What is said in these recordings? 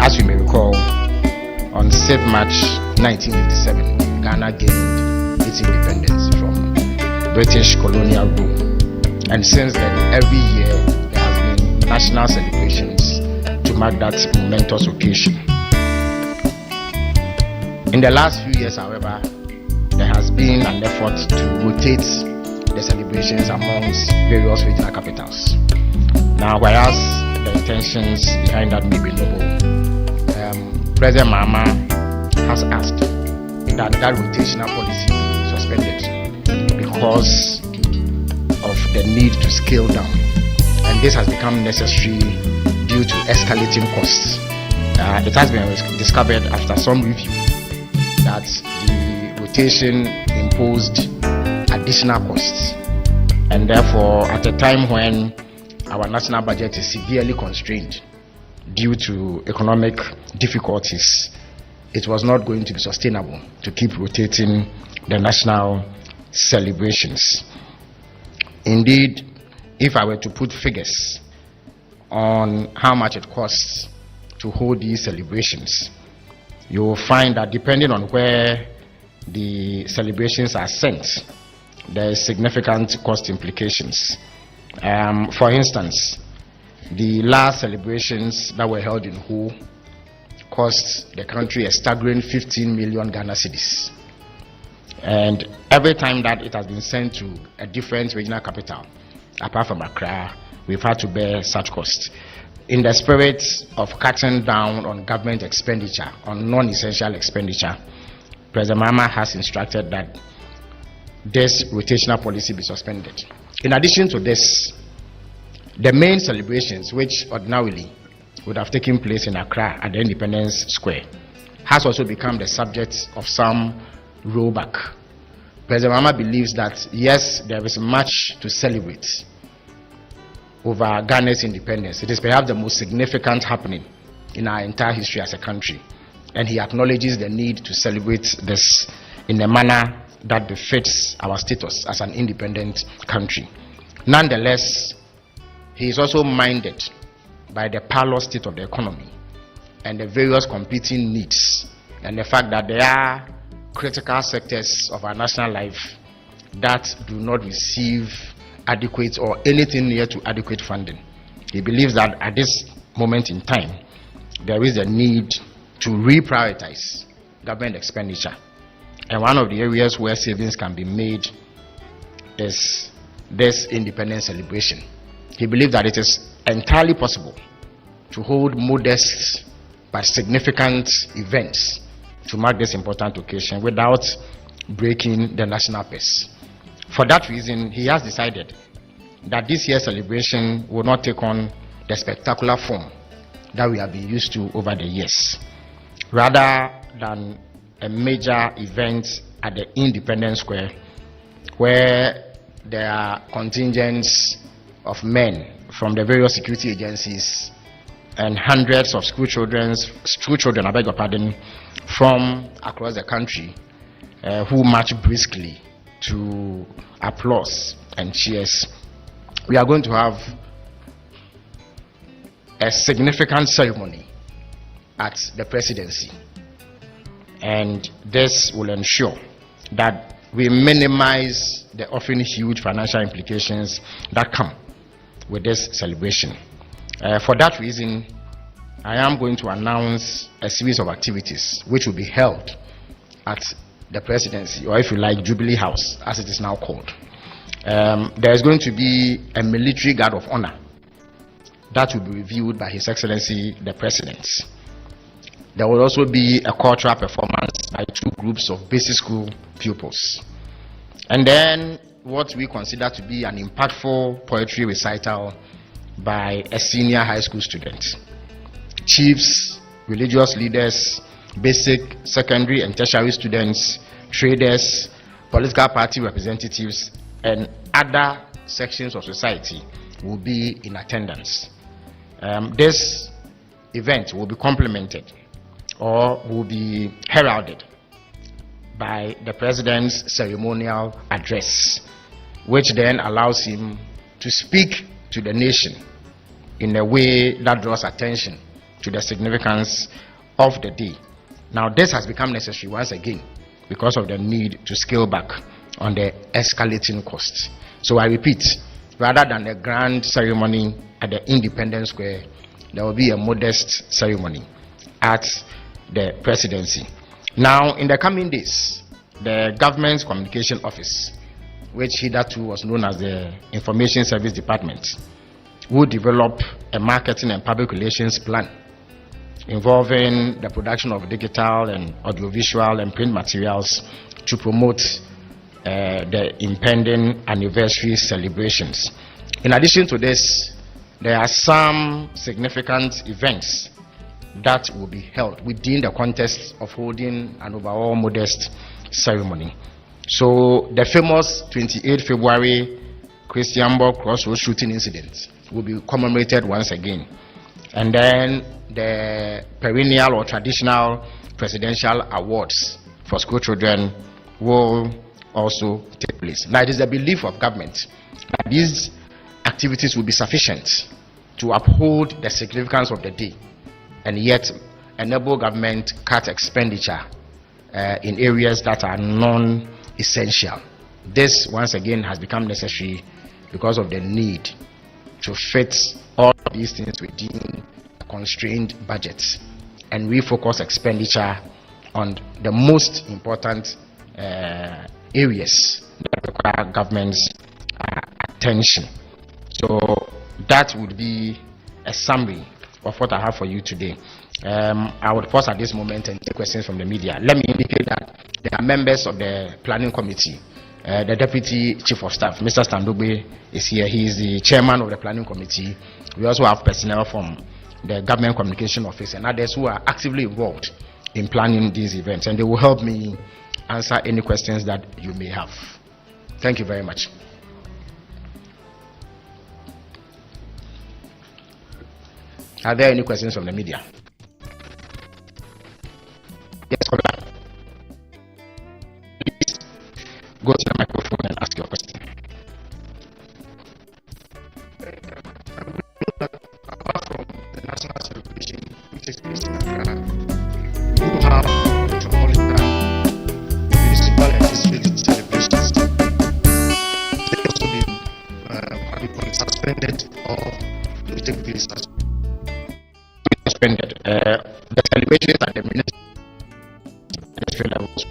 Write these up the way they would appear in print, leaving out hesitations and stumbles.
As you may recall, on 6th March 1957, Ghana gained its independence from British colonial rule. And since then, every year there has been national celebrations to mark that momentous occasion. In the last few years, however, there has been an effort to rotate the celebrations amongst various regional capitals. Now, whereas the intentions behind that may be noble, President Mahama has asked that rotational policy be suspended because of the need to scale down, and this has become necessary due to escalating costs. It has been discovered after some review that the rotation imposed additional costs, and therefore at a time when our national budget is severely constrained due to economic difficulties, it was not going to be sustainable to keep rotating the national celebrations. Indeed, if I were to put figures on how much it costs to hold these celebrations, you will find that depending on where the celebrations are sent, there is significant cost implications. For instance, the last celebrations that were held in Ho cost the country a staggering 15 million Ghana cedis. And every time that it has been sent to a different regional capital, apart from Accra, we've had to bear such costs. In the spirit of cutting down on government expenditure, on non-essential expenditure, President Mahama has instructed that this rotational policy be suspended. In addition to this, the main celebrations, which ordinarily would have taken place in Accra at the Independence Square, has also become the subject of some rollback. President Mahama believes that, yes, there is much to celebrate over Ghana's independence. It is perhaps the most significant happening in our entire history as a country. And he acknowledges the need to celebrate this in a manner that befits our status as an independent country. Nonetheless, he is also minded by the parallel state of the economy and the various competing needs, and the fact that there are critical sectors of our national life that do not receive adequate or anything near to adequate funding. He believes that at this moment in time, there is a need to reprioritize government expenditure. And one of the areas where savings can be made is this independence celebration. He believes that it is entirely possible to hold modest but significant events to mark this important occasion without breaking the national pace. For that reason, he has decided that this year's celebration will not take on the spectacular form that we have been used to over the years. Rather than a major event at the Independence Square, where there are contingents of men from the various security agencies and hundreds of school children, I beg your pardon, from across the country who march briskly to applause and cheers. We are going to have a significant ceremony at the presidency, and this will ensure that we minimize the often huge financial implications that come with this celebration. For that reason, I am going to announce a series of activities which will be held at the presidency, or if you like, Jubilee House, as it is now called. There is going to be a military guard of honor that will be reviewed by His Excellency the President. There will also be a cultural performance by two groups of basic school pupils. And then what we consider to be an impactful poetry recital by a senior high school student. Chiefs, religious leaders, basic, secondary and tertiary students, traders, political party representatives, and other sections of society will be in attendance. This event will be complemented or will be heralded by the President's ceremonial address, which then allows him to speak to the nation in a way that draws attention to the significance of the day. Now, this has become necessary once again because of the need to scale back on the escalating costs. So I repeat, rather than a grand ceremony at the Independence Square, there will be a modest ceremony at the presidency. Now, in the coming days, the government's communication office, which hitherto was known as the Information Service Department, will develop a marketing and public relations plan involving the production of digital and audiovisual and print materials to promote the impending anniversary celebrations. In addition to this, there are some significant events that will be held within the context of holding an overall modest ceremony. So the famous 28 February Christianborg Crossroads shooting incident will be commemorated once again. And then the perennial or traditional presidential awards for school children will also take place. Now, it is the belief of government that these activities will be sufficient to uphold the significance of the day and yet enable government cut expenditure in areas that are non-essential. This, once again, has become necessary because of the need to fit all of these things within a constrained budget and refocus expenditure on the most important areas that require government's attention. that would be a summary of what I have for you today. I would pause at this moment and take questions from the media. Let me indicate that there are members of the planning committee. The Deputy Chief of Staff, Mr. Standogbe, is here. He is the chairman of the planning committee. We also have personnel from the Government Communication Office and others who are actively involved in planning these events, and they will help me answer any questions that you may have. Thank you very much. Are there any questions from the media? Yes, Kola. Please go to the microphone and ask your question. Apart from the national celebration, which takes place in Accra, you have metropolitan, municipal, and district celebrations. They also been suspended or will take place as suspended. The celebrations at the ministry levels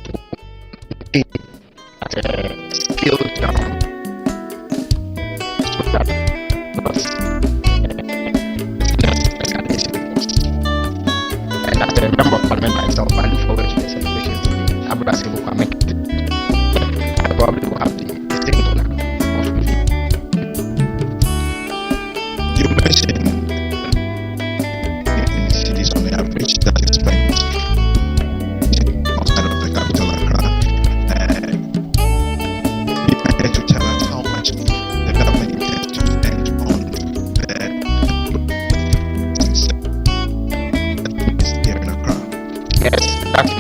at a scaled down so that escalation costs. And as a member of Parliament myself, I look forward to the celebrations today. I probably will have the distinct honor of leading. You mentioned in the cities on the average that is spent outside of the capital Accra. Be prepared to tell us how much the government intends to spend on the here in Accra. Yes, that's it.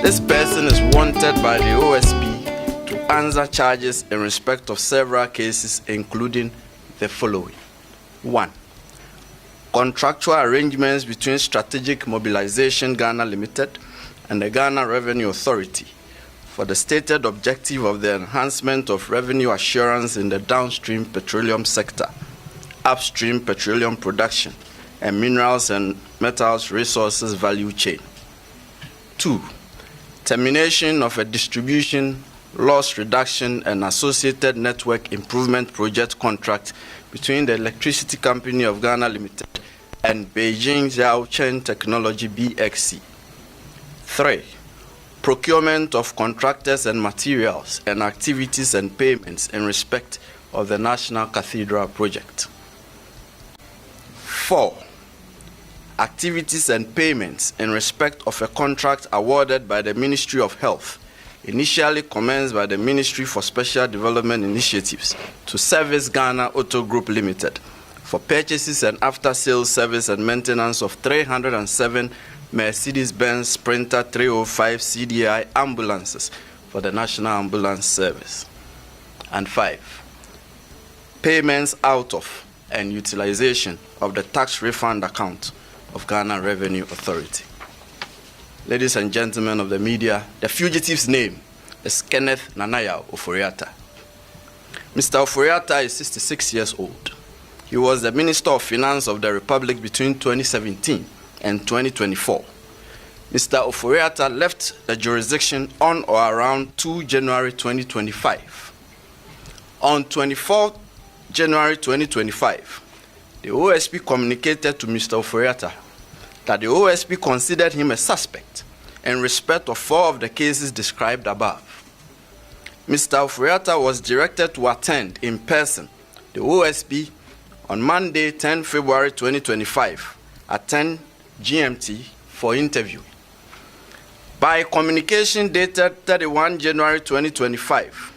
This person is wanted by the OSP to answer charges in respect of several cases, including the following. 1. Contractual arrangements between Strategic Mobilization Ghana Limited and the Ghana Revenue Authority for the stated objective of the enhancement of revenue assurance in the downstream petroleum sector, upstream petroleum production, and minerals and metals resources value chain. 2. Termination of a distribution loss reduction and associated network improvement project contract between the Electricity Company of Ghana Limited and Beijing Zhaochen Technology BXC. 3. Procurement of contractors and materials and activities and payments in respect of the National Cathedral project. 4. Activities and payments in respect of a contract awarded by the Ministry of Health, initially commenced by the Ministry for Special Development Initiatives to Service Ghana Auto Group Limited for purchases and after-sales service and maintenance of 307 Mercedes-Benz Sprinter 305 CDI ambulances for the National Ambulance Service. And 5. Payments out of and utilization of the tax refund account of Ghana Revenue Authority. Ladies and gentlemen of the media, the fugitive's name is Kenneth Ofori-Atta. Mr. Ofori-Atta is 66 years old. He was the Minister of Finance of the Republic between 2017 and 2024. Mr. Ofori-Atta left the jurisdiction on or around 2 January 2025. On 24 January 2025, the OSP communicated to Mr. Ofori-Atta that the OSP considered him a suspect in respect of 4 of the cases described above. Mr. Ofori-Atta was directed to attend in person the OSP on Monday, 10 February 2025 at 10 GMT for interview. By communication dated 31 January 2025,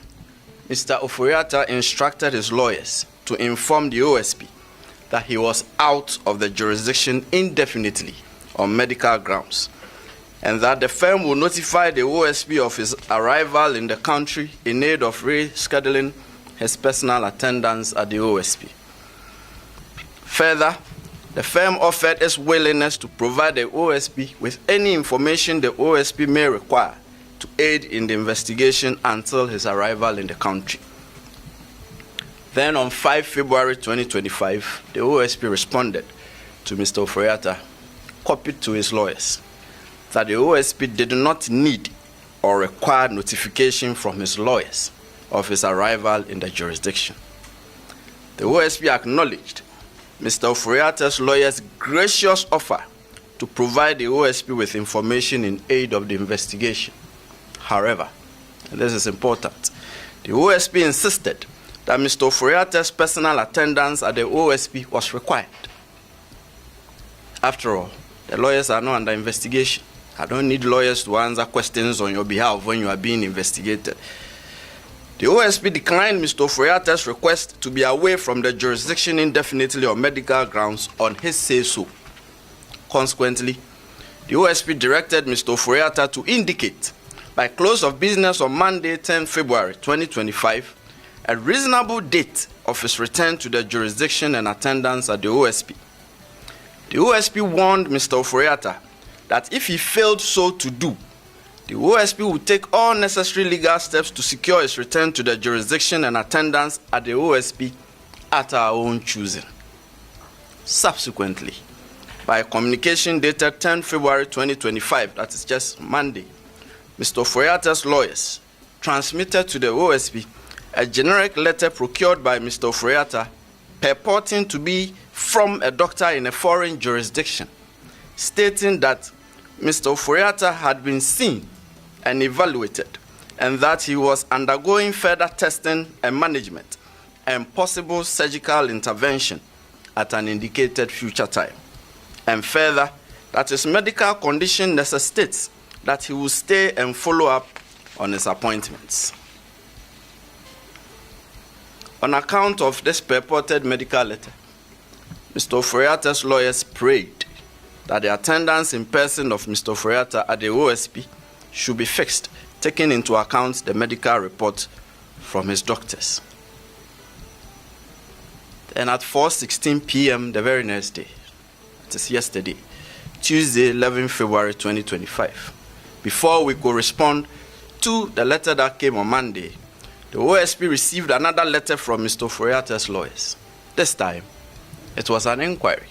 Mr. Ofori-Atta instructed his lawyers to inform the OSP that he was out of the jurisdiction indefinitely on medical grounds, and that the firm will notify the OSP of his arrival in the country in aid of rescheduling his personal attendance at the OSP. Further, the firm offered its willingness to provide the OSP with any information the OSP may require to aid in the investigation until his arrival in the country. Then on 5 February 2025, the OSP responded to Mr. Ofori-Atta, copied to his lawyers, that the OSP did not need or require notification from his lawyers of his arrival in the jurisdiction. The OSP acknowledged Mr. Ofori-Atta's lawyers' gracious offer to provide the OSP with information in aid of the investigation. However, and this is important, the OSP insisted that Mr. Ofori-Atta's personal attendance at the OSP was required. After all, the lawyers are not under investigation. I don't need lawyers to answer questions on your behalf when you are being investigated. The OSP declined Mr. Ofori-Atta's request to be away from the jurisdiction indefinitely on medical grounds on his say-so. Consequently, the OSP directed Mr. Ofori-Atta to indicate by close of business on Monday, 10 February 2025, a reasonable date of his return to the jurisdiction and attendance at the OSP. The OSP warned Mr. Ofori-Atta that if he failed so to do, the OSP would take all necessary legal steps to secure his return to the jurisdiction and attendance at the OSP at our own choosing. Subsequently, by communication dated 10 February 2025, that is just Monday, Mr. Ofori-Atta's lawyers transmitted to the OSP a generic letter procured by Mr. Ofori-Atta purporting to be from a doctor in a foreign jurisdiction, stating that Mr. Ofori-Atta had been seen and evaluated, and that he was undergoing further testing and management and possible surgical intervention at an indicated future time. And further, that his medical condition necessitates that he will stay and follow up on his appointments. On account of this purported medical letter, Mr. Ofori-Atta's lawyers prayed that the attendance in person of Mr. Ofori-Atta at the OSP should be fixed, taking into account the medical report from his doctors. Then at 4:16 p.m. the very next day, that is yesterday, Tuesday, 11 February 2025, before we could respond to the letter that came on Monday, the OSP received another letter from Mr. Ofori-Atta's lawyers. This time, it was an inquiry.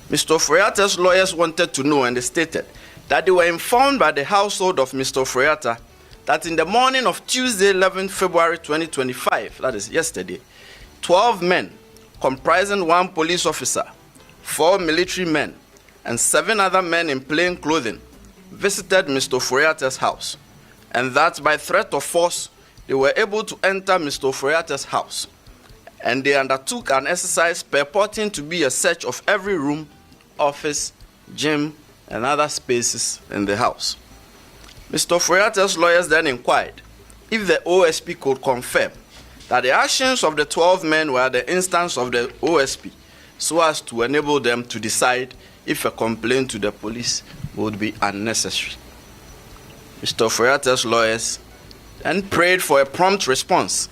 Mr. Ofori-Atta's lawyers wanted to know, and they stated that they were informed by the household of Mr. Ofori-Atta that in the morning of Tuesday, 11 February 2025, that is yesterday, 12 men comprising 1 police officer, 4 military men, and 7 other men in plain clothing visited Mr. Ofori-Atta's house, and that by threat of force, they were able to enter Mr. Ofori-Atta's house, and they undertook an exercise purporting to be a search of every room, office, gym, and other spaces in the house. Mr. Ofori-Atta's lawyers then inquired if the OSP could confirm that the actions of the 12 men were the instance of the OSP, so as to enable them to decide if a complaint to the police would be unnecessary. Mr. Ofori-Atta's lawyers then prayed for a prompt response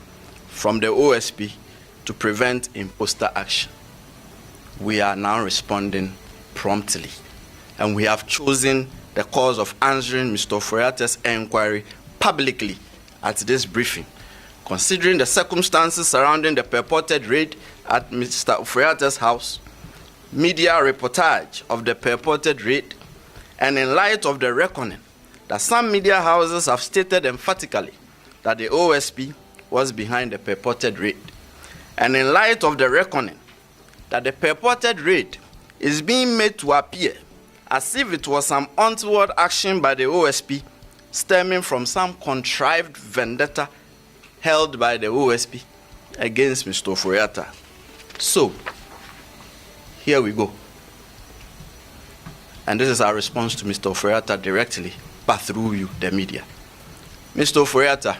from the OSP to prevent imposter action. We are now responding promptly, and we have chosen the course of answering Mr. Ofori-Atta's inquiry publicly at this briefing, considering the circumstances surrounding the purported raid at Mr. Ofori-Atta's house, media reportage of the purported raid, and in light of the reckoning that some media houses have stated emphatically that the OSP was behind the purported raid, and in light of the reckoning that the purported raid is being made to appear as if it was some untoward action by the OSP stemming from some contrived vendetta held by the OSP against Mr. Ofori-Atta. So, here we go. And this is our response to Mr. Ofori-Atta directly, but through you, the media. Mr. Ofori-Atta,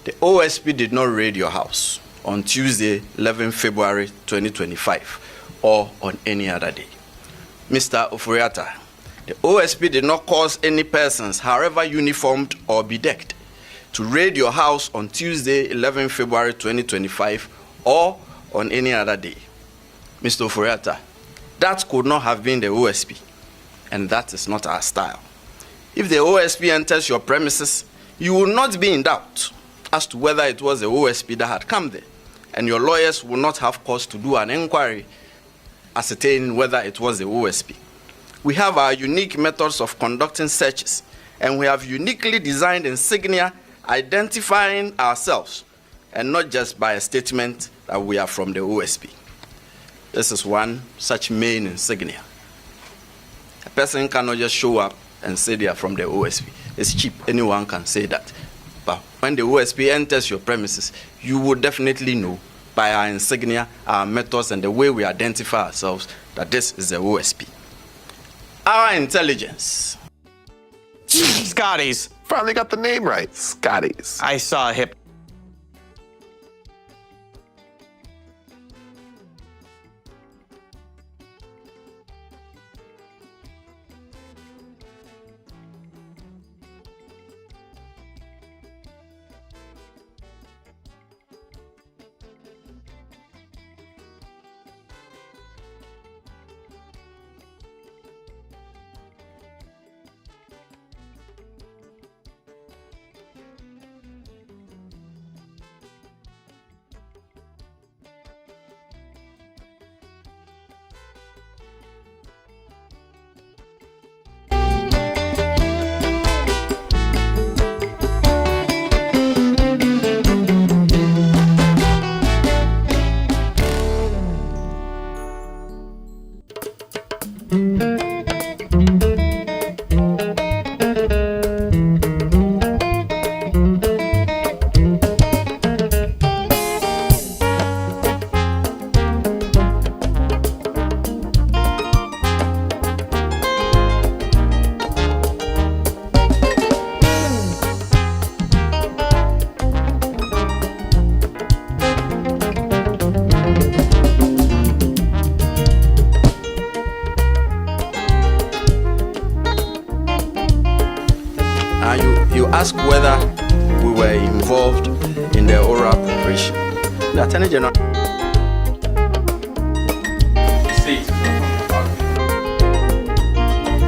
the OSP did not raid your house on Tuesday, 11 February 2025, or on any other day. Mr. Ofori-Atta, the OSP did not cause any persons, however uniformed or bedecked, to raid your house on Tuesday, 11 February 2025, or on any other day. Mr. Ofori-Atta, that could not have been the OSP, and that is not our style. If the OSP enters your premises, you will not be in doubt as to whether it was the OSP that had come there, and your lawyers will not have cause to do an inquiry ascertaining whether it was the OSP. We have our unique methods of conducting searches, and we have uniquely designed insignia identifying ourselves, and not just by a statement that we are from the OSP. This is one such main insignia. A person cannot just show up and say they are from the OSP. It's cheap, anyone can say that. But when the OSP enters your premises, you will definitely know by our insignia, our methods, and the way we identify ourselves that this is the OSP. Our intelligence. Scotty's. Finally got the name right. Scotty's. I saw a hip. You ask whether we were involved in the oral preparation. The Attorney General.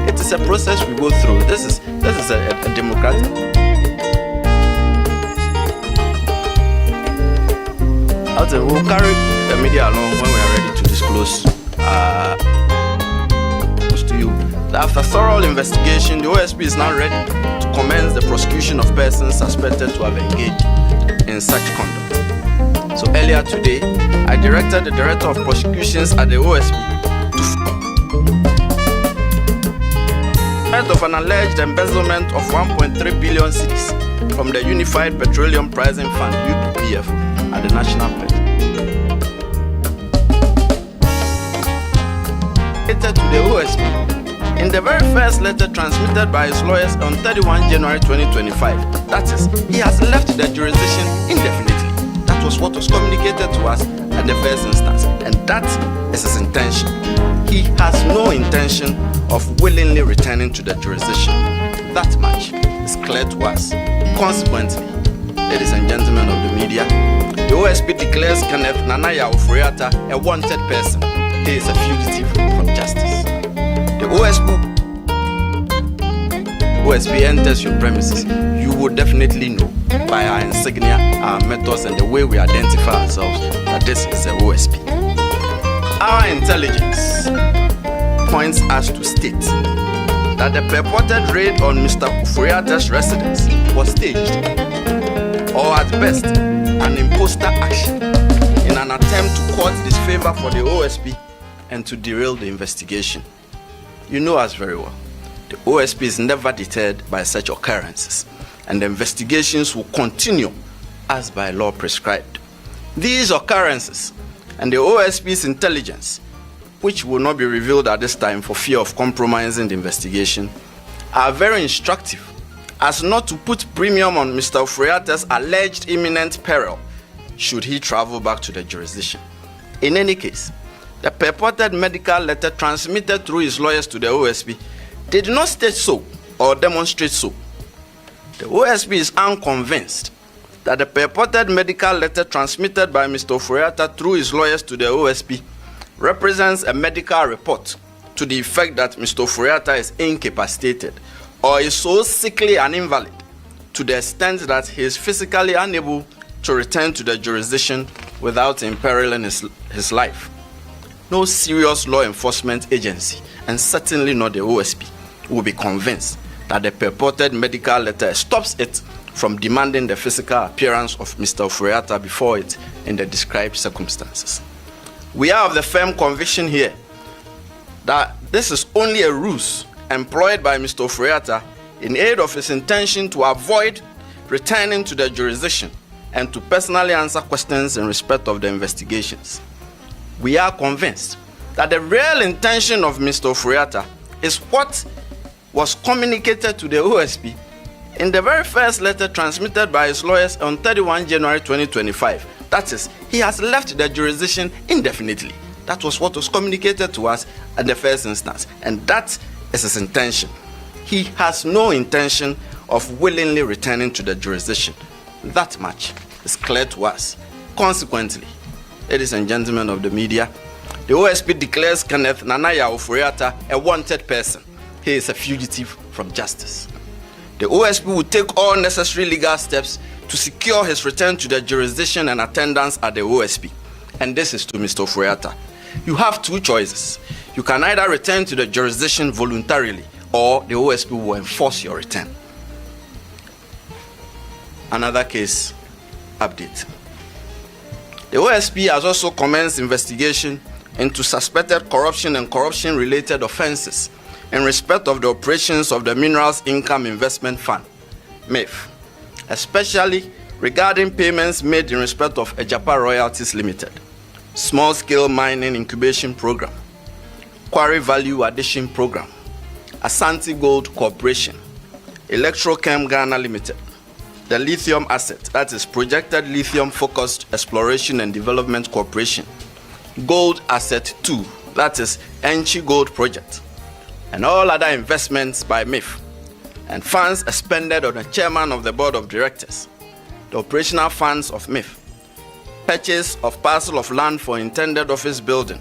It is a process we go through. This is a democratic. We'll carry the media along when we are ready to disclose to you. After thorough investigation, the OSP is now ready to commence the prosecution of persons suspected to have engaged in such conduct. So earlier today, I directed the Director of Prosecutions at the OSP of an alleged embezzlement of 1.3 billion cedis from the Unified Petroleum Pricing Fund (UPPF) at the National Petrol. Letter to the OSP. In the very first letter transmitted by his lawyers on 31 January 2025, that is, he has left the jurisdiction indefinitely. That was what was communicated to us at the first instance, and that is his intention. He has no intention of willingly returning to the jurisdiction. That much is clear to us. Consequently, ladies and gentlemen of the media, the OSP declares Kenneth Ofori-Atta a wanted person. He is a fugitive from justice. The OSP enters your premises, you will definitely know by our insignia, our methods, and the way we identify ourselves that this is the OSP. Our intelligence points us to state that the purported raid on Mr. Ofori-Atta's residence was staged, or at best, an imposter action in an attempt to court disfavor for the OSP and to derail the investigation. You know us very well. The OSP is never deterred by such occurrences, and the investigations will continue as by law prescribed. These occurrences and the OSP's intelligence, which will not be revealed at this time for fear of compromising the investigation, are very instructive as not to put premium on Mr. Ofori-Atta's alleged imminent peril should he travel back to the jurisdiction. In any case, the purported medical letter transmitted through his lawyers to the OSP did not state so or demonstrate so. The OSP is unconvinced that the purported medical letter transmitted by Mr. Ofori-Atta through his lawyers to the OSP represents a medical report to the effect that Mr. Ofori-Atta is incapacitated or is so sickly and invalid to the extent that he is physically unable to return to the jurisdiction without imperiling his life. No serious law enforcement agency, and certainly not the OSP, will be convinced that the purported medical letter stops it from demanding the physical appearance of Mr. Ofori-Atta before it in the described circumstances. We are of the firm conviction here that this is only a ruse employed by Mr. Ofori-Atta in aid of his intention to avoid returning to the jurisdiction and to personally answer questions in respect of the investigations. We are convinced that the real intention of Mr. Ofori-Atta is what was communicated to the OSP in the very first letter transmitted by his lawyers on 31 January 2025. That is, he has left the jurisdiction indefinitely. That was what was communicated to us at the first instance, and that is his intention. He has no intention of willingly returning to the jurisdiction. That much is clear to us. Consequently, ladies and gentlemen of the media, the OSP declares Kenneth Ofori-Atta a wanted person. He is a fugitive from justice. The OSP will take all necessary legal steps to secure his return to the jurisdiction and attendance at the OSP. And this is to Mr. Ofori-Atta. You have two choices. You can either return to the jurisdiction voluntarily, or the OSP will enforce your return. Another case update. The OSP has also commenced investigation into suspected corruption and corruption-related offenses in respect of the operations of the Minerals Income Investment Fund, MIF, especially regarding payments made in respect of Ejapa Royalties Limited, Small-Scale Mining Incubation Program, Quarry Value Addition Program, Asante Gold Corporation, Electrochem Ghana Limited, the Lithium Asset, that is Projected Lithium Focused Exploration and Development Corporation, Gold Asset 2, that is Enchi Gold Project, and all other investments by MIF, and funds expended on the chairman of the board of directors, the operational funds of MIF, purchase of parcel of land for intended office building,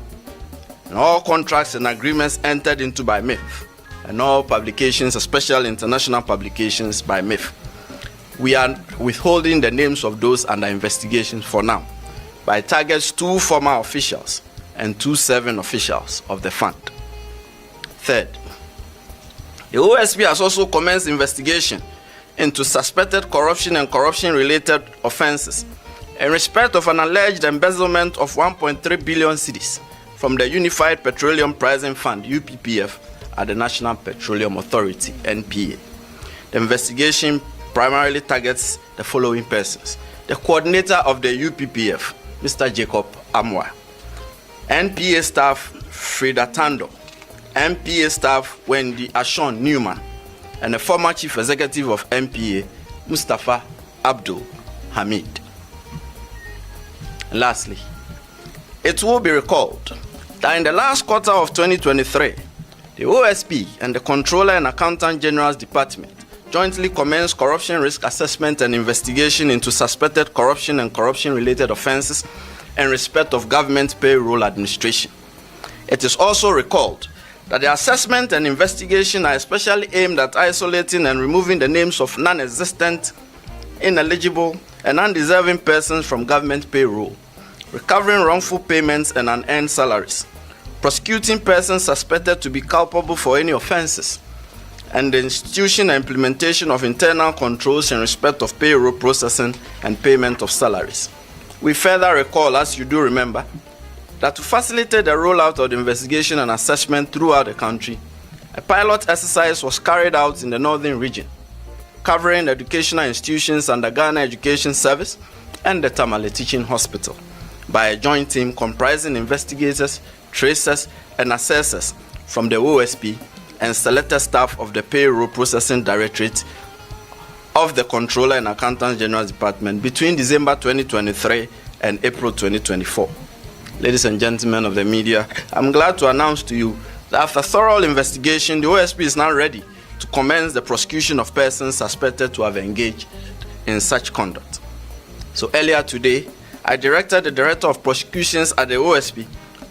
and all contracts and agreements entered into by MIF, and all publications, especially international publications by MIF. We are withholding the names of those under investigation for now, by targets 2 former officials and 2 serving officials of the fund. Third, the OSP has also commenced investigation into suspected corruption and corruption-related offences in respect of an alleged embezzlement of 1.3 billion cedis from the Unified Petroleum Pricing Fund, UPPF, at the National Petroleum Authority, NPA. The investigation primarily targets the following persons: the coordinator of the UPPF, Mr. Jacob Amwa, NPA staff Frida Tando, NPA staff Wendy Ashon Newman, and the former chief executive of NPA, Mustafa Abdul Hamid. Lastly, it will be recalled that in the last quarter of 2023, the OSP and the Controller and Accountant General's Department jointly commenced corruption risk assessment and investigation into suspected corruption and corruption-related offences in respect of government payroll administration. It is also recalled that the assessment and investigation are especially aimed at isolating and removing the names of non-existent, ineligible, and undeserving persons from government payroll, recovering wrongful payments and unearned salaries, prosecuting persons suspected to be culpable for any offences, and the institution and implementation of internal controls in respect of payroll processing and payment of salaries. We further recall, as you do remember, that to facilitate the rollout of the investigation and assessment throughout the country, a pilot exercise was carried out in the northern region, covering educational institutions under Ghana Education Service and the Tamale Teaching Hospital, by a joint team comprising investigators, tracers, and assessors from the OSP and selected staff of the Payroll Processing Directorate of the Controller and Accountant General's Department between December 2023 and April 2024. Ladies and gentlemen of the media, I'm glad to announce to you that after thorough investigation, the OSP is now ready to commence the prosecution of persons suspected to have engaged in such conduct. So earlier today, I directed the Director of Prosecutions at the OSP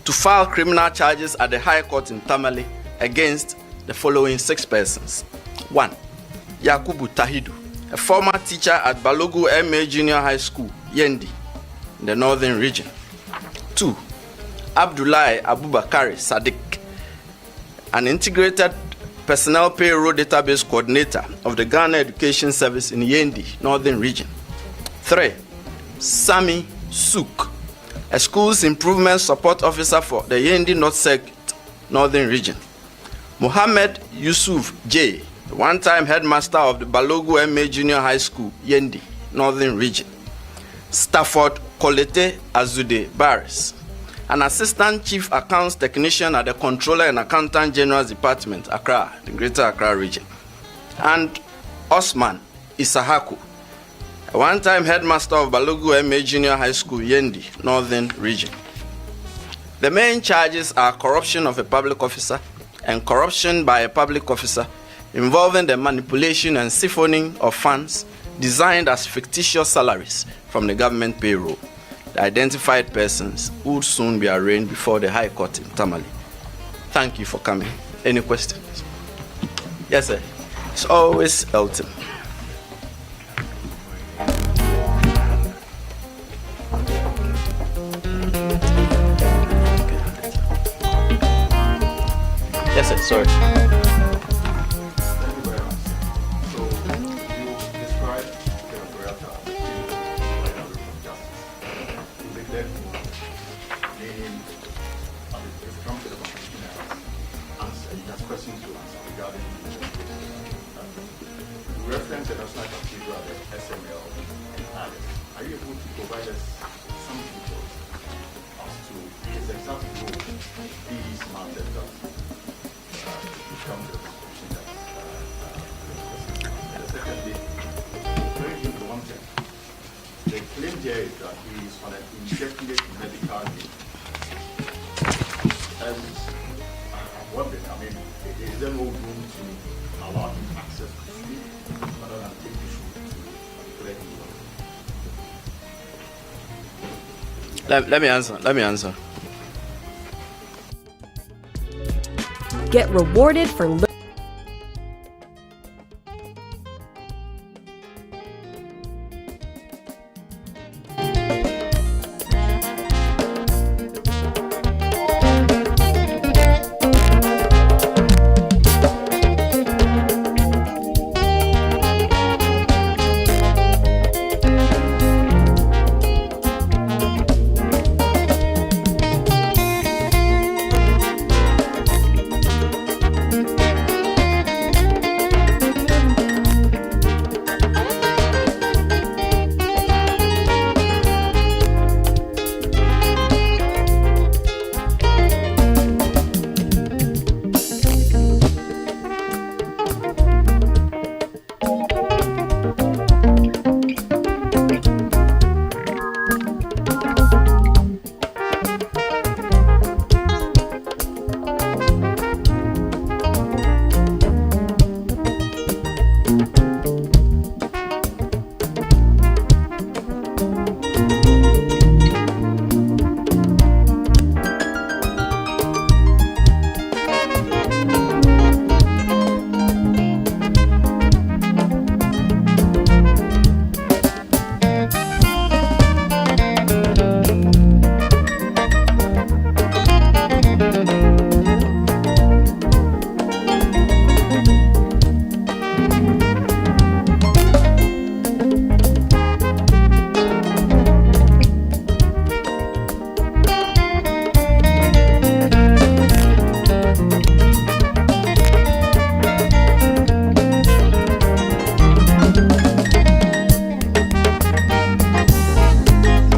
to file criminal charges at the High Court in Tamale against the following 6 persons. 1. Yakubu Tahidu, a former teacher at Balogu MA Junior High School, Yendi, in the northern region. 2. Abdullahi Abubakari Sadiq, an integrated personnel payroll database coordinator of the Ghana Education Service in Yendi, northern region. 3. Sami Suk, a schools improvement support officer for the Yendi North Circuit, northern region. Mohammed Yusuf J, the one-time headmaster of the Balogu MA Junior High School, Yendi, northern region. Stafford Kolete Azude Barris, an assistant chief accounts technician at the Controller and Accountant General's Department, Accra, the Greater Accra region. And Osman Isahaku, a one-time headmaster of Balogu MA Junior High School, Yendi, northern region. The main charges are corruption of a public officer and corruption by a public officer involving the manipulation and siphoning of funds designed as fictitious salaries from the government payroll. The identified persons will soon be arraigned before the High Court in Tamale. Thank you for coming. Any questions? Yes, sir. It's always Elton. Yes, sir. Sorry. The claim here is that he is on an indefinite medical leave. And I'm wondering, I mean, is there no room to allow him access to sleep other than take issue to clear him? Let me answer. Get rewarded for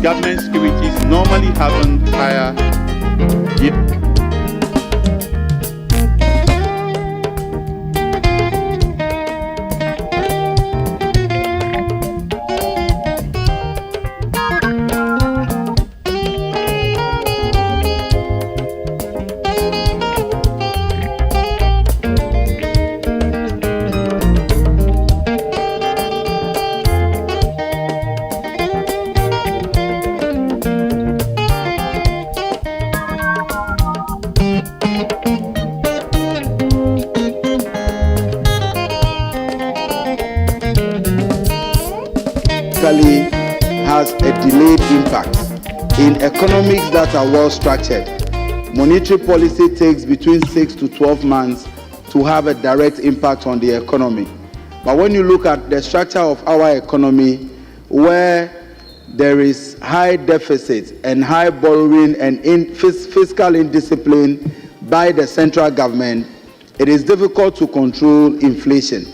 government securities normally haven't higher yield. Has a delayed impact. In economics that are well structured, monetary policy takes between 6 to 12 months to have a direct impact on the economy. But when you look at the structure of our economy, where there is high deficit and high borrowing and fiscal indiscipline by the central government, it is difficult to control inflation.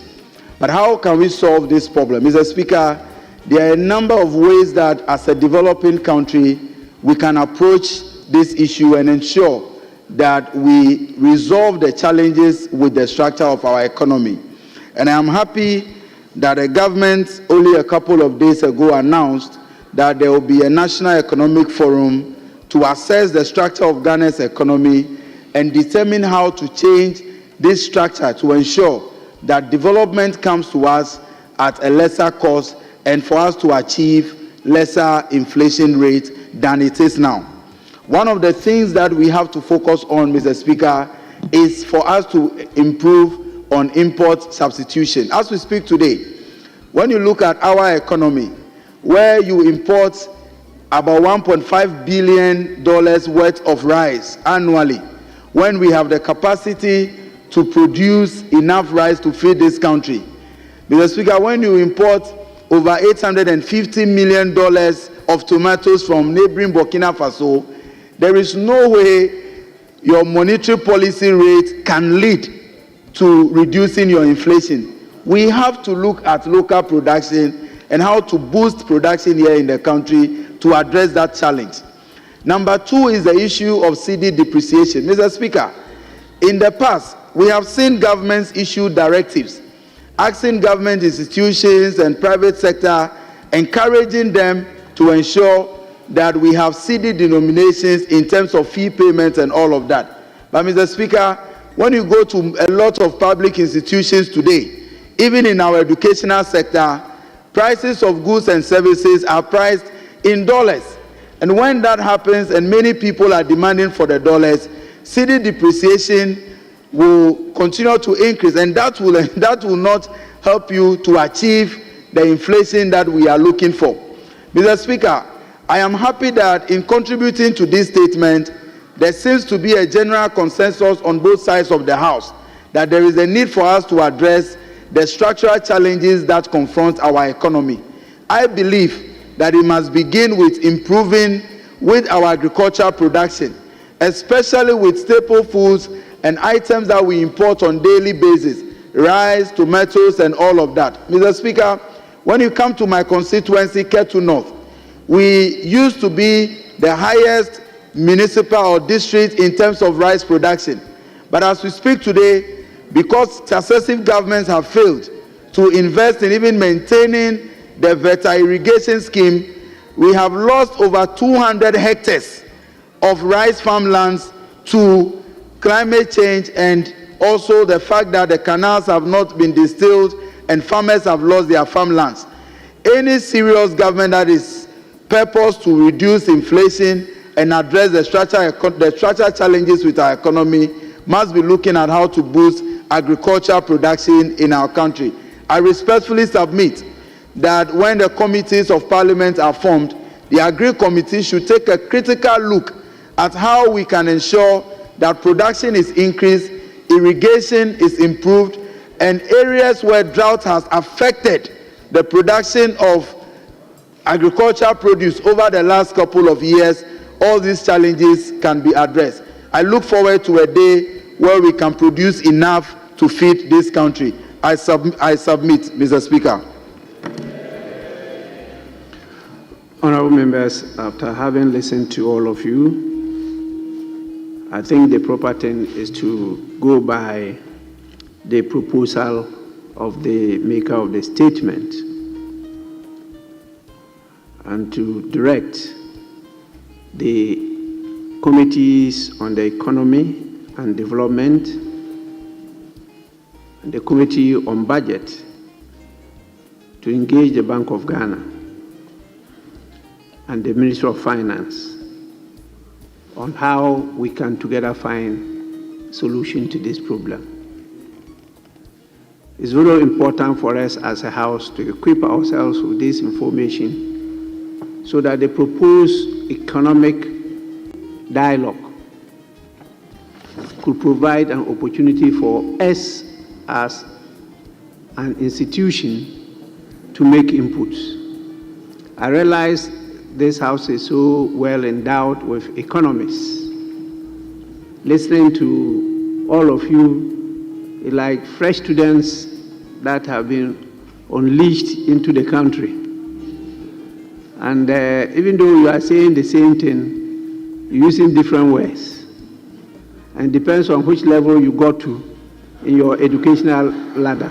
But how can we solve this problem? Mr. Speaker, there are a number of ways that as a developing country, we can approach this issue and ensure that we resolve the challenges with the structure of our economy. And I am happy that the government only a couple of days ago announced that there will be a national economic forum to assess the structure of Ghana's economy and determine how to change this structure to ensure that development comes to us at a lesser cost and for us to achieve lesser inflation rate than it is now. One of the things that we have to focus on, Mr. Speaker, is for us to improve on import substitution. As we speak today, when you look at our economy, where you import about $1.5 billion worth of rice annually, when we have the capacity to produce enough rice to feed this country. Mr. Speaker, when you import over $850 million of tomatoes from neighboring Burkina Faso, there is no way your monetary policy rate can lead to reducing your inflation. We have to look at local production and how to boost production here in the country to address that challenge. Number two is the issue of cedi depreciation. Mr. Speaker, in the past, we have seen governments issue directives asking government institutions and private sector, encouraging them to ensure that we have cedi denominations in terms of fee payments and all of that. But Mr. Speaker, when you go to a lot of public institutions today, even in our educational sector, prices of goods and services are priced in dollars. And when that happens and many people are demanding for the dollars, cedi depreciation will continue to increase, and that will not help you to achieve the inflation that we are looking for. Mr. Speaker, I am happy that in contributing to this statement, there seems to be a general consensus on both sides of the House that there is a need for us to address the structural challenges that confront our economy. I believe that it must begin with improving with our agricultural production, especially with staple foods and items that we import on daily basis, rice, tomatoes, and all of that. Mr. Speaker, when you come to my constituency, Ketu North, we used to be the highest municipal or district in terms of rice production. But as we speak today, because successive governments have failed to invest in even maintaining the Veta irrigation scheme, we have lost over 200 hectares of rice farmlands to climate change, and also the fact that the canals have not been distilled and farmers have lost their farmlands. Any serious government that is purposed to reduce inflation and address the structural challenges with our economy must be looking at how to boost agricultural production in our country. I respectfully submit that when the committees of Parliament are formed, the Agri Committee should take a critical look at how we can ensure that production is increased, irrigation is improved, and areas where drought has affected the production of agricultural produce over the last couple of years, all these challenges can be addressed. I look forward to a day where we can produce enough to feed this country. I submit, Mr. Speaker. Honorable members, after having listened to all of you, I think the proper thing is to go by the proposal of the maker of the statement and to direct the committees on the economy and development and the committee on budget to engage the Bank of Ghana and the Ministry of Finance on how we can together find a solution to this problem. It's very important for us as a house to equip ourselves with this information so that the proposed economic dialogue could provide an opportunity for us as an institution to make inputs. I realize this house is so well endowed with economists. Listening to all of you, like fresh students that have been unleashed into the country. And even though you are saying the same thing, you're using different words. And it depends on which level you got to in your educational ladder.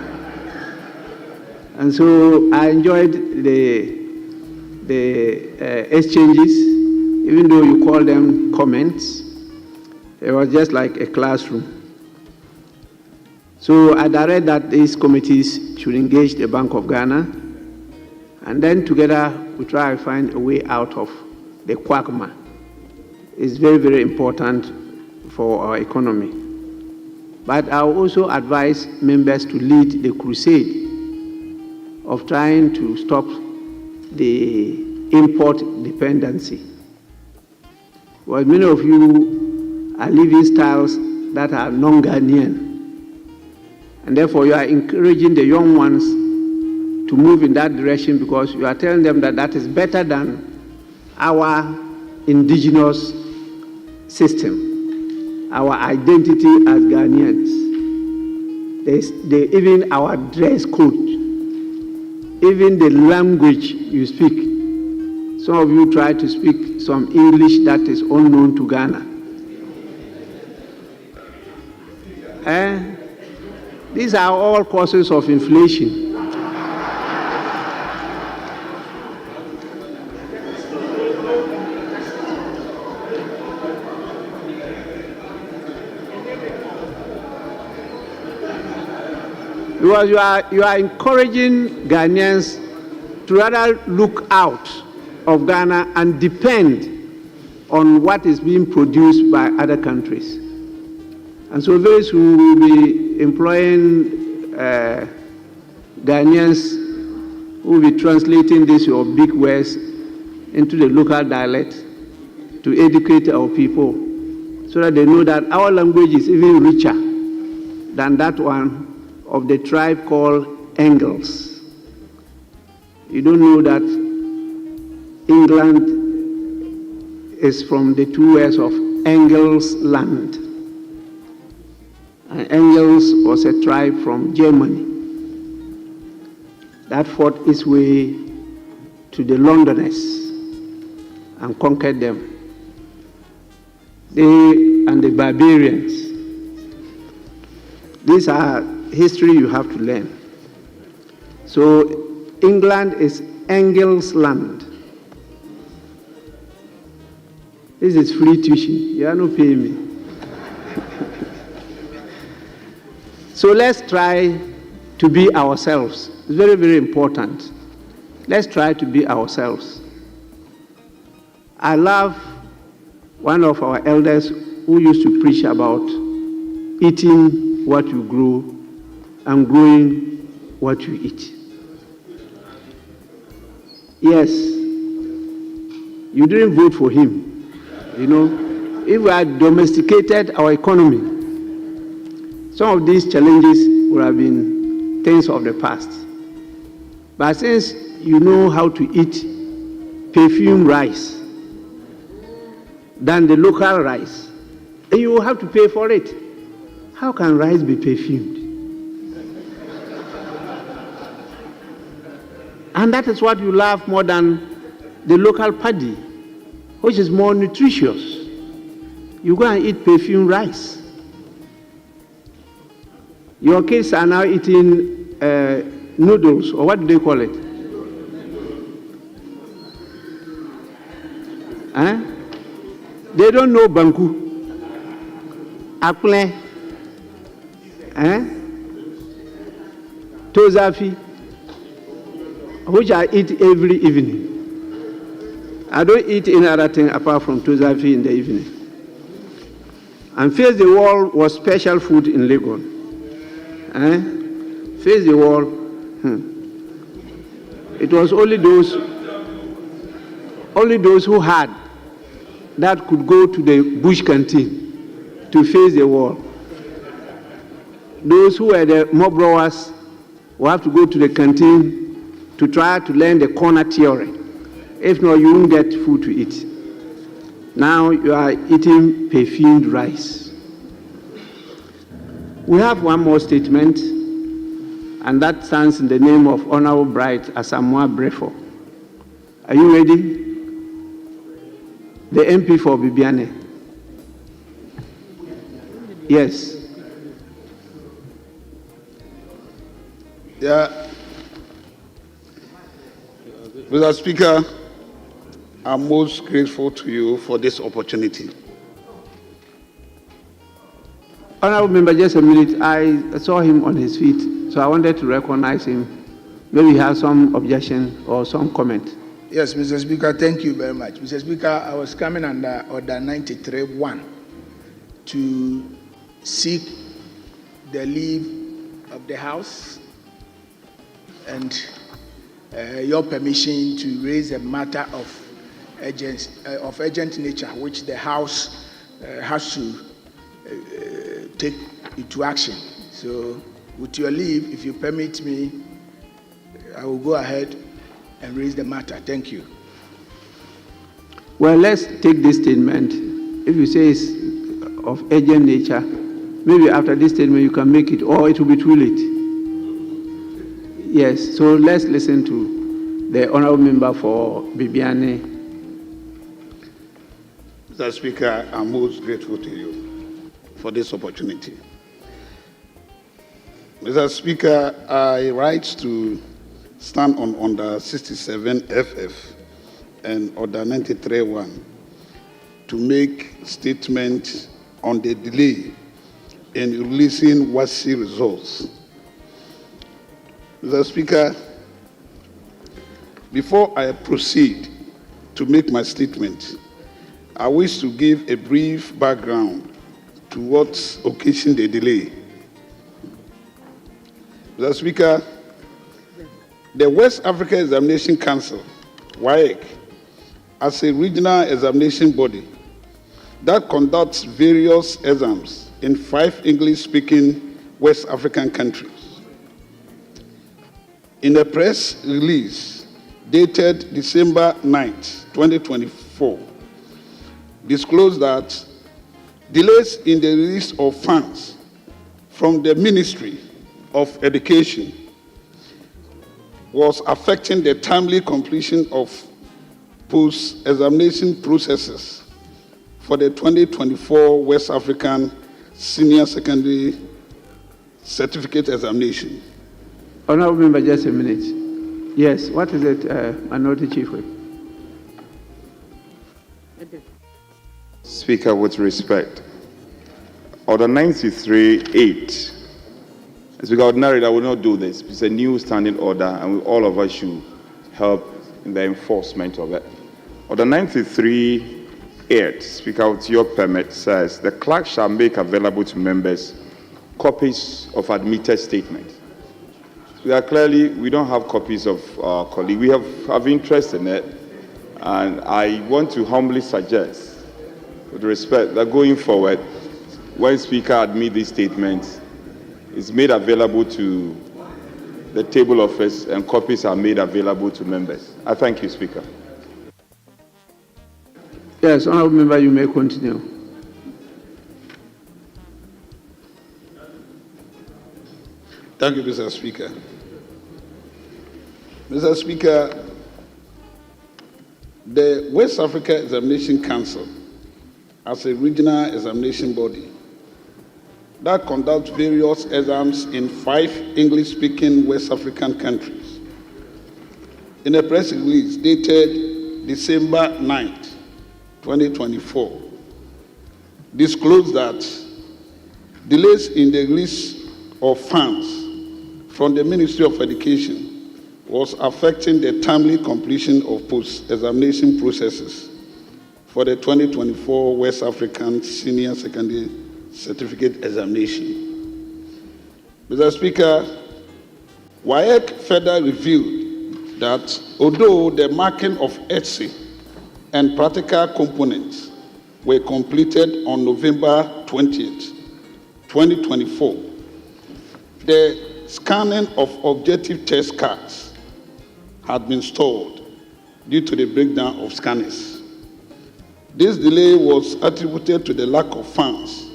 And so I enjoyed the exchanges, even though you call them comments. It was just like a classroom. So I direct that these committees should engage the Bank of Ghana, and then together we try to find a way out of the quagmire. It's very, very important for our economy. But I also advise members to lead the crusade of trying to stop the import dependency. Well, many of you are living styles that are non-Ghanaian, and therefore you are encouraging the young ones to move in that direction because you are telling them that that is better than our indigenous system, our identity as Ghanaians. Even our dress code, even the language you speak. Some of you try to speak some English that is unknown to Ghana. These are all causes of inflation. Because you are encouraging Ghanaians to rather look out of Ghana and depend on what is being produced by other countries. And so very soon we will be employing Ghanaians who will be translating these your big words into the local dialect to educate our people so that they know that our language is even richer than that one of the tribe called Engels. You don't know that England is from the two words of Engels land. And Engels was a tribe from Germany that fought its way to the Londoners and conquered them. They and the barbarians. These are history you have to learn. So England is Engels land. This is free tuition. You are not paying me. So let's try to be ourselves. It's very, very important. Let's try to be ourselves. I love one of our elders who used to preach about eating what you grow and growing what you eat. Yes, you didn't vote for him. You know, if we had domesticated our economy, some of these challenges would have been things of the past. But since you know how to eat perfumed rice than the local rice, then you will have to pay for it. How can rice be perfumed? And that is what you love more than the local paddy, which is more nutritious. You go and eat perfumed rice. Your kids are now eating noodles, or what do they call it? They don't know banku, akple, tozafi, which I eat every evening. I don't eat any other thing apart from tozafi in the evening. And Face the Wall was special food in Lagos. Face the Wall, it was only those who had that could go to the bush canteen to Face the Wall. Those who were the mob rowers will have to go to the canteen to try to learn the corner theory. If not, you won't get food to eat. Now you are eating perfumed rice. We have one more statement, and that stands in the name of Honorable Bright Asamoah Brefo. Are you ready? The MP for Bibiane. Yes. Yeah. Mr. Speaker, I'm most grateful to you for this opportunity. Honorable Member, just a minute. I saw him on his feet, so I wanted to recognize him. Maybe he has some objection or some comment. Yes, Mr. Speaker, thank you very much. Mr. Speaker, I was coming under Order 93.1 to seek the leave of the House and your permission to raise a matter of urgent nature, which the House has to take into action. So, with your leave, if you permit me, I will go ahead and raise the matter. Thank you. Well, let's take this statement. If you say it's of urgent nature, maybe after this statement you can make it, or it will be too late. Yes, so let's listen to the Honorable Member for Bibiane. Mr. Speaker, I'm most grateful to you for this opportunity. Mr. Speaker, I rise to stand on Order 67 FF and Order 93.1 to make statement on the delay in releasing WASI results. Mr. Speaker, before I proceed to make my statement, I wish to give a brief background to what occasioned the delay. Mr. Speaker, the West Africa Examination Council, WAEC, as a regional examination body that conducts various exams in 5 English-speaking West African countries, in a press release dated December 9th, 2024, disclosed that delays in the release of funds from the Ministry of Education was affecting the timely completion of post-examination processes for the 2024 West African Senior Secondary Certificate Examination. Honorable Member, just a minute. Yes, what is it, Minority Chief Whip? Speaker, with respect, Order 93.8. Speaker, ordinarily I will not do this. It's a new standing order, and all of us should help in the enforcement of it. Order 93.8, Speaker, with your permit, says the clerk shall make available to members copies of admitted statements. Clearly, we don't have copies of our colleague. We have interest in it, and I want to humbly suggest, with respect, that going forward, when Speaker admits these statements, it's made available to the table office and copies are made available to members. I thank you, Speaker. Yes, Honorable Member, you may continue. Thank you, Mr. Speaker. Mr. Speaker, The West Africa Examination Council, as a regional examination body that conducts various exams in 5 English-speaking West African countries, in a press release dated December 9th, 2024, disclosed that delays in the release of funds from the Ministry of Education was affecting the timely completion of post-examination processes for the 2024 West African Senior Secondary Certificate Examination. Mr. Speaker, WAEC further revealed that although the marking of essay and practical components were completed on November 20th, 2024, the scanning of objective test cards had been stalled due to the breakdown of scanners. This delay was attributed to the lack of funds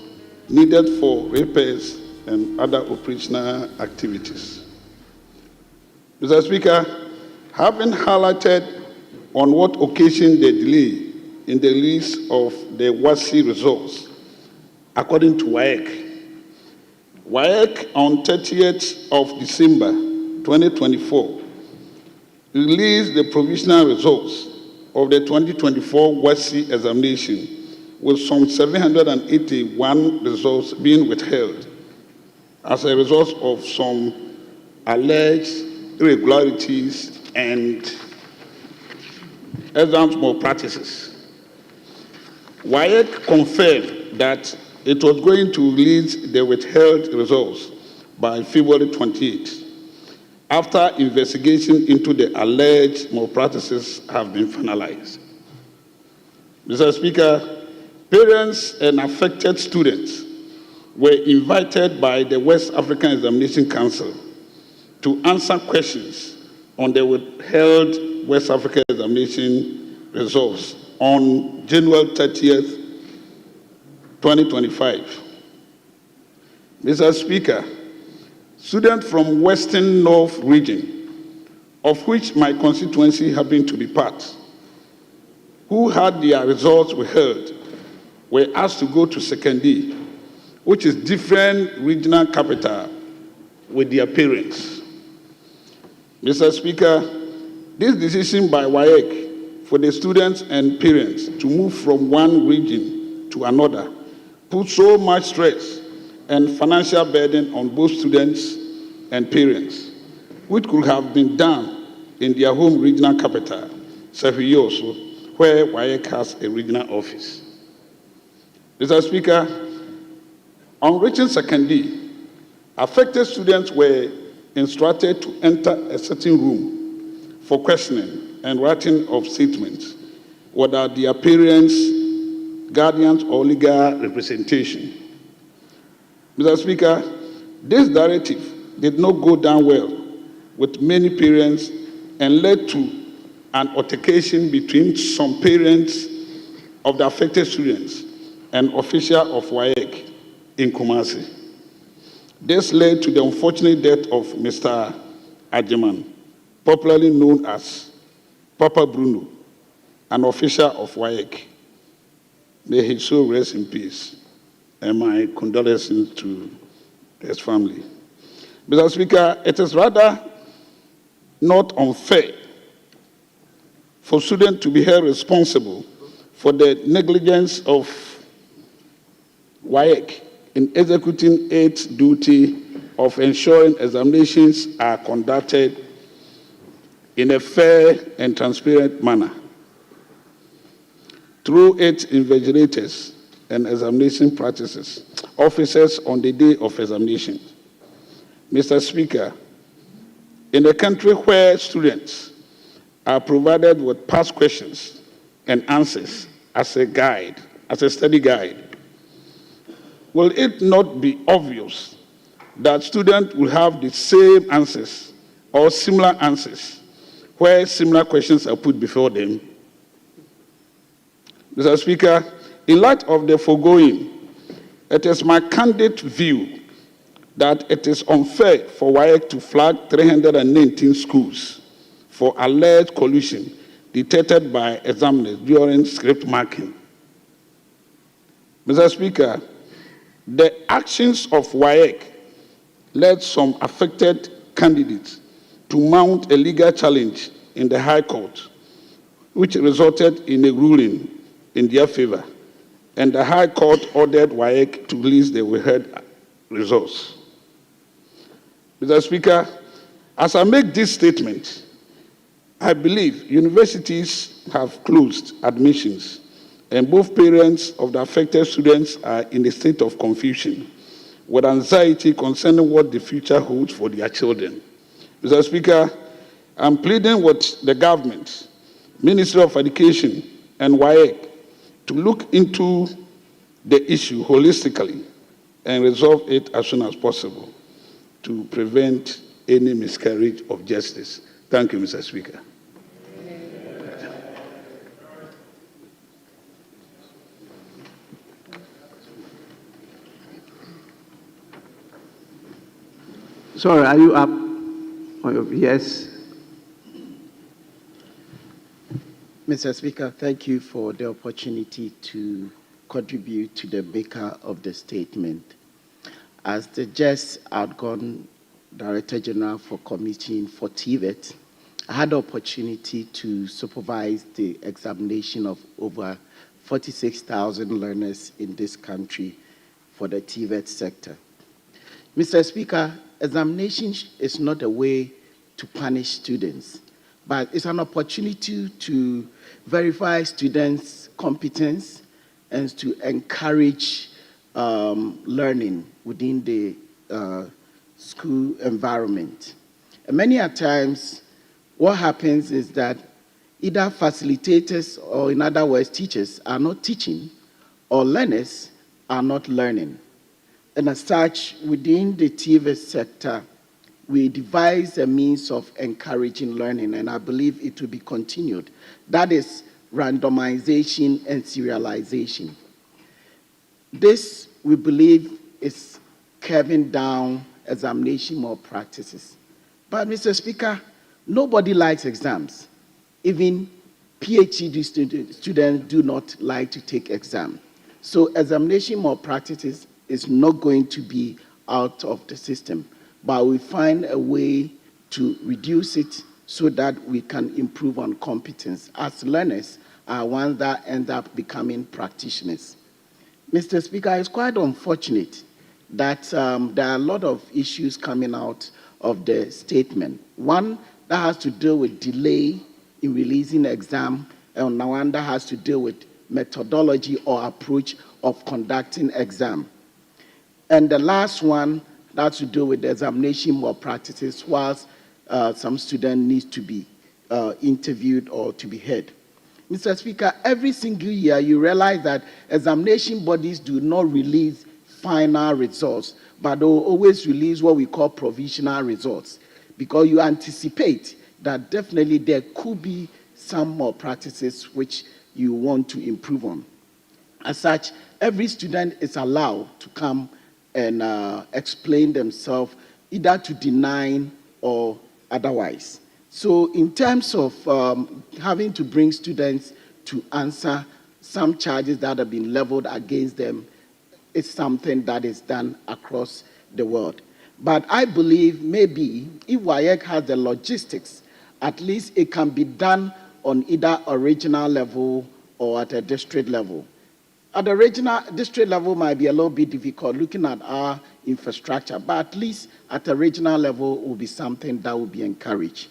needed for repairs and other operational activities. Mr. Speaker, having highlighted on what occasioned the delay in the release of the WASI results, according to WAEC on 30th of December 2024 released the provisional results of the 2024 WASI examination, with some 781 results being withheld as a result of some alleged irregularities and exam malpractices. WAEC confirmed that it was going to release the withheld results by February 28th, after investigation into the alleged malpractices have been finalized. Mr. Speaker, parents and affected students were invited by the West African Examination Council to answer questions on the withheld West African examination results on January 30th, 2025. Mr. Speaker, students from Western North region, of which my constituency happened to be part, who had their results withheld, were asked to go to Secondary, which is different regional capital, with their parents. Mr. Speaker, this decision by WAEC for the students and parents to move from one region to another put so much stress and financial burden on both students and parents, which could have been done in their home regional capital, Sefiyoso, where WAEC has a regional office. Mr. Speaker, on reaching Secondary, affected students were instructed to enter a certain room for questioning and writing of statements without their parents, guardians, or legal representation. Mr. Speaker, this directive did not go down well with many parents and led to an altercation between some parents of the affected students and officials of WAEC in Kumasi. This led to the unfortunate death of Mr. Ajiman, popularly known as Papa Bruno, an official of WAEC. May his soul rest in peace, and my condolences to his family. Mr. Speaker, it is rather not unfair for students to be held responsible for the negligence of WAEC in executing its duty of ensuring examinations are conducted in a fair and transparent manner through its invigilators and examination practices officers on the day of examination. Mr. Speaker, in a country where students are provided with past questions and answers as a guide, as a study guide, will it not be obvious that students will have the same answers or similar answers where similar questions are put before them? Mr. Speaker, in light of the foregoing, it is my candid view that it is unfair for WAEC to flag 319 schools for alleged collusion detected by examiners during script marking. Mr. Speaker, the actions of WAEC led some affected candidates to mount a legal challenge in the High Court, which resulted in a ruling in their favor, and the High Court ordered WAEC to release the withheld results. Mr. Speaker, as I make this statement, I believe universities have closed admissions, and both parents of the affected students are in a state of confusion, with anxiety concerning what the future holds for their children. Mr. Speaker, I'm pleading with the government, Ministry of Education, and WAEC to look into the issue holistically and resolve it as soon as possible to prevent any miscarriage of justice. Thank you, Mr. Speaker. Sorry, are you up? Yes. Mr. Speaker, thank you for the opportunity to contribute to the maker of the statement. As the just outgone Director General for Commission for TVET, I had the opportunity to supervise the examination of over 46,000 learners in this country for the TVET sector. Mr. Speaker, examination is not a way to punish students, but it's an opportunity to verify students' competence and to encourage learning within the school environment. And many a times, what happens is that either facilitators, or in other words, teachers, are not teaching, or learners are not learning. And as such, within the TV sector, we devise a means of encouraging learning, and I believe it will be continued. That is randomization and serialization. This, we believe, is curbing down examination malpractices. But, Mr. Speaker, nobody likes exams. Even PhD students do not like to take exams. So examination malpractices is not going to be out of the system, but we find a way to reduce it so that we can improve on competence, as learners are ones that end up becoming practitioners. Mr. Speaker, it's quite unfortunate that there are a lot of issues coming out of the statement. One that has to do with delay in releasing exam, and one that has to do with methodology or approach of conducting exam. And the last one that has to do with the examination malpractices, whilst some student needs to be interviewed or to be heard. Mr. Speaker, every single year you realize that examination bodies do not release final results, but they will always release what we call provisional results, because you anticipate that definitely there could be some malpractices which you want to improve on. As such, every student is allowed to come and explain themselves, either to deny or otherwise. So in terms of having to bring students to answer some charges that have been leveled against them, it's something that is done across the world. But I believe maybe if WAEC has the logistics, at least it can be done on either a regional level or at a district level. At the regional district level might be a little bit difficult looking at our infrastructure, but at least at a regional level will be something that will be encouraged.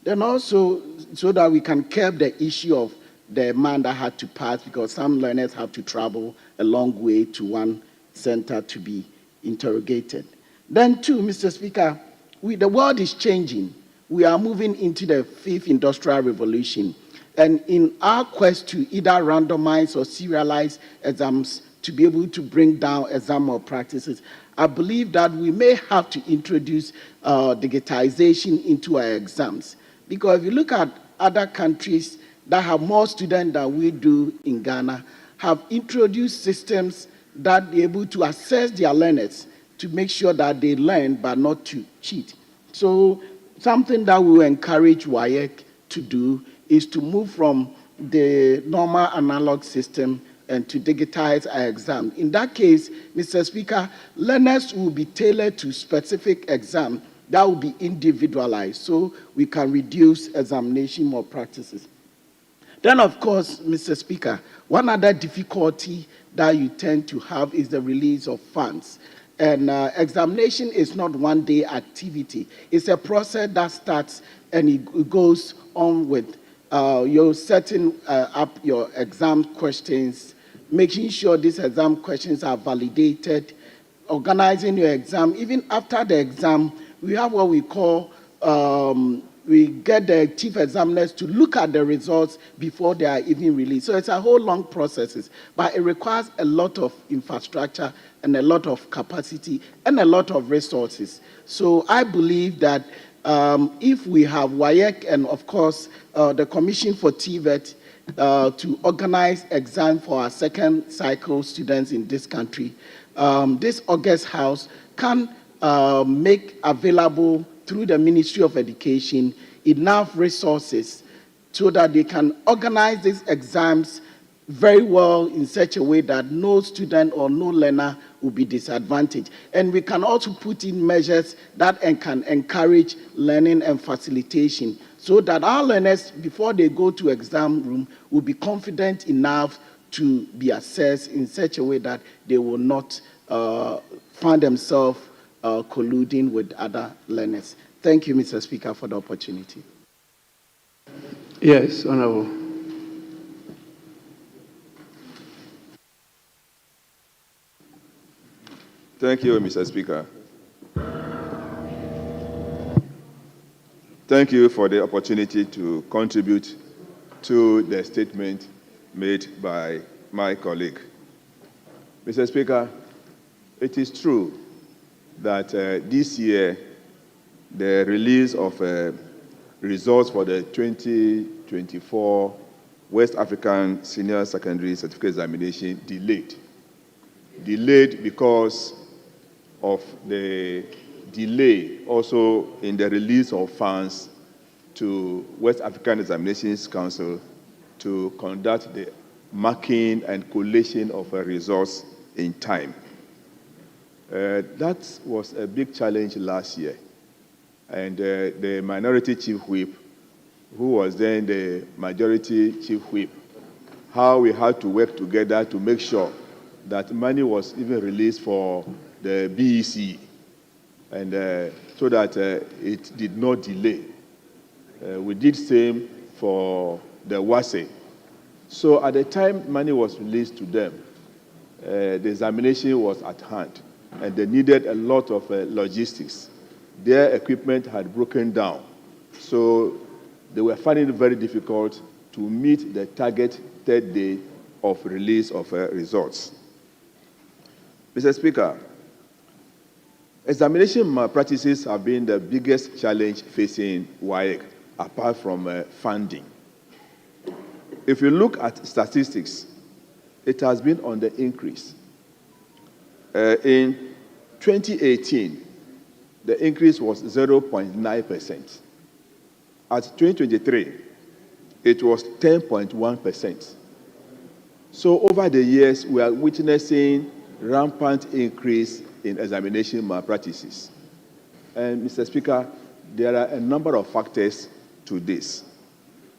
Then also, so that we can curb the issue of the man that had to pass, because some learners have to travel a long way to one center to be interrogated. Then two, Mr. Speaker, the world is changing. We are moving into the 5th industrial revolution. And in our quest to either randomize or serialize exams to be able to bring down exam malpractices, I believe that we may have to introduce digitization into our exams. Because if you look at other countries that have more students than we do in Ghana, have introduced systems that be able to assess their learners to make sure that they learn but not to cheat. So something that we will encourage WAEC to do is to move from the normal analog system and to digitize our exam. In that case, Mr. Speaker, learners will be tailored to specific exam that will be individualized, so we can reduce examination malpractices. Then, of course, Mr. Speaker, one other difficulty that you tend to have is the release of funds. And examination is not one-day activity. It's a process that starts and it goes on with you're setting up your exam questions, making sure these exam questions are validated, organizing your exam. Even after the exam, we have what we call, we get the chief examiners to look at the results before they are even released. So it's a whole long process, but it requires a lot of infrastructure and a lot of capacity and a lot of resources. So I believe that if we have WAEC and, of course, the Commission for TVET to organize exam for our second cycle students in this country, this August House can make available through the Ministry of Education enough resources so that they can organize these exams very well in such a way that no student or no learner will be disadvantaged. And we can also put in measures that can encourage learning and facilitation so that our learners, before they go to exam room, will be confident enough to be assessed in such a way that they will not find themselves colluding with other learners. Thank you, Mr. Speaker, for the opportunity. Yes, Honorable. Thank you, Mr. Speaker. Thank you for the opportunity to contribute to the statement made by my colleague. Mr. Speaker, it is true that this year the release of results for the 2024 West African Senior Secondary Certificate Examination delayed because of the delay also in the release of funds to West African Examinations Council to conduct the marking and collation of results in time. That was a big challenge last year. And the minority chief whip, who was then the majority chief whip, how we had to work together to make sure that money was even released for the BEC, and so that it did not delay. We did same for the WASE. So at the time money was released to them, the examination was at hand, and they needed a lot of logistics. Their equipment had broken down, so they were finding it very difficult to meet the target third day of release of results. Mr. Speaker, examination malpractices have been the biggest challenge facing WAEC, apart from funding. If you look at statistics, it has been on the increase. In 2018, the increase was 0.9%. At 2023, it was 10.1%. So over the years, we are witnessing rampant increase in examination malpractices. And Mr. Speaker, there are a number of factors to this.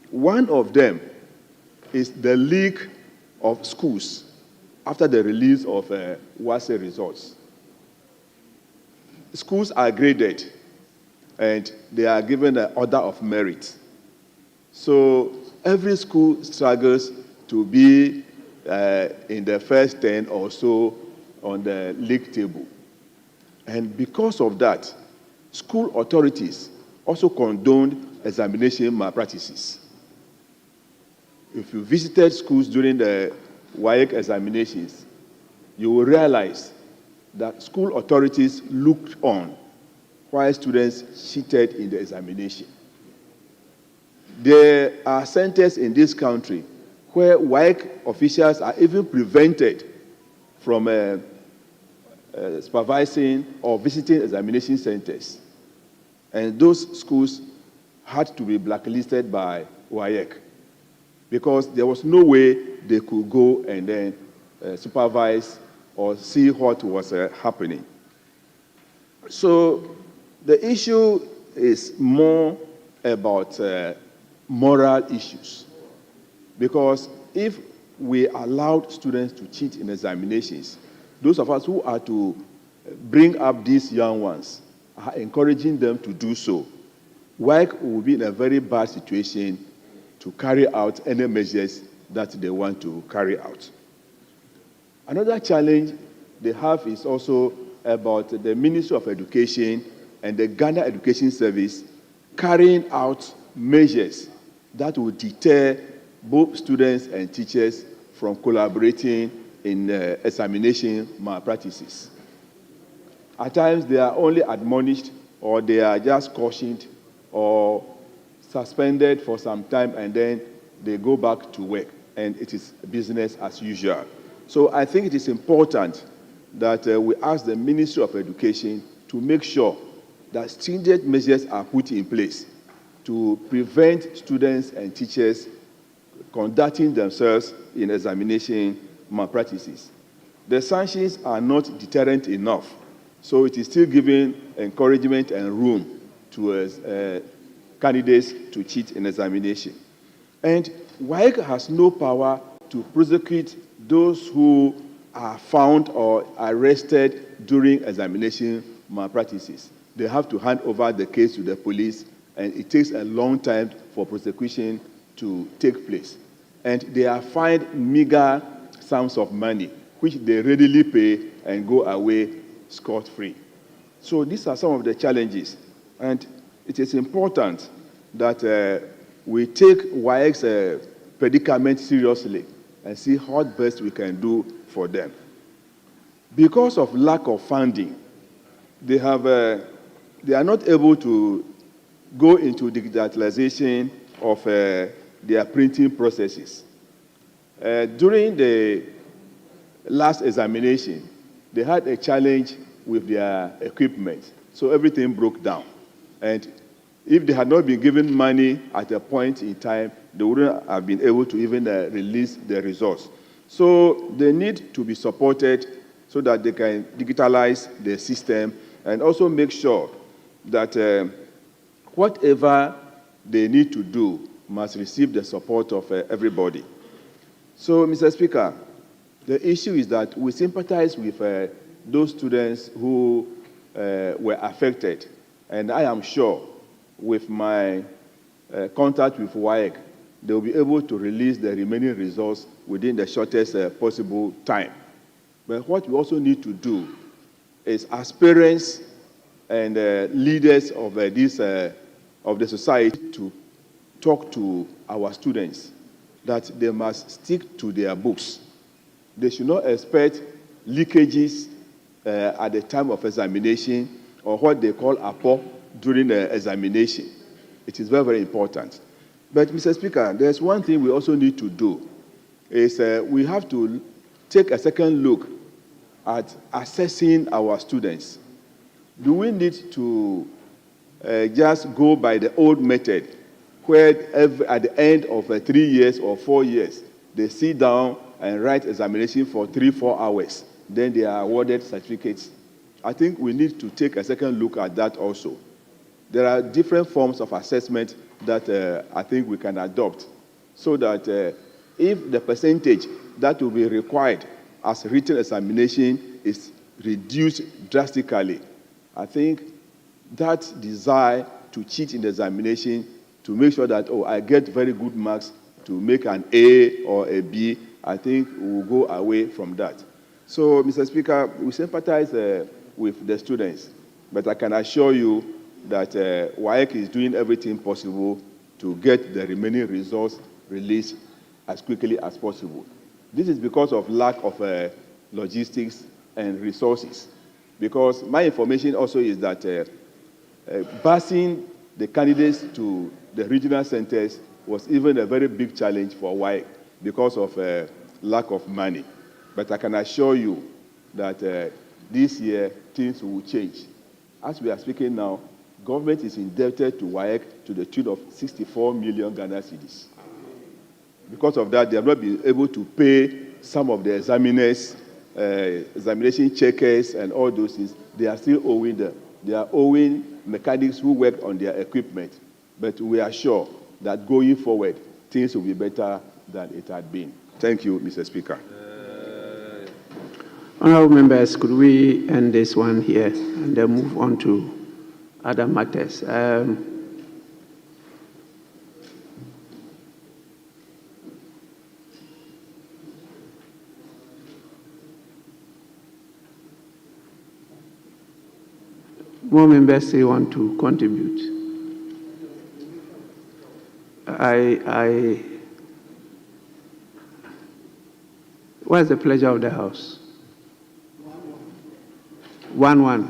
One of them is the leak of schools after the release of WASE results. Schools are graded and they are given an order of merit. So every school struggles to be in the first 10 or so on the league table. And because of that, school authorities also condoned examination malpractices. If you visited schools during the WAEC examinations, you will realize that school authorities looked on while students cheated in the examination. There are centers in this country where WAEC officials are even prevented from supervising or visiting examination centers. And those schools had to be blacklisted by WAEC, because there was no way they could go and then supervise or see what was happening. So the issue is more about moral issues, because if we allowed students to cheat in examinations, those of us who are to bring up these young ones are encouraging them to do so, WAEC will be in a very bad situation to carry out any measures that they want to carry out. Another challenge they have is also about the Ministry of Education and the Ghana Education Service carrying out measures that will deter both students and teachers from collaborating in examination malpractices. At times, they are only admonished, or they are just cautioned or suspended for some time, and then they go back to work, and it is business as usual. So I think it is important that we ask the Ministry of Education to make sure that stringent measures are put in place to prevent students and teachers conducting themselves in examination malpractices. The sanctions are not deterrent enough, so it is still giving encouragement and room to candidates to cheat in examination. And WAEC has no power to prosecute those who are found or arrested during examination malpractices. They have to hand over the case to the police, and it takes a long time for prosecution to take place. And they are fined meager sums of money, which they readily pay and go away scot-free. So these are some of the challenges. And it is important that we take WAEC's predicament seriously and see what best we can do for them. Because of lack of funding, they are not able to go into digitalization of their printing processes. During the last examination, they had a challenge with their equipment, so everything broke down. And if they had not been given money at a point in time, they wouldn't have been able to even release the results. So they need to be supported so that they can digitalize the system and also make sure that whatever they need to do must receive the support of everybody. So, Mr. Speaker, the issue is that we sympathize with those students who were affected, and I am sure with my contact with WAEC, they will be able to release the remaining results within the shortest possible time. But what we also need to do is, as parents and leaders of the society, to talk to our students that they must stick to their books. They should not expect leakages at the time of examination, or what they call APO during the examination. It is very, very important. But, Mr. Speaker, there's one thing we also need to do, is we have to take a second look at assessing our students. Do we need to just go by the old method, where at the end of 3 years or 4 years, they sit down and write examination for 3-4 hours, then they are awarded certificates? I think we need to take a second look at that also. There are different forms of assessment that I think we can adopt, so that if the percentage that will be required as written examination is reduced drastically, I think that desire to cheat in the examination, to make sure that, I get very good marks to make an A or a B, I think we will go away from that. So, Mr. Speaker, we sympathize with the students, but I can assure you that WAEC is doing everything possible to get the remaining results released as quickly as possible. This is because of lack of logistics and resources. Because my information also is that busing the candidates to the regional centers was even a very big challenge for WAEC because of lack of money. But I can assure you that this year things will change. As we are speaking now, government is indebted to WAEC to the tune of 64 million Ghana cedis. Because of that, they have not been able to pay some of the examiners, examination checkers, and all those things. They are still owing them. They are owing mechanics who work on their equipment. But we are sure that going forward, things will be better than it had been. Thank you, Mr. Speaker. Honorable members, could we end this one here and then move on to other matters? More members still want to contribute. What is the pleasure of the House? 1-1.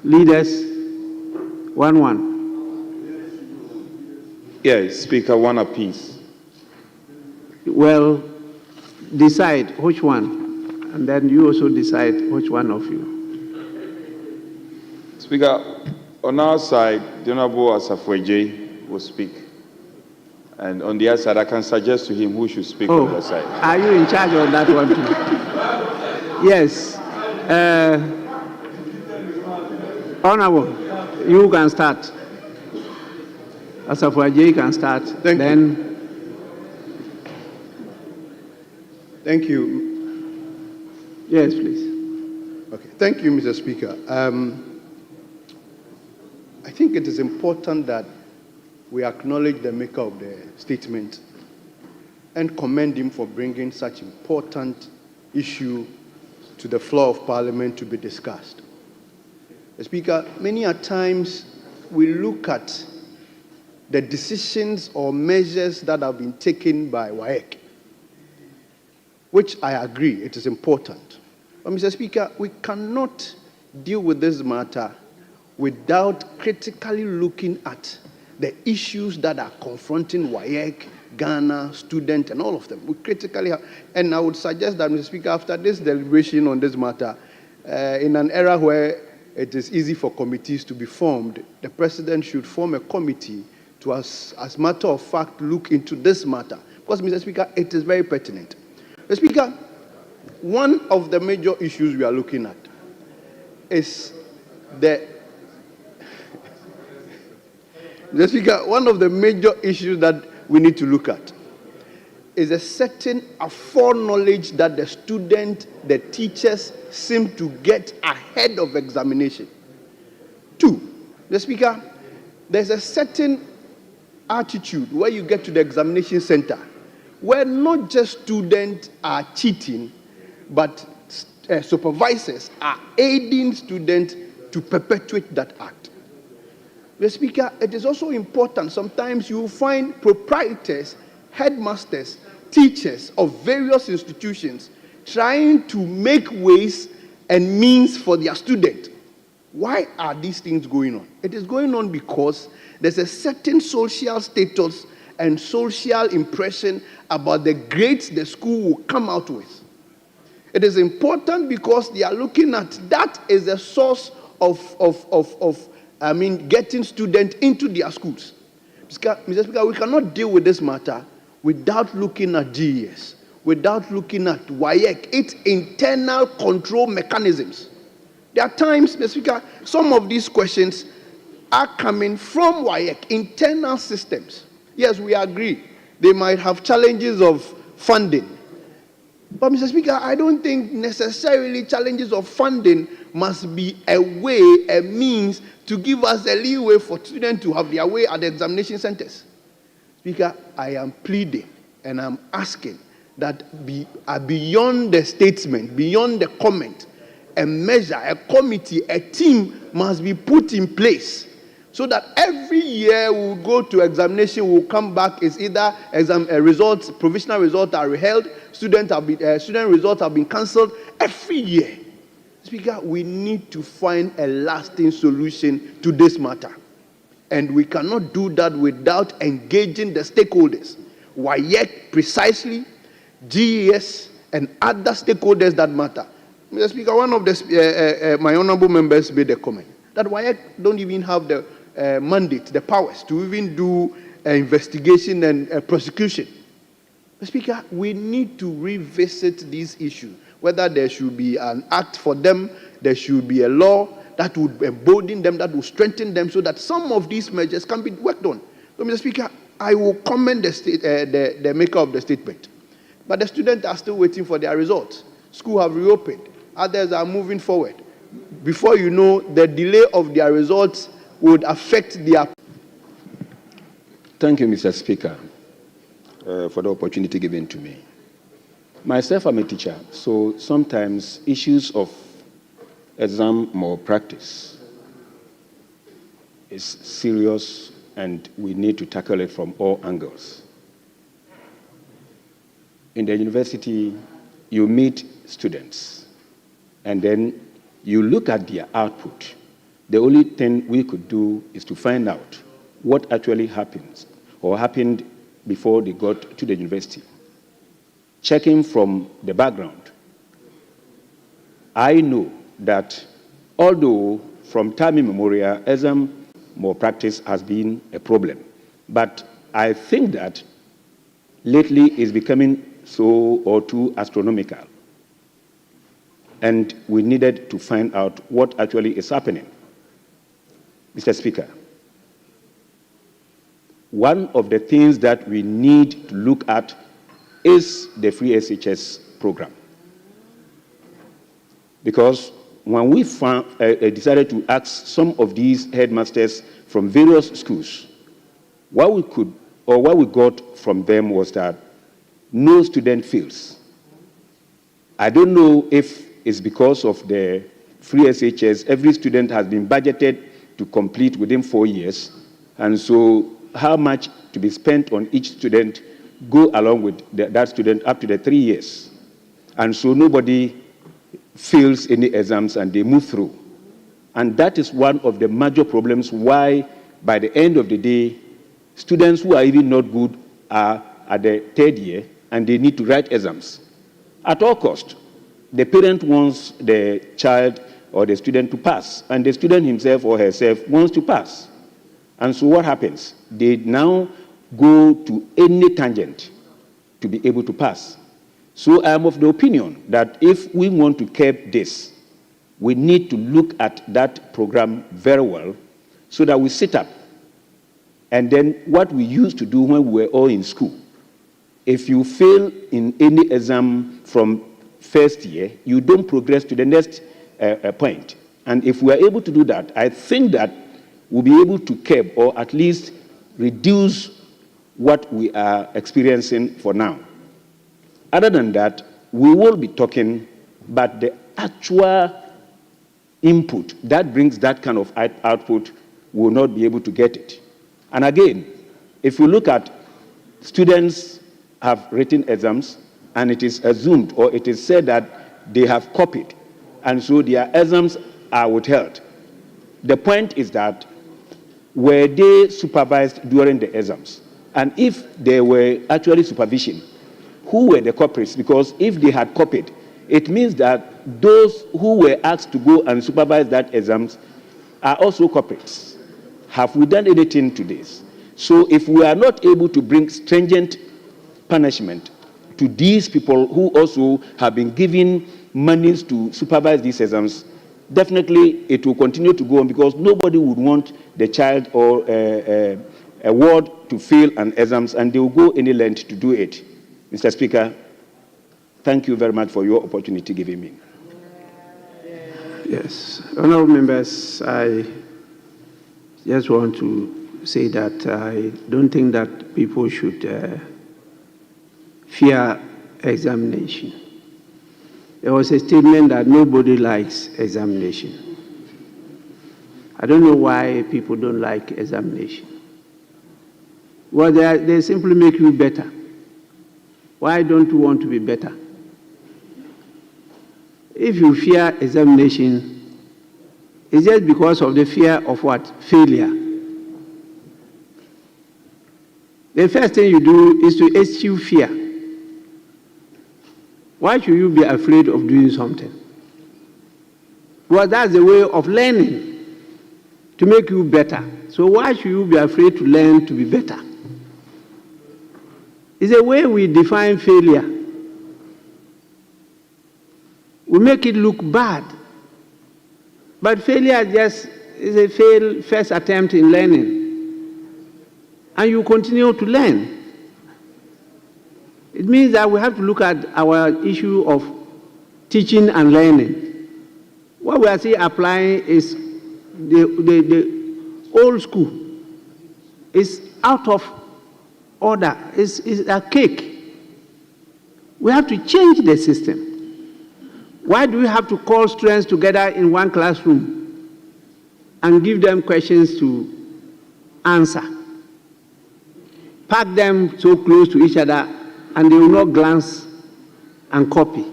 Leaders, 1-1. Yes, Speaker, one apiece. Well, decide which one, and then you also decide which one of you. Speaker, on our side, the Honorable Asafo-Adjei will speak. And on the other side, I can suggest to him who should speak on the side. Are you in charge of that one too? Yes. Honorable, you can start. Asafo-Adjei can start. Thank you. Yes, please. Okay. Thank you, Mr. Speaker. I think it is important that we acknowledge the maker of the statement and commend him for bringing such important issue to the floor of Parliament to be discussed. Mr. Speaker, many a times we look at the decisions or measures that have been taken by WAEC, which I agree, it is important. But Mr. Speaker, we cannot deal with this matter without critically looking at the issues that are confronting WAEC, Ghana, students, and all of them. We critically have, and I would suggest that, Mr. Speaker, after this deliberation on this matter, in an era where it is easy for committees to be formed, the President should form a committee to, as matter of fact, look into this matter. Because, Mr. Speaker, it is very pertinent. Mr. Speaker, one of the major issues we are looking at is Mr. Speaker, one of the major issues that we need to look at is a certain foreknowledge that the student, the teachers seem to get ahead of examination. 2, Mr. Speaker, there's a certain attitude where you get to the examination center where not just students are cheating, but supervisors are aiding students to perpetuate that act. Mr. Speaker, it is also important. Sometimes you find proprietors, headmasters, teachers of various institutions trying to make ways and means for their students. Why are these things going on? It is going on because there's a certain social status and social impression about the grades the school will come out with. It is important because they are looking at that as a source of getting students into their schools. Mr. Speaker, we cannot deal with this matter without looking at GES, without looking at WAEC, its internal control mechanisms. There are times, Mr. Speaker, some of these questions are coming from WAEC, internal systems. Yes, we agree. They might have challenges of funding. But, Mr. Speaker, I don't think necessarily challenges of funding must be a way, a means to give us a leeway for students to have their way at the examination centers. Speaker, I am pleading and I'm asking that beyond the statement, beyond the comment, a measure, a committee, a team must be put in place so that every year we'll go to examination, we'll come back, it's either results, provisional results are held, student results have been cancelled every year. Speaker, we need to find a lasting solution to this matter. And we cannot do that without engaging the stakeholders. WAEC precisely, GES, and other stakeholders that matter. Mr. Speaker, one of my honorable members made a comment. that WAEC don't even have the mandate, the powers to even do investigation and prosecution. Mr. Speaker, we need to revisit these issues, whether there should be an act for them, there should be a law that would embolden them, that would strengthen them, so that some of these measures can be worked on. So, Mr. Speaker, I will commend the maker of the statement. But the students are still waiting for their results. Schools have reopened. Others are moving forward. Before you know, the delay of their results would affect their... Thank you, Mr. Speaker, for the opportunity given to me. Myself, I'm a teacher, so sometimes issues of exam malpractice is serious and we need to tackle it from all angles. In the university, you meet students and then you look at their output. The only thing we could do is to find out what actually happens or happened before they got to the university. Checking from the background, I know that although from time immemorial, exam malpractice has been a problem, but I think that lately it's becoming so or too astronomical. And we needed to find out what actually is happening. Mr. Speaker, one of the things that we need to look at is the free SHS program. Because when we decided to ask some of these headmasters from various schools, what we got from them was that no student fails. I don't know if it's because of the free SHS. Every student has been budgeted to complete within 4 years, and so how much to be spent on each student go along with that student up to the 3 years. And so nobody fails any exams and they move through. And that is one of the major problems why, by the end of the day, students who are even not good are at the 3rd year and they need to write exams. At all cost, the parent wants the child or the student to pass, and the student himself or herself wants to pass. And so what happens? They now go to any tangent to be able to pass. So I am of the opinion that if we want to curb this, we need to look at that program very well so that we sit up. And then what we used to do when we were all in school, if you fail in any exam from 1st year, you don't progress to the next point. And if we are able to do that, I think that we'll be able to curb or at least reduce what we are experiencing for now. Other than that, we will be talking, but the actual input that brings that kind of output will not be able to get it. And again, if we look at students have written exams and it is assumed or it is said that they have copied and so their exams are withheld. The point is that were they supervised during the exams? And if there were actually supervision, who were the culprits? Because if they had copied, it means that those who were asked to go and supervise that exams are also culprits. Have we done anything to this? So if we are not able to bring stringent punishment to these people who also have been given monies to supervise these exams, definitely it will continue to go on because nobody would want the child or a ward to fail an exams and they will go any length to do it. Mr. Speaker, thank you very much for your opportunity given me. Yes, honorable members, I just want to say that I don't think that people should fear examination. There was a statement that nobody likes examination. I don't know why people don't like examination. Well, they simply make you better. Why don't you want to be better? If you fear examination, it's just because of the fear of what? Failure. The first thing you do is to eschew fear. Why should you be afraid of doing something? Well, that's the way of learning. to make you better. So why should you be afraid to learn to be better? It's a way we define failure. We make it look bad. But failure just is a failed first attempt in learning. And you continue to learn. It means that we have to look at our issue of teaching and learning. What we are seeing applying is the old school. It's out of order. It's a cake. We have to change the system. Why do we have to call students together in one classroom and give them questions to answer? Pack them so close to each other and they will not glance and copy.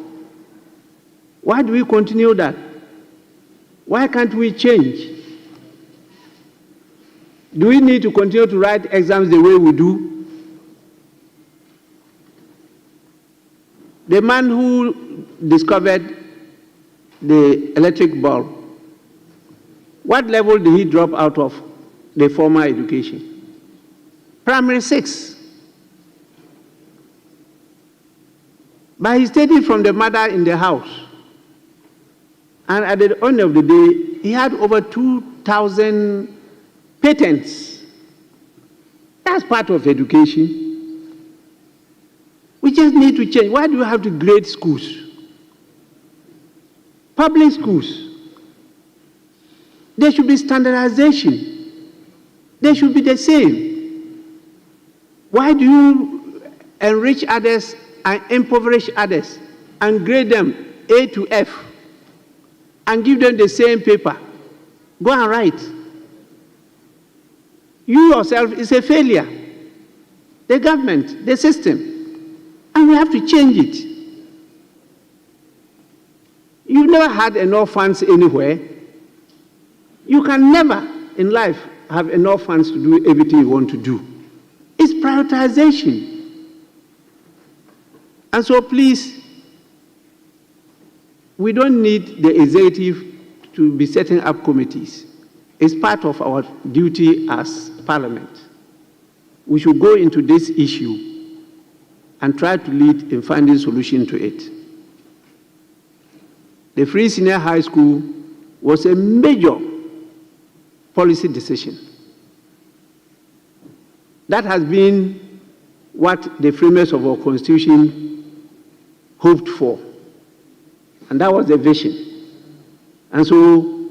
Why do we continue that? Why can't we change? Do we need to continue to write exams the way we do? The man who discovered the electric bulb, what level did he drop out of the formal education? Primary 6. But he studied from the mother in the house. And at the end of the day, he had over 2,000 patents. That's part of education. We just need to change. Why do we have to grade schools? Public schools. There should be standardization. They should be the same. Why do you enrich others and impoverish others and grade them A to F and give them the same paper? Go and write. You yourself is a failure. The government, the system. And we have to change it. You've never had enough funds anywhere. You can never in life have enough funds to do everything you want to do. It's prioritization. And so please, we don't need the executive to be setting up committees. It's part of our duty as Parliament. We should go into this issue and try to lead in finding solution to it. The free senior high school was a major policy decision. That has been what the framers of our Constitution hoped for. And that was the vision. And so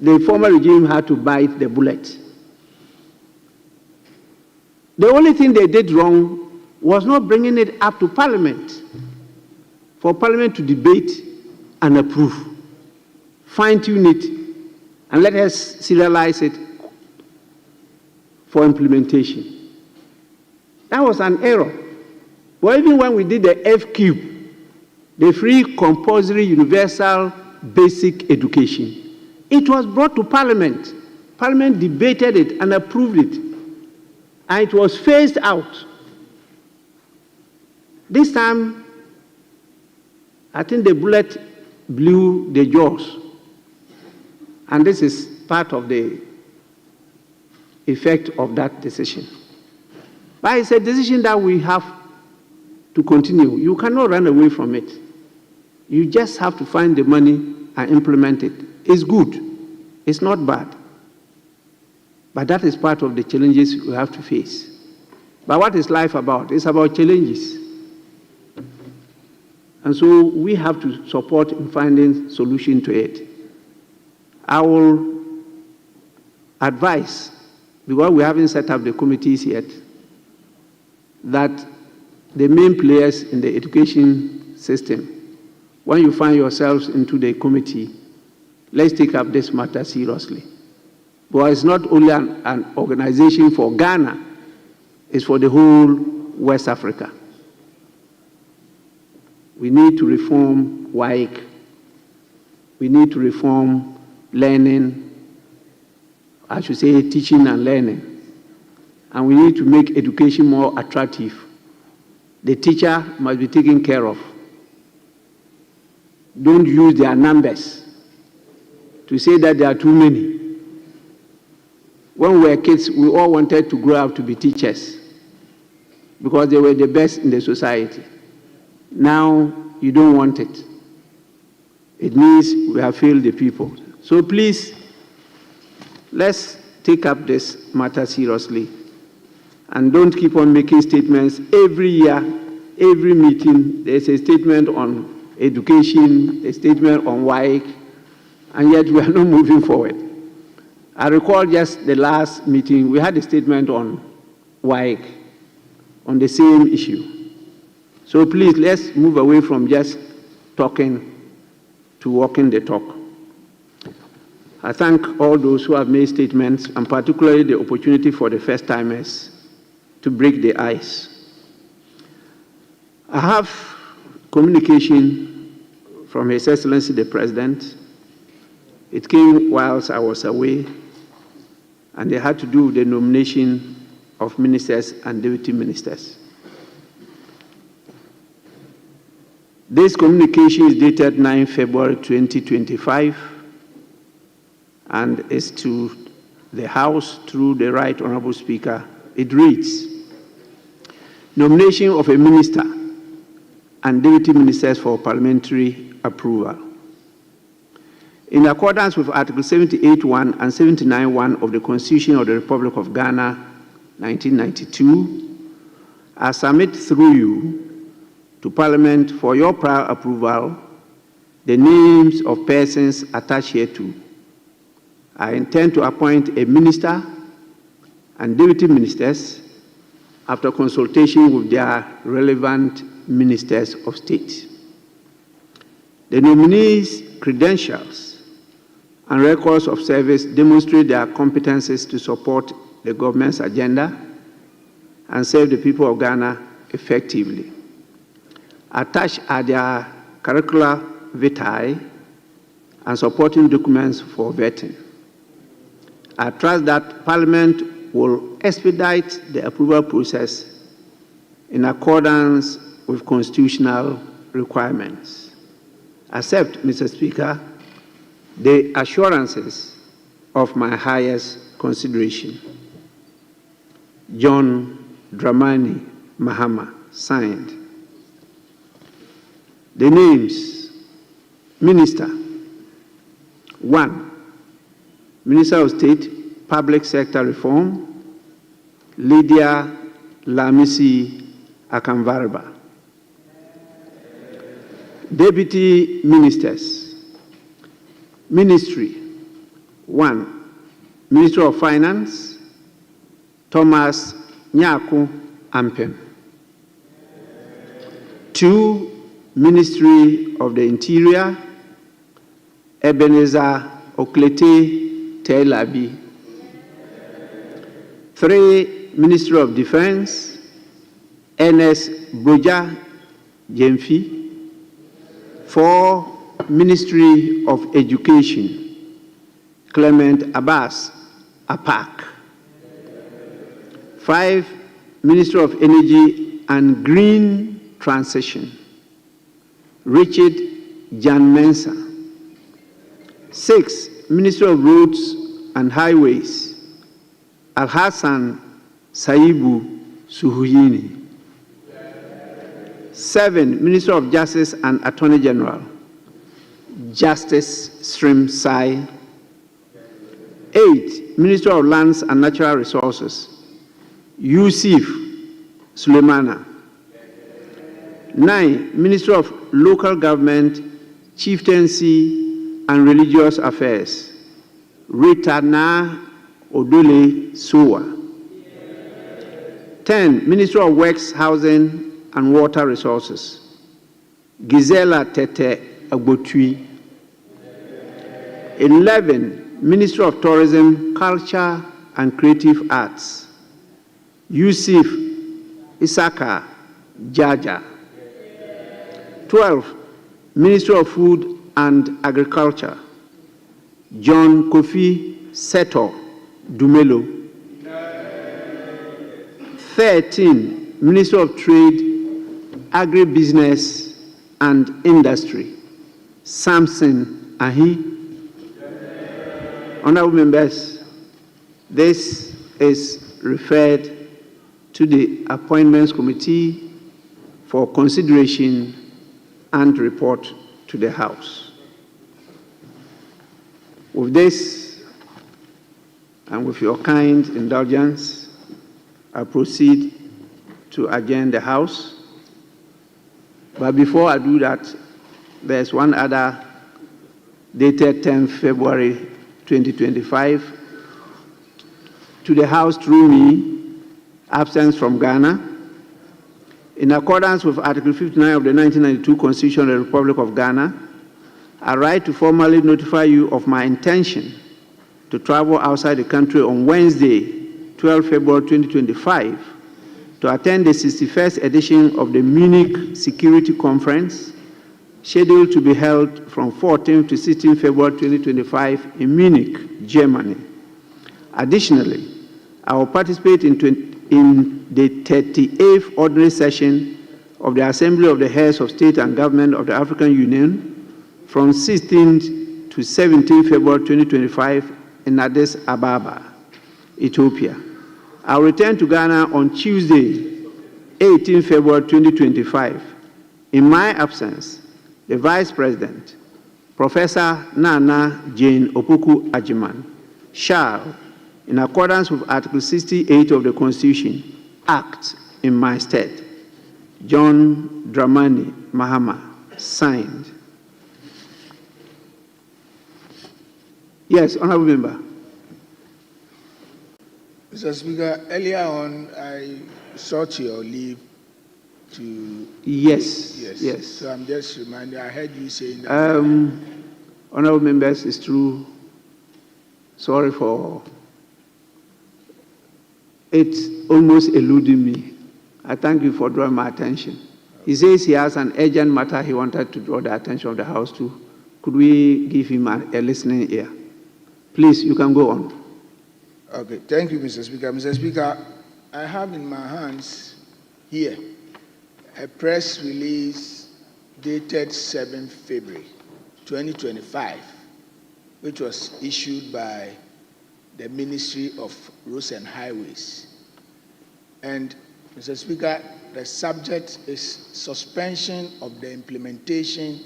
the former regime had to bite the bullet. The only thing they did wrong was not bringing it up to Parliament, for Parliament to debate and approve, fine-tune it, and let us serialize it for implementation. That was an error. But even when we did the FQ, the Free Compulsory Universal Basic Education, it was brought to Parliament. Parliament debated it and approved it, and it was phased out. This time, I think the bullet blew the jaws. And this is part of the effect of that decision. But it's a decision that we have to continue. You cannot run away from it. You just have to find the money and implement it. It's good. It's not bad. But that is part of the challenges we have to face. But what is life about? It's about challenges. And so we have to support in finding solution to it. I will advise, because we haven't set up the committees yet, that the main players in the education system, when you find yourselves into the committee, let's take up this matter seriously. Because it's not only an organization for Ghana, it's for the whole West Africa. We need to reform WAEC. We need to reform learning, I should say teaching and learning. And we need to make education more attractive. The teacher must be taken care of. Don't use their numbers to say that there are too many. When we were kids, we all wanted to grow up to be teachers because they were the best in the society. Now, you don't want it. It means we have failed the people. So please, let's take up this matter seriously and don't keep on making statements every year, every meeting. There's a statement on education, a statement on WAEC, and yet we are not moving forward. I recall just the last meeting, we had a statement on WAEC, on the same issue. So please, let's move away from just talking to walking the talk. I thank all those who have made statements, and particularly the opportunity for the first-timers to break the ice. I have communication from His Excellency the President. It came whilst I was away, and they had to do with the nomination of ministers and deputy ministers. This communication is dated 9 February 2025 and is to the House through the Right Honorable Speaker. It reads, nomination of a minister and deputy ministers for parliamentary approval. In accordance with Article 78(1) and 79(1) of the Constitution of the Republic of Ghana, 1992, I submit through you to Parliament for your prior approval the names of persons attached hereto. I intend to appoint a minister and deputy ministers after consultation with their relevant ministers of state. The nominees' credentials and records of service demonstrate their competencies to support the government's agenda and serve the people of Ghana effectively. Attached are their curricula vitae and supporting documents for vetting. I trust that Parliament will expedite the approval process in accordance with constitutional requirements. Accept, Mr. Speaker, the assurances of my highest consideration. John Dramani Mahama, signed. The names: Minister, 1, Minister of State, Public Sector Reform, Lydia Lamisi Akamvarba. Deputy Ministers, Ministry, 1, Minister of Finance, Thomas Nyaku Ampem. 2, Ministry of the Interior, Ebenezer Oklete Telabi. 3, Ministry of Defense, Ernest Boja Jemfi. 4, Ministry of Education, Clement Abbas Apak. 5, Ministry of Energy and Green Transition, Richard Jan Mensa. 6, Ministry of Roads and Highways, Al-Hassan Saibu Suhuyini. 7, Minister of Justice and Attorney General, Justice Srim Sai. 8, Minister of Lands and Natural Resources, Yusuf Suleimana. 9, Minister of Local Government, Chieftaincy and Religious Affairs, Ritana Odole Sowa. 10, Minister of Works, Housing and Water Resources, Gisela Tete Agbotui. 11, Minister of Tourism, Culture and Creative Arts, Yusuf Isaka Jaja. 12, Minister of Food and Agriculture, John Kofi Seto Dumelo. 13, Minister of Trade, Agribusiness and Industry, Samson Ahi. Honorable members, This is referred to the Appointments Committee for consideration and report to the House. With this, and with your kind indulgence, I proceed to adjourn the House. But before I do that, there's one other dated 10 February 2025 to the House through me, absence from Ghana. In accordance with Article 59 of the 1992 Constitution of the Republic of Ghana, I write to formally notify you of my intention to travel outside the country on Wednesday, 12 February 2025, to attend the 61st edition of the Munich Security Conference, scheduled to be held from 14 to 16 February 2025 in Munich, Germany. Additionally, I will participate in the 38th Ordinary Session of the Assembly of the Heads of State and Government of the African Union from 16 to 17 February 2025 in Addis Ababa, Ethiopia. I will return to Ghana on Tuesday, 18 February 2025. In my absence, the Vice President, Professor Nana Jane Opoku Ajiman, shall, in accordance with Article 68 of the Constitution, act in my stead. John Dramani Mahama, signed. Yes, Honourable Member. Mr. Speaker, earlier on, I sought your leave to... Yes. So I'm just reminding, I heard you saying that... Honourable members, it's true. Sorry for... It's almost eluding me. I thank you for drawing my attention. He says he has an urgent matter he wanted to draw the attention of the House to. Could we give him a listening ear? Please, you can go on. Okay, thank you, Mr. Speaker. Mr. Speaker, I have in my hands here a press release dated 7 February 2025, which was issued by the Ministry of Roads and Highways. And, Mr. Speaker, the subject is suspension of the implementation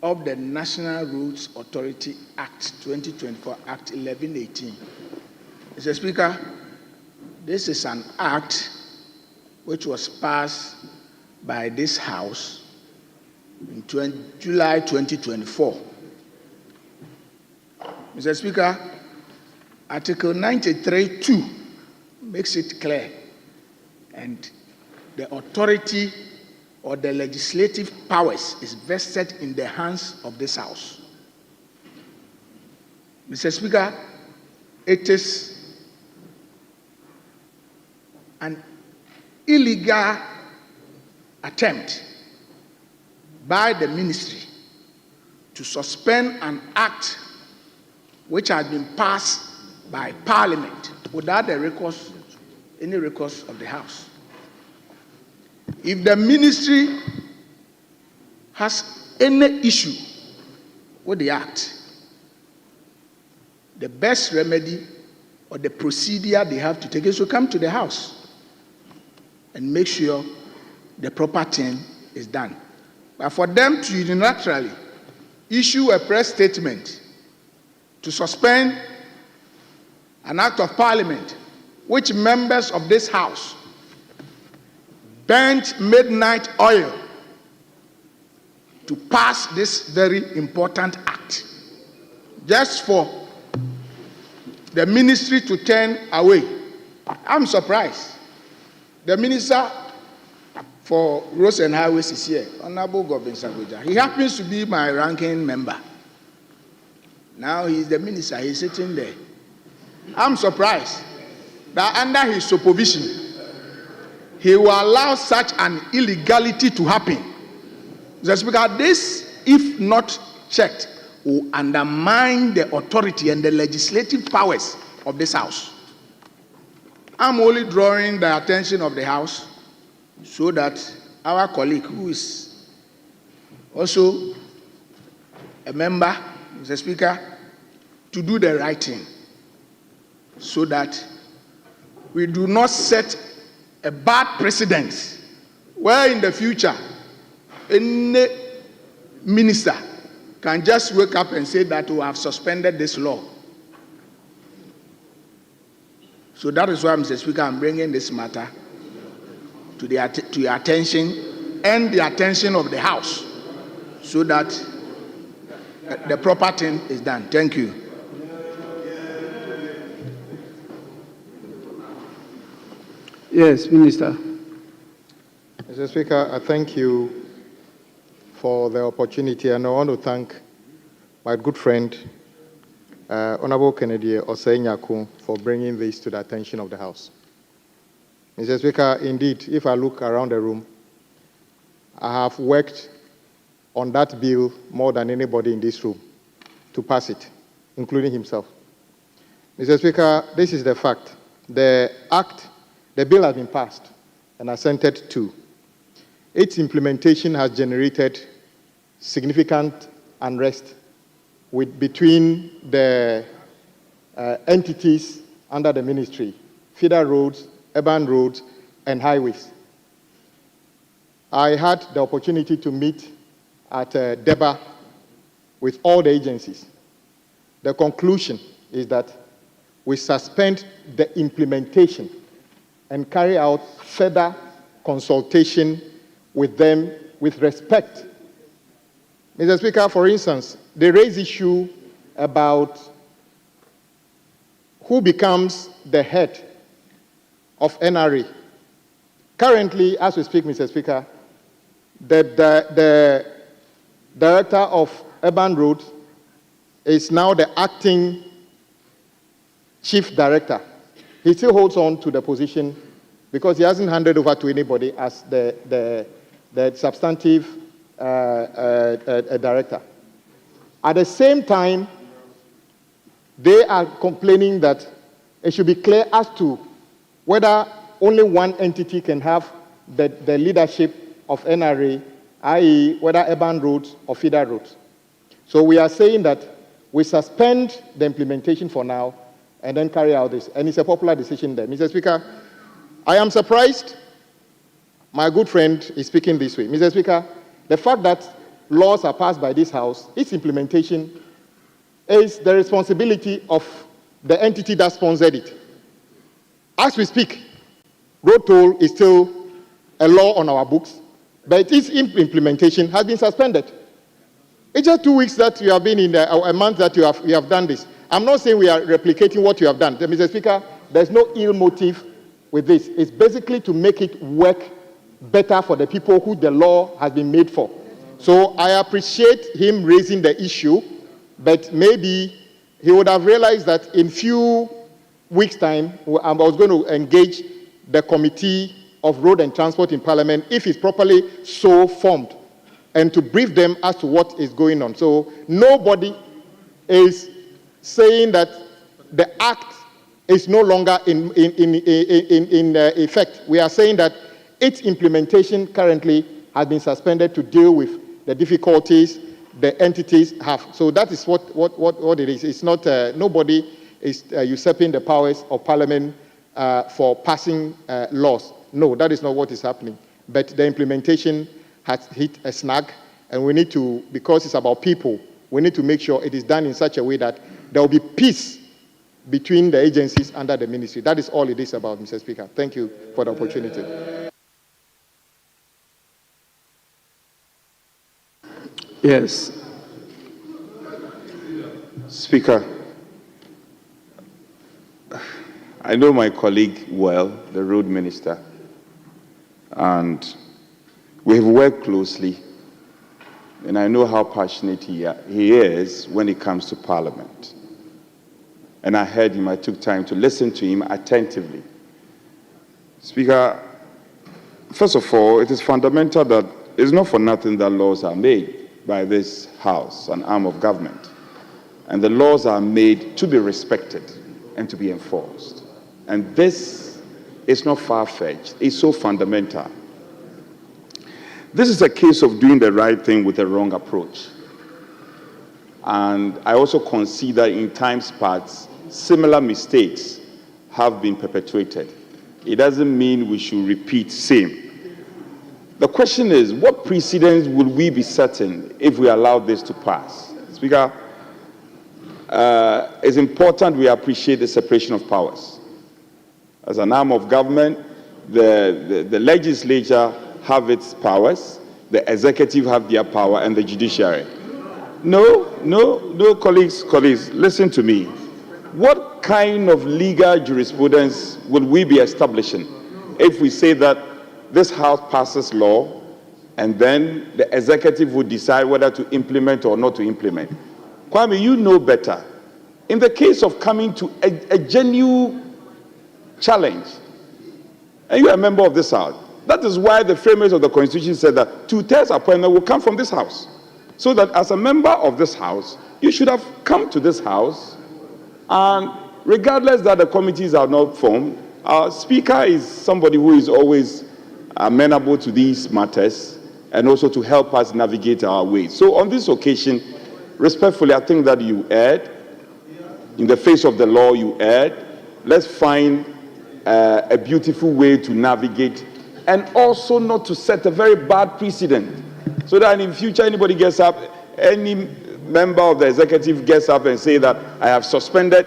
of the National Roads Authority Act 2024, Act 1118. Mr. Speaker, this is an act which was passed by this House in July 2024. Mr. Speaker, Article 93(2) makes it clear, and the authority or the legislative powers is vested in the hands of this House. Mr. Speaker, it is an illegal attempt by the ministry to suspend an act which had been passed by Parliament without any recourse of the House. If the ministry has any issue with the act, the best remedy or the procedure they have to take is to come to the House and make sure the proper thing is done. But for them to unilaterally issue a press statement to suspend an act of Parliament which members of this House burnt midnight oil to pass this very important act, just for the ministry to turn away. I'm surprised. The Minister for Roads and Highways is here, Honorable Govin Sagoja. He happens to be my ranking member. Now he's the minister, he's sitting there. I'm surprised that under his supervision, he will allow such an illegality to happen. Mr. Speaker, this, if not checked, will undermine the authority and the legislative powers of this House. I'm only drawing the attention of the House so that our colleague, who is also a member, Mr. Speaker, to do the right thing. so that we do not set a bad precedent where in the future any minister can just wake up and say that we have suspended this law. So that is why, Mr. Speaker, I'm bringing this matter to your attention and the attention of the House, so that the proper thing is done. Thank you. Yes, Minister. Mr. Speaker, I thank you for the opportunity, and I want to thank my good friend, Honorable Kenneth Osei-Nyaku, for bringing this to the attention of the House. Mr. Speaker, indeed, if I look around the room, I have worked on that bill more than anybody in this room to pass it, including himself. Mr. Speaker, this is the fact. The bill has been passed and assented to. Its implementation has generated significant unrest between the entities under the ministry, feeder roads, urban roads, and highways. I had the opportunity to meet at Deba with all the agencies. The conclusion is that we suspend the implementation and carry out further consultation with them with respect. Mr. Speaker, for instance, they raise issue about who becomes the head of NRA. Currently, as we speak, Mr. Speaker, the Director of Urban Roads is now the acting Chief Director. He still holds on to the position because he hasn't handed over to anybody as the substantive director. At the same time, they are complaining that it should be clear as to whether only one entity can have the leadership of NRA, i.e. whether urban roads or feeder roads. So we are saying that we suspend the implementation for now and then carry out this. And it's a popular decision there. Mr. Speaker, I am surprised my good friend is speaking this way. Mr. Speaker, the fact that laws are passed by this House, its implementation is the responsibility of the entity that sponsored it. As we speak, road toll is still a law on our books, but its implementation has been suspended. It's just 2 weeks that you have been in there, a month that you have done this. I'm not saying we are replicating what you have done. Mr. Speaker, there's no ill motive with this. It's basically to make it work better for the people who the law has been made for. So I appreciate him raising the issue, but maybe he would have realized that in few weeks' time, I was going to engage the Committee of Road and Transport in Parliament, if it's properly so formed, and to brief them as to what is going on. So nobody is saying that the act is no longer in effect. We are saying that its implementation currently has been suspended to deal with the difficulties the entities have. So that is what it is. It's not, nobody is usurping the powers of Parliament for passing laws. No, that is not what is happening. But the implementation has hit a snag, and we need to, because it's about people, we need to make sure it is done in such a way that there will be peace between the agencies under the ministry. That is all it is about, Mr. Speaker. Thank you for the opportunity. Yes. Speaker, I know my colleague well, the road minister, and we have worked closely, and I know how passionate he is when it comes to Parliament. And I heard him, I took time to listen to him attentively. Speaker, first of all, it is fundamental that it's not for nothing that laws are made by this House, an arm of government. And the laws are made to be respected and to be enforced. And this is not far-fetched, it's so fundamental. This is a case of doing the right thing with a wrong approach. And I also consider in times past, similar mistakes have been perpetuated. It doesn't mean we should repeat same. The question is, what precedents would we be setting if we allow this to pass? Speaker, it's important we appreciate the separation of powers. As an arm of government, the legislature have its powers, the executive have their power, and the judiciary. No, colleagues, listen to me. What kind of legal jurisprudence would we be establishing if we say that this House passes law and then the executive would decide whether to implement or not to implement? Kwame, you know better. In the case of coming to a genuine challenge, and you are a member of this House, that is why the framers of the Constitution said that 2/3 appointment will come from this House. So that as a member of this House, you should have come to this House, and regardless that the committees are not formed, our Speaker is somebody who is always amenable to these matters and also to help us navigate our way. So on this occasion, respectfully, I think that you erred. In the face of the law, you erred. Let's find a beautiful way to navigate and also not to set a very bad precedent, so that in future anybody gets up, any member of the executive gets up and say that I have suspended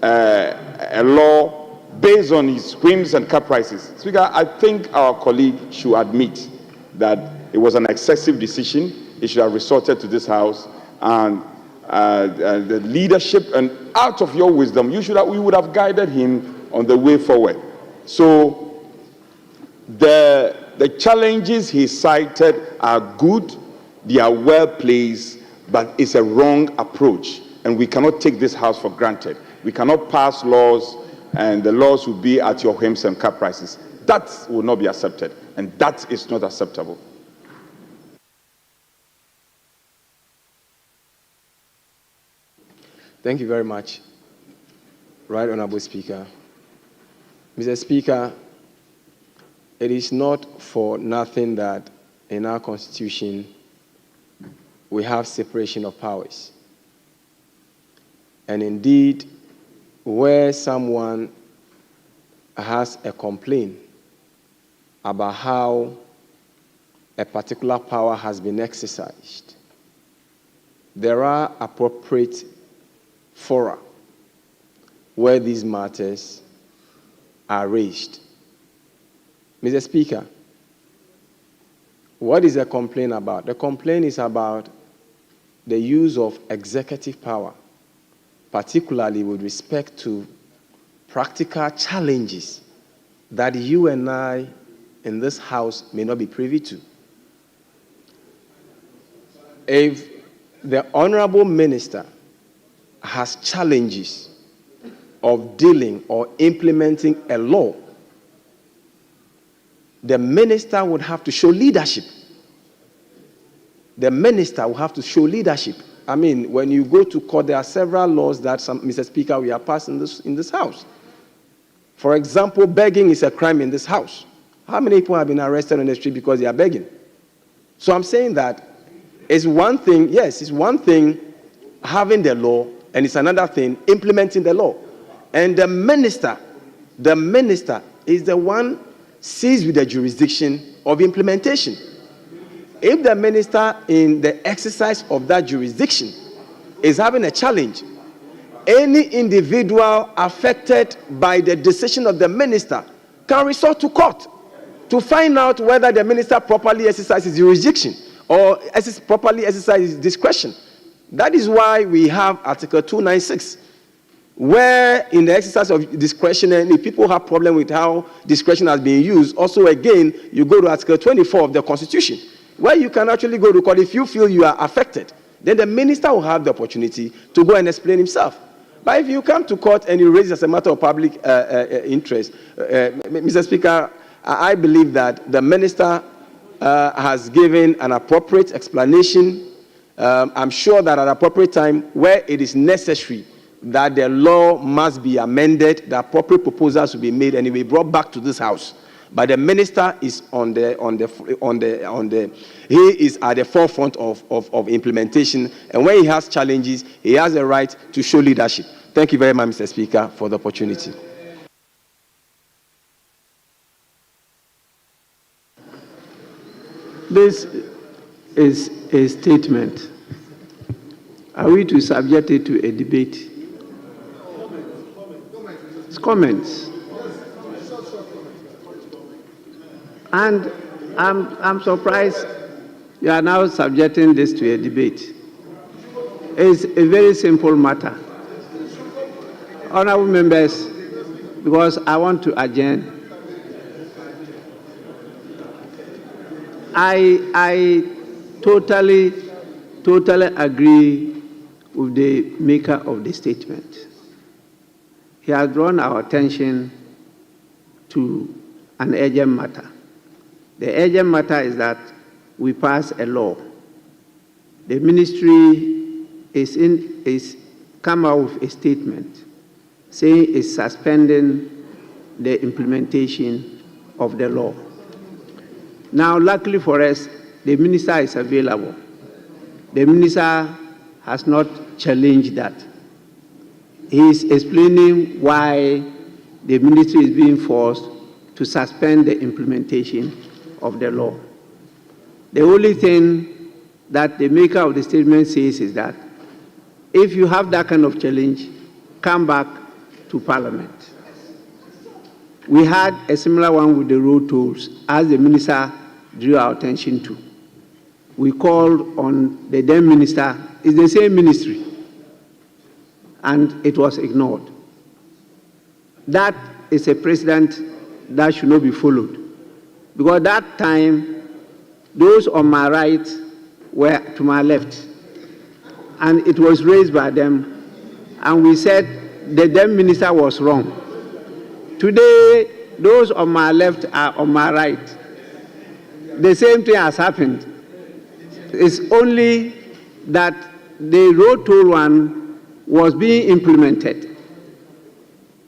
a law based on his whims and caprices. Speaker, I think our colleague should admit that it was an excessive decision. He should have resorted to this House, and the leadership, and out of your wisdom, we would have guided him on the way forward. So the challenges he cited are good, they are well placed, but it's a wrong approach, and we cannot take this House for granted. We cannot pass laws and the laws will be at your whims and caprices. That will not be accepted, and that is not acceptable. Thank you very much, Right Honorable Speaker. Mr. Speaker, it is not for nothing that in our Constitution we have separation of powers. And indeed, where someone has a complaint about how a particular power has been exercised, there are appropriate fora where these matters are raised. Mr. Speaker, what is the complaint about? The complaint is about the use of executive power, particularly with respect to practical challenges that you and I in this House may not be privy to. If the Honorable Minister has challenges of dealing or implementing a law, the minister would have to show leadership. The minister will have to show leadership. I mean, when you go to court, there are several laws that, Mr. Speaker, we are passing in this House. For example, begging is a crime in this House. How many people have been arrested on the street because they are begging? So I'm saying that it's one thing, yes, it's one thing having the law, and it's another thing implementing the law. And the minister is the one seized with the jurisdiction of implementation. If the minister in the exercise of that jurisdiction is having a challenge, any individual affected by the decision of the minister can resort to court to find out whether the minister properly exercises jurisdiction or properly exercises discretion. That is why we have Article 296, where in the exercise of discretion, and if people have problem with how discretion has been used, also again, you go to Article 24 of the Constitution, where you can actually go to court if you feel you are affected. Then the minister will have the opportunity to go and explain himself. But if you come to court and you raise it as a matter of public interest, Mr. Speaker, I believe that the minister has given an appropriate explanation. I'm sure that at appropriate time, where it is necessary that the law must be amended, the appropriate proposals will be made and it will be brought back to this House. But the minister is he is at the forefront of implementation, and when he has challenges, he has a right to show leadership. Thank you very much, Mr. Speaker, for the opportunity. This is a statement. Are we to subject it to a debate? It's comments. And I'm surprised you are now subjecting this to a debate. It's a very simple matter. Honorable members, because I want to adjourn, I totally agree with the maker of the statement. He has drawn our attention to an urgent matter. The urgent matter is that we pass a law. The ministry is come out with a statement saying it's suspending the implementation of the law. Now, luckily for us, the minister is available. The minister has not challenged that. He is explaining why the ministry is being forced to suspend the implementation of the law. The only thing that the maker of the statement says is that if you have that kind of challenge, come back to Parliament. We had a similar one with the road tolls, as the minister drew our attention to. We called on the then minister, it's the same ministry, and it was ignored. That is a precedent that should not be followed. Because that time, those on my right were to my left, and it was raised by them, and we said the then minister was wrong. Today, those on my left are on my right. The same thing has happened. It's only that the road toll one was being implemented,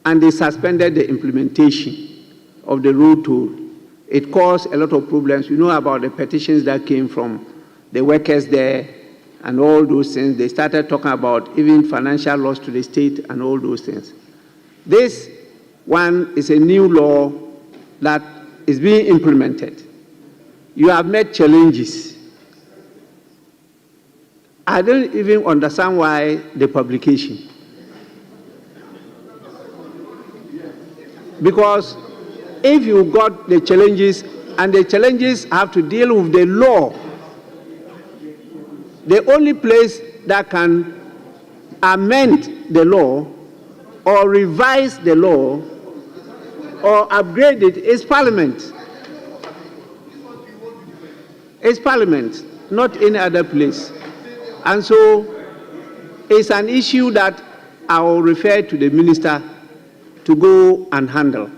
and they suspended the implementation of the road toll. It caused a lot of problems. You know about the petitions that came from the workers there and all those things. They started talking about even financial loss to the state and all those things. This one is a new law that is being implemented. You have met challenges. I don't even understand why the publication. Because if you got the challenges, and the challenges have to deal with the law, the only place that can amend the law or revise the law or upgrade it is Parliament. It's Parliament, not any other place. And so it's an issue that I will refer to the minister to go and handle.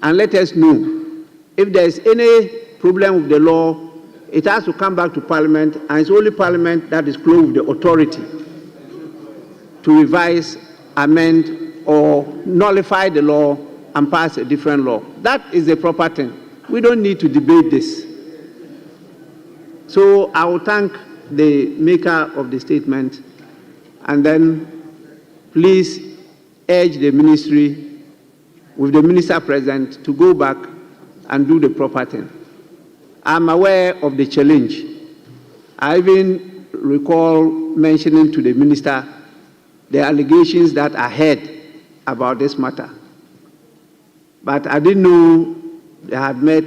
And let us know if there is any problem with the law, it has to come back to Parliament, and it's only Parliament that is clothed with the authority to revise, amend, or nullify the law and pass a different law. That is the proper thing. We don't need to debate this. So I will thank the maker of the statement, and then please urge the ministry, with the minister present, to go back and do the proper thing. I'm aware of the challenge. I even recall mentioning to the minister the allegations that I heard about this matter. But I didn't know they had met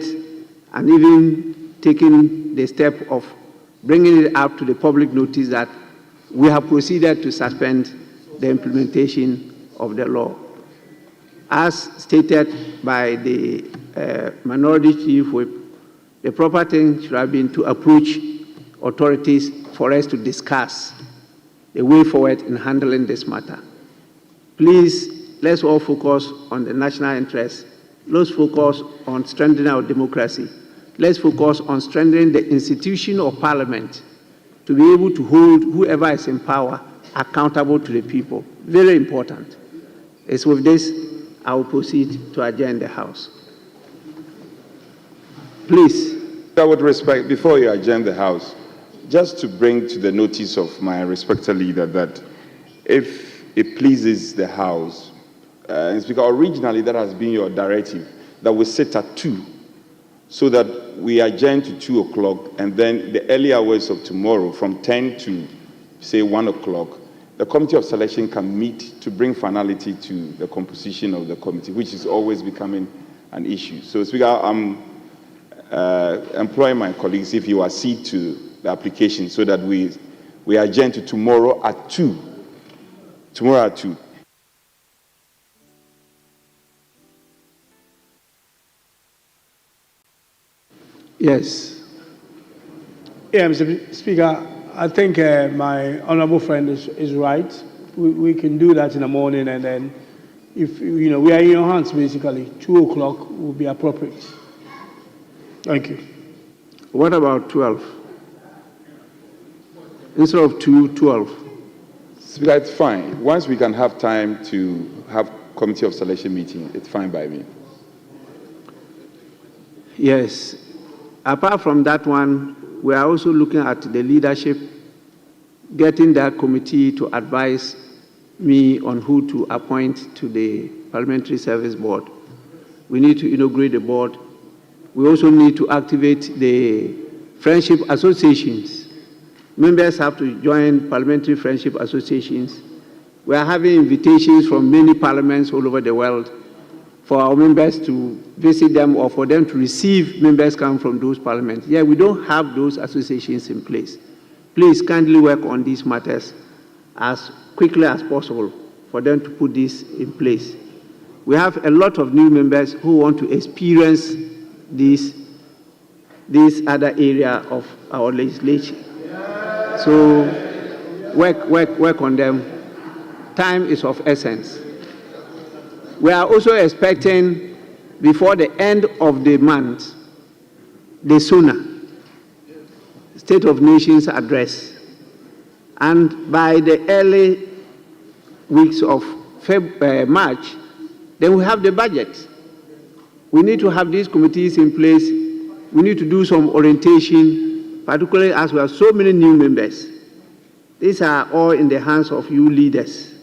and even taken the step of bringing it up to the public notice that we have proceeded to suspend the implementation of the law. As stated by the Minority Chief Whip, the proper thing should have been to approach authorities for us to discuss the way forward in handling this matter. Please, let's all focus on the national interest. Let's focus on strengthening our democracy. Let's focus on strengthening the institution of Parliament to be able to hold whoever is in power accountable to the people. Very important. It's with this, I will proceed to adjourn the House. Please. With respect, before you adjourn the House, just to bring to the notice of my respected leader that if it pleases the House, Speaker, originally that has been your directive, that we sit at 2, so that we adjourn to 2 o'clock, and then the early hours of tomorrow, from 10 to, say, 1 o'clock, the Committee of Selection can meet to bring finality to the composition of the committee, which is always becoming an issue. So, Speaker, I'm employing my colleagues, if you accede to the application, so that we adjourn to tomorrow at 2. Tomorrow at 2. Yes. Yeah, Mr. Speaker, I think my honourable friend is right. We can do that in the morning, and then, if we are in your hands, basically, 2 o'clock will be appropriate. Thank you. What about 12? Instead of 2, 12. Speaker, it's fine. Once we can have time to have Committee of Selection meeting, it's fine by me. Yes. Apart from that one, we are also looking at the leadership, getting that committee to advise me on who to appoint to the Parliamentary Service Board. We need to inaugurate the board. We also need to activate the friendship associations. Members have to join parliamentary friendship associations. We are having invitations from many parliaments all over the world for our members to visit them or for them to receive members come from those parliaments. Yeah, we don't have those associations in place. Please kindly work on these matters as quickly as possible for them to put this in place. We have a lot of new members who want to experience this other area of our legislation. So work on them. Time is of essence. We are also expecting, before the end of the month, the SONA, State of Nations Address. And by the early weeks of March, then we have the budget. We need to have these committees in place. We need to do some orientation, particularly as we have so many new members. These are all in the hands of you leaders.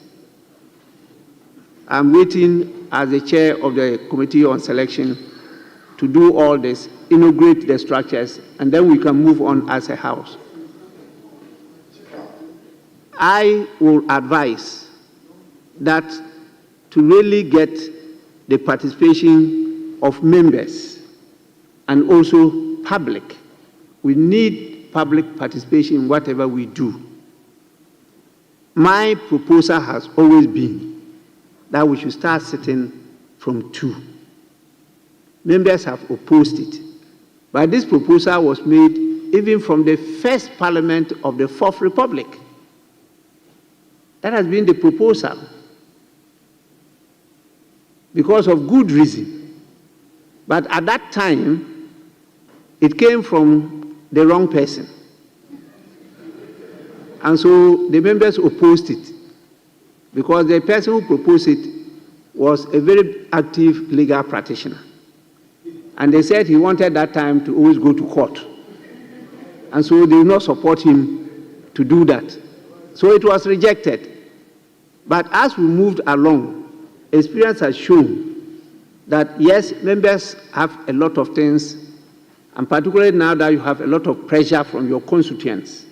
I'm waiting as the chair of the Committee on Selection to do all this, integrate the structures, and then we can move on as a house. I will advise that to really get the participation of members and also public, we need public participation in whatever we do. My proposal has always been that we should start sitting from 2. Members have opposed it. But this proposal was made even from the first Parliament of the Fourth Republic. That has been the proposal because of good reason. But at that time, it came from the wrong person. And so the members opposed it because the person who proposed it was a very active legal practitioner. And they said he wanted that time to always go to court. And so they will not support him to do that. So it was rejected. But as we moved along, experience has shown that yes, members have a lot of things, and particularly now that you have a lot of pressure from your constituents.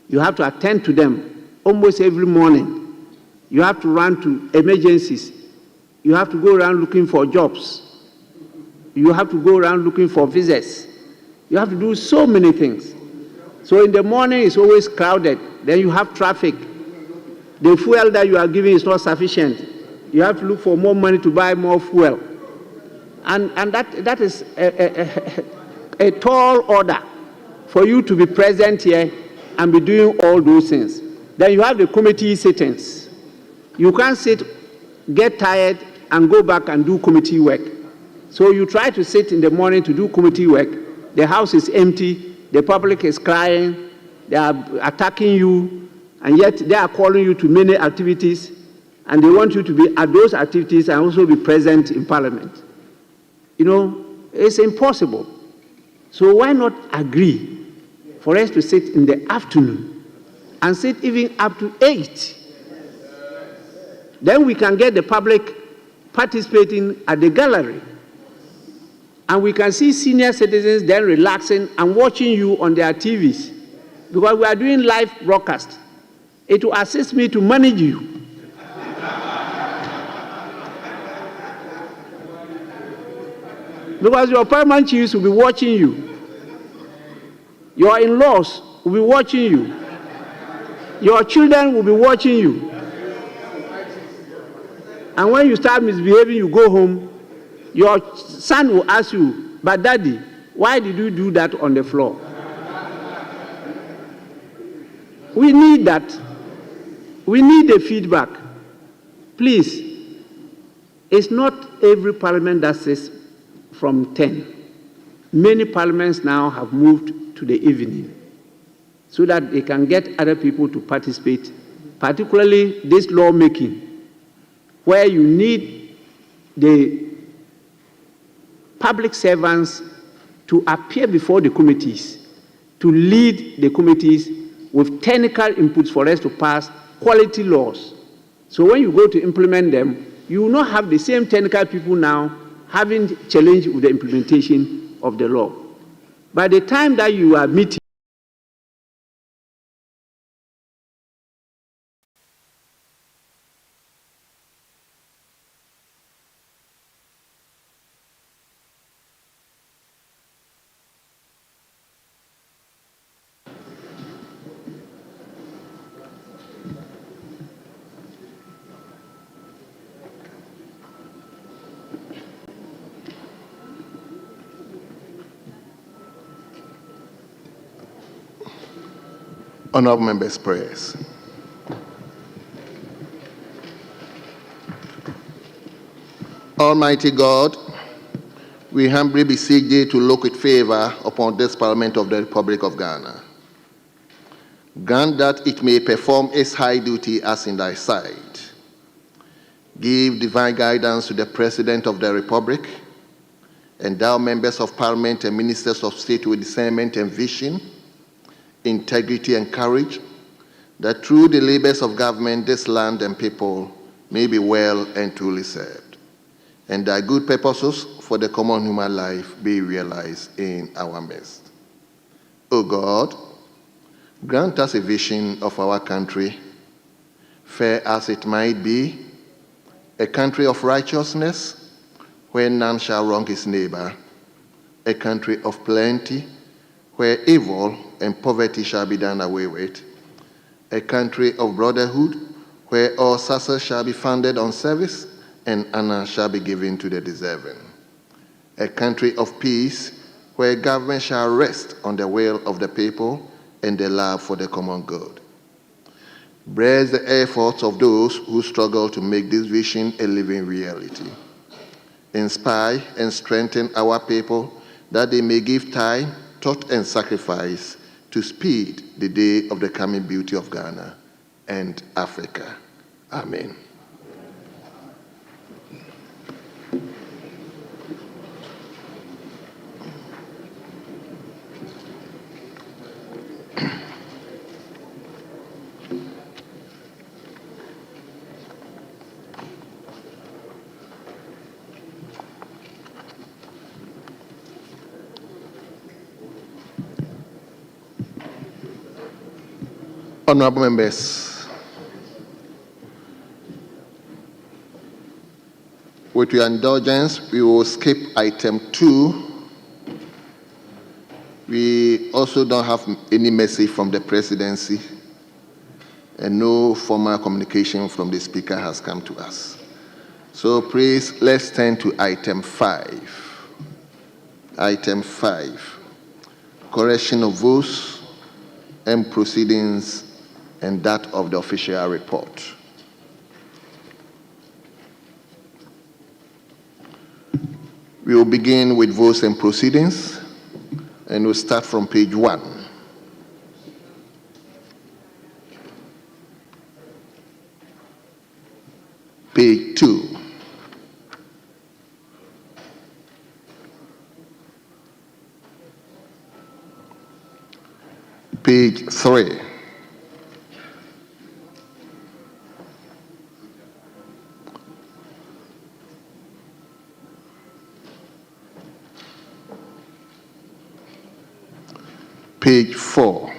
You have to attend to them almost every morning. You have to run to emergencies. You have to go around looking for jobs. You have to go around looking for visas. You have to do so many things. So in the morning, it's always crowded. Then you have traffic. The fuel that you are giving is not sufficient. You have to look for more money to buy more fuel. And that is a tall order for you to be present here and be doing all those things. Then you have the committee sittings. You can't sit, get tired, and go back and do committee work. So you try to sit in the morning to do committee work. The house is empty. The public is crying. They are attacking you. And yet they are calling you to many activities. And they want you to be at those activities and also be present in Parliament. You know, it's impossible. So why not agree for us to sit in the afternoon and sit even up to 8? Then we can get the public participating at the gallery. And we can see senior citizens then relaxing and watching you on their TVs, because we are doing live broadcast. It will assist me to manage you. Because your paramount chiefs will be watching you. Your in-laws will be watching you. Your children will be watching you. And when you start misbehaving, you go home, your son will ask you, but daddy, why did you do that on the floor? We need that. We need the feedback. Please, it's not every parliament that says from 10. Many parliaments now have moved to the evening so that they can get other people to participate, particularly this lawmaking, where you need the public servants to appear before the committees, to lead the committees with technical inputs for us to pass quality laws. So when you go to implement them, you will not have the same technical people now having challenge with the implementation of the law. By the time that you are meeting, Honorable members' prayers. Almighty God, we humbly beseech thee to look with favor upon this Parliament of the Republic of Ghana. Grant that it may perform its high duty as in thy sight. Give divine guidance to the President of the Republic, endow members of Parliament and ministers of state with discernment and vision, integrity and courage, that through the labors of government this land and people may be well and truly served, and thy good purposes for the common human life be realized in our midst. O God, grant us a vision of our country, fair as it might be, a country of righteousness, where none shall wrong his neighbor, a country of plenty, where evil and poverty shall be done away with, a country of brotherhood, where all success shall be founded on service and honor shall be given to the deserving, a country of peace, where government shall rest on the will of the people and the love for the common good. Bless the efforts of those who struggle to make this vision a living reality. Inspire and strengthen our people that they may give time, thought, and sacrifice to speed the day of the coming beauty of Ghana and Africa. Amen. Honorable members, with your indulgence, we will skip item 2. We also don't have any message from the presidency, and no formal communication from the speaker has come to us. So please, let's turn to item 5. Item 5, correction of votes and proceedings and that of the official report. We will begin with votes and proceedings, and we'll start from page 1. Page 2. Page 3. 4.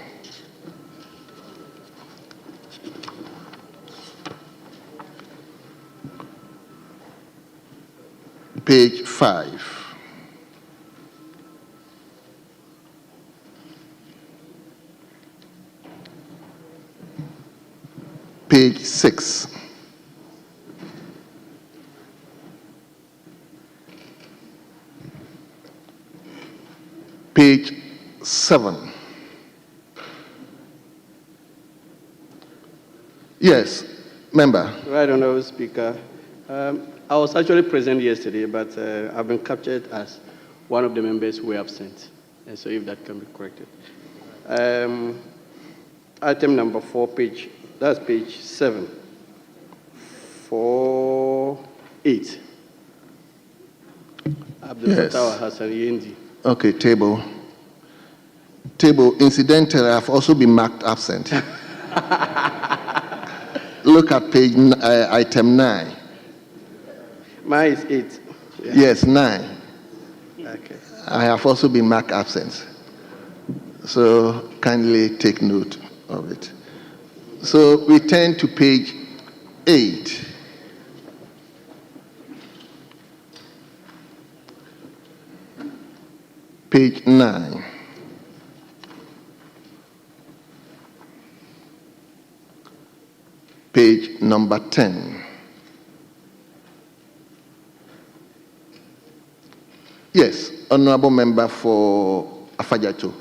Page 5. Page 6. Page 7. Yes, member. Right, Honorable Speaker. I was actually present yesterday, but I've been captured as one of the members who were absent. And so if that can be corrected. Item number 4, that's page 7. 4.8. Abdul Yes. Fattah Hassan Yendi. Okay, table. Incidentally, I've also been marked absent. Look at item 9. Mine is 8. Yeah. Yes, 9. Okay. I have also been marked absent. So kindly take note of it. So we turn to page 8. Page 9. Page number 10. Yes, Honorable Member for Afajato.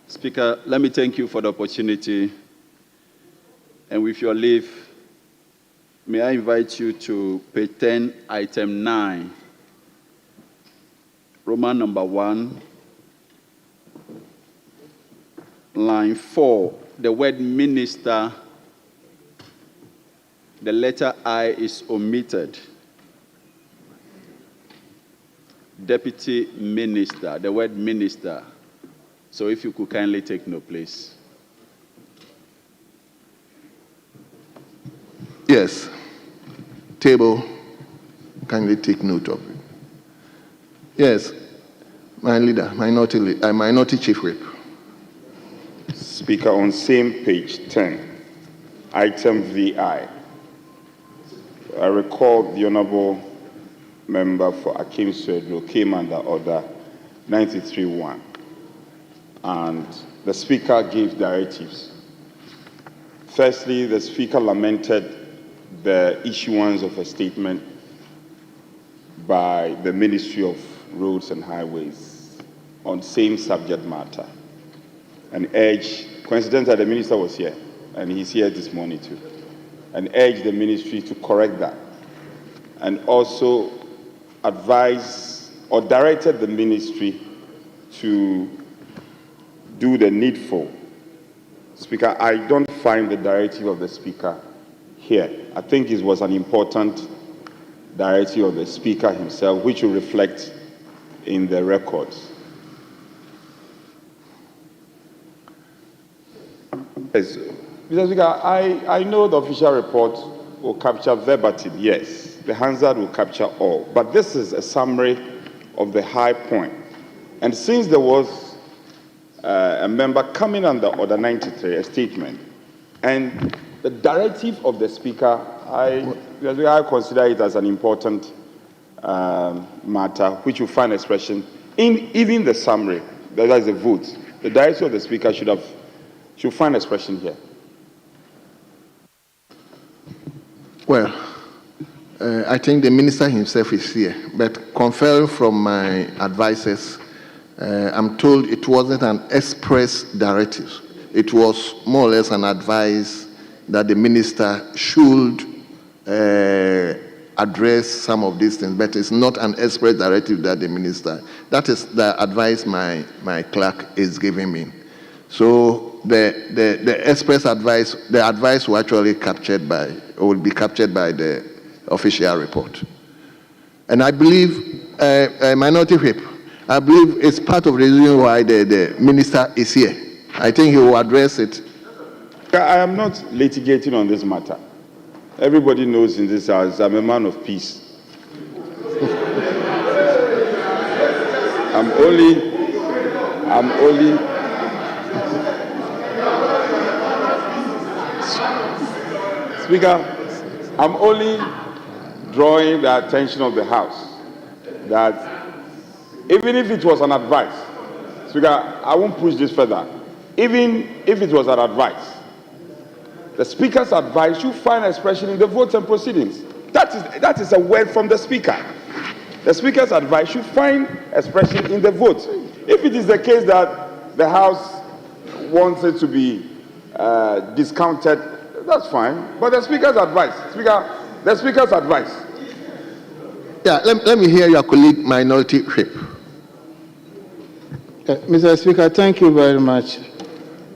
Speaker, let me thank you for the opportunity. And with your leave, may I invite you to page 10, item 9, Roman number 1, line 4, the word minister, the letter I is omitted. Deputy minister, the word minister. So if you could kindly take note, please. Yes. Table, kindly take note of it. Yes. My leader, minority chief whip. Speaker, on same page 10, item VI. I recall the Honorable Member for Akim Swedlo came under order 93.1. And the Speaker gave directives. Firstly, the Speaker lamented the issuance of a statement by the Ministry of Roads and Highways on same subject matter and urged, coincidentally the Minister was here and he's here this morning too, and urged the Ministry to correct that and also advised or directed the Ministry to do the needful. Speaker, I don't find the directive of the Speaker here. I think it was an important directive of the Speaker himself, which will reflect in the records. Yes, Mr. Speaker, I know the official report will capture verbatim, yes. The Hansard will capture all. But this is a summary of the high point. And since there was a member coming under Order 93, a statement, and the directive of the Speaker, I consider it as an important matter, which will find expression in even the summary, that is the vote. The directive of the Speaker should find expression here. Well, I think the Minister himself is here, but conferring from my advisors, I'm told it wasn't an express directive. It was more or less an advice that the Minister should address some of these things, but it's not an express directive that the Minister. That is the advice my clerk is giving me. So the express advice, the advice will actually will be captured by the official report. And I believe, Minority Whip, I believe it's part of the reason why the minister is here. I think he will address it. I am not litigating on this matter. Everybody knows in this house I'm a man of peace. I'm only Speaker, I'm only drawing the attention of the House that even if it was an advice, Speaker, I won't push this further. Even if it was an advice, the Speaker's advice should find expression in the votes and proceedings. That is a word from the Speaker. The Speaker's advice should find expression in the votes. If it is the case that the House wants it to be discounted, that's fine. But the Speaker's advice, the Speaker's advice. Yeah, let me hear your colleague, Minority Whip. Mr. Speaker, thank you very much.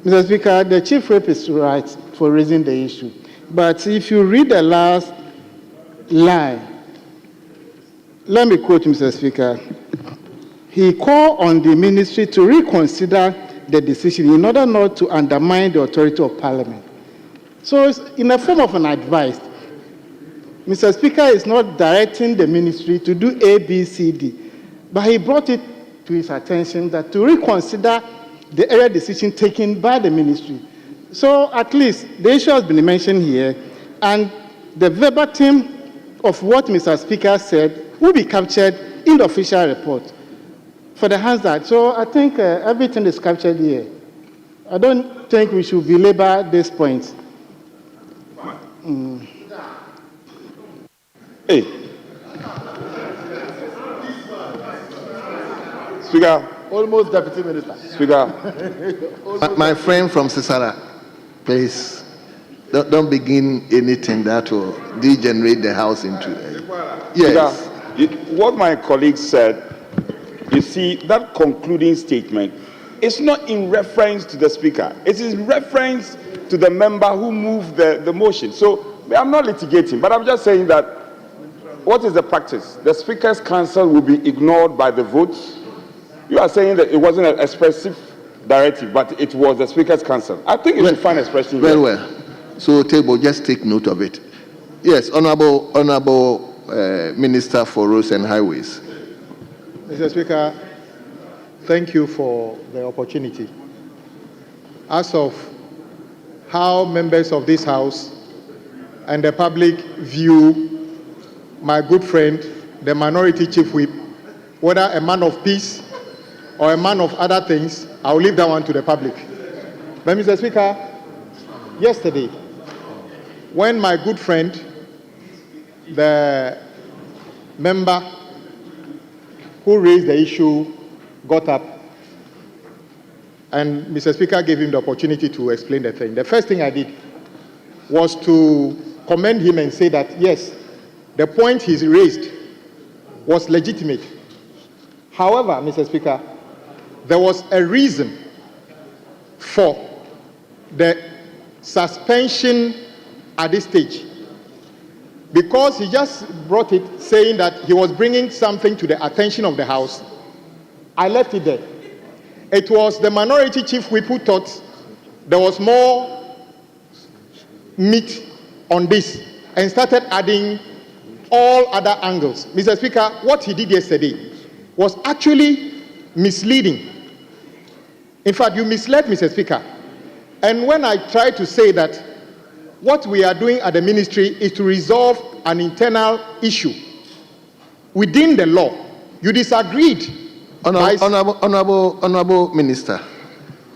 Mr. Speaker, the Chief Whip is right for raising the issue. But if you read the last line, let me quote Mr. Speaker. He called on the ministry to reconsider the decision in order not to undermine the authority of Parliament. So it's in a form of an advice. Mr. Speaker is not directing the ministry to do A, B, C, D, but he brought it to his attention that to reconsider the area decision taken by the ministry. So at least the issue has been mentioned here, and the verbatim of what Mr. Speaker said will be captured in the official report for the Hansard. So I think everything is captured here. I don't think we should belabor this point. Hey. Speaker. Almost Deputy Minister. Speaker. My friend from Sisara, please, don't begin anything that will degenerate the House into. Yes. Speaker, what my colleague said, you see, that concluding statement is not in reference to the Speaker. It is in reference to the member who moved the motion. So I'm not litigating, but I'm just saying that what is the practice? The Speaker's counsel will be ignored by the votes. You are saying that it wasn't an expressive directive, but it was the Speaker's counsel. I think it should find expression. Very well. So, Table, just take note of it. Yes, Honorable Minister for Roads and Highways. Mr. Speaker, thank you for the opportunity. As of how members of this House and the public view my good friend, the Minority Chief Whip, whether a man of peace or a man of other things, I'll leave that one to the public. But Mr. Speaker, yesterday, when my good friend, the member who raised the issue, got up, and Mr. Speaker gave him the opportunity to explain the thing, the first thing I did was to commend him and say that, yes, the point he's raised was legitimate. However, Mr. Speaker, there was a reason for the suspension at this stage. Because he just brought it saying that he was bringing something to the attention of the House, I left it there. It was the Minority Chief Whip who thought there was more meat on this and started adding all other angles. Mr. Speaker, what he did yesterday was actually misleading. In fact, you misled Mr. Speaker. And when I tried to say that what we are doing at the ministry is to resolve an internal issue within the law, you disagreed. Honorable Minister,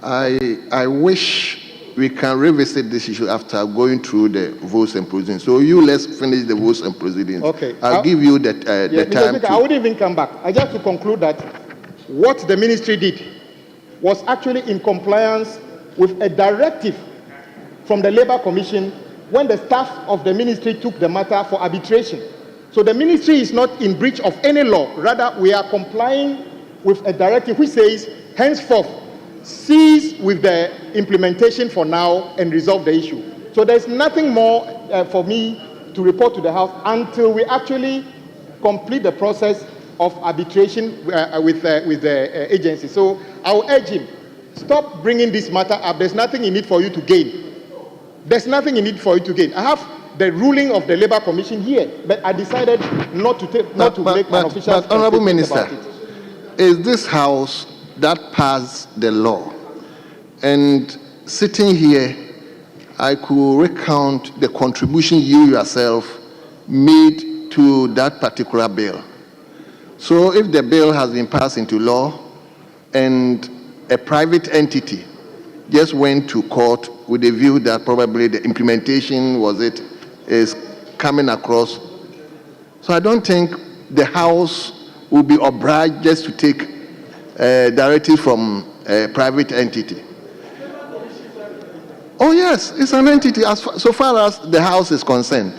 I wish we can revisit this issue after going through the votes and proceedings. So let's finish the votes and proceedings. Okay. I'll give you the Mr. time. Speaker, I wouldn't even come back. I just to conclude that what the ministry did was actually in compliance with a directive from the Labour Commission when the staff of the ministry took the matter for arbitration. So the ministry is not in breach of any law. Rather, we are complying with a directive which says, henceforth, cease with the implementation for now and resolve the issue. So there's nothing more for me to report to the House until we actually complete the process of arbitration with the agency. So I will urge him, stop bringing this matter up. There's nothing in it for you to gain. There's nothing in it for you to gain. I have the ruling of the Labour Commission here, but I decided not to make an official statement. Honourable Minister, about it. is this House that passed the law? And sitting here, I could recount the contribution you yourself made to that particular bill. So if the bill has been passed into law and a private entity just went to court with a view that probably the implementation is coming across. So I don't think the House will be obliged just to take directive from a private entity. Oh yes, it's an entity so far as the House is concerned.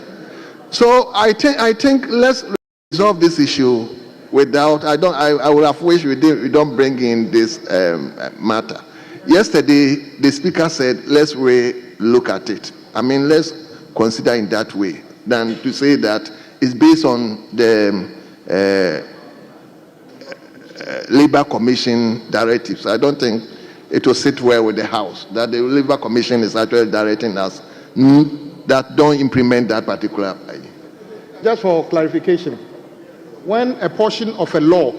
So I think let's resolve this issue without. I would have wished we don't bring in this matter. Yesterday, the Speaker said, let's look at it. I mean, let's consider in that way than to say that it's based on the Labour Commission directives. I don't think it will sit well with the House that the Labour Commission is actually directing us that don't implement that particular. Just for clarification, when a portion of a law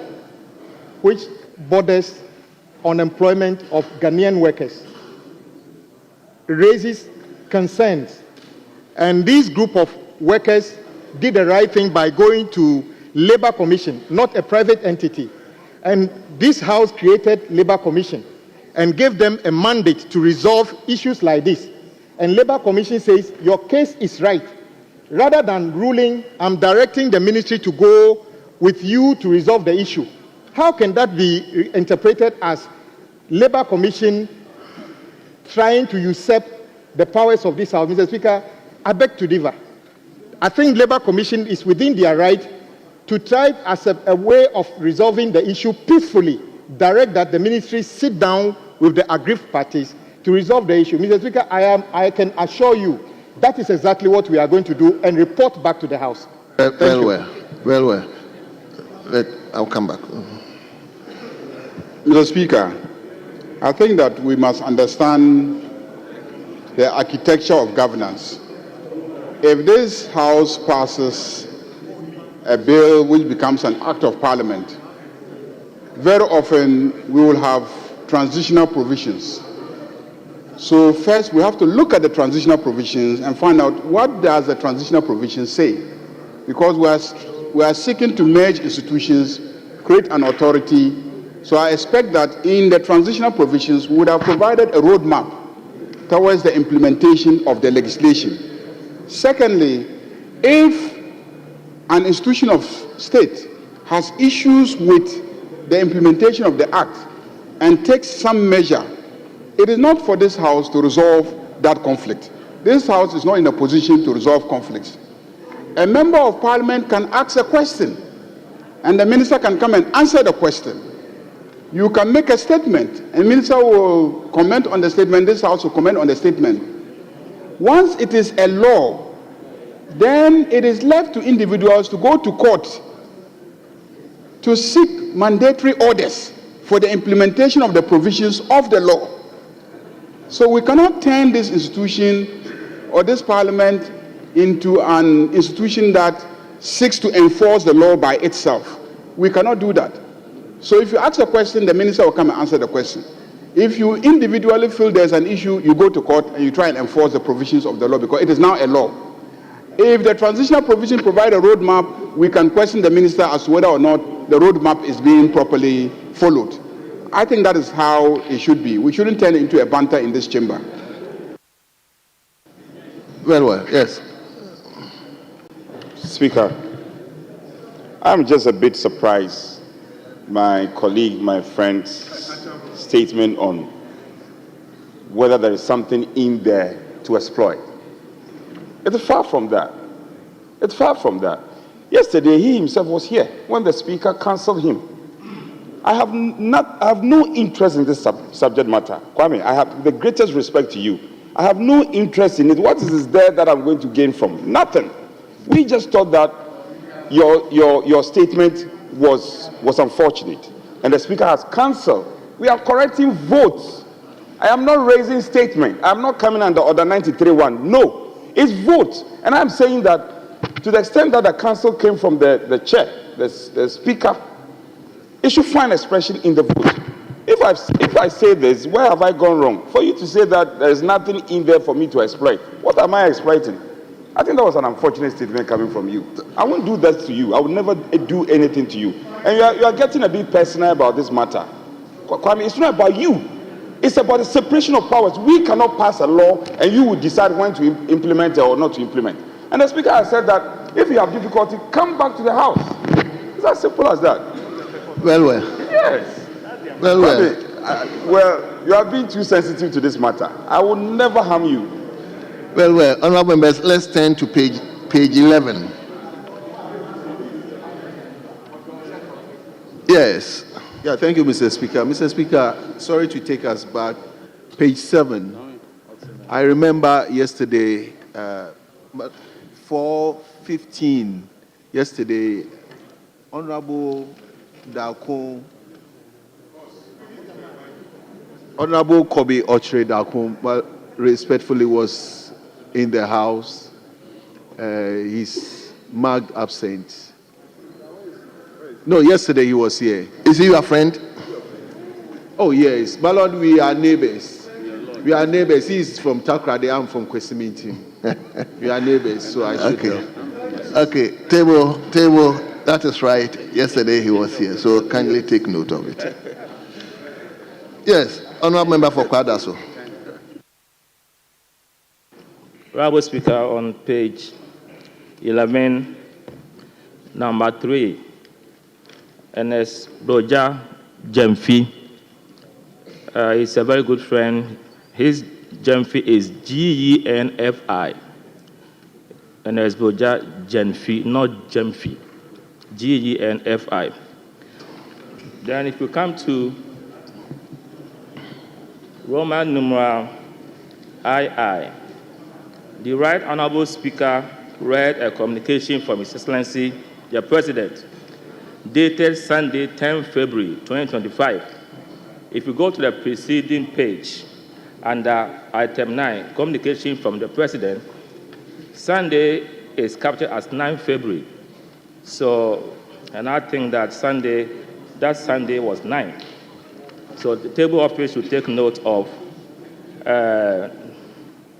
which borders on employment of Ghanaian workers raises concerns, and this group of workers did the right thing by going to Labour Commission, not a private entity, and this House created Labour Commission and gave them a mandate to resolve issues like this, and Labour Commission says your case is right, rather than ruling, I'm directing the ministry to go with you to resolve the issue. How can that be interpreted as Labour Commission trying to usurp the powers of this House? Mr. Speaker, I beg to differ. I think Labour Commission is within their right to try as a way of resolving the issue peacefully, direct that the ministry sit down with the aggrieved parties to resolve the issue. Mr. Speaker, I can assure you that is exactly what we are going to do and report back to the House. Well. I'll come back. Mr. Speaker, I think that we must understand the architecture of governance. If this House passes a bill which becomes an act of Parliament, very often we will have transitional provisions. So first we have to look at the transitional provisions and find out what does the transitional provisions say. Because we are seeking to merge institutions, create an authority. So I expect that in the transitional provisions, we would have provided a roadmap towards the implementation of the legislation. Secondly, if an institution of state has issues with the implementation of the Act and takes some measure, it is not for this House to resolve that conflict. This House is not in a position to resolve conflicts. A member of Parliament can ask a question, and the minister can come and answer the question. You can make a statement, and the minister will comment on the statement, this House will comment on the statement. Once it is a law, then it is left to individuals to go to court to seek mandatory orders for the implementation of the provisions of the law. So we cannot turn this institution or this Parliament into an institution that seeks to enforce the law by itself. We cannot do that. So if you ask a question, the minister will come and answer the question. If you individually feel there's an issue, you go to court and you try and enforce the provisions of the law because it is now a law. If the transitional provision provide a roadmap, we can question the minister as to whether or not the roadmap is being properly followed. I think that is how it should be. We shouldn't turn it into a banter in this chamber. Well, yes. Speaker, I'm just a bit surprised my colleague, my friend's statement on whether there is something in there to exploit. It's far from that. It's far from that. Yesterday, he himself was here when the Speaker cancelled him. I have no interest in this subject matter. Kwame, I have the greatest respect to you. I have no interest in it. What is there that I'm going to gain from? Nothing. We just thought that your statement was unfortunate, and the Speaker has cancelled. We are correcting votes. I am not raising statement. I am not coming under Order 93.1. No, it's vote. And I'm saying that to the extent that the council came from the chair, the Speaker, it should find expression in the vote. If I say this, where have I gone wrong? For you to say that there is nothing in there for me to exploit, what am I exploiting? I think that was an unfortunate statement coming from you. I won't do that to you. I would never do anything to you. And you are getting a bit personal about this matter. Kwame, it's not about you. It's about the separation of powers. We cannot pass a law and you will decide when to implement it or not to implement. And the Speaker has said that if you have difficulty, come back to the House. It's as simple as that. Well. Yes. Well. Well, you are being too sensitive to this matter. I will never harm you. Well. Honorable members, let's turn to page 11. Yes. Yeah, thank you, Mr. Speaker. Mr. Speaker, sorry to take us back. Page 7. I remember yesterday, 4:15, yesterday, Honorable Dakun, Honorable Kobe Ochre Dakun, respectfully was in the House. He's marked absent. No, yesterday he was here. Is he your friend? Oh, yes. My Lord, we are neighbors. We are neighbors. He's from Takrade, I'm from Kwesiminti. We are neighbors, so I should know. Okay. Table, that is right. Yesterday he was here, so kindly take note of it. Yes, Honourable Member for Kwadaso. Honourable Speaker, on page 11, number 3, Ernest Broja Jemfi. He's a very good friend. His Jemfi is Genfi. Ernest Broja Jemfi, not Jemfi. Genfi. Then if you come to Roman numeral II, the Right Honourable Speaker read a communication from His Excellency, the President, dated Sunday, 10 February 2025. If you go to the preceding page, under item 9, communication from the President, Sunday is captured as 9 February. So, and I think that Sunday was 9. So the table of page should take note of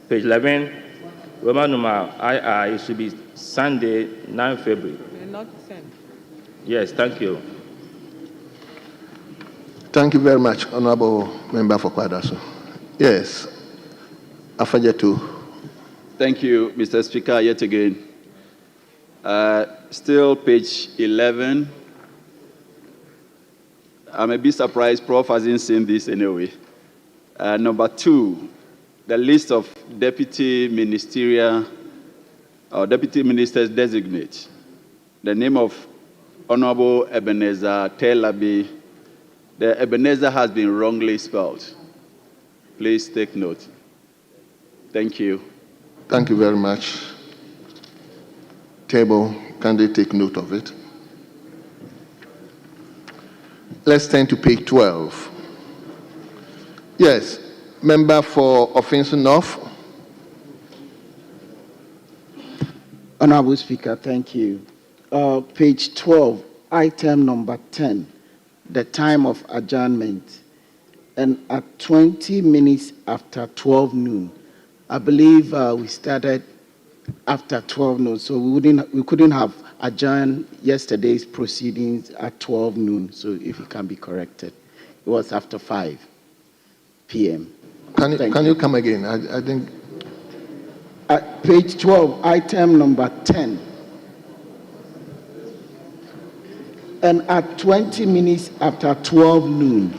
page 11, Roman numeral II, it should be Sunday, 9 February. Not the same. Yes, thank you. Thank you very much, Honourable Member for Kwadaso. Yes, Afajetu. Thank you, Mr. Speaker, yet again. Still page 11. I'm a bit surprised Prof hasn't seen this anyway. Number 2, the list of deputy ministerial or deputy ministers designate. The name of Honorable Ebenezer Telabi, the Ebenezer has been wrongly spelled. Please take note. Thank you. Thank you very much. Table, can they take note of it? Let's turn to page 12. Yes, member for Offensive North. Honorable Speaker, thank you. Page 12, item number 10, the time of adjournment. And at 20 minutes after 12 noon, I believe we started after 12 noon, so we couldn't have adjourned yesterday's proceedings at 12 noon, so if it can be corrected. It was after 5 p.m. Can you come again? I think... At page 12, item number 10. And at 20 minutes after 12 noon,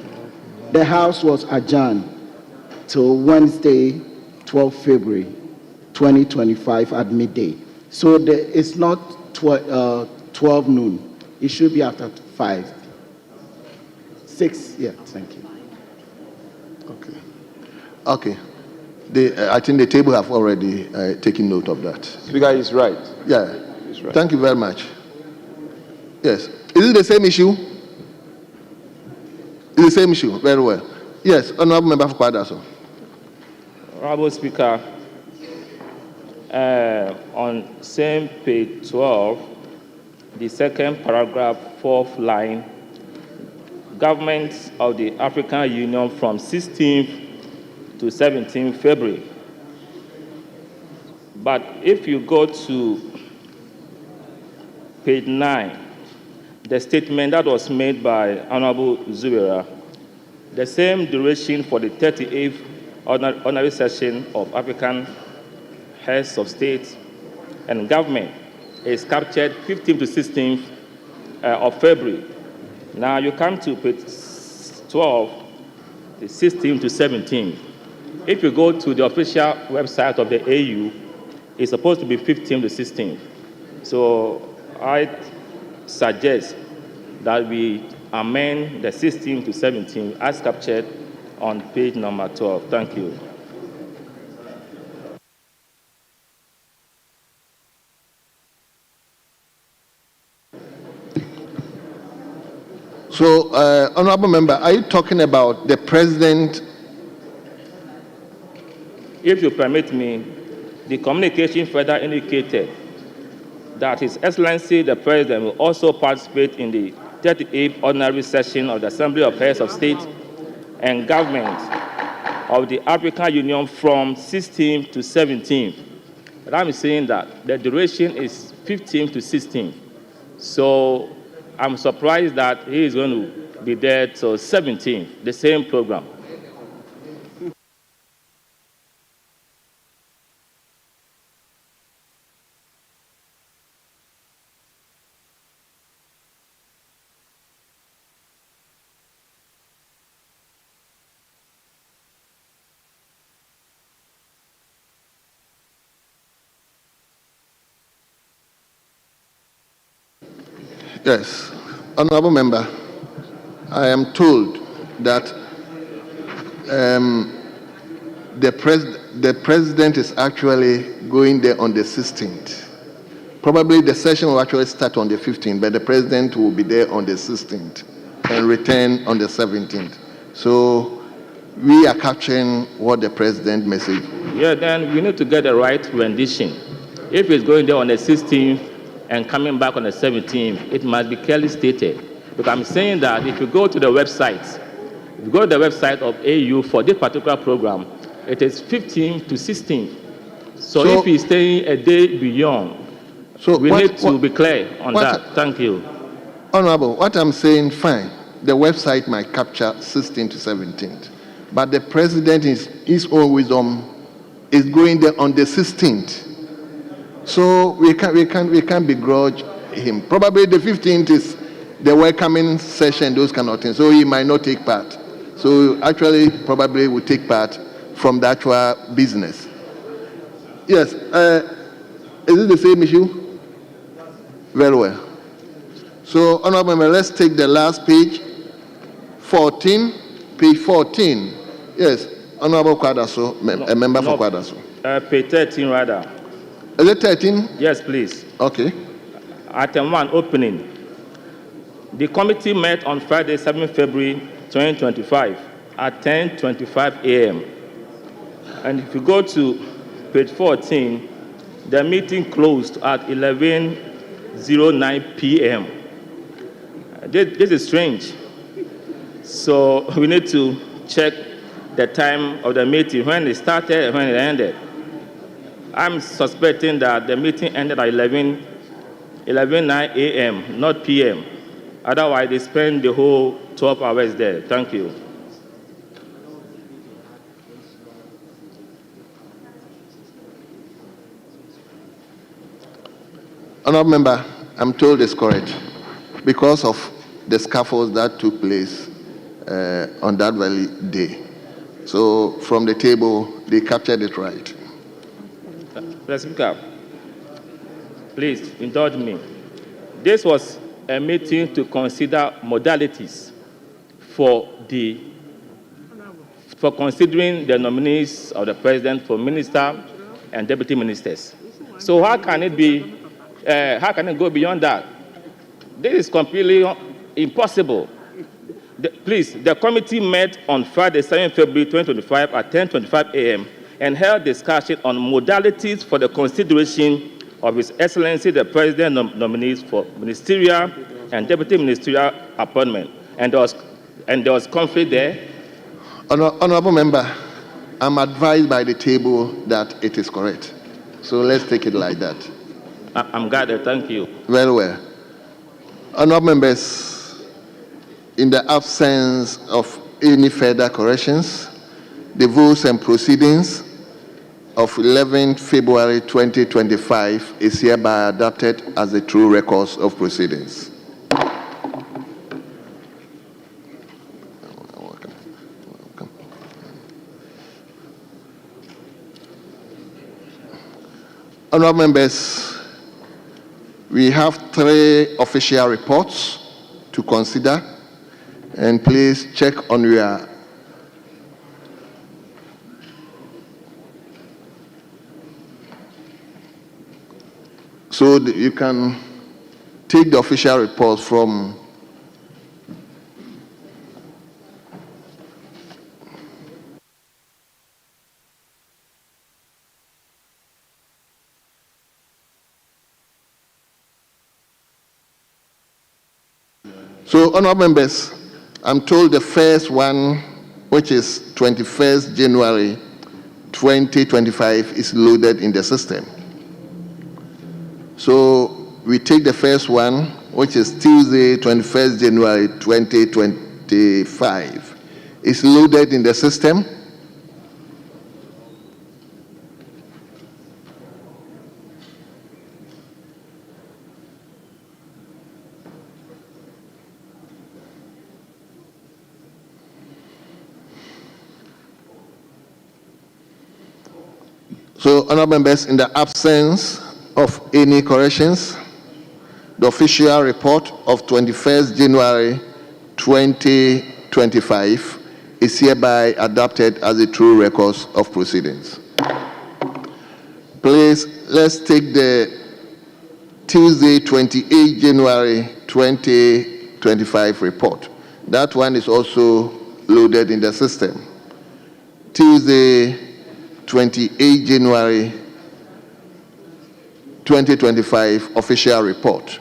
the House was adjourned till Wednesday, 12 February 2025 at midday. So it's not 12 noon. It should be after 5. 6, yeah, thank you. Okay. I think the table have already taken note of that. Speaker is right. Yeah. He's right. Thank you very much. Yes. Is it the same issue? It's the same issue. Very well. Yes, Honorable Member for Kwadaso. Honorable Speaker, on same page 12, the second paragraph, fourth line, governments of the African Union from 16th to 17th February. But if you go to page 9, the statement that was made by Honorable Zuwera, the same duration for the 38th ordinary session of African heads of state and government is captured 15th to 16th of February. Now you come to page 12, the 16th to 17th. If you go to the official website of the AU, it's supposed to be 15th to 16th. So I suggest that we amend the 16th to 17th as captured on page number 12. Thank you. So, Honorable Member, are you talking about the President? If you permit me, the communication further indicated that His Excellency the President will also participate in the 38th ordinary session of the Assembly of Heads of State and Government of the African Union from 16th to 17th. But I'm saying that the duration is 15th to 16th. So I'm surprised that he is going to be there till 17th, the same program. Yes. Honorable Member, I am told that the President is actually going there on the 16th. Probably the session will actually start on the 15th, but the President will be there on the 16th and return on the 17th. So we are capturing what the President message. Yeah, then we need to get the right rendition. If he's going there on the 16th and coming back on the 17th, it must be clearly stated. Because I'm saying that if you go to the website, if you go to the website of AU for this particular program, it is 15th to 16th. So if he's staying a day beyond, we need to be clear on that. Thank you. Honorable, what I'm saying, fine. The website might capture 16th to 17th. But the President, in his own wisdom, is going there on the 16th. So we can't begrudge him. Probably the 15th is the welcoming session, those kind of things. So he might not take part. So actually, probably will take part from the actual business. Yes. Is it the same issue? Very well. So, Honorable Member, let's take the last page. 14. Page 14. Yes. Honorable Kwadaso, a member for Kwadaso. Page 13, rather. Is it 13? Yes, please. Okay. Item 1, opening. The committee met on Friday, 7 February 2025 at 10:25 a.m. And if you go to page 14, the meeting closed at 11:09 p.m. This is strange. So we need to check the time of the meeting, when it started and when it ended. I'm suspecting that the meeting ended at 11:09 a.m., not p.m. Otherwise, they spend the whole 12 hours there. Thank you. Honorable Member, I'm told it's correct because of the scaffolds that took place on that very day. So from the table, they captured it right. Mr. Speaker, please indulge me. This was a meeting to consider modalities for considering the nominees of the President for minister and deputy ministers. So how can it be? How can it go beyond that? This is completely impossible. Please, the committee met on Friday, 7 February 2025 at 10:25 a.m. and held discussion on modalities for the consideration of His Excellency the President nominees for ministerial and deputy ministerial appointment. And there was conflict there. Honorable member, I'm advised by the table that it is correct. So let's take it like that. I'm glad. Thank you. Very well. Honorable members, in the absence of any further corrections, the votes and proceedings of 11 February 2025 is hereby adopted as the true records of proceedings. Honorable members, we have 3 official reports to consider, and please check on your so you can take the official report from So, honorable members, I'm told the first one, which is 21st January 2025, is loaded in the system. So, we take the first one, which is Tuesday, 21st January 2025. It's loaded in the system. So, honorable members, in the absence of any corrections, the official report of 21st January 2025 is hereby adopted as the true records of proceedings. Please, let's take the Tuesday, 28 January 2025 report. That one is also loaded in the system. Tuesday, 28 January 2025 official report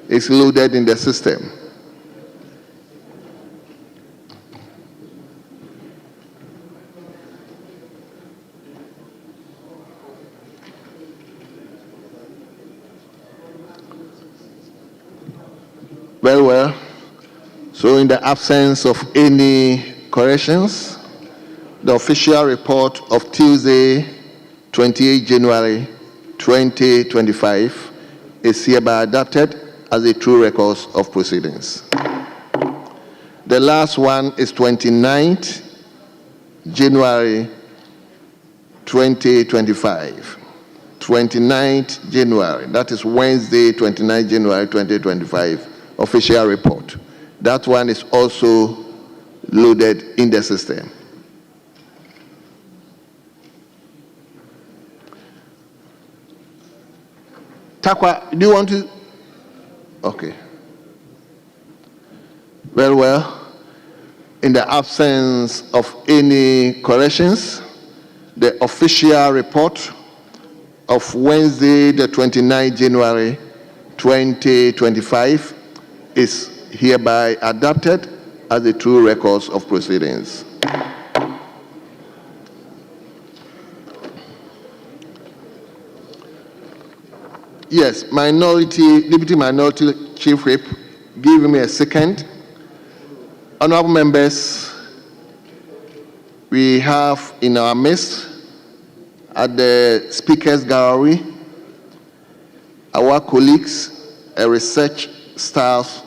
is loaded in the system. Very well. So in the absence of any corrections, the official report of Tuesday, 28 January 2025 is hereby adopted as a true record of proceedings. The last one is 29th January 2025. 29th January, that is Wednesday, 29th January 2025, official report. That one is also loaded in the system. Takwa, do you want to? Okay. Very well. In the absence of any corrections, the official report of Wednesday, the 29th January 2025 is hereby adopted as the true records of proceedings. Yes, Deputy Minority Chief Whip, give me a second. Honorable members, we have in our midst at the Speaker's Gallery our colleagues, a research staff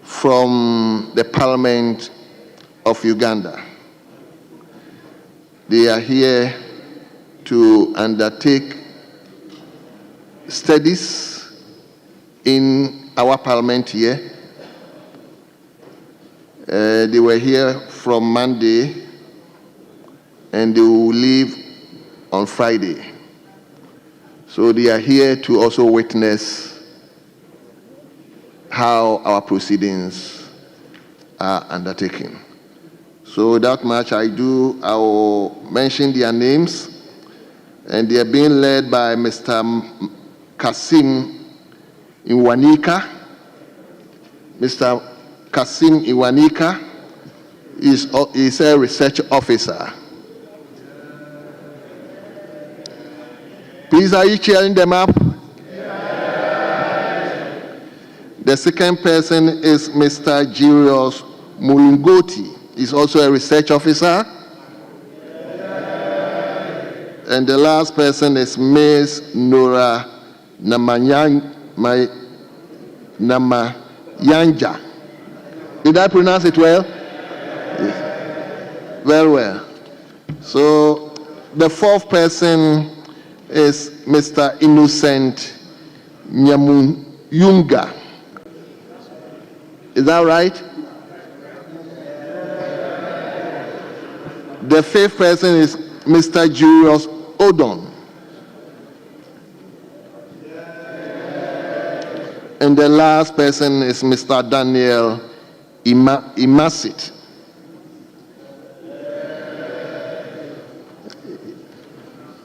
from the Parliament of Uganda. They are here to undertake studies in our parliament here. They were here from Monday and they will leave on Friday. So they are here to also witness how our proceedings are undertaken. So without much ado, I will mention their names, and they are being led by Mr. Kasim Iwanika. Mr. Kasim Iwanika is a research officer. Please, are you cheering them up? The second person is Mr. Julius Mulungoti. He's also a research officer. And the last person is Ms. Nora Namayanja. Did I pronounce it well? Yes. Very well. So the fourth person is Mr. Innocent Nyamuyunga. Is that right? The fifth person is Mr. Julius Odon. And the last person is Mr. Daniel Imasit.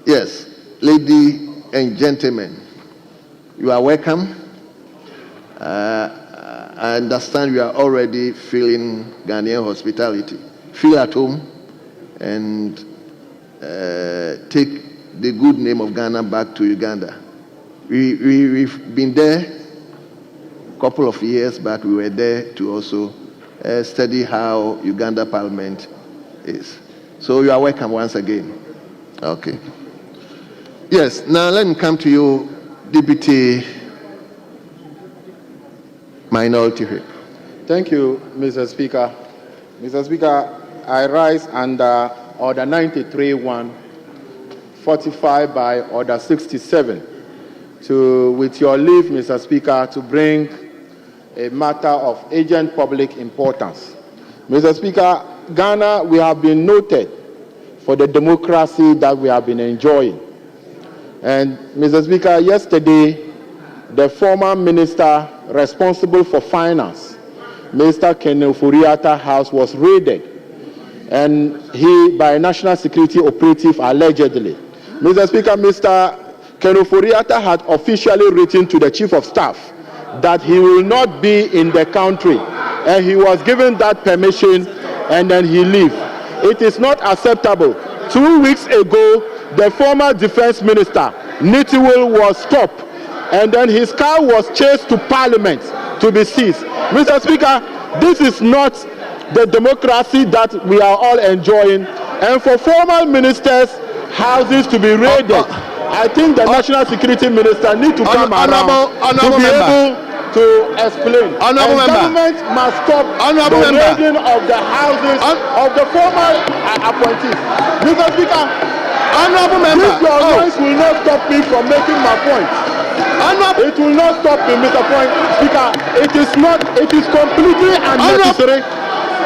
Yes, ladies and gentlemen, you are welcome. I understand you are already feeling Ghanaian hospitality. Feel at home and take the good name of Ghana back to Uganda. We've been there a couple of years back. We were there to also study how Uganda Parliament is. So you are welcome once again. Okay. Yes, now let me come to you, Deputy Minority Whip. Thank you, Mr. Speaker. Mr. Speaker, I rise under Order 93-1, fortified by Order 67, with your leave, Mr. Speaker, to bring a matter of urgent public importance. Mr. Speaker, Ghana, we have been noted for the democracy that we have been enjoying. And, Mr. Speaker, yesterday, the former minister responsible for finance, Mr. Kenneth Ofori-Atta house was raided, and he, by a national security operative, allegedly. Mr. Speaker, Mr. Kenneth Ofori-Atta had officially written to the chief of staff that he will not be in the country, and he was given that permission, and then he left. It is not acceptable. 2 weeks ago, the former defense minister, Nitiwil, was stopped, and then his car was chased to Parliament to be seized. Mr. Speaker, this is not the democracy that we are all enjoying. And for former ministers' houses to be raided, I think the national security minister needs to come around to be able to explain. Government must stop the raiding of the houses of the former appointees. Mr. Speaker, this your voice will not stop me from making my point. It will not stop me, Mr. Speaker. It is completely unnecessary.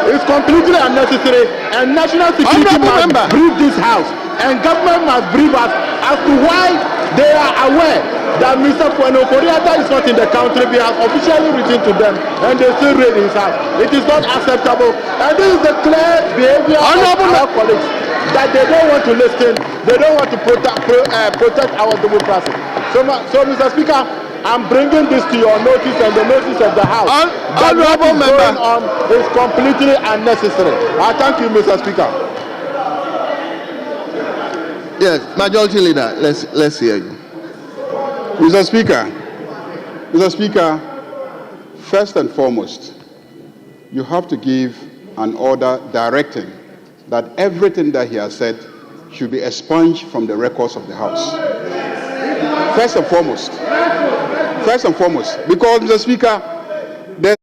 It's completely unnecessary, and national security must brief this house, and government must brief us as to why they are aware that Mr. Ofori-Atta is not in the country. We have officially written to them, and they still raid his house. It is not acceptable, and this is the clear behavior of our colleagues, that they don't want to listen, they don't want to protect our democracy. So, Mr. Speaker, I'm bringing this to your notice and the notice of the House. That what is going on is completely unnecessary. I thank you, Mr. Speaker. Yes, Majority Leader, let's hear you. Mr. Speaker, first and foremost, you have to give an order directing that everything that he has said should be expunged from the records of the House. First and foremost, because, Mr. Speaker, the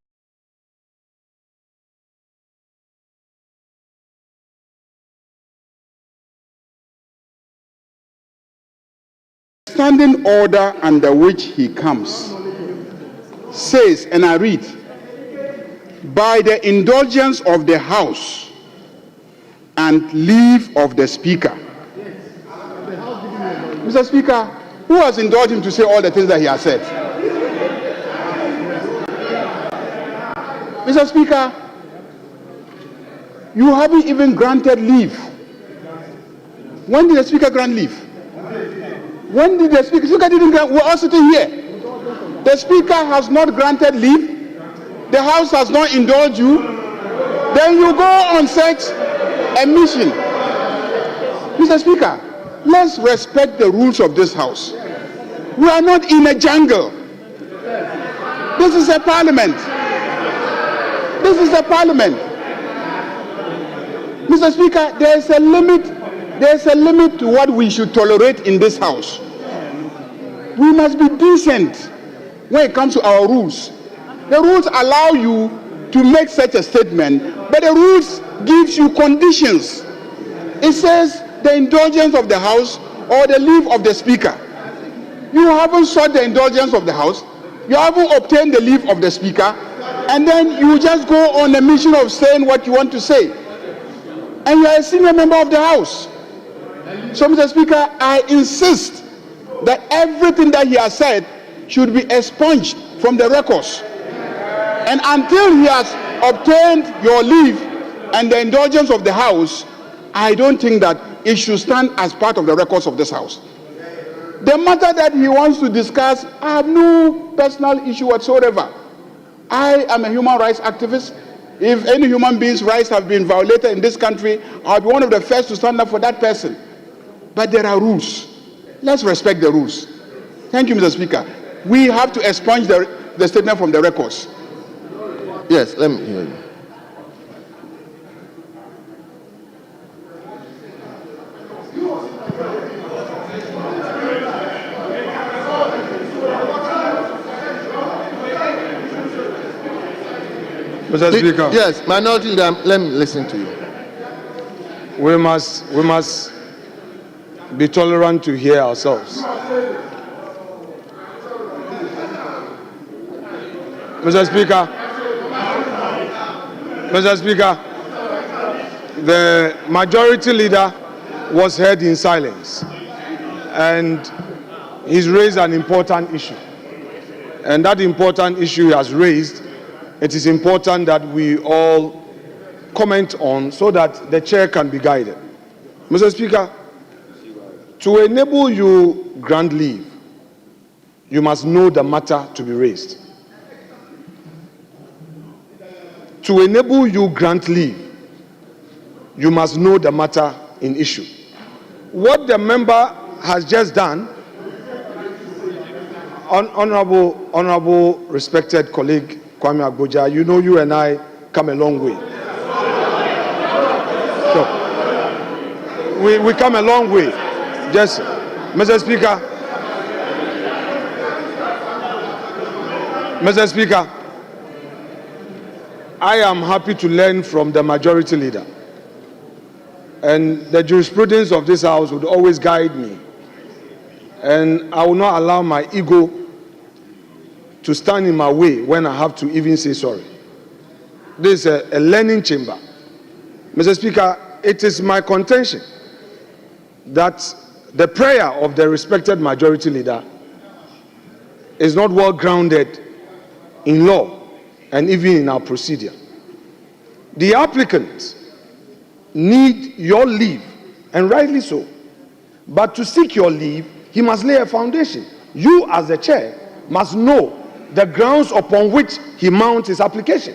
standing order under which he comes says, and I read, by the indulgence of the House and leave of the Speaker. Mr. Speaker, who has indulged him to say all the things that he has said? Mr. Speaker, you haven't even granted leave. When did the Speaker grant leave? When did the Speaker didn't grant? We're all sitting here. The Speaker has not granted leave. The House has not indulged you. Then you go on such a mission. Mr. Speaker, let's respect the rules of this House. We are not in a jungle. This is a parliament. This is a parliament. Mr. Speaker, there is a limit to what we should tolerate in this House. We must be decent when it comes to our rules. The rules allow you to make such a statement, but the rules gives you conditions. It says the indulgence of the House or the leave of the Speaker. You haven't sought the indulgence of the House, you haven't obtained the leave of the Speaker, and then you just go on a mission of saying what you want to say. And you are a senior member of the House. So, Mr. Speaker, I insist that everything that he has said should be expunged from the records. And until he has obtained your leave and the indulgence of the House, I don't think that it should stand as part of the records of this House. The matter that he wants to discuss, I have no personal issue whatsoever. I am a human rights activist. If any human being's rights have been violated in this country, I'll be one of the first to stand up for that person. But there are rules. Let's respect the rules. Thank you, Mr. Speaker. We have to expunge the statement from the records. Yes, let me hear you. Mr. Speaker. Yes, Minority Leader, let me listen to you. We must be tolerant to hear ourselves. Mr. Speaker, the Majority Leader was heard in silence, and he's raised an important issue. And that important issue he has raised, it is important that we all comment on so that the chair can be guided. Mr. Speaker, to enable you grant leave, you must know the matter to be raised. To enable you grant leave, you must know the matter in issue. What the member has just done, honorable respected colleague Kwame Agboja, you know you and I come a long way. So, we come a long way. Just, Mr. Speaker, I am happy to learn from the Majority Leader. And the jurisprudence of this House would always guide me. And I will not allow my ego to stand in my way when I have to even say sorry. This is a learning chamber. Mr. Speaker, it is my contention that the prayer of the respected Majority Leader is not well grounded in law and even in our procedure. The applicants need your leave, and rightly so. But to seek your leave, he must lay a foundation. You, as the chair, must know the grounds upon which he mounts his application.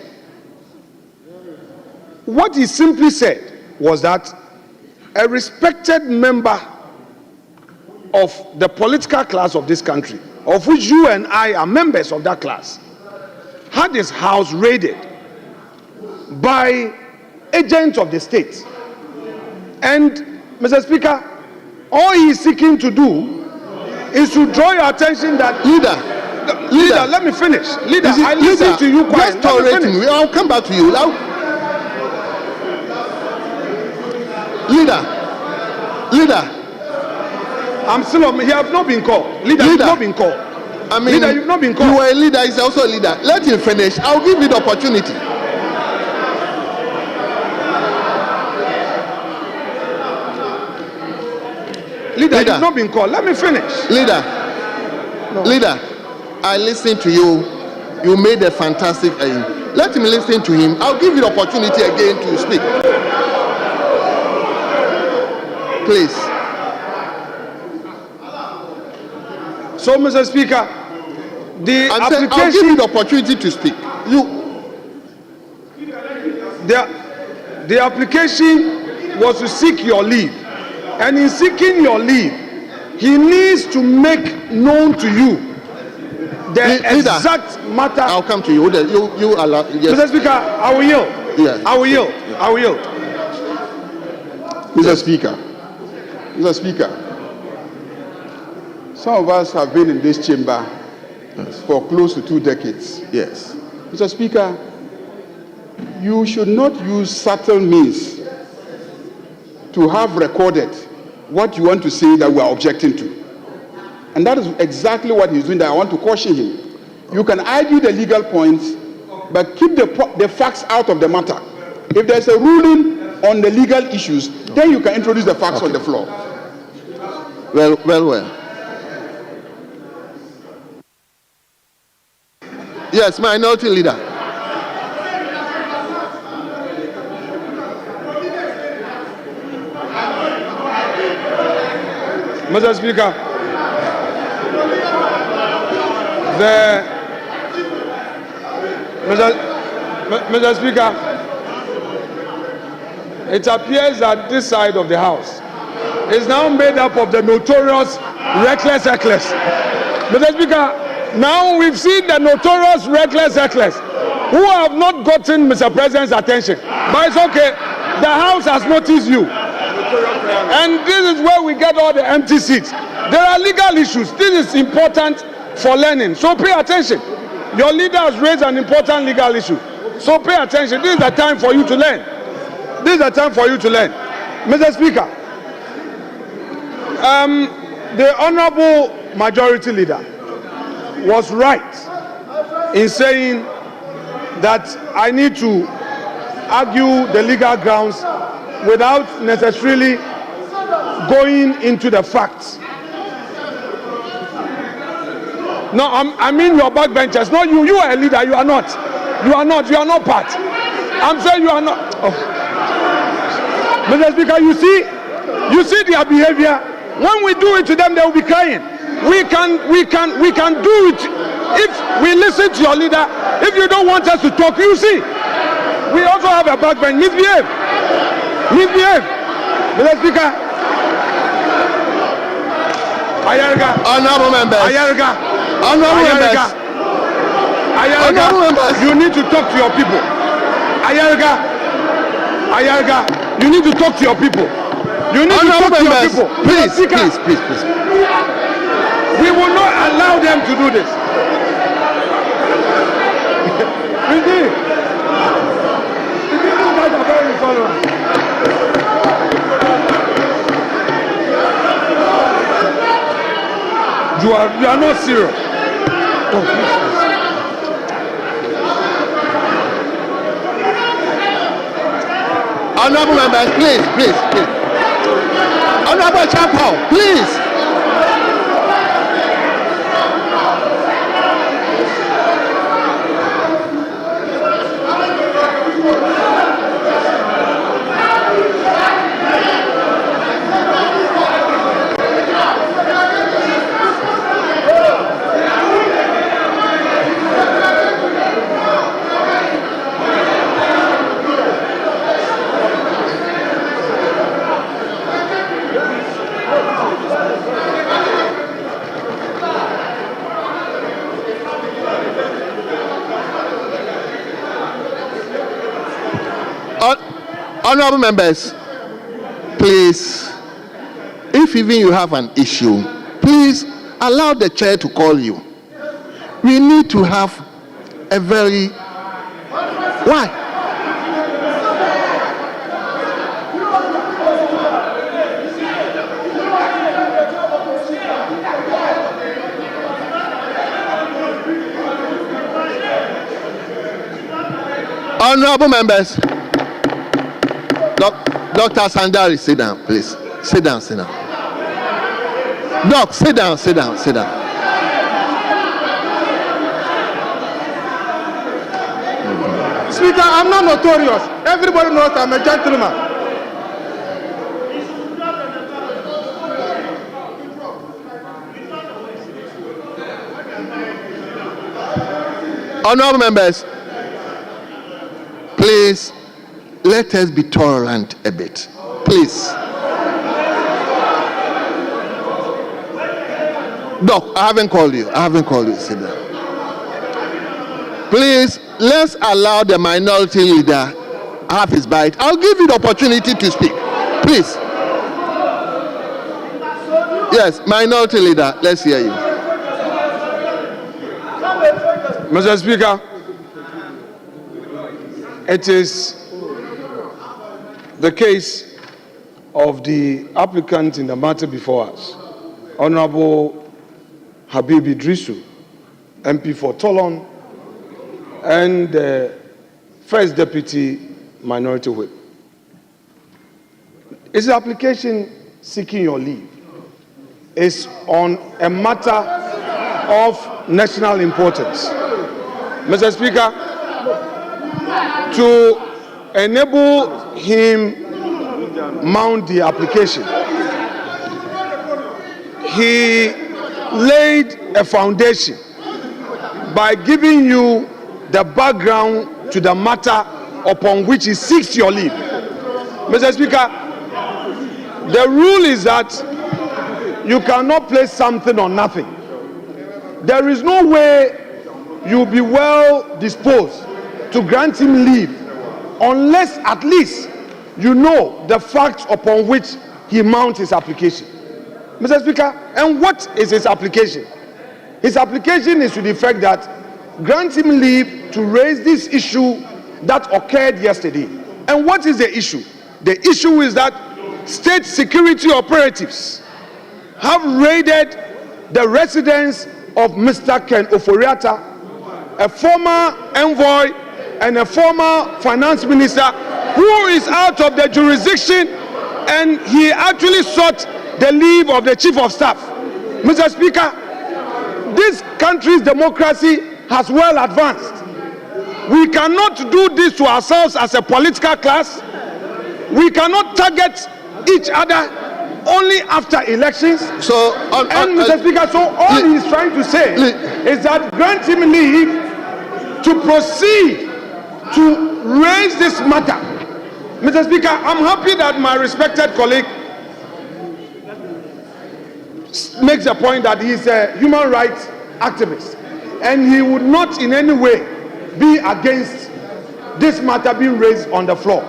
What he simply said was that a respected member of the political class of this country, of which you and I are members of that class, had his house raided by agents of the state. And, Mr. Speaker, all he is seeking to do is to draw your attention that... Leader, let me finish. Leader, I listen to you quiet. Just tolerate me. I'll come back to you. Leader. I'm still on. He have not been called. Leader, you've not been called. I mean, leader, you've not been called. You are a leader, he's also a leader. Let him finish. I'll give you the opportunity. Leader, you've not been called. Let me finish. Leader, I listened to you. You made a fantastic Let him listen to him. I'll give you the opportunity again to speak. Please. So, Mr. Speaker, I'll give you the opportunity to speak. The application was to seek your leave. And in seeking your leave, he needs to make known to you the exact matter. I'll come to you. You allow. Yes. Mr. Speaker, I will yield. Yes. I will yield. I will yield. Mr. Speaker, some of us have been in this chamber for close to 2 decades. Yes. Mr. Speaker, you should not use subtle means to have recorded what you want to say that we are objecting to. And that is exactly what he's doing, that I want to caution him. You can argue the legal points, but keep the facts out of the matter. If there's a ruling on the legal issues, then you can introduce the facts on the floor. Well. Yes, Minority Leader. Mr. Speaker, Mr. Speaker, it appears that this side of the House is now made up of the notorious reckless hecklers. Mr. Speaker, now we've seen the notorious reckless hecklers who have not gotten Mr. President's attention. But it's okay. The House has noticed you. And this is where we get all the empty seats. There are legal issues. This is important for learning. So pay attention. Your leader has raised an important legal issue. So pay attention. This is the time for you to learn. This is the time for you to learn. Mr. Speaker, the Honorable Majority Leader was right in saying that I need to argue the legal grounds without necessarily going into the facts. No, I mean your backbenchers. Not you. You are a leader. You are not. You are not. You are not part. I'm saying you are not. Oh. Mr. Speaker, you see their behavior. When we do it to them, they will be crying. We can do it if we listen to your leader. If you don't want us to talk, you see. We also have a backbench. Misbehave. Mr. Speaker. Ayarga. Honorable members. Ayarga. Honorable members. You need to talk to your people. Ayarga. You need to talk to your people. You need to talk to your people. Please. We will not allow them to do this. These guys are very intolerant. You are not serious. Honorable members, please. Honorable Chapel, please. Honorable members, please, if even you have an issue, please allow the chair to call you. We need to have a very... Why? Honorable members, Dr. Sandari, sit down, please. Sit down. Doc, sit down. Speaker, I'm not notorious. Everybody knows I'm a gentleman. Honorable members, please, let us be tolerant a bit. Please. Doc, I haven't called you. Sit down. Please, let's allow the minority leader have his bite. I'll give you the opportunity to speak. Please. Yes, minority leader, let's hear you. Mr. Speaker, it is the case of the applicant in the matter before us, Honorable Habib Idrisu, MP for Tolon, and the First Deputy Minority Whip. His application seeking your leave is on a matter of national importance. Mr. Speaker, to enable him mount the application, he laid a foundation by giving you the background to the matter upon which he seeks your leave. Mr. Speaker, the rule is that you cannot place something on nothing. There is no way you'll be well disposed to grant him leave unless at least you know the facts upon which he mounts his application. Mr. Speaker, and what is his application? His application is to the effect that grant him leave to raise this issue that occurred yesterday. And what is the issue? The issue is that state security operatives have raided the residence of Mr. Ken Ofori-Atta, a former envoy and a former finance minister who is out of the jurisdiction, and he actually sought the leave of the chief of staff. Mr. Speaker, this country's democracy has well advanced. We cannot do this to ourselves as a political class. We cannot target each other only after elections. Mr. Speaker, so all he is trying to say is that grant him leave to proceed to raise this matter. Mr. Speaker, I'm happy that my respected colleague makes the point that he's a human rights activist and he would not in any way be against this matter being raised on the floor.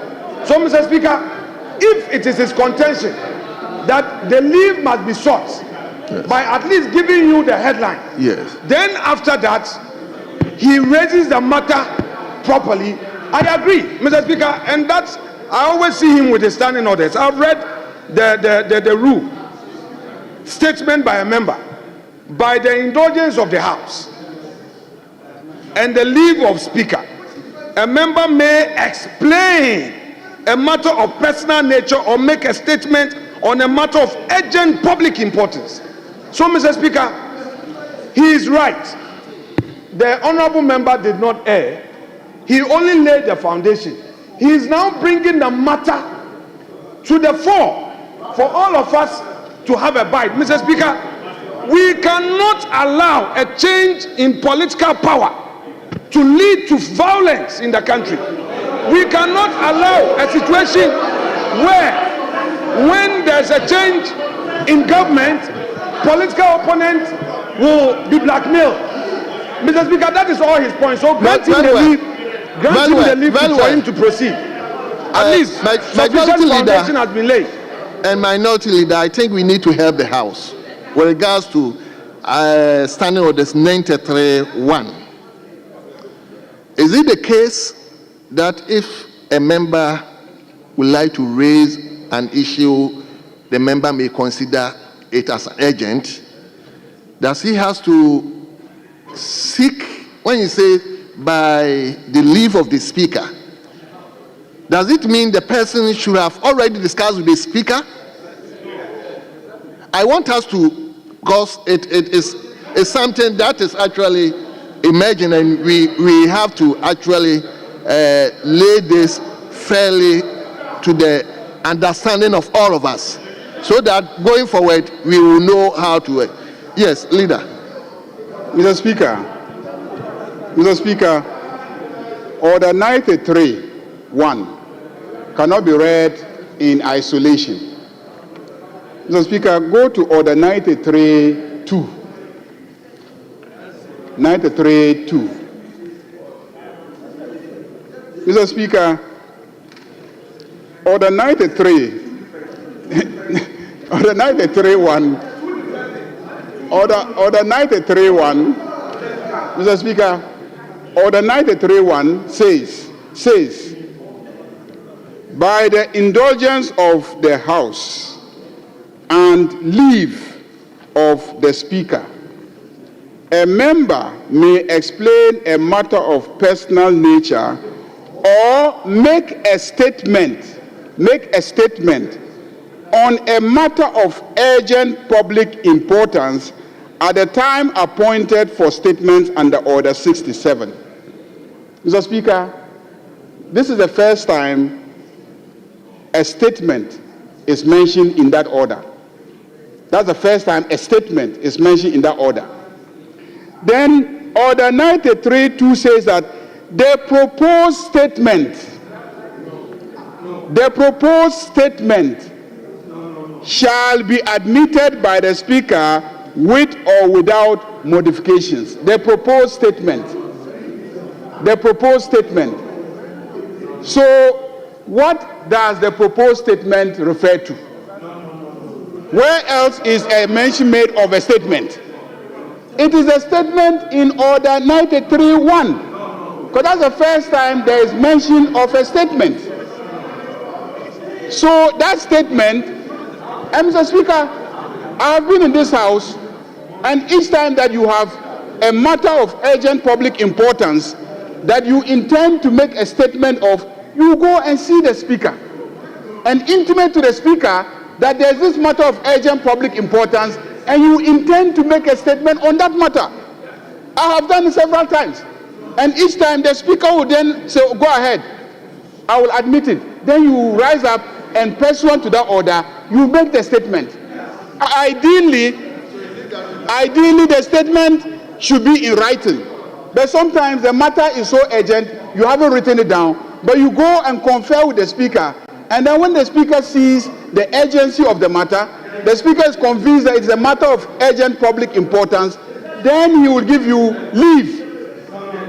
So, Mr. Speaker, if it is his contention that the leave must be sought by at least giving you the headline, then after that he raises the matter properly, I agree, Mr. Speaker, and that's, I always see him with the standing orders. I've read the rule, statement by a member, by the indulgence of the House and the leave of Speaker, a member may explain a matter of personal nature or make a statement on a matter of urgent public importance. So, Mr. Speaker, he is right. The honorable member did not err. He only laid the foundation. He is now bringing the matter to the fore for all of us to have a bite. Mr. Speaker, we cannot allow a change in political power to lead to violence in the country. We cannot allow a situation where when there's a change in government, political opponents will be blackmailed. Mr. Speaker, that is all his point. So grant him the leave for him to proceed. At least sufficient foundation has been laid. And minority leader, I think we need to help the House with regards to standing orders 93(1). Is it the case that if a member would like to raise an issue, the member may consider it as urgent? Does he has to seek, when you say by the leave of the Speaker, does it mean the person should have already discussed with the Speaker? I want us to, because it is something that is actually emerging, and we have to actually lay this fairly to the understanding of all of us, so that going forward we will know how to work. Yes, leader. Mr. Speaker, Order 93.1 cannot be read in isolation. Mr. Speaker, go to Order 93.2. 93.2. Mr. Speaker, Order 93, Order 93.1, Order 93.1, Mr. Speaker, Order 93.1 says, by the indulgence of the House and leave of the Speaker, a member may explain a matter of personal nature or make a statement on a matter of urgent public importance at the time appointed for statements under Order 67. Mr. Speaker, this is the first time a statement is mentioned in that order. That's the first time a statement is mentioned in that order. Then Order 93.2 says that the proposed statement shall be admitted by the Speaker with or without modifications. The proposed statement. So, what does the proposed statement refer to? Where else is a mention made of a statement? It is a statement in Order 93.1. Because that's the first time there is mention of a statement. So that statement, Mr. Speaker, I have been in this House, and each time that you have a matter of urgent public importance that you intend to make a statement of, you go and see the Speaker and intimate to the Speaker that there's this matter of urgent public importance and you intend to make a statement on that matter. I have done it several times. And each time the Speaker will then say, go ahead, I will admit it. Then you rise up and pursuant to that order, you make the statement. Ideally, the statement should be in writing. But sometimes the matter is so urgent, you haven't written it down, but you go and confer with the Speaker. And then when the Speaker sees the urgency of the matter, the Speaker is convinced that it's a matter of urgent public importance, then he will give you leave.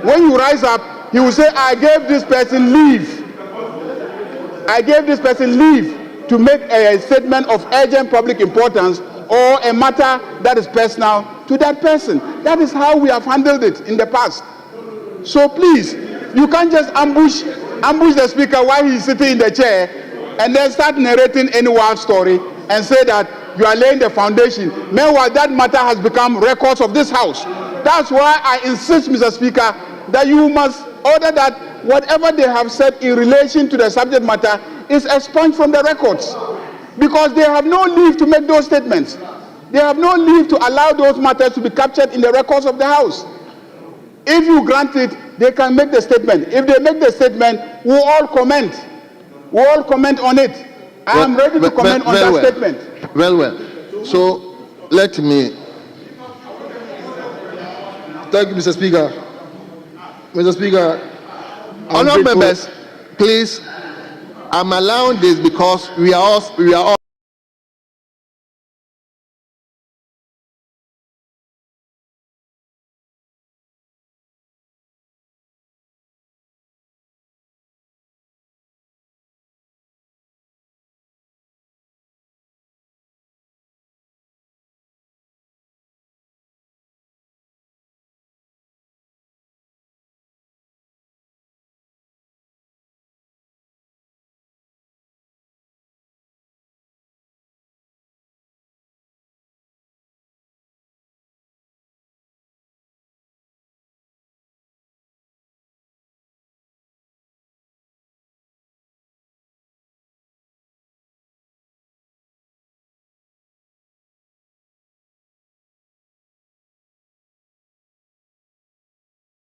When you rise up, he will say, I gave this person leave. I gave this person leave to make a statement of urgent public importance or a matter that is personal to that person. That is how we have handled it in the past. So please, you can't just ambush the Speaker while he's sitting in the chair and then start narrating any wild story and say that you are laying the foundation. Meanwhile, that matter has become records of this House. That's why I insist, Mr. Speaker, that you must order that whatever they have said in relation to the subject matter is expunged from the records. Because they have no leave to make those statements. They have no leave to allow those matters to be captured in the records of the House. If you grant it, they can make the statement. If they make the statement, we'll all comment. We'll all comment on it. I am ready to comment on that statement. Well. So, let me... Thank you, Mr. Speaker. Mr. Speaker, honourable members, please, I'm allowing this because we are all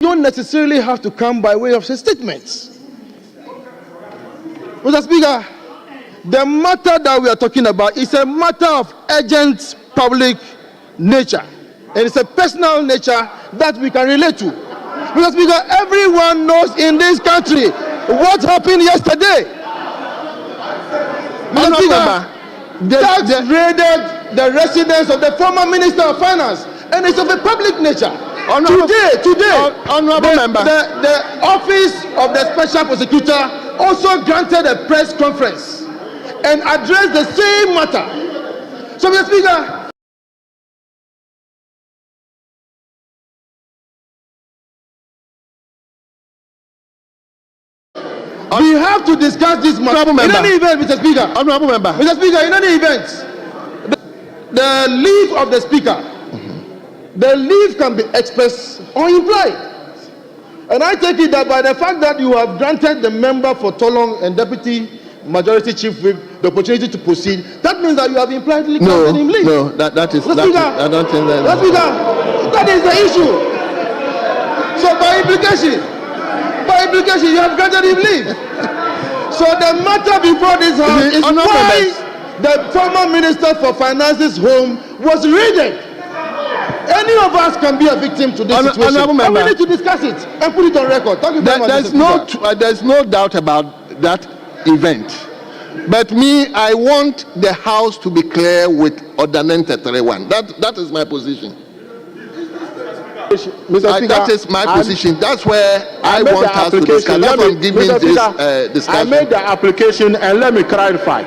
don't necessarily have to come by way of statements. Mr. Speaker, the matter that we are talking about is a matter of urgent public nature. And it's a personal nature that we can relate to. Mr. Speaker, everyone knows in this country what happened yesterday. Mr. Speaker, tax raided the residence of the former Minister of Finance, and it's of a public nature. Today, Honorable Member, the Office of the Special Prosecutor also granted a press conference and addressed the same matter. So, Mr. Speaker, we have to discuss this matter. In any event, Mr. Speaker, Honorable Member, Mr. Speaker, in any event, the leave of the Speaker, the leave can be expressed or implied. And I take it that by the fact that you have granted the member for Tolong and Deputy Majority Chief Whip the opportunity to proceed, that means that you have impliedly granted him leave. No, that is. Mr. Speaker, I don't think that. Mr. Speaker, that is the issue. So by implication, you have granted him leave. So the matter before this house is why the former Minister for Finance's home was raided. Any of us can be a victim to this situation. And we need to discuss it and put it on record. Thank you very much. There's no doubt about that event. But me, I want the House to be clear with Ordinance 31. That is my position. Mr. Speaker, that is my position. That's where I want us to discuss. That's why I'm giving this discussion. I made the application, and let me clarify.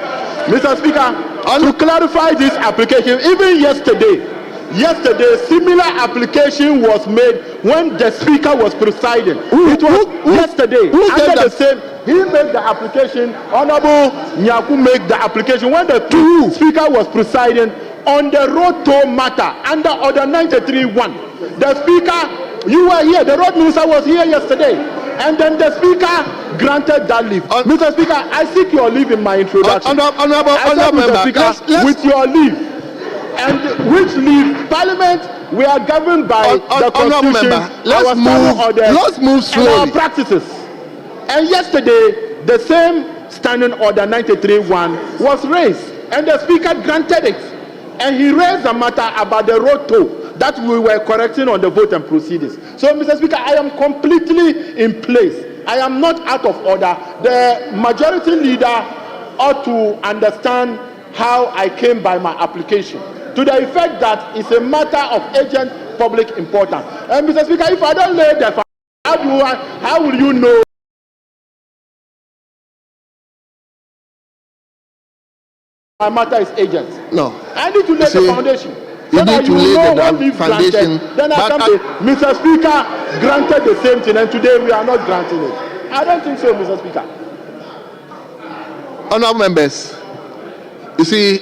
Mr. Speaker, to clarify this application, even yesterday, similar application was made when the Speaker was presiding. It was yesterday. Under the same, he made the application. Honorable Nyaku made the application when the Speaker was presiding on the road toll matter under Order 93-1. The Speaker, you were here, the road minister was here yesterday, and then the Speaker granted that leave. Mr. Speaker, I seek your leave in my introduction. Honorable Member, with your leave, and which leave, Parliament, we are governed by the Constitution, let's move slowly. And our practices. And yesterday, the same Standing Order 93-1 was raised, and the Speaker granted it. And he raised the matter about the road toll that we were correcting on the vote and proceedings. So, Mr. Speaker, I am completely in place. I am not out of order. The majority leader ought to understand how I came by my application, to the effect that it's a matter of urgent public importance. And, Mr. Speaker, if I don't lay the how will you know my matter is urgent? No. I need to lay the foundation. You need to lay the foundation. Then I can say, Mr. Speaker granted the same thing, and today we are not granting it. I don't think so, Mr. Speaker. Honourable members, you see,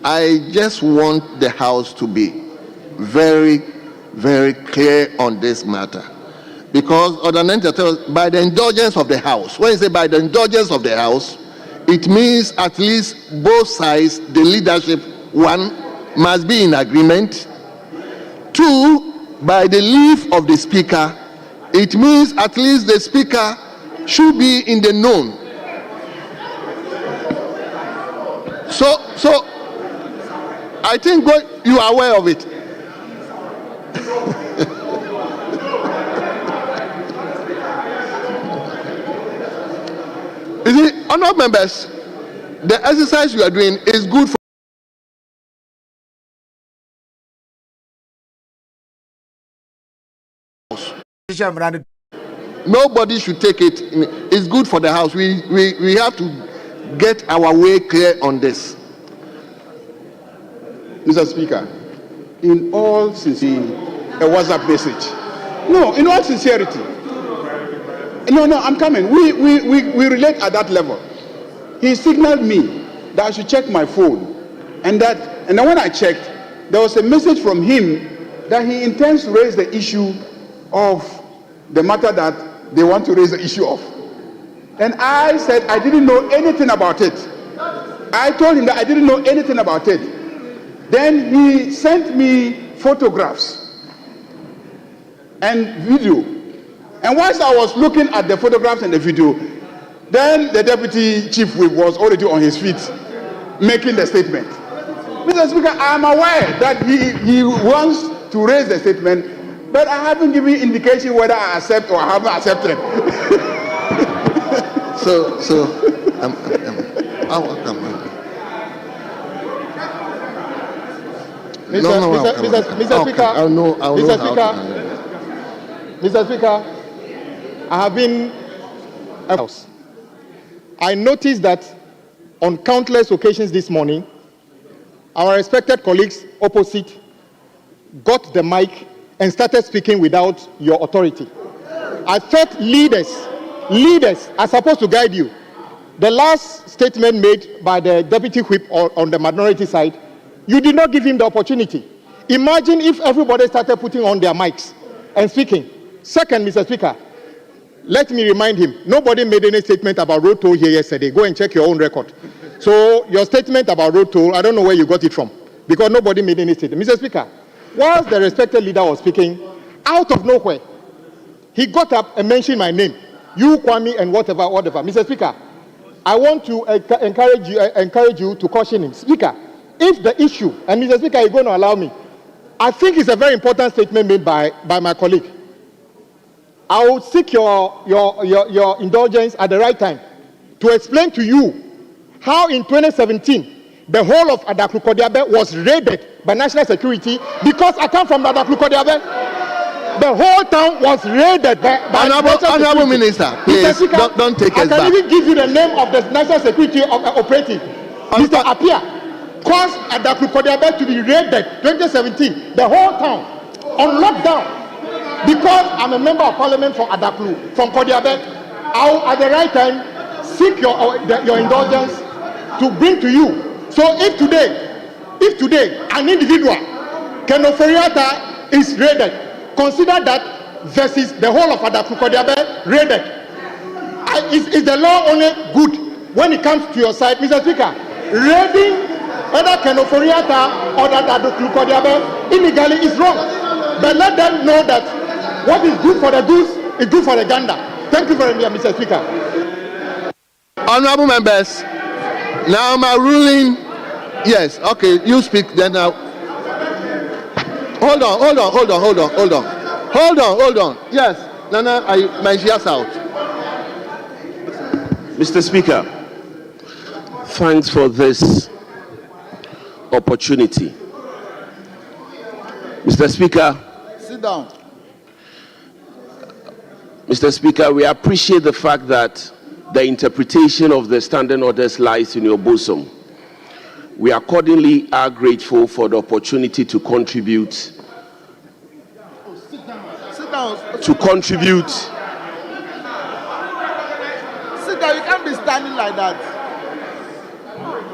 I just want the House to be very, very clear on this matter. Because by the indulgence of the House, when you say by the indulgence of the House, it means at least both sides, the leadership, one, must be in agreement. Two, by the leave of the Speaker, it means at least the Speaker should be in the known. So I think you are aware of it. You see, honourable members, the exercise you are doing is good for nobody should take it. It's good for the House. We have to get our way clear on this. Mr. Speaker, in all sincerity, a WhatsApp message. No, in all sincerity. No, I'm coming. We relate at that level. He signaled me that I should check my phone, and then when I checked, there was a message from him that he intends to raise the issue of the matter that they want to raise the issue of. And I said I didn't know anything about it. I told him that I didn't know anything about it. Then he sent me photographs and video. And whilst I was looking at the photographs and the video, Then the deputy chief whip was already on his feet making the statement. Mr. Speaker, I am aware that he wants to raise the statement, but I haven't given indication whether I accept or I haven't accepted. Mr. Speaker, I have been else. I noticed that on countless occasions this morning, our respected colleagues opposite got the mic and started speaking without your authority. I thought leaders are supposed to guide you. The last statement made by the deputy whip on the minority side, you did not give him the opportunity. Imagine if everybody started putting on their mics and speaking. Second, Mr. Speaker, let me remind him, nobody made any statement about road toll here yesterday. Go and check your own record. So your statement about road toll, I don't know where you got it from, because nobody made any statement. Mr. Speaker, whilst the respected leader was speaking, out of nowhere, he got up and mentioned my name. You, Kwame, and whatever. Mr. Speaker, I want to encourage you to caution him. Speaker, if the issue, and Mr. Speaker, you're going to allow me, I think it's a very important statement made by my colleague. I will seek your indulgence at the right time to explain to you how in 2017 the whole of Adaklu-Kodiabe was raided by national security because I come from Adaklu-Kodiabe. The whole town was raided by Honorable Minister, please don't take us back. I can even give you the name of the national security operative, Mr. Apia, caused Adaklu-Kodiabe to be raided 2017, the whole town on lockdown. Because I'm a member of parliament from Adaklu, from Kodiabe, I will at the right time seek your indulgence to bring to you. So if today an individual, Kenneth Ofori-Atta, is raided, consider that versus the whole of Adaklu-Kodiabe raided. Is the law only good when it comes to your side, Mr. Speaker? Raiding whether Kenneth Ofori-Atta or Adaklu-Kodiabe illegally is wrong. But let them know that what is good for the goose is good for the gander. Thank you very much, Mr. Speaker. Honorable members, now my ruling. Yes, okay, you speak then now. Hold on. Yes, Nana, my ears out. Mr. Speaker, thanks for this opportunity. Mr. Speaker, sit down. Mr. Speaker, we appreciate the fact that the interpretation of the standing orders lies in your bosom. We accordingly are grateful for the opportunity to contribute. Sit down. To contribute. Sit down. You can't be standing like that.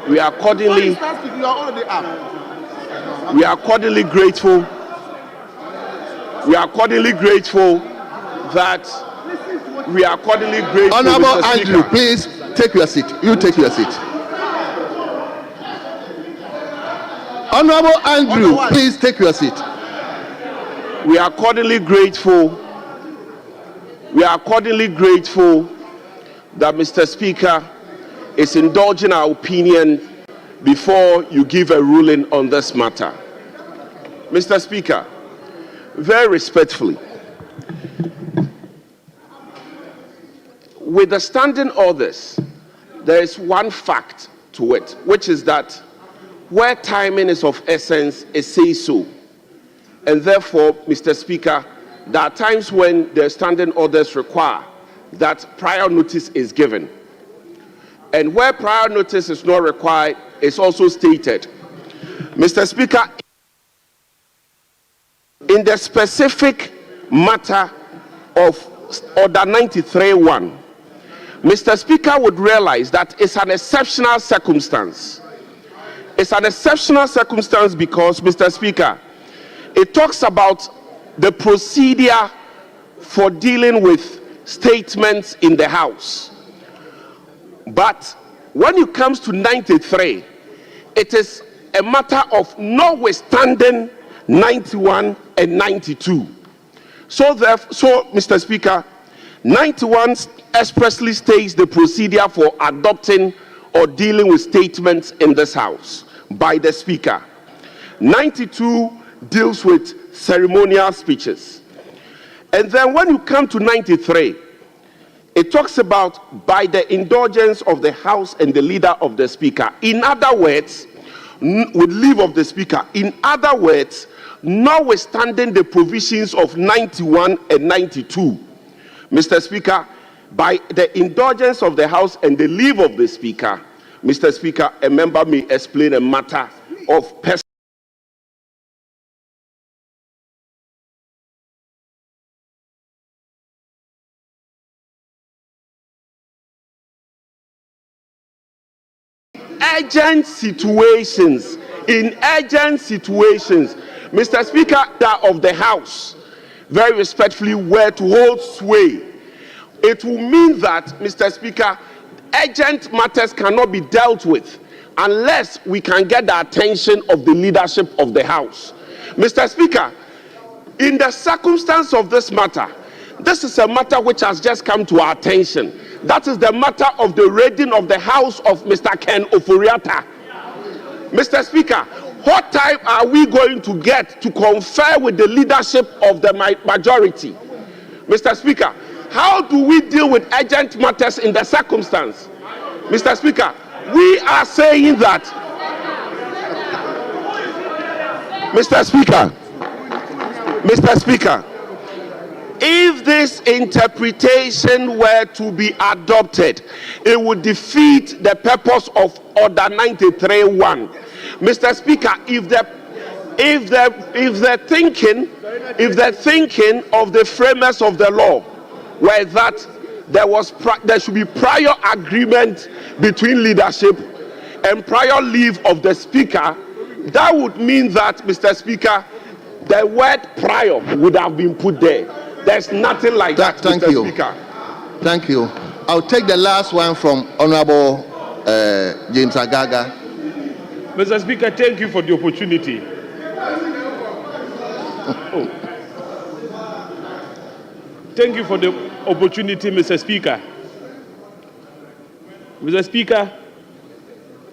We are accordingly. You are already up. We are accordingly grateful. We are accordingly grateful that we are accordingly grateful. Honorable Andrew, please take your seat. You take your seat. Honorable Andrew, please take your seat. We are accordingly grateful. We are accordingly grateful that Mr. Speaker is indulging our opinion before you give a ruling on this matter. Mr. Speaker, very respectfully, with the standing orders, there is one fact to it, which is that where timing is of essence, it says so. And therefore, Mr. Speaker, there are times when the standing orders require that prior notice is given. And where prior notice is not required, it's also stated. Mr. Speaker, in the specific matter of Order 93-1, Mr. Speaker would realize that it's an exceptional circumstance. It's an exceptional circumstance because, Mr. Speaker, it talks about the procedure for dealing with statements in the House. But when it comes to 93, it is a matter of notwithstanding 91 and 92. So, Mr. Speaker, 91 expressly states the procedure for adopting or dealing with statements in this House by the Speaker. 92 deals with ceremonial speeches. And then when you come to 93, it talks about by the indulgence of the House and the leader of the Speaker. In other words, with leave of the Speaker. In other words, notwithstanding the provisions of 91 and 92, Mr. Speaker, by the indulgence of the House and the leave of the Speaker, Mr. Speaker, a member may explain a matter of personal urgent situations. In urgent situations, Mr. Speaker, that of the House, very respectfully, were to hold sway, it will mean that, Mr. Speaker, urgent matters cannot be dealt with unless we can get the attention of the leadership of the House. Mr. Speaker, in the circumstance of this matter, this is a matter which has just come to our attention. That is the matter of the raiding of the house of Mr. Ken Ofori-Atta. Mr. Speaker, what time are we going to get to confer with the leadership of the majority? Mr. Speaker, how do we deal with urgent matters in the circumstance? Mr. Speaker, we are saying that. Mr. Speaker, if this interpretation were to be adopted, it would defeat the purpose of Order 93.1. Mr. Speaker, if the thinking of the framers of the law were that there should be prior agreement between leadership and prior leave of the Speaker, that would mean that, Mr. Speaker, the word prior would have been put there. There's nothing like that, Mr. Speaker. Thank you. I'll take the last one from Honorable James Agaga. Mr. Speaker, thank you for the opportunity. Thank you for the opportunity, Mr. Speaker. Mr. Speaker,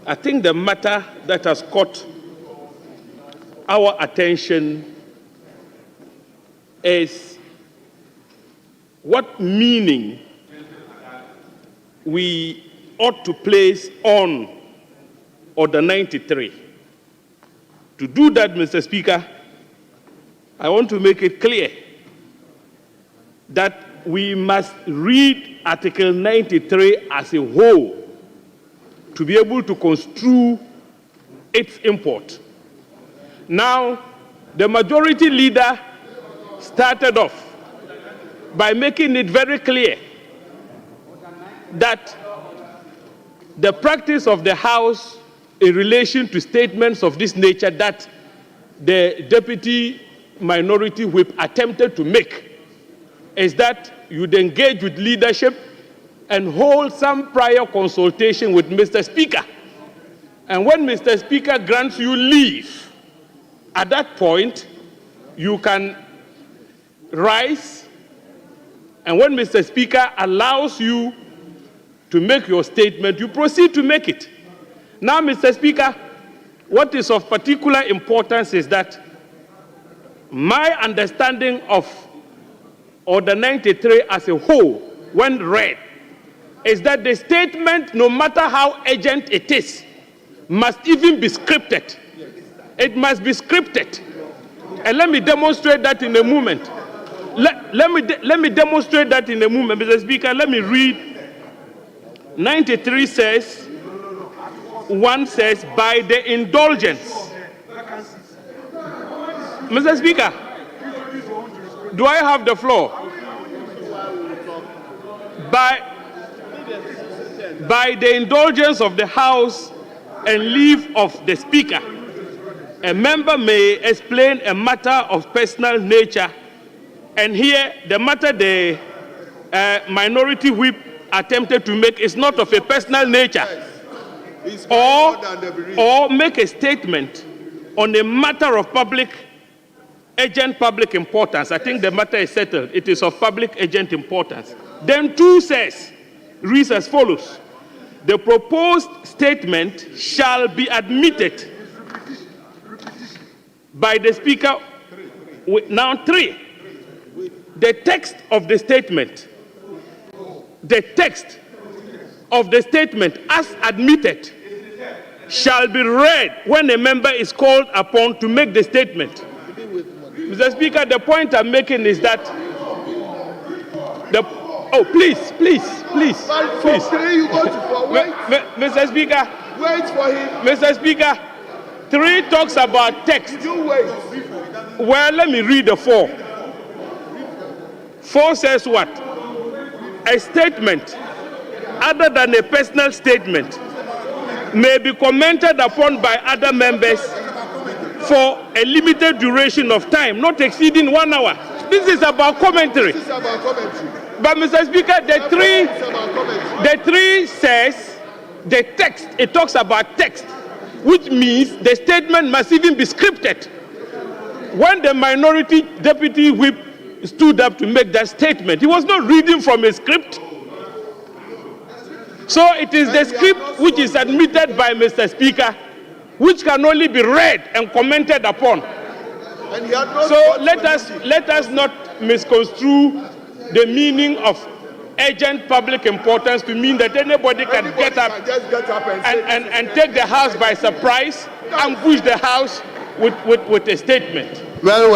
I think the matter that has caught our attention is what meaning we ought to place on Order 93. To do that, Mr. Speaker, I want to make it clear that we must read Article 93 as a whole to be able to construe its import. Now, the majority leader started off by making it very clear that the practice of the House in relation to statements of this nature that the Deputy Minority Whip attempted to make is that you'd engage with leadership and hold some prior consultation with Mr. Speaker. And when Mr. Speaker grants you leave, at that point, you can rise, and when Mr. Speaker allows you to make your statement, you proceed to make it. Now, Mr. Speaker, what is of particular importance is that my understanding of Order 93 as a whole, when read, is that the statement, no matter how urgent it is, must even be scripted. It must be scripted. And let me demonstrate that in a moment. Let me demonstrate that in a moment, Mr. Speaker. Let me read. 93 says, one says, by the indulgence. Mr. Speaker, do I have the floor? By the indulgence of the House and leave of the Speaker, a member may explain a matter of personal nature, and here the matter the Minority Whip attempted to make is not of a personal nature, or make a statement on a matter of urgent public importance. I think the matter is settled. It is of public urgent importance. Then 2 says, reads as follows. The proposed statement shall be admitted by the Speaker. Now 3. The text of the statement as admitted shall be read when a member is called upon to make the statement. Mr. Speaker, the point I'm making is that please. Mr. Speaker, wait for him. Mr. Speaker, 3 talks about text. Wait. Well, let me read the 4. 4 says what? A statement other than a personal statement may be commented upon by other members for a limited duration of time, not exceeding 1 hour. This is about commentary. But Mr. Speaker, the 3 says the text, it talks about text, which means the statement must even be scripted. When the minority deputy whip stood up to make that statement, he was not reading from a script. So it is the script which is admitted by Mr. Speaker, which can only be read and commented upon. So let us not misconstrue the meaning of urgent public importance to mean that anybody can get up and take the House by surprise, ambush the House with a statement. Well,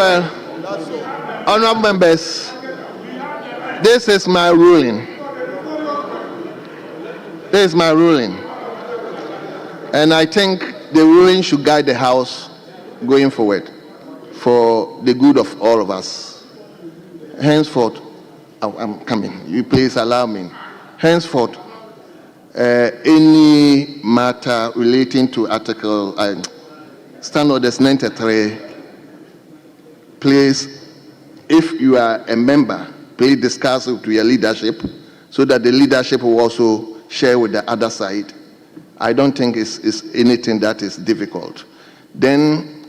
honorable members, this is my ruling. This is my ruling. And I think the ruling should guide the House going forward for the good of all of us. Henceforth, I'm coming. You please allow me. Henceforth, any matter relating to Article Stand Orders 93, please, if you are a member, please discuss it with your leadership so that the leadership will also share with the other side. I don't think it's anything that is difficult. Then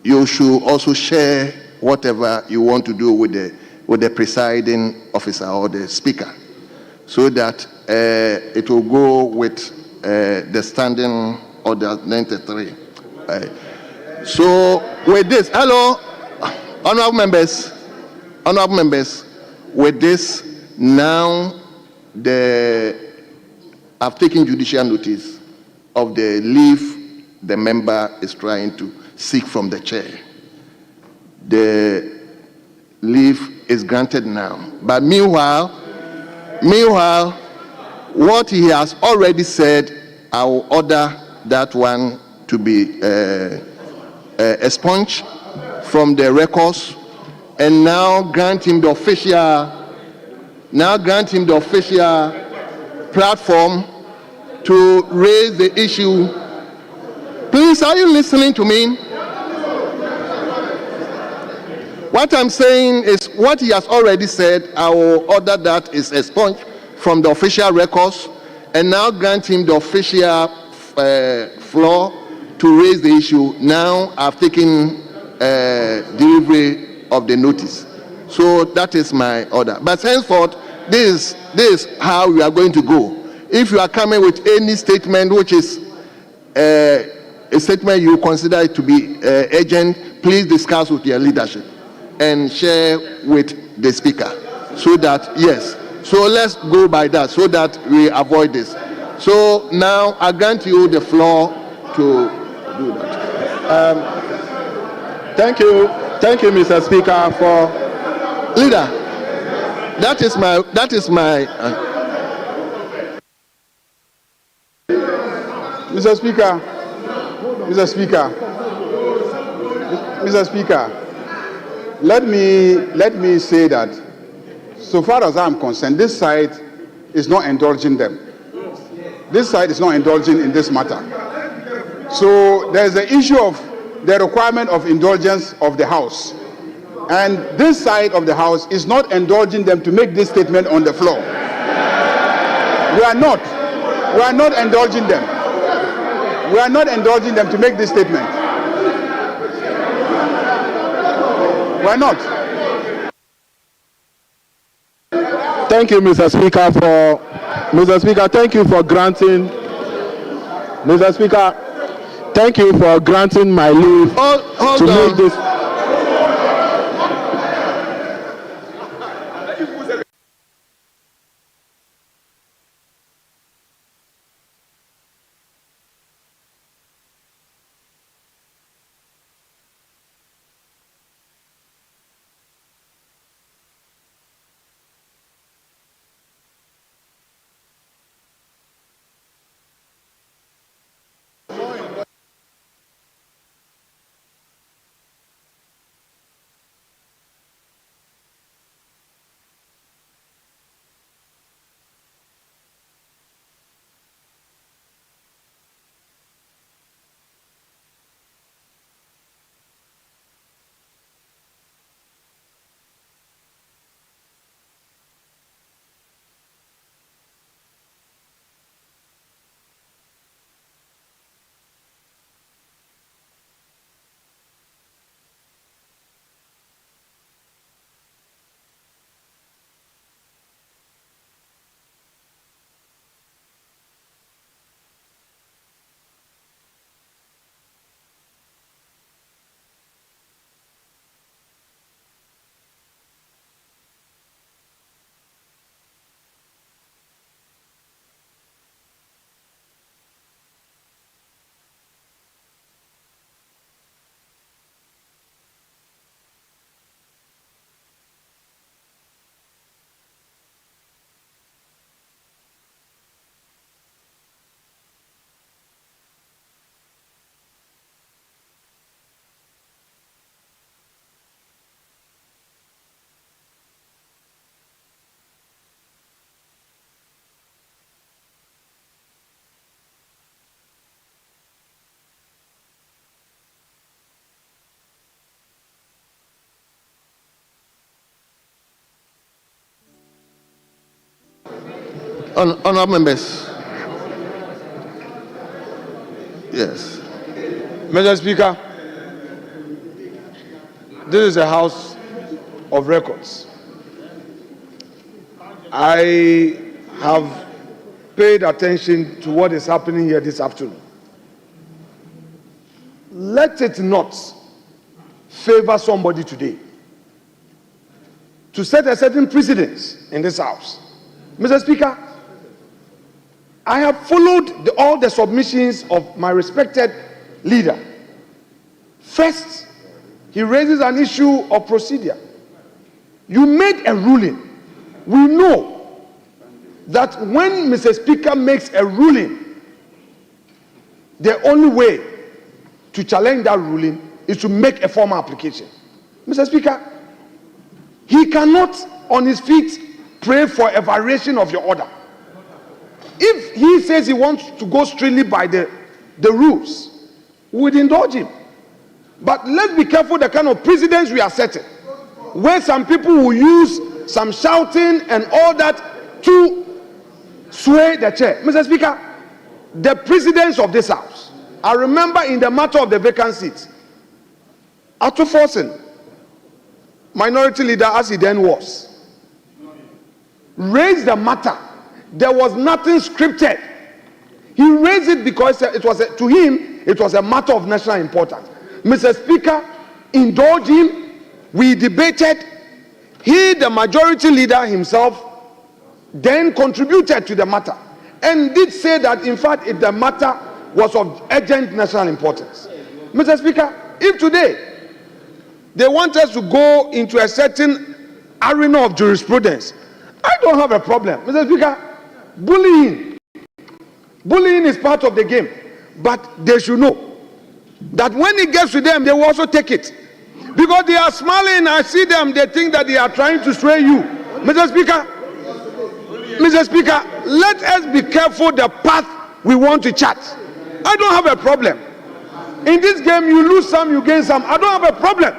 you should also share whatever you want to do with the presiding officer or the speaker, so that it will go with the standing order 93. So with this, hello, honorable members, with this, now I've taken judicial notice of the leave the member is trying to seek from the chair. The leave is granted now. But meanwhile, what he has already said, I will order that one to be expunged from the records, and now grant him the official platform to raise the issue. Please, are you listening to me? What I'm saying is what he has already said. I will order that is expunged from the official records, and now grant him the official floor to raise the issue. Now I've taken delivery of the notice. So that is my order. But henceforth, this is how we are going to go. If you are coming with any statement which is a statement you consider it to be urgent, please discuss with your leadership and share with the speaker, so that, yes. So let's go by that so that we avoid this. So now I grant you the floor to do that. Thank you, Mr. Speaker, for leader. That is my. Mr. Speaker, let me say that, so far as I'm concerned, this side is not indulging them. This side is not indulging in this matter. So there's the issue of the requirement of indulgence of the House. And this side of the House is not indulging them to make this statement on the floor. We are not indulging them. We are not indulging them to make this statement. Why not? Thank you, Mr. Speaker, for Mr. Speaker, thank you for granting. Mr. Speaker, thank you for granting my leave to make this. Honourable members. Yes. Mr. Speaker, this is a house of records. I have paid attention to what is happening here this afternoon. Let it not favor somebody today to set a certain precedence in this house. Mr. Speaker, I have followed all the submissions of my respected leader. First, he raises an issue of procedure. You made a ruling. We know that when Mr. Speaker makes a ruling, the only way to challenge that ruling is to make a formal application. Mr. Speaker, he cannot on his feet pray for a variation of your order. If he says he wants to go strictly by the rules, we would indulge him. But let's be careful the kind of precedents we are setting, where some people will use some shouting and all that to sway the chair. Mr. Speaker, the precedents of this house, I remember in the matter of the vacant seats, Ato Forsen, minority leader as he then was, raised the matter. There was nothing scripted. He raised it because it was to him it was a matter of national importance. Mr. Speaker, indulged him. We debated. He, the majority leader himself, then contributed to the matter and did say that in fact the matter was of urgent national importance. Mr. Speaker, if today they want us to go into a certain arena of jurisprudence, I don't have a problem. Mr. Speaker, bullying is part of the game, but they should know that when it gets to them, they will also take it, because they are smiling. I see them, they think that they are trying to sway you. Mr. Speaker, let us be careful the path we want to chart. I don't have a problem. In this game, you lose some, you gain some. I don't have a problem,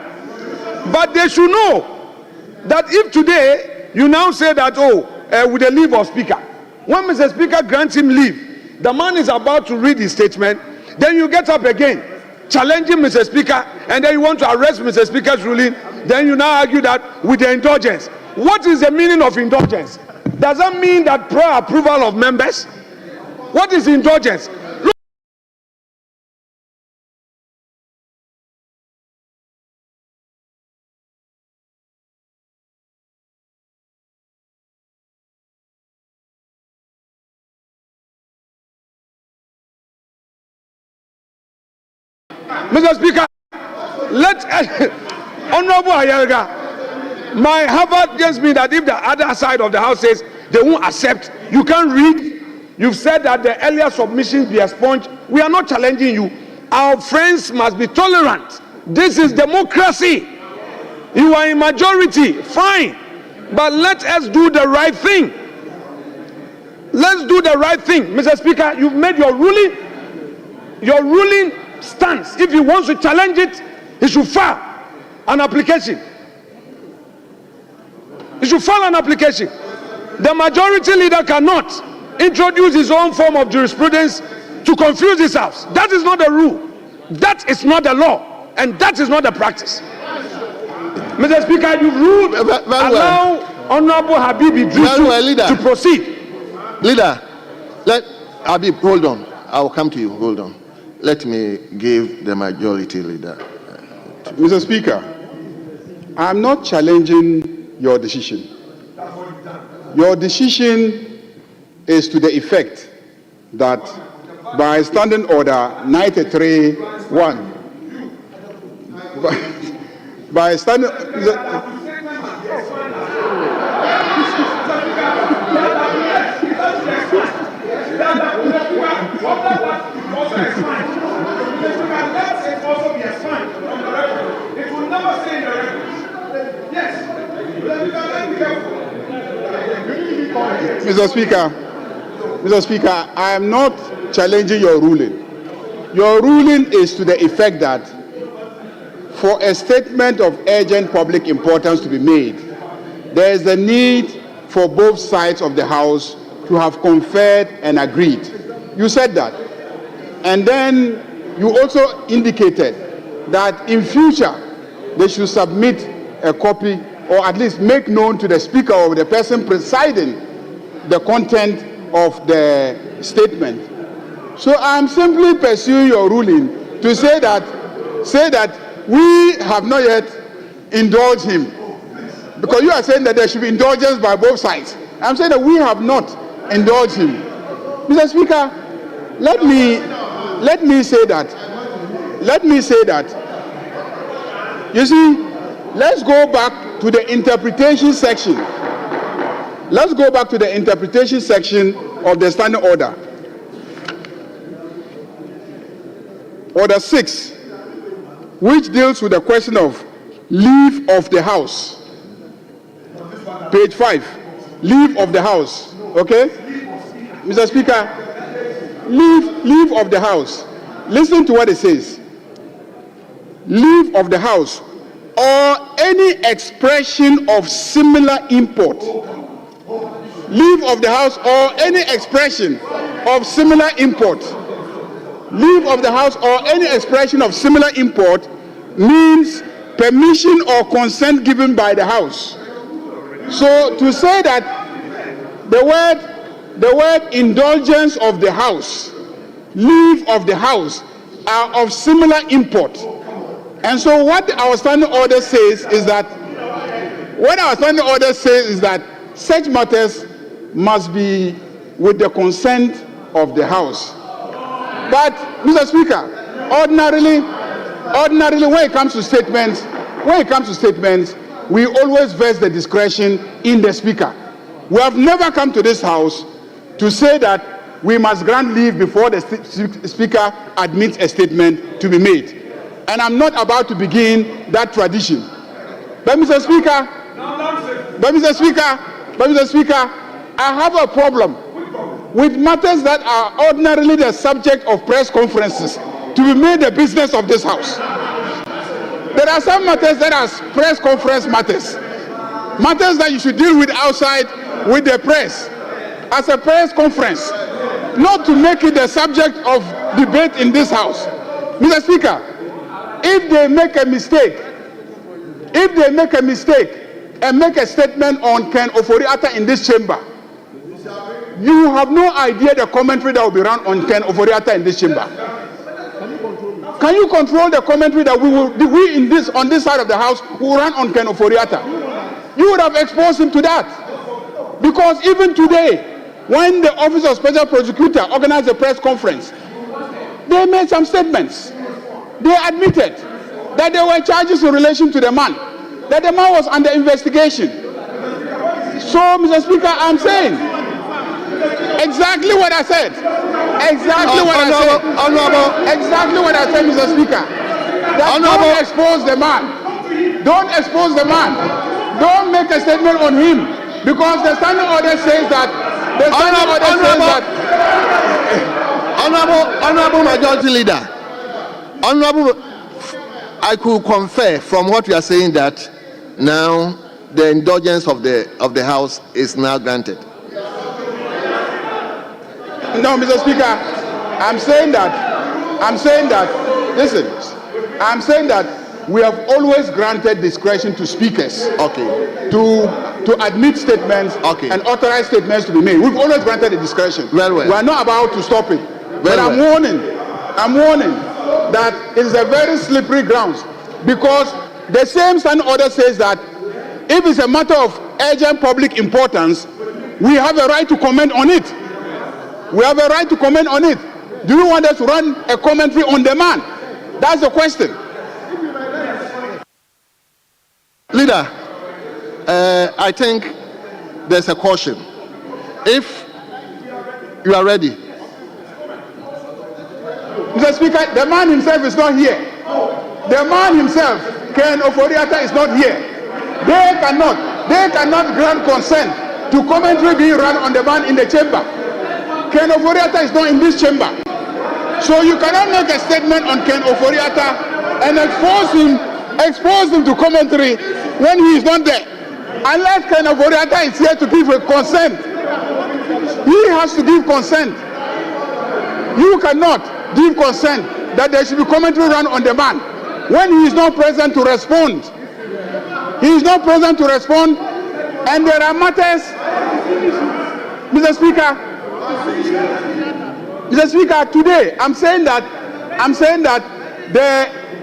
but they should know that if today you now say that with the leave of speaker, when Mr. Speaker grants him leave, the man is about to read his statement, then you get up again challenging Mr. Speaker, and then you want to arrest Mr. Speaker's ruling, then you now argue that with the indulgence. What is the meaning of indulgence? Does that mean that prior approval of members? What is indulgence? Mr. Speaker, let Honorable Ayelga, my Harvard just mean that if the other side of the house says they won't accept, you can't read. You've said that the earlier submissions be expunged. We are not challenging you. Our friends must be tolerant. This is democracy. You are in majority, fine. But let us do the right thing. Let's do the right thing. Mr. Speaker, you've made your ruling. Your ruling stands. If he wants to challenge it, he should file an application. He should file an application. The majority leader cannot introduce his own form of jurisprudence to confuse this house. That is not the rule. That is not the law. And that is not the practice. Mr. Speaker, you ruled allow Honorable Habib Idrisu to proceed. Leader, let Habib, hold on. I will come to you. Hold on. Let me give the majority leader. Mr. Speaker, I am not challenging your decision. Your decision is to the effect that by Standing Order 93-1, by standing... Mr. Speaker, I am not challenging your ruling. Your ruling is to the effect that for a statement of urgent public importance to be made, there is a need for both sides of the House to have conferred and agreed. You said that. And then you also indicated that in future they should submit a copy or at least make known to the Speaker or the person presiding the content of the statement. So I'm simply pursuing your ruling to say that we have not yet indulged him. Because you are saying that there should be indulgence by both sides. I'm saying that we have not indulged him. Mr. Speaker, let me say that. You see, let's go back to the interpretation section. Let's go back to the interpretation section of the Standing Order. Order 6, which deals with the question of leave of the House. Page 5, leave of the House. Okay? Mr. Speaker, leave of the House. Listen to what it says. Leave of the House or any expression of similar import. Leave of the House or any expression of similar import. Leave of the House or any expression of similar import means permission or consent given by the House. So to say that the word indulgence of the House, leave of the House are of similar import. And so what our Standing Order says is that such matters must be with the consent of the House. But, Mr. Speaker, ordinarily when it comes to statements, we always vest the discretion in the Speaker. We have never come to this House to say that we must grant leave before the Speaker admits a statement to be made. And I'm not about to begin that tradition. But Mr. Speaker, I have a problem with matters that are ordinarily the subject of press conferences to be made the business of this House. There are some matters that are press conference matters that you should deal with outside with the press as a press conference, not to make it the subject of debate in this House. Mr. Speaker, if they make a mistake and make a statement on Ken Ofori-Atta in this chamber, You have no idea the commentary that will be run on Ken Ofori-Atta in this chamber. Can you control the commentary that on this side of the house will run on Ken Ofori-Atta? You would have exposed him to that. Because even today, when the Office of Special Prosecutor organized a press conference, they made some statements. They admitted that there were charges in relation to the man, that the man was under investigation. So, Mr. Speaker, I'm saying exactly what I said. Exactly what I said. Exactly what I said, Mr. Speaker. That don't expose the man. Don't expose the man. Don't make a statement on him, because the standing order says that. The standing order says that. Honorable Majority Leader, Honorable, I could confer from what you are saying that now the indulgence of the House is now granted. No, Mr. Speaker, I'm saying that we have always granted discretion to speakers. Okay. To admit statements. Okay. And authorize statements to be made. We've always granted the discretion. Very well. We are not about to stop it. But I'm warning that it's a very slippery ground, because the same standing order says that if it's a matter of urgent public importance, we have a right to comment on it. We have a right to comment on it. Do you want us to run a commentary on the man? That's the question. Leader, I think there's a caution. If you are ready. Mr. Speaker, the man himself is not here. The man himself, Ken Ofori-Atta, is not here. They cannot grant consent to commentary being run on the man in the chamber. Ken Ofori-Atta is not in this chamber. So you cannot make a statement on Ken Ofori-Atta and expose him to commentary when he is not there. Unless Ken Ofori-Atta is here to give a consent. He has to give consent. You cannot give consent that there should be commentary run on the man when he is not present to respond. He is not present to respond, and there are matters, Mr. Speaker, today I'm saying that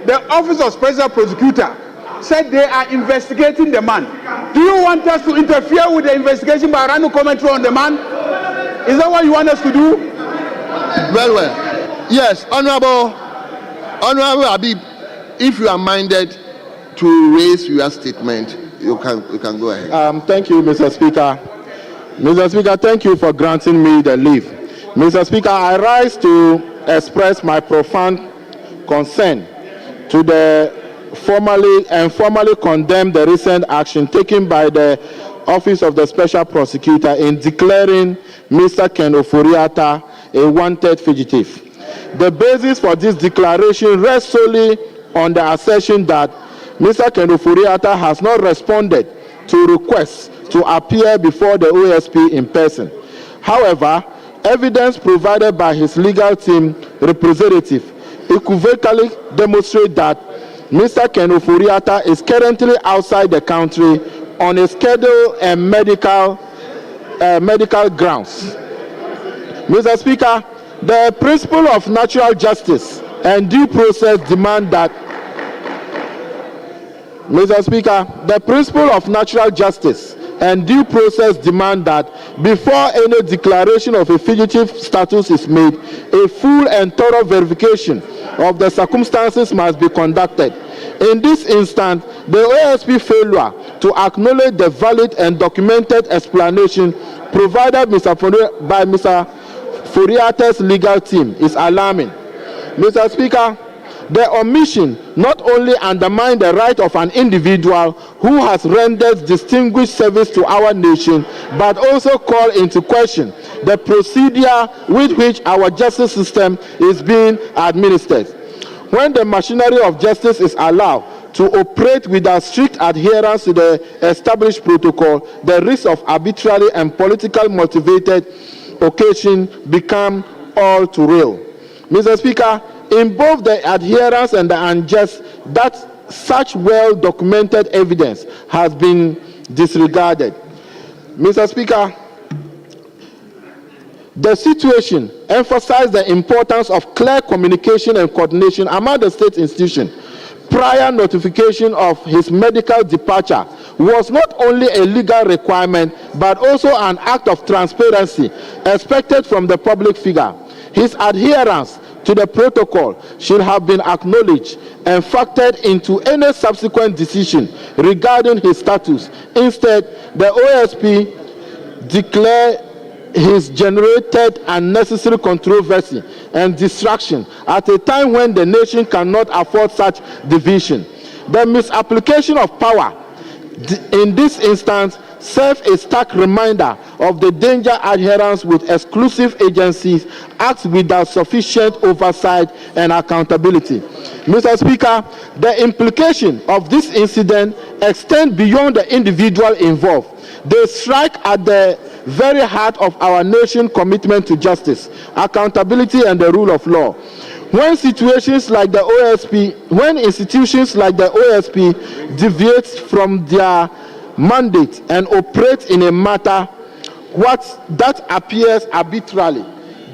the Office of Special Prosecutor said they are investigating the man. Do you want us to interfere with the investigation by running commentary on the man? Is that what you want us to do? Well. Yes, Honorable Habib, if you are minded to raise your statement, you can go ahead. Thank you, Mr. Speaker. Mr. Speaker, thank you for granting me the leave. Mr. Speaker, I rise to express my profound concern to formally condemn the recent action taken by the Office of the Special Prosecutor in declaring Mr. Ken Ofori-Atta a wanted fugitive. The basis for this declaration rests solely on the assertion that Mr. Ken Ofori-Atta has not responded to requests to appear before the OSP in person. However, evidence provided by his legal team representative equivocally demonstrate that Mr. Ken Ofori-Atta is currently outside the country on a schedule and medical grounds. Mr. Speaker, the principle of natural justice and due process demand that Mr. Speaker, the principle of natural justice and due process demand that before any declaration of a fugitive status is made, a full and thorough verification of the circumstances must be conducted. In this instance, the OSP failure to acknowledge the valid and documented explanation provided by Mr. Ofori-Atta's legal team is alarming. Mr. Speaker, the omission not only undermines the right of an individual who has rendered distinguished service to our nation, but also calls into question the procedure with which our justice system is being administered. When the machinery of justice is allowed to operate without strict adherence to the established protocol, the risk of arbitrary and politically motivated occasion become all too real. Mr. Speaker, in both the adherence and the unjust, that such well-documented evidence has been disregarded. Mr. Speaker, The situation emphasized the importance of clear communication and coordination among the state institutions. Prior notification of his medical departure was not only a legal requirement but also an act of transparency expected from the public figure. His adherence to the protocol should have been acknowledged and factored into any subsequent decision regarding his status. Instead, the OSP declared his generated unnecessary controversy and distraction at a time when the nation cannot afford such division. The misapplication of power in this instance serves a stark reminder of the danger adherence with exclusive agencies acts without sufficient oversight and accountability. Mr. Speaker, the implication of this incident extend beyond the individual involved. They strike at the very heart of our nation's commitment to justice, accountability, and the rule of law. When institutions like the OSP deviate from their mandate and operate in a matter that appears arbitrarily,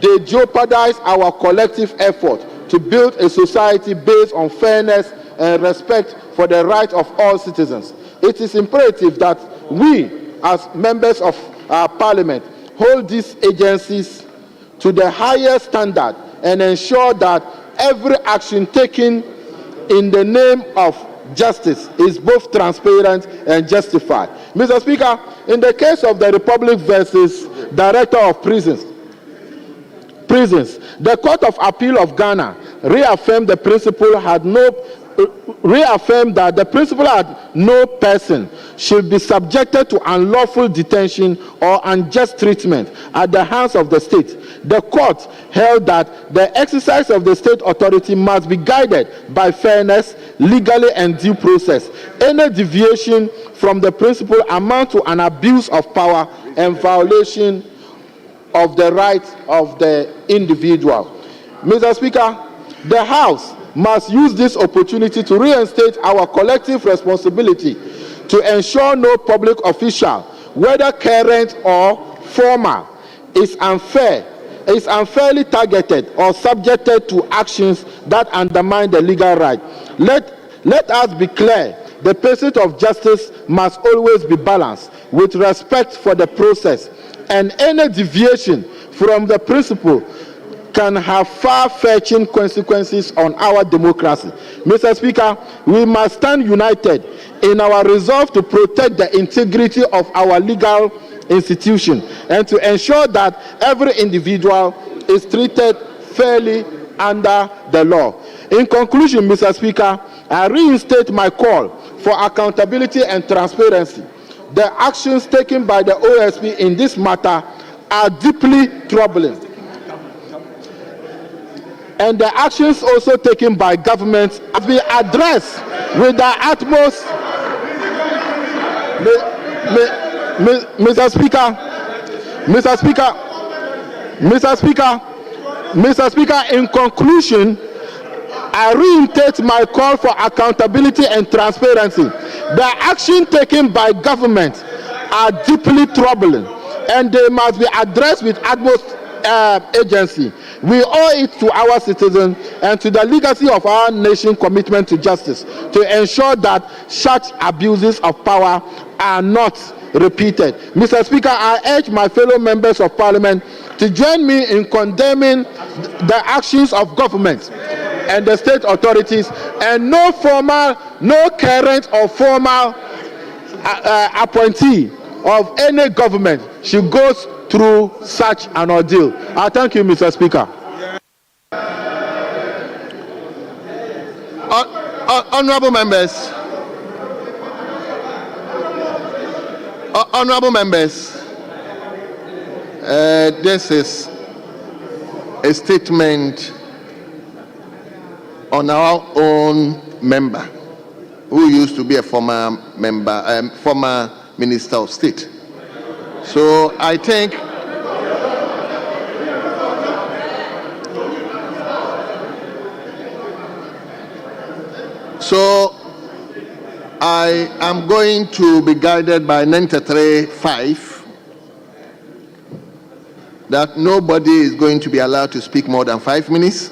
they jeopardize our collective effort to build a society based on fairness and respect for the rights of all citizens. It is imperative that we, as members of our Parliament, hold these agencies to the highest standard and ensure that every action taken in the name of justice is both transparent and justified. Mr. Speaker, in the case of the Republic versus Director of Prisons, the Court of Appeal of Ghana reaffirmed that the principle that no person should be subjected to unlawful detention or unjust treatment at the hands of the state. The court held that the exercise of the state authority must be guided by fairness, legally and due process. Any deviation from the principle amounts to an abuse of power and violation of the rights of the individual. Mr. Speaker, the House must use this opportunity to reinstate our collective responsibility to ensure no public official, whether current or former, is unfairly targeted or subjected to actions that undermine the legal right. Let us be clear. The pursuit of justice must always be balanced with respect for the process, and any deviation from the principle can have far-fetching consequences on our democracy. Mr. Speaker, we must stand united in our resolve to protect the integrity of our legal institution and to ensure that every individual is treated fairly under the law. In conclusion, Mr. Speaker, I reinstate my call for accountability and transparency. The actions taken by the OSP in this matter are deeply troubling, and the actions also taken by governments have been addressed with the utmost. Mr. Speaker, in conclusion, I reinstate my call for accountability and transparency. The action taken by government are deeply troubling, and they must be addressed with utmost agency. We owe it to our citizens and to the legacy of our nation's commitment to justice to ensure that such abuses of power are not repeated. Mr. Speaker, I urge my fellow members of Parliament to join me in condemning the actions of government and the state authorities, and no current or formal appointee of any government should go through such an ordeal. I thank you, Mr. Speaker. Honorable members, this is a statement on our own member who used to be a former Minister of State. So I think I am going to be guided by 93.5. that nobody is going to be allowed to speak more than 5 minutes,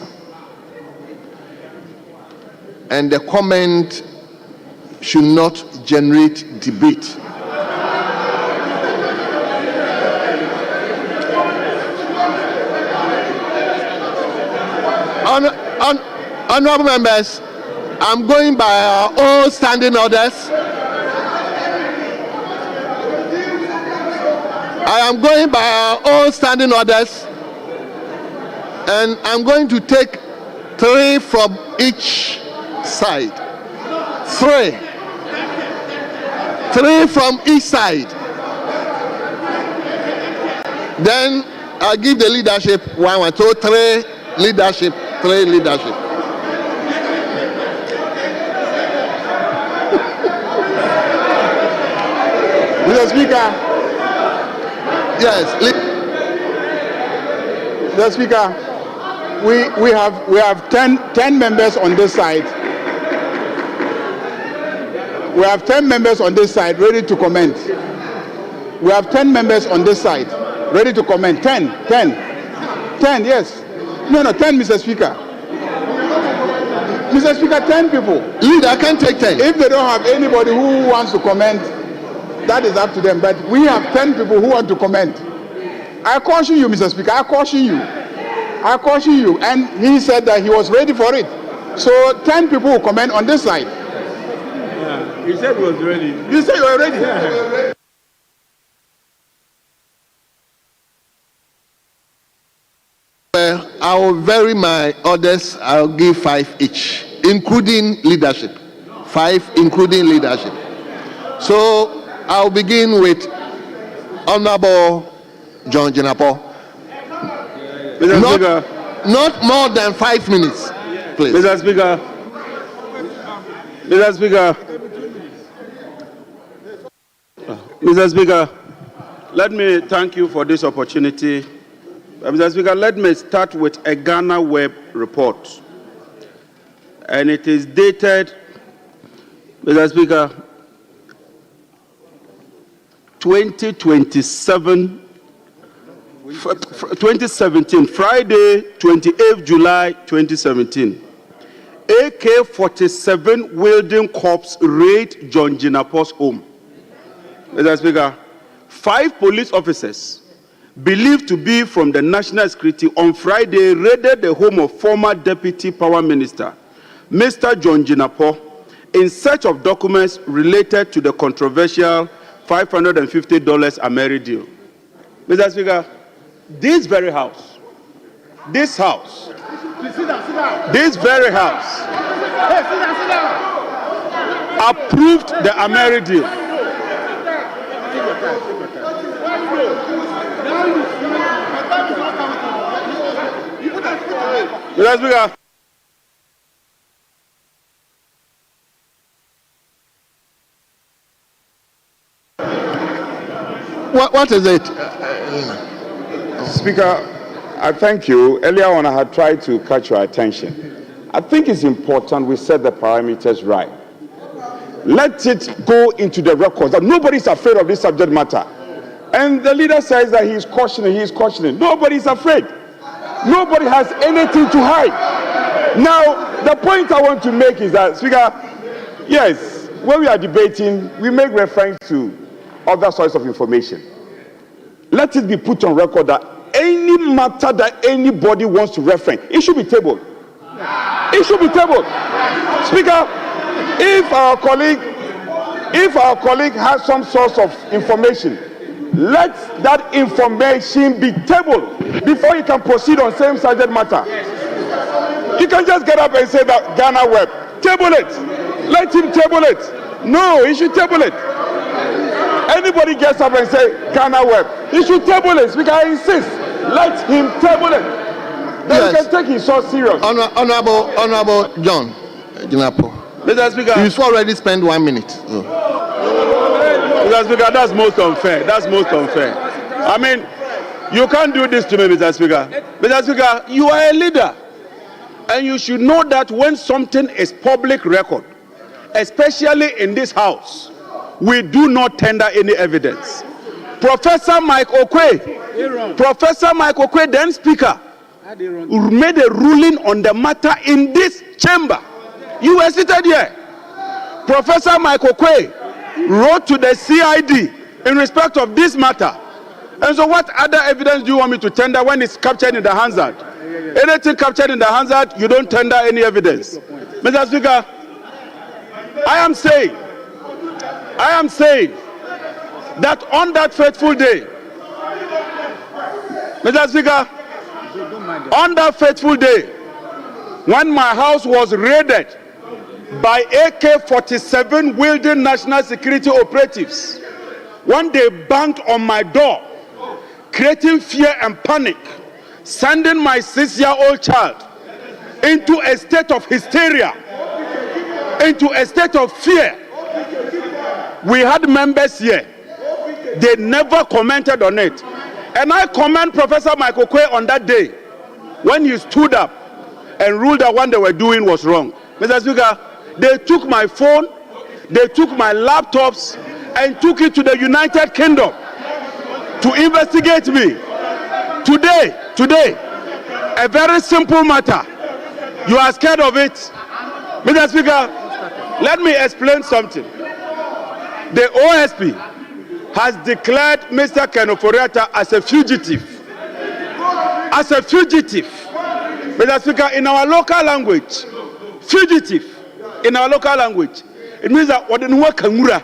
and the comment should not generate debate. Honorable members, I'm going by our own standing orders. I am going by our own standing orders, and I'm going to take 3 from each side. 3 from each side. Then I'll give the leadership 1, 2, 3 leadership, 3 leadership. Mr. Speaker. Yes. Mr. Speaker, we have 10 members on this side. We have 10 members on this side ready to comment. We have 10 members on this side ready to comment. 10, yes. No, 10, Mr. Speaker. Mr. Speaker, 10 people. Leader, I can take 10. If they don't have anybody who wants to comment, that is up to them. But we have 10 people who want to comment. I caution you, Mr. Speaker. I caution you. And he said that he was ready for it. So 10 people will comment on this side. Yeah, he said he was ready. You said you were ready? Yeah. I will vary my orders. I'll give 5 each, including leadership. 5 including leadership. So I'll begin with Honorable John Jinapo. Not more than 5 minutes, please. Mr. Speaker, let me thank you for this opportunity. Mr. Speaker, let me start with a Ghana Web report. And it is dated, Mr. Speaker, 2017, Friday, 28th July 2017. AK-47 wielding corps raid John Jinapo's home. Mr. Speaker, 5 police officers believed to be from the National Security on Friday raided the home of former Deputy Power Minister, Mr. John Jinapo, in search of documents related to the controversial $550 Ameri deal. Mr. Speaker, this very house, this very house, approved the Ameri deal. Mr. Speaker, what is it? Speaker, I thank you. Earlier on, I had tried to catch your attention. I think it's important we set the parameters right. Let it go into the records that nobody's afraid of this subject matter. And the leader says that he's cautioning. Nobody's afraid. Nobody has anything to hide. Now, the point I want to make is that, Speaker, yes, when we are debating, we make reference to other sources of information. Let it be put on record that any matter that anybody wants to reference, it should be tabled. It should be tabled. Speaker, if our colleague has some source of information, let that information be tabled before you can proceed on same subject matter. You can just get up and say that Ghana Web, table it. Let him table it. No, he should table it. Anybody gets up and say Ghana Web, he should table it. Speaker, I insist. Let him table it. Then you can take his source serious. Honorable John Jinapo. Mr. Speaker, you've already spent 1 minute. So. Mr. Speaker, that's most unfair. That's most unfair. I mean, you can't do this to me, Mr. Speaker. Mr. Speaker, you are a leader. And you should know that when something is public record, especially in this house, we do not tender any evidence. Professor Mike Okwe, then Speaker, made a ruling on the matter in this chamber. You were seated here. Professor Mike Okwe wrote to the CID in respect of this matter. And so what other evidence do you want me to tender when it's captured in the Hansard? Anything captured in the Hansard, you don't tender any evidence. Mr. Speaker, I am saying that on that fateful day, Mr. Speaker, on that fateful day, when my house was raided by AK-47 wielding national security operatives, when they banged on my door, creating fear and panic, sending my 6-year-old child into a state of hysteria, into a state of fear. We had members here. They never commented on it. And I commend Professor Mike Okwe on that day when he stood up and ruled that what they were doing was wrong. Mr. Speaker, they took my phone, they took my laptops, and took it to the United Kingdom to investigate me. Today, a very simple matter. You are scared of it. Mr. Speaker, let me explain something. The OSP has declared Mr. Kenneth Ofori-Atta as a fugitive. As a fugitive. Mr. Speaker, in our local language, fugitive, in our local language, it means that wadenuwa kangura.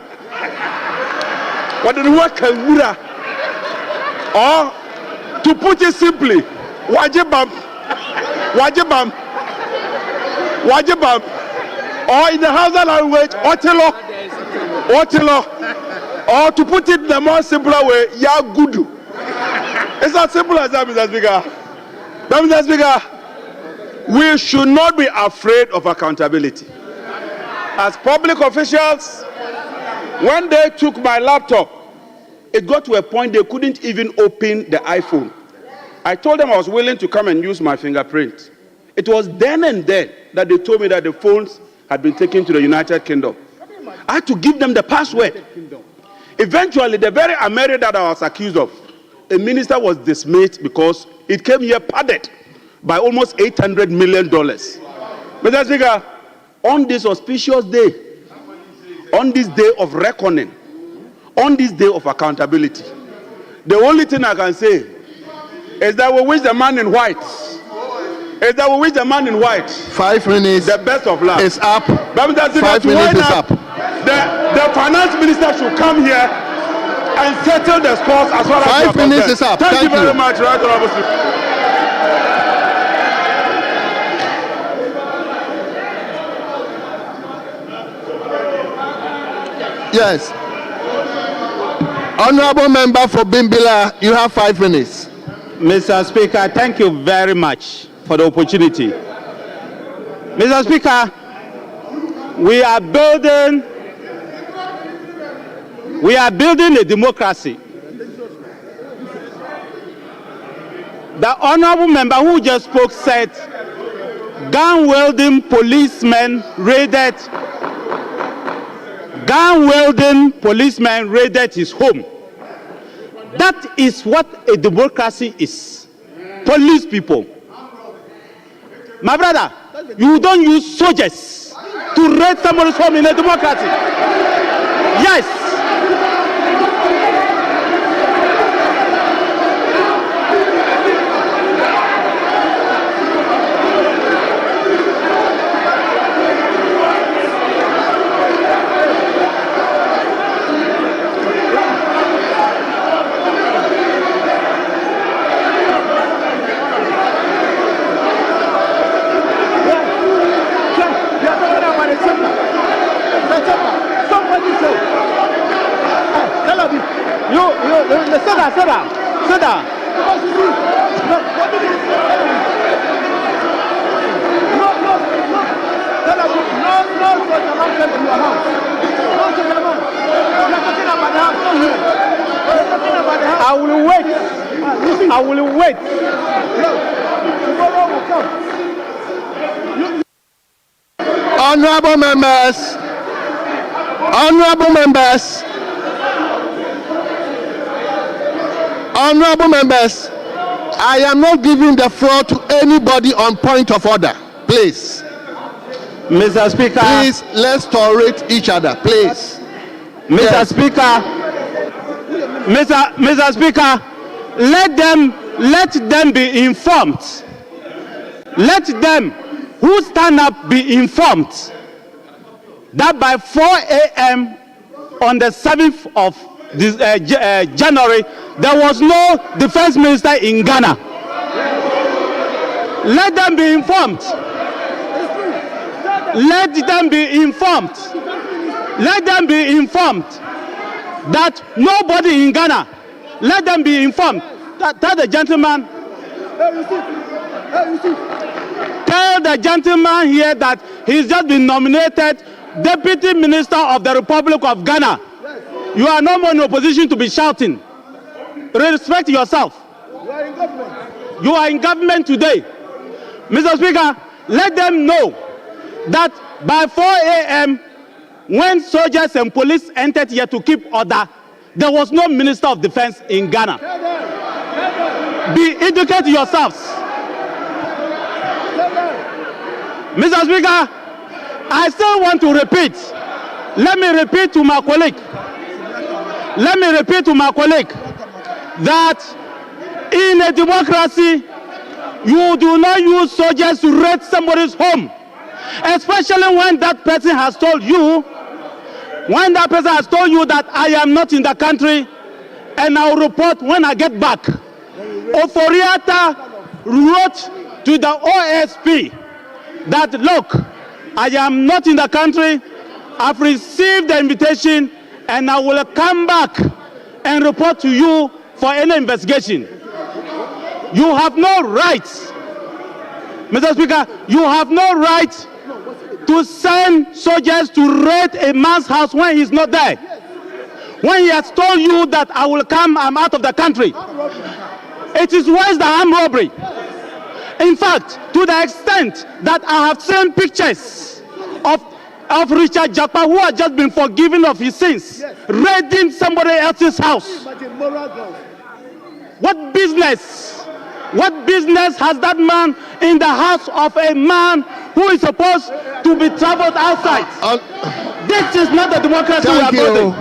Or, to put it simply, wajibam. Or in the Hausa language, otelo. Or to put it in a more simpler way, ya gudu. It's as simple as that, Mr. Speaker. But, Mr. Speaker, we should not be afraid of accountability. As public officials, when they took my laptop, it got to a point they couldn't even open the iPhone. I told them I was willing to come and use my fingerprint. It was then and there that they told me that the phones had been taken to the United Kingdom. I had to give them the password. Eventually, the very America that I was accused of, a minister was dismissed because it came here padded by almost $800 million. Mr. Speaker, on this auspicious day, on this day of reckoning, on this day of accountability, the only thing I can say is that we wish the man in white, 5 minutes. The best of luck. Is up. 5 minutes is up. The finance minister should come here and settle the scores as far as 5 minutes is up. Thank you very much, Right Honorable Speaker. Yes. Honorable member for Bimbila, you have 5 minutes. Mr. Speaker, thank you very much for the opportunity. Mr. Speaker, we are building a democracy. The honorable member who just spoke said gun-wielding policemen raided his home. That is what a democracy is. Police people. My brother, you don't use soldiers to raid somebody's home in a democracy. Yes. Sit down. I will wait. Honorable members. Honorable members, I am not giving the floor to anybody on point of order. Please. Mr. Speaker. Please, let's tolerate each other, please. Mr. Yes. Speaker. Mr. Speaker, let them be informed. Let them who stand up be informed that by 4 a.m. on the 7th of this, January, there was no defense minister in Ghana. Let them be informed. Let them be informed. Let them be informed that nobody in Ghana, let them be informed. Tell the gentleman, tell the gentleman here that he's just been nominated Deputy Minister of the Republic of Ghana. You are no more in a position to be shouting. Respect yourself. You are in government today. Mr. Speaker, let them know that by 4 a.m., when soldiers and police entered here to keep order, there was no Minister of Defense in Ghana. Be educated yourselves. Mr. Speaker, I still want to repeat. Let me repeat to my colleague. Let me repeat to my colleague that in a democracy, you do not use soldiers to raid somebody's home, especially when that person has told you, that I am not in the country and I'll report when I get back. Ofori-Atta wrote to the OSP that, look, I am not in the country, I've received the invitation and I will come back and report to you for any investigation. You have no right, Mr. Speaker, you have no right to send soldiers to raid a man's house when he's not there. When he has told you that I will come, I'm out of the country. It is worse than armed robbery. In fact, to the extent that I have seen pictures of Richard Japa, who has just been forgiven of his sins, raiding somebody else's house. What business has that man in the house of a man who is supposed to be traveled outside? This is not the democracy we are building.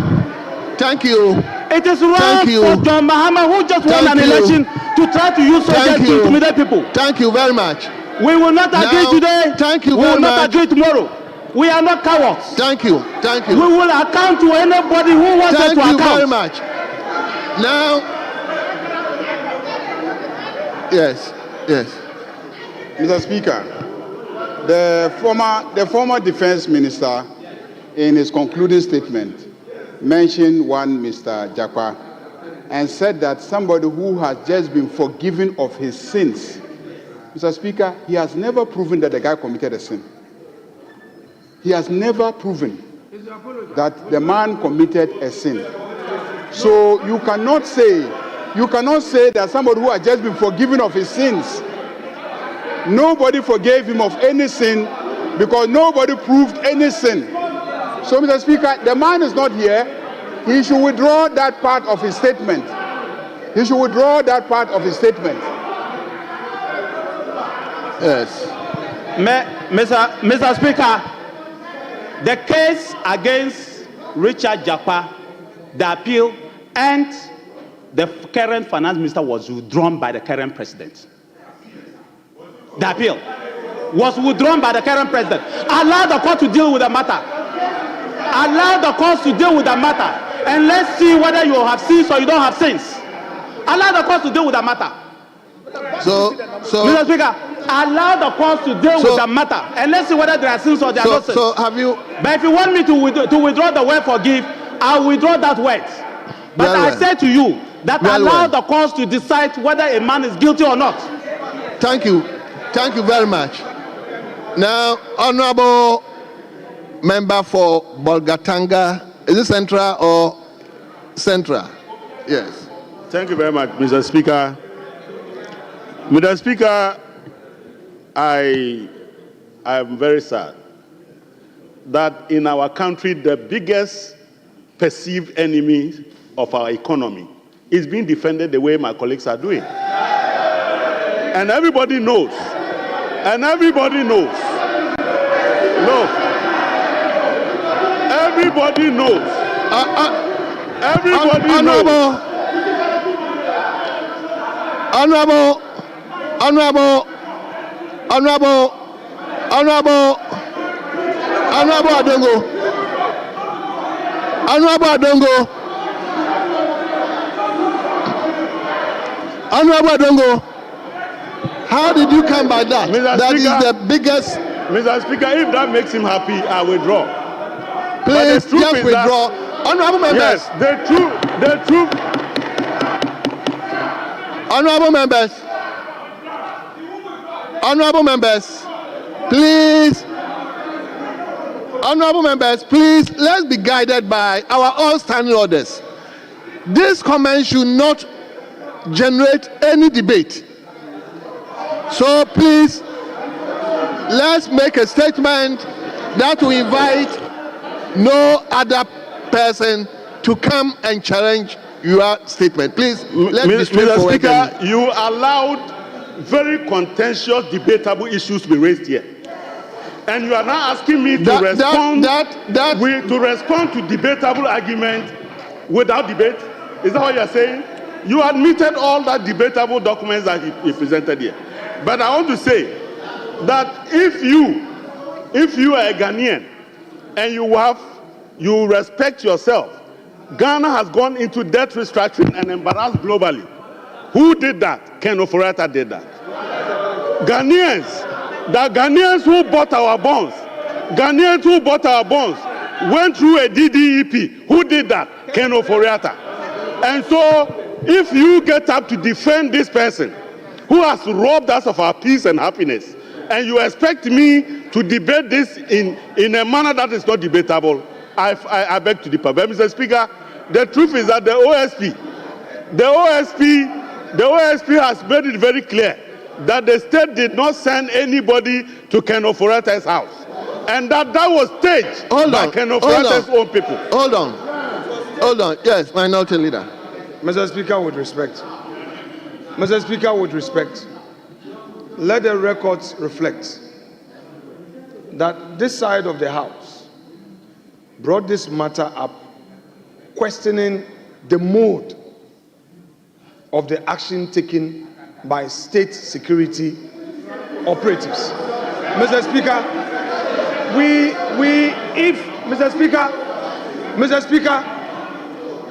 Thank you. It is wrong for John Mahama, who just won an election, to try to use soldiers to intimidate people. Thank you very much. We will not agree today. Thank you we very will not much. agree tomorrow. We are not cowards. Thank you. Thank you. We will account to anybody who wants us to account. Thank you very much. Now, yes. Mr. Speaker, the former defense minister, in his concluding statement, mentioned one Mr. Jakwa and said that somebody who has just been forgiven of his sins. Mr. Speaker, he has never proven that the guy committed a sin. He has never proven that the man committed a sin. So you cannot say that somebody who has just been forgiven of his sins, nobody forgave him of any sin because nobody proved any sin. So, Mr. Speaker, the man is not here. He should withdraw that part of his statement. He should withdraw that part of his statement. Yes. Mr. Speaker, the case against Richard Japa, the appeal, and the current finance minister was withdrawn by the current president. The appeal was withdrawn by the current president. Allow the court to deal with the matter. Allow the courts to deal with the matter. And let's see whether you have sins or you don't have sins. Allow the courts to deal with the matter. So Mr. Speaker, allow the courts to deal with the matter. And let's see whether there are sins or there are not sins. So have you... But if you want me to withdraw the word forgive, I'll withdraw that word. But I say to you that allow the courts to decide whether a man is guilty or not. Thank you. Thank you very much. Now, Honorable Member for Bolgatanga, is it Central or Central? Yes. Thank you very much, Mr. Speaker. Mr. Speaker, I am very sad that in our country, the biggest perceived enemy of our economy is being defended the way my colleagues are doing. And everybody knows. And everybody knows. No. Everybody knows. Everybody knows. Honorable Adongo. Honorable Adongo. How did you come by that? Mr. That Speaker, is the biggest. Mr. Speaker, if that makes him happy, I withdraw. Please just withdraw. Honorable members. Yes, the truth. Honorable members, please. Honorable members, please, let's be guided by our all standing orders. This comment should not generate any debate. So please, let's make a statement that will invite no other person to come and challenge your statement. Please, let's be straightforward. Mr. Speaker, you allowed very contentious, debatable issues to be raised here. And you are now asking me to respond to debatable argument without debate? Is that what you are saying? You admitted all that debatable documents that he presented here. But I want to say that if you are a Ghanaian and you respect yourself, Ghana has gone into debt restructuring and embarrassed globally. Who did that? Ken Ofori-Atta did that. The Ghanaians who bought our bonds, went through a DDEP. Who did that? Ken Ofori-Atta. And so, if you get up to defend this person who has robbed us of our peace and happiness, and you expect me to debate this in a manner that is not debatable, I beg to differ. But Mr. Speaker, the truth is that the OSP has made it very clear that the state did not send anybody to Ken Ofori-Atta's house, and that was staged by Ken Ofori-Atta's own people. Hold on. Yes, minority leader. Mr. Speaker, with respect, let the records reflect that this side of the House brought this matter up, questioning the mode of the action taken by state security operatives. Mr. Speaker, Mr. Speaker,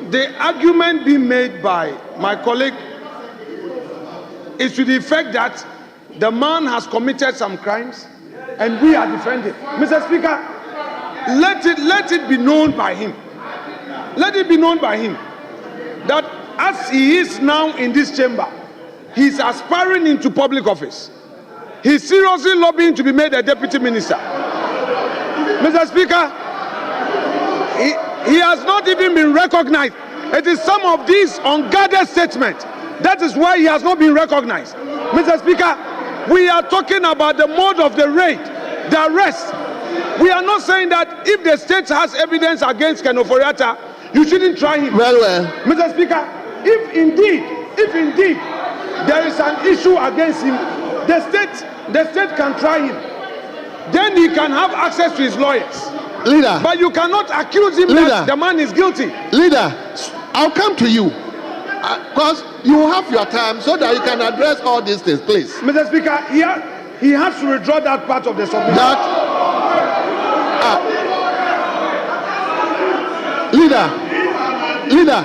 the argument being made by my colleague is to the effect that the man has committed some crimes and we are defending. Mr. Speaker, let it be known by him. Let it be known by him that as he is now in this chamber, he's aspiring into public office. He's seriously lobbying to be made a deputy minister. Mr. Speaker, he has not even been recognized. It is some of these unguarded statements. That is why he has not been recognized. Mr. Speaker, we are talking about the mode of the raid, the arrest. We are not saying that if the state has evidence against Ken Ofori-Atta, you shouldn't try him. Very well. Mr. Speaker, if indeed there is an issue against him, the state can try him. Then he can have access to his lawyers. Leader. But you cannot accuse him that the man is guilty. Leader, I'll come to you. Because you have your time so that you can address all these things, please. Mr. Speaker, he has to withdraw that part of the submission. Leader,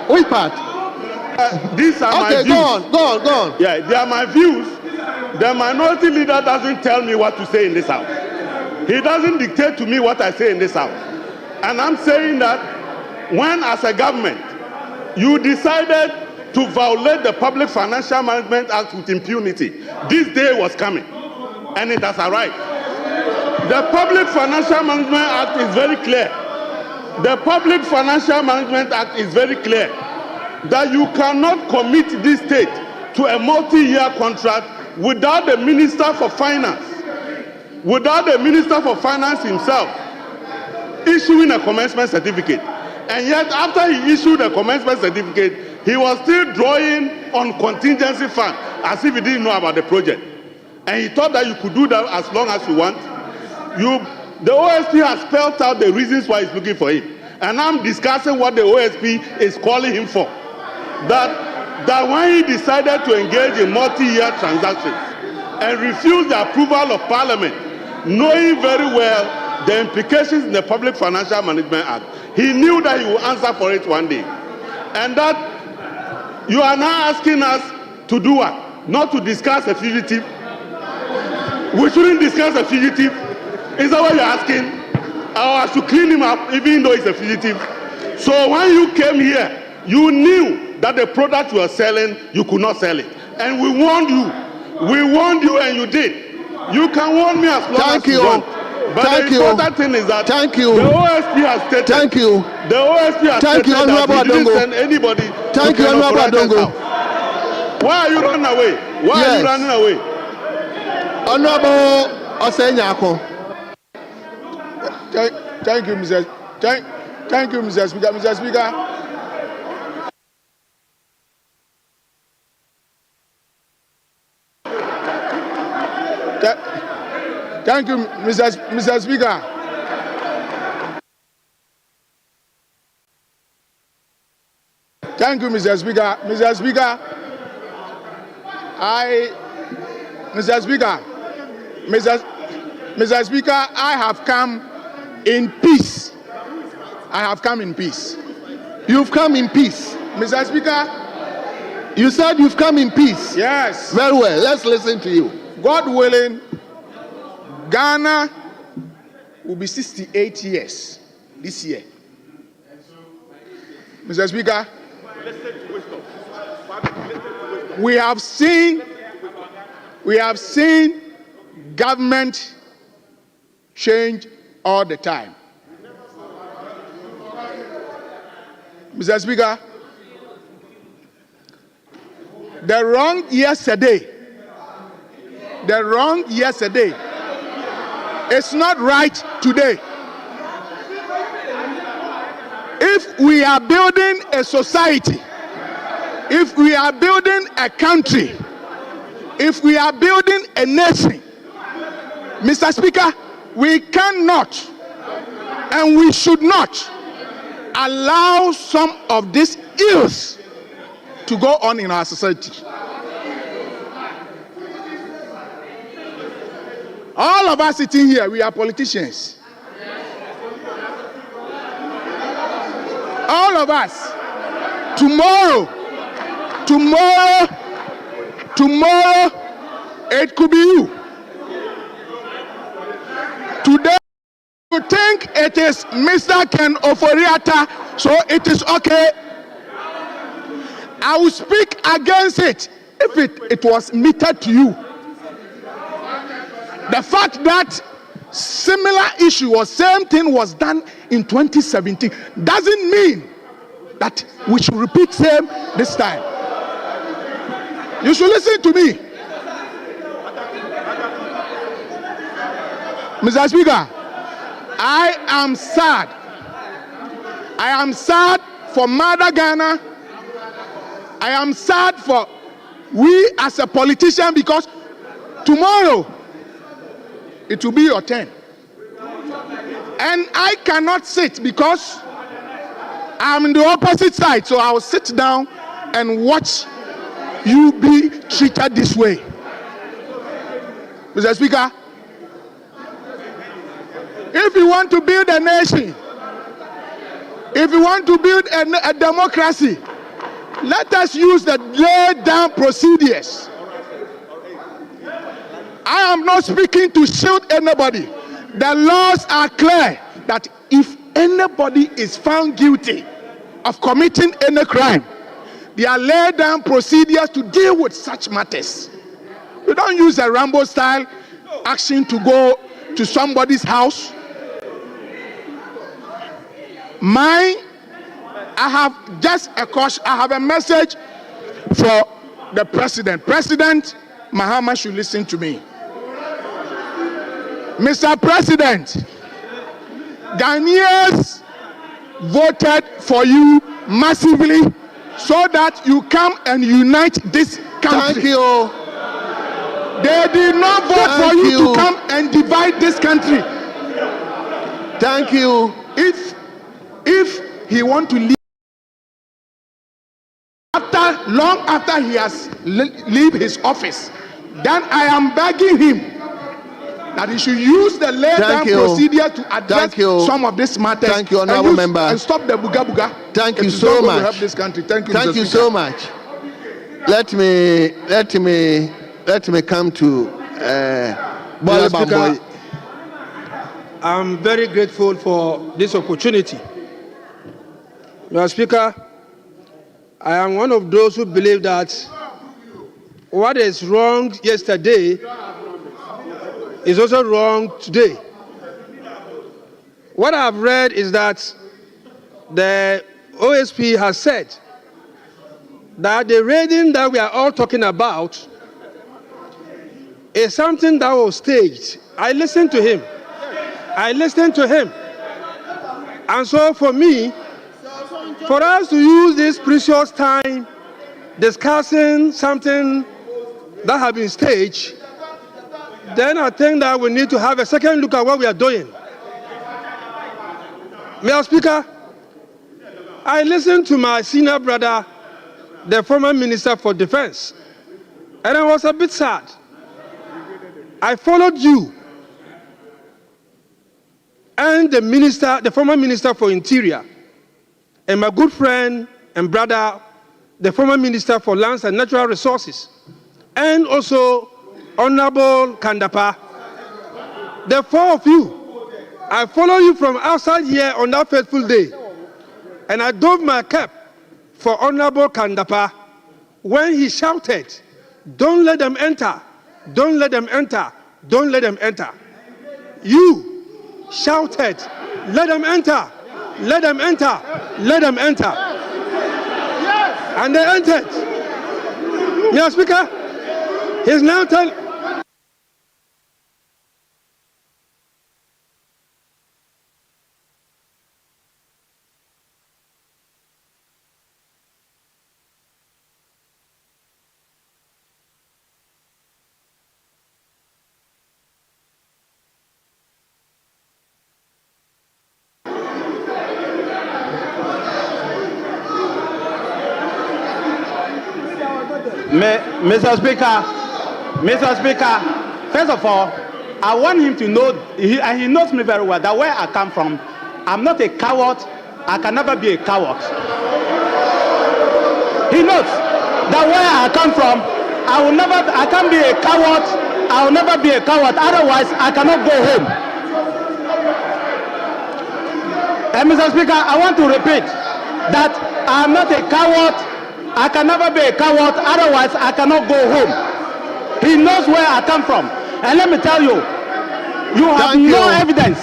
which part? These are my views. Go on. Yeah, they are my views. The minority leader doesn't tell me what to say in this house. He doesn't dictate to me what I say in this house. And I'm saying that when, as a government, you decided to violate the Public Financial Management Act with impunity, this day was coming, and it has arrived. The Public Financial Management Act is very clear. The Public Financial Management Act is very clear that you cannot commit this state to a multi-year contract without the Minister for Finance, himself issuing a commencement certificate. And yet, after he issued a commencement certificate, he was still drawing on contingency fund as if he didn't know about the project. And he thought that you could do that as long as you want. The OSP has spelled out the reasons why he's looking for him. And I'm discussing what the OSP is calling him for. That when he decided to engage in multi-year transactions and refused the approval of Parliament, knowing very well the implications in the Public Financial Management Act, he knew that he would answer for it one day. And that you are now asking us to do what? Not to discuss a fugitive. We shouldn't discuss a fugitive. Is that what you're asking? Or I should clean him up even though he's a fugitive? So when you came here, you knew that the product you were selling, you could not sell it. And we warned you. We warned you and you did. You can warn me as long as you want. But the important thing is that the OSP has stated. Thank you. The OSP has stated that he didn't send anybody to Kenneth. Why are you running away? Why are you running away? Honorable Osenyako. Thank you, Mr. Thank you, Mr. Speaker. Mr. Speaker. Thank you, Mr. Speaker. Thank you, Mr. Speaker. Mr. Speaker, Mr. Speaker, I have come in peace. I have come in peace. You've come in peace. Mr. Speaker, you said you've come in peace. Yes. Very well. Let's listen to you. God willing, Ghana will be 68 years this year. Mr. Speaker, we have seen government change all the time. Mr. Speaker, the wrong yesterday is not right today. If we are building a society, if we are building a country, if we are building a nation, Mr. Speaker, we cannot and we should not allow some of these ills to go on in our society. All of us sitting here, we are politicians. All of us. Tomorrow, it could be you. Today, you think it is Mr. Ken Ofori-Atta, so it is okay. I will speak against it if it was meted to you. The fact that similar issue or same thing was done in 2017 doesn't mean that we should repeat same this time. You should listen to me. Mr. Speaker, I am sad. I am sad for Mother Ghana. I am sad for we as a politician because tomorrow it will be your turn. And I cannot sit because I'm in the opposite side. So I will sit down and watch you be treated this way. Mr. Speaker, if you want to build a nation, if you want to build a democracy, let us use the laid down procedures. I am not speaking to shield anybody. The laws are clear that if anybody is found guilty of committing any crime, there are laid down procedures to deal with such matters. You don't use a Rambo style action to go to somebody's house. I have just a caution. I have a message for the president. President Mahama should listen to me. Mr. President, Ghanaians voted for you massively so that you come and unite this country. Thank you. They did not vote for you to come and divide this country. Thank you. If he want to leave long after he has leave his office, then I am begging him that he should use the lay-down procedure to address some of these matters. Thank you, honorable member. And stop the buga-buga. Thank you so much. To help this country. Thank you. Thank Mr. you Speaker. so much. Let me come to Mr. Speaker, I'm very grateful for this opportunity. Mr. Speaker, I am one of those who believe that what is wrong yesterday is also wrong today. What I've read is that the OSP has said that the raiding that we are all talking about is something that was staged. I listened to him. And so for me, for us to use this precious time discussing something that has been staged, then I think that we need to have a second look at what we are doing. Mr. Speaker, I listened to my senior brother, the former Minister for Defense, and I was a bit sad. I followed you and the former Minister for Interior, and my good friend and brother, the former Minister for Lands and Natural Resources, and also Honorable Kandapa. The four of you, I follow you from outside here on that fateful day, and I dove my cap for Honorable Kandapa when he shouted, "Don't let them enter, don't let them enter, don't let them enter." You shouted, "Let them enter, let them enter, let them enter." And they entered. Mr. Speaker, he's now telling. Mr. Speaker, first of all, I want him to know, and he knows me very well, that where I come from, I'm not a coward. I can never be a coward. He knows that where I come from, I can't be a coward. I will never be a coward. Otherwise, I cannot go home. And Mr. Speaker, I want to repeat that I am not a coward. I can never be a coward, otherwise I cannot go home. He knows where I come from. And let me tell you, you have no evidence.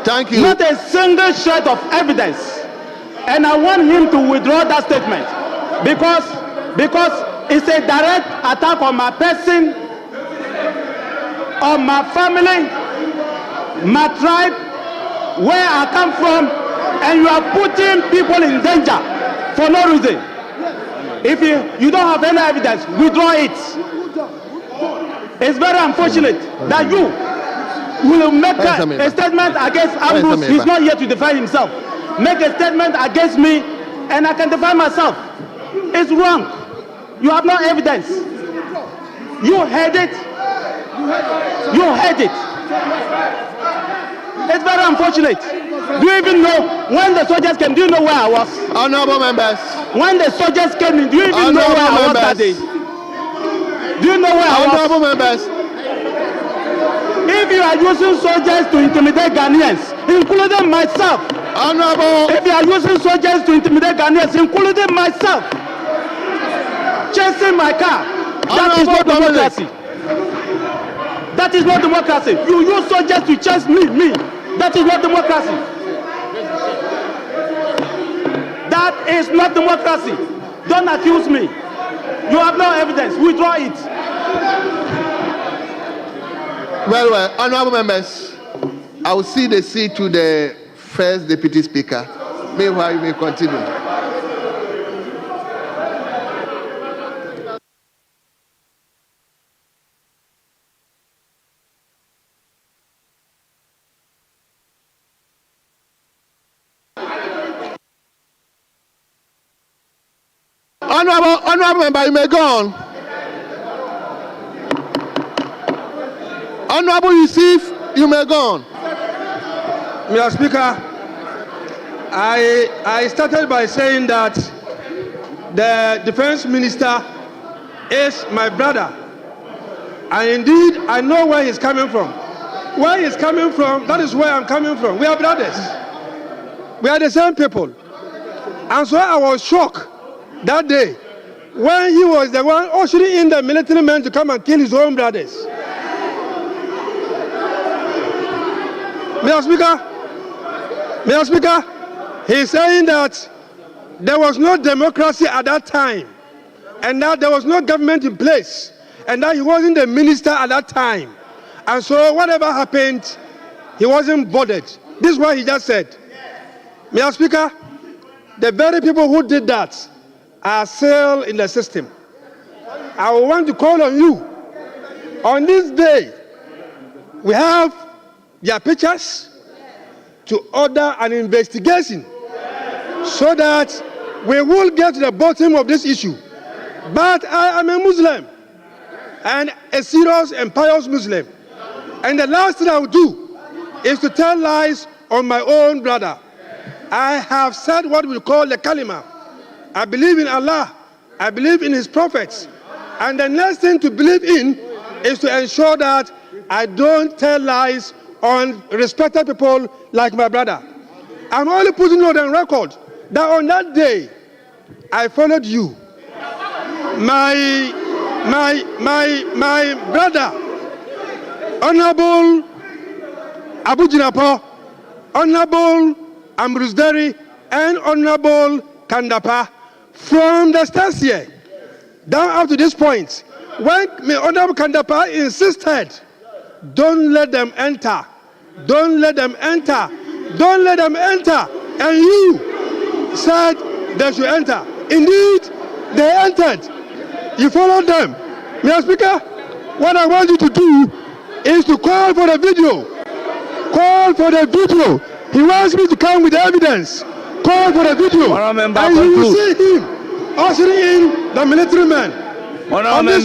Thank you. Not a single shred of evidence. And I want him to withdraw that statement because it's a direct attack on my person, on my family, my tribe, where I come from, and you are putting people in danger for no reason. If you don't have any evidence, withdraw it. It's very unfortunate that you will make a statement against Ambrose. He's not here to defend himself. Make a statement against me, and I can defend myself. It's wrong. You have no evidence. You heard it. You heard it. It's very unfortunate. Do you even know when the soldiers came? Do you know where I was? Honorable members. When the soldiers came in, do you even know where I was that day? Do you know where I was? Honorable members. If you are using soldiers to intimidate Ghanaians, including myself. Honorable. If you are using soldiers to intimidate Ghanaians, including myself, chasing my car, that is not democracy. That is not democracy. You use soldiers to chase me. That is not democracy. That is not democracy. Don't accuse me. You have no evidence. Withdraw it. Well, honorable members, I will see the seat to the first deputy speaker. Meanwhile, you may continue. Honorable member, you may go on. Honorable Yusuf, you may go on. Mr. Speaker, I started by saying that the defense minister is my brother. And indeed, I know where he's coming from. Where he's coming from, that is where I'm coming from. We are brothers. We are the same people. And so I was shocked that day when he was the one ushering in the military men to come and kill his own brothers. Mr. Speaker, he's saying that there was no democracy at that time, and that there was no government in place, and that he wasn't the minister at that time. And so whatever happened, he wasn't bothered. This is what he just said. Mr. Speaker, the very people who did that are still in the system. I want to call on you. On this day, we have their pictures to order an investigation so that we will get to the bottom of this issue. But I am a Muslim and a serious and pious Muslim. And the last thing I will do is to tell lies on my own brother. I have said what we call the kalima. I believe in Allah. I believe in his prophets. And the next thing to believe in is to ensure that I don't tell lies on respected people like my brother. I'm only putting it on record that on that day, I followed you. My brother, Honorable Abu Jinapo, Honorable Ambrosderi, and Honorable Kandapa, from the start here, down up to this point, when Honorable Kandapa insisted, don't let them enter, don't let them enter, don't let them enter, and you said they should enter. Indeed, they entered. You followed them. Mr. Speaker, what I want you to do is to call for the video. Call for the video. He wants me to come with evidence. Call for the video. And you will see him ushering in the military men. On this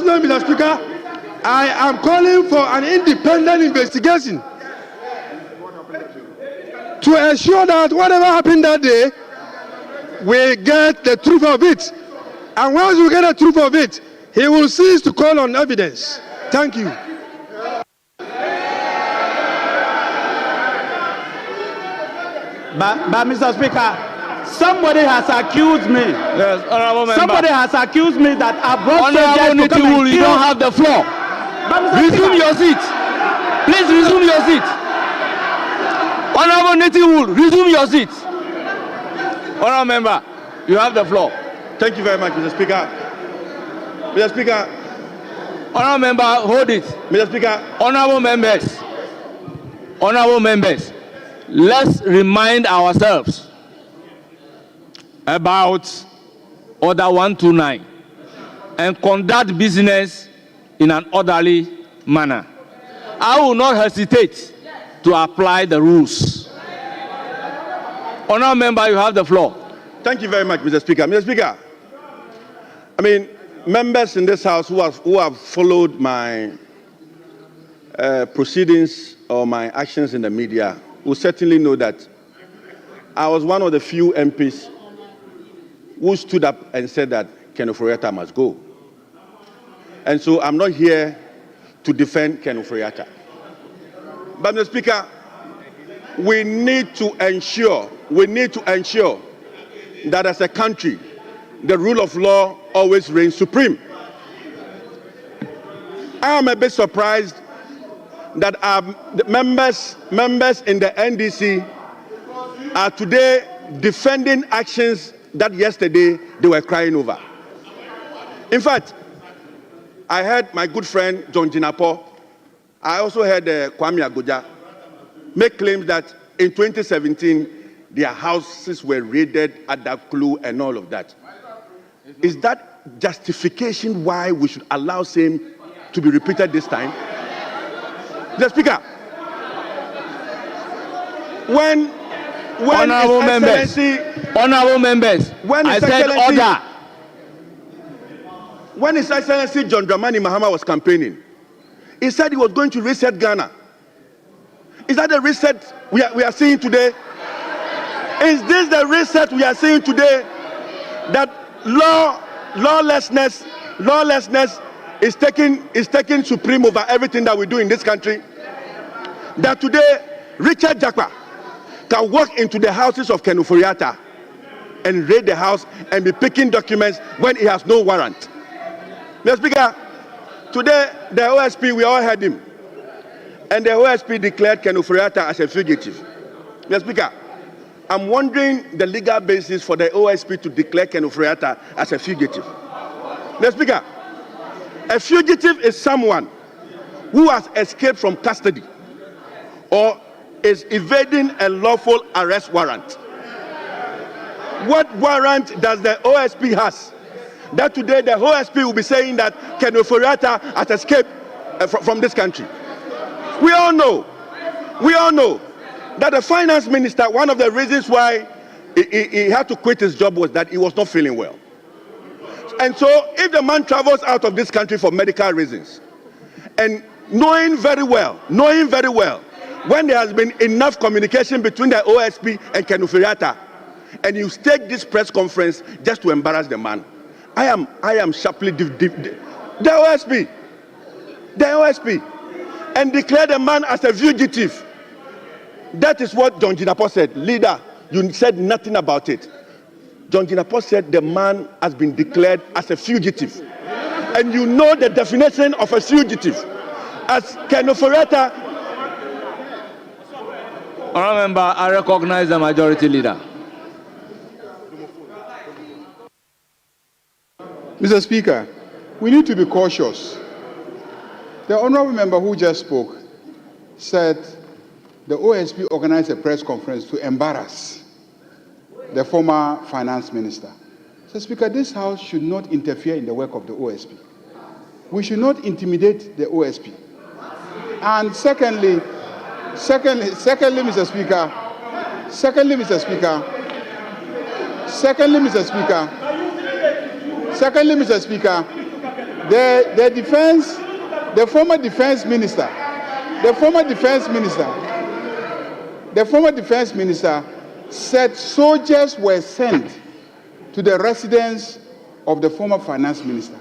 note, Mr. Speaker, I am calling for an independent investigation to ensure that whatever happened that day, we get the truth of it. And once we get the truth of it, he will cease to call on evidence. Thank you. But Mr. Speaker, somebody has accused me. Yes, honorable member. Somebody has accused me that I brought Honorable soldiers to come and you kill. don't have the floor. Resume your seat. Please resume your seat. Honorable Nitiwul, resume your seat. Honorable member, you have the floor. Thank you very much, Mr. Speaker. Mr. Speaker. Honorable member, hold it. Mr. Speaker. Honorable members, let's remind ourselves about Order 129 and conduct business in an orderly manner. I will not hesitate to apply the rules. Honorable member, you have the floor. Thank you very much, Mr. Speaker. Mr. Speaker, I mean, members in this House who have followed my proceedings or my actions in the media will certainly know that I was one of the few MPs who stood up and said that Kenneth Ofori-Atta must go. And so I'm not here to defend Kenneth Ofori-Atta. But, Mr. Speaker, we need to ensure that as a country, the rule of law always reigns supreme. I am a bit surprised that the members in the NDC are today defending actions that yesterday they were crying over. In fact, I heard my good friend John Jinapo, I also heard Kwame Agoja make claims that in 2017 their houses were raided at that clue and all of that. Is that justification why we should allow same to be repeated this time? The Speaker, when Honorable members, when I said order. When His Excellency John Dramani Mahama was campaigning, he said he was going to reset Ghana. Is that the reset we are seeing today? Is this the reset we are seeing today? That lawlessness is taking supreme over everything that we do in this country? That today Richard Jakpa can walk into the houses of Kenneth Ofori-Atta and raid the house and be picking documents when he has no warrant. Mr. Speaker, today the OSP, we all heard him, and the OSP declared Kenneth Ofori-Atta as a fugitive. Mr. Speaker, I'm wondering the legal basis for the OSP to declare Kenneth Ofori-Atta as a fugitive. Mr. Speaker, a fugitive is someone who has escaped from custody or is evading a lawful arrest warrant. What warrant does the OSP has that today the OSP will be saying that Kenneth Ofori-Atta has escaped from this country? We all know that the finance minister, one of the reasons why he had to quit his job was that he was not feeling well. And so if the man travels out of this country for medical reasons, and knowing very well, when there has been enough communication between the OSP and Kenneth Ofori-Atta, and you take this press conference just to embarrass the man, I am sharply the OSP, and declare the man as a fugitive. That is what John Jinapor said. Leader, you said nothing about it. John Jinapor said the man has been declared as a fugitive. And you know the definition of a fugitive. As Kenneth Ofori-Atta. Honourable Member, I recognize the Majority Leader. Mr. Speaker, we need to be cautious. The honourable member who just spoke said the OSP organized a press conference to embarrass the former finance minister. Mr. Speaker, this House should not interfere in the work of the OSP. We should not intimidate the OSP. And secondly, Mr. Speaker, the former defense minister said soldiers were sent to the residence of the former finance minister.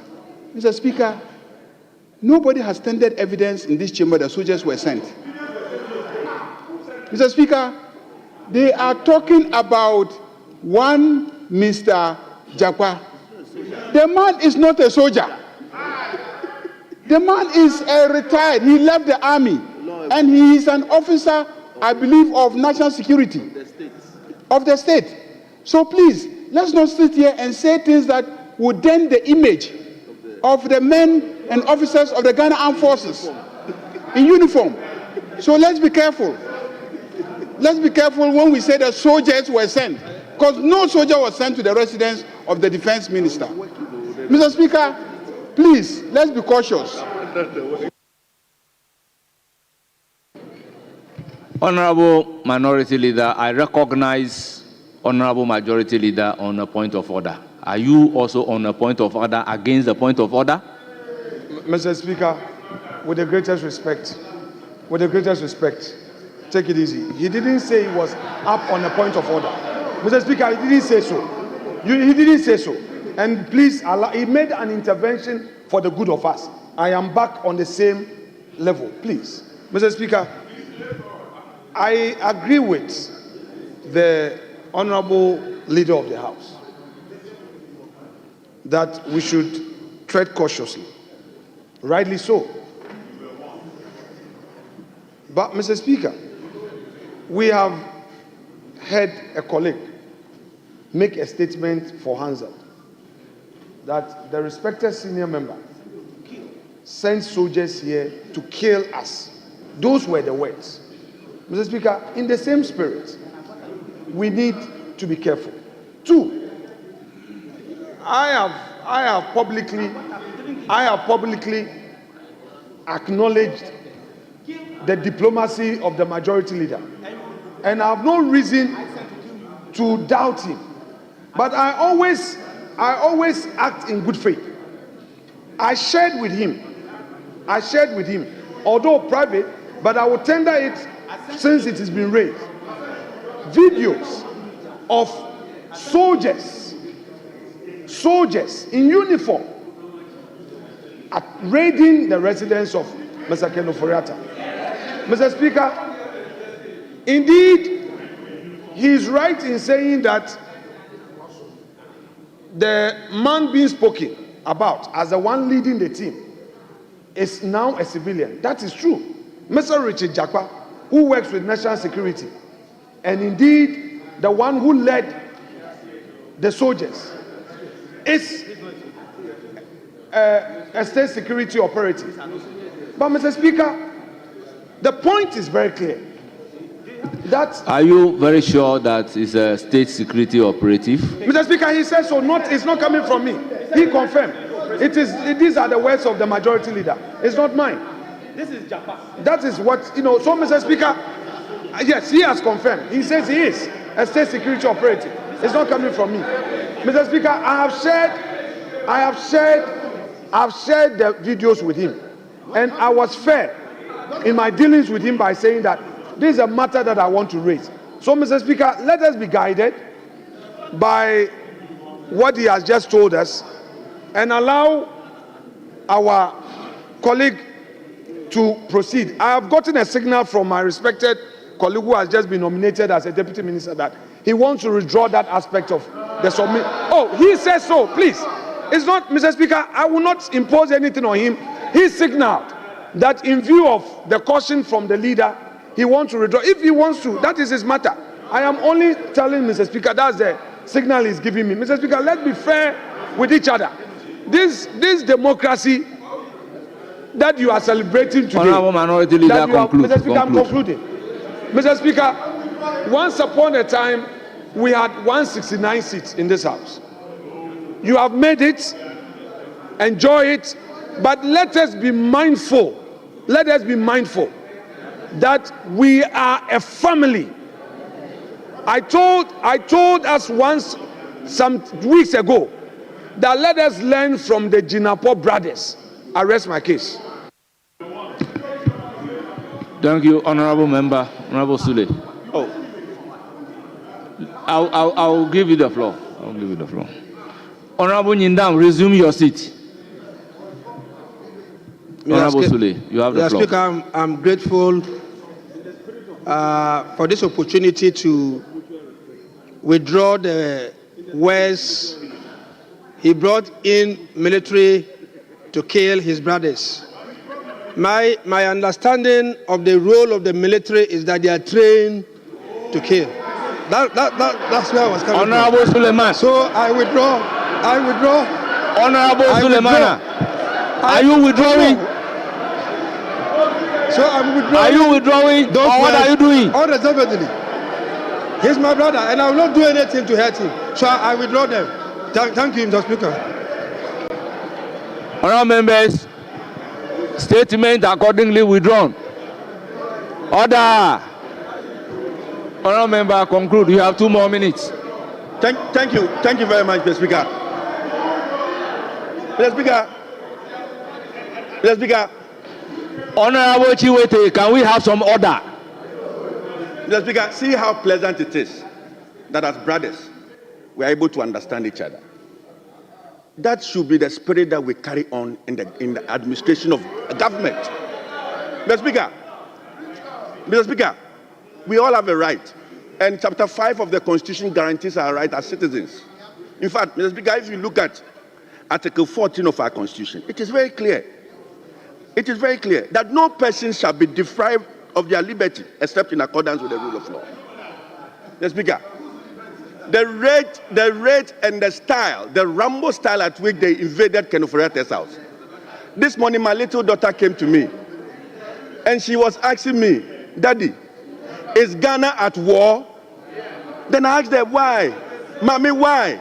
Mr. Speaker, nobody has tendered evidence in this chamber that soldiers were sent. Mr. Speaker, they are talking about one Mr. Jakpa. The man is not a soldier. The man is retired. He left the army. And he is an officer, I believe, of national security of the state. So please, let's not sit here and say things that would dent the image of the men and officers of the Ghana Armed Forces in uniform. So let's be careful. Let's be careful when we say that soldiers were sent, because no soldier was sent to the residence of the defense minister. Mr. Speaker, please, let's be cautious. Honourable Minority Leader, I recognize Honourable Majority Leader on a point of order. Are you also on a point of order against the point of order? Mr. Speaker, with the greatest respect, take it easy. He didn't say he was up on a point of order. Mr. Speaker, he didn't say so. He didn't say so. And please, he made an intervention for the good of us. I am back on the same level, please. Mr. Speaker, I agree with the Honourable Leader of the House that we should tread cautiously. Rightly so. But, Mr. Speaker, we have heard a colleague make a statement for Hansard that the respected senior member sent soldiers here to kill us. Those were the words. Mr. Speaker, in the same spirit, we need to be careful. Two, I have publicly acknowledged the diplomacy of the majority leader, and I have no reason to doubt him. But I always act in good faith. I shared with him, although private, but I will tender it since it has been raised. Videos of soldiers in uniform raiding the residence of Mr. Kenneth Ofori-Atta. Mr. Speaker, indeed, he is right in saying that the man being spoken about as the one leading the team is now a civilian. That is true. Mr. Richard Jakpa, who works with national security, and indeed the one who led the soldiers, is a state security operative. But Mr. Speaker, the point is very clear. Are you very sure that it's a state security operative? Mr. Speaker, he says so. It's not coming from me. He confirmed. These are the words of the majority leader. It's not mine. This is Japan. That is what, So, Mr. Speaker, yes, he has confirmed. He says he is a state security operative. It's not coming from me. Mr. Speaker, I have shared the videos with him, and I was fair in my dealings with him by saying that this is a matter that I want to raise. So, Mr. Speaker, let us be guided by what he has just told us and allow our colleague to proceed. I have gotten a signal from my respected colleague who has just been nominated as a deputy minister that he wants to withdraw that aspect of the submit. Oh, he says so. Please. It's not, Mr. Speaker, I will not impose anything on him. He signaled that in view of the caution from the leader, he wants to withdraw. If he wants to, that is his matter. I am only telling Mr. Speaker, that's the signal he's giving me. Mr. Speaker, let's be fair with each other. This democracy that you are celebrating today. Honorable Minority Leader, conclude. Mr. Speaker, I'm concluding. Mr. Speaker, once upon a time, we had 169 seats in this house. You have made it, enjoy it, but let us be mindful. Let us be mindful that we are a family. I told us once some weeks ago that let us learn from the Jinapo brothers. I rest my case. Thank you, Honorable Member, Honorable Sule. Oh, I'll give you the floor. I'll give you the floor. Honorable Nyindam, resume your seat. Honorable Sule, you have the floor. Mr. Speaker, I'm grateful for this opportunity to withdraw the words he brought in military to kill his brothers. My understanding of the role of the military is that they are trained to kill. That's where I was coming Honorable from. Suleiman. So I withdraw. Honorable Suleiman, are you withdrawing? So I'm withdrawing. Are you withdrawing? Or what are you doing? Unreservedly. He's my brother, and I will not do anything to hurt him. So I withdraw them. Thank you, Mr. Speaker. Honourable members, statement accordingly withdrawn. Order. Honourable member, conclude. You have 2 more minutes. Thank you very much, Mr. Speaker. Mr. Speaker. Honourable Chiwete, can we have some order? Mr. Speaker, see how pleasant it is that as brothers we are able to understand each other. That should be the spirit that we carry on in the administration of government. Mr. Speaker, we all have a right, and Chapter 5 of the Constitution guarantees our right as citizens. In fact, Mr. Speaker, if you look at Article 14 of our Constitution, it is very clear. It is very clear that no person shall be deprived of their liberty except in accordance with the rule of law. Mr. Speaker, the rate and the style, the Rambo style at which they invaded Kenneth Ofori-Atta's house. This morning, my little daughter came to me, and she was asking me, "Daddy, is Ghana at war?" Then I asked them, why? Mommy, why?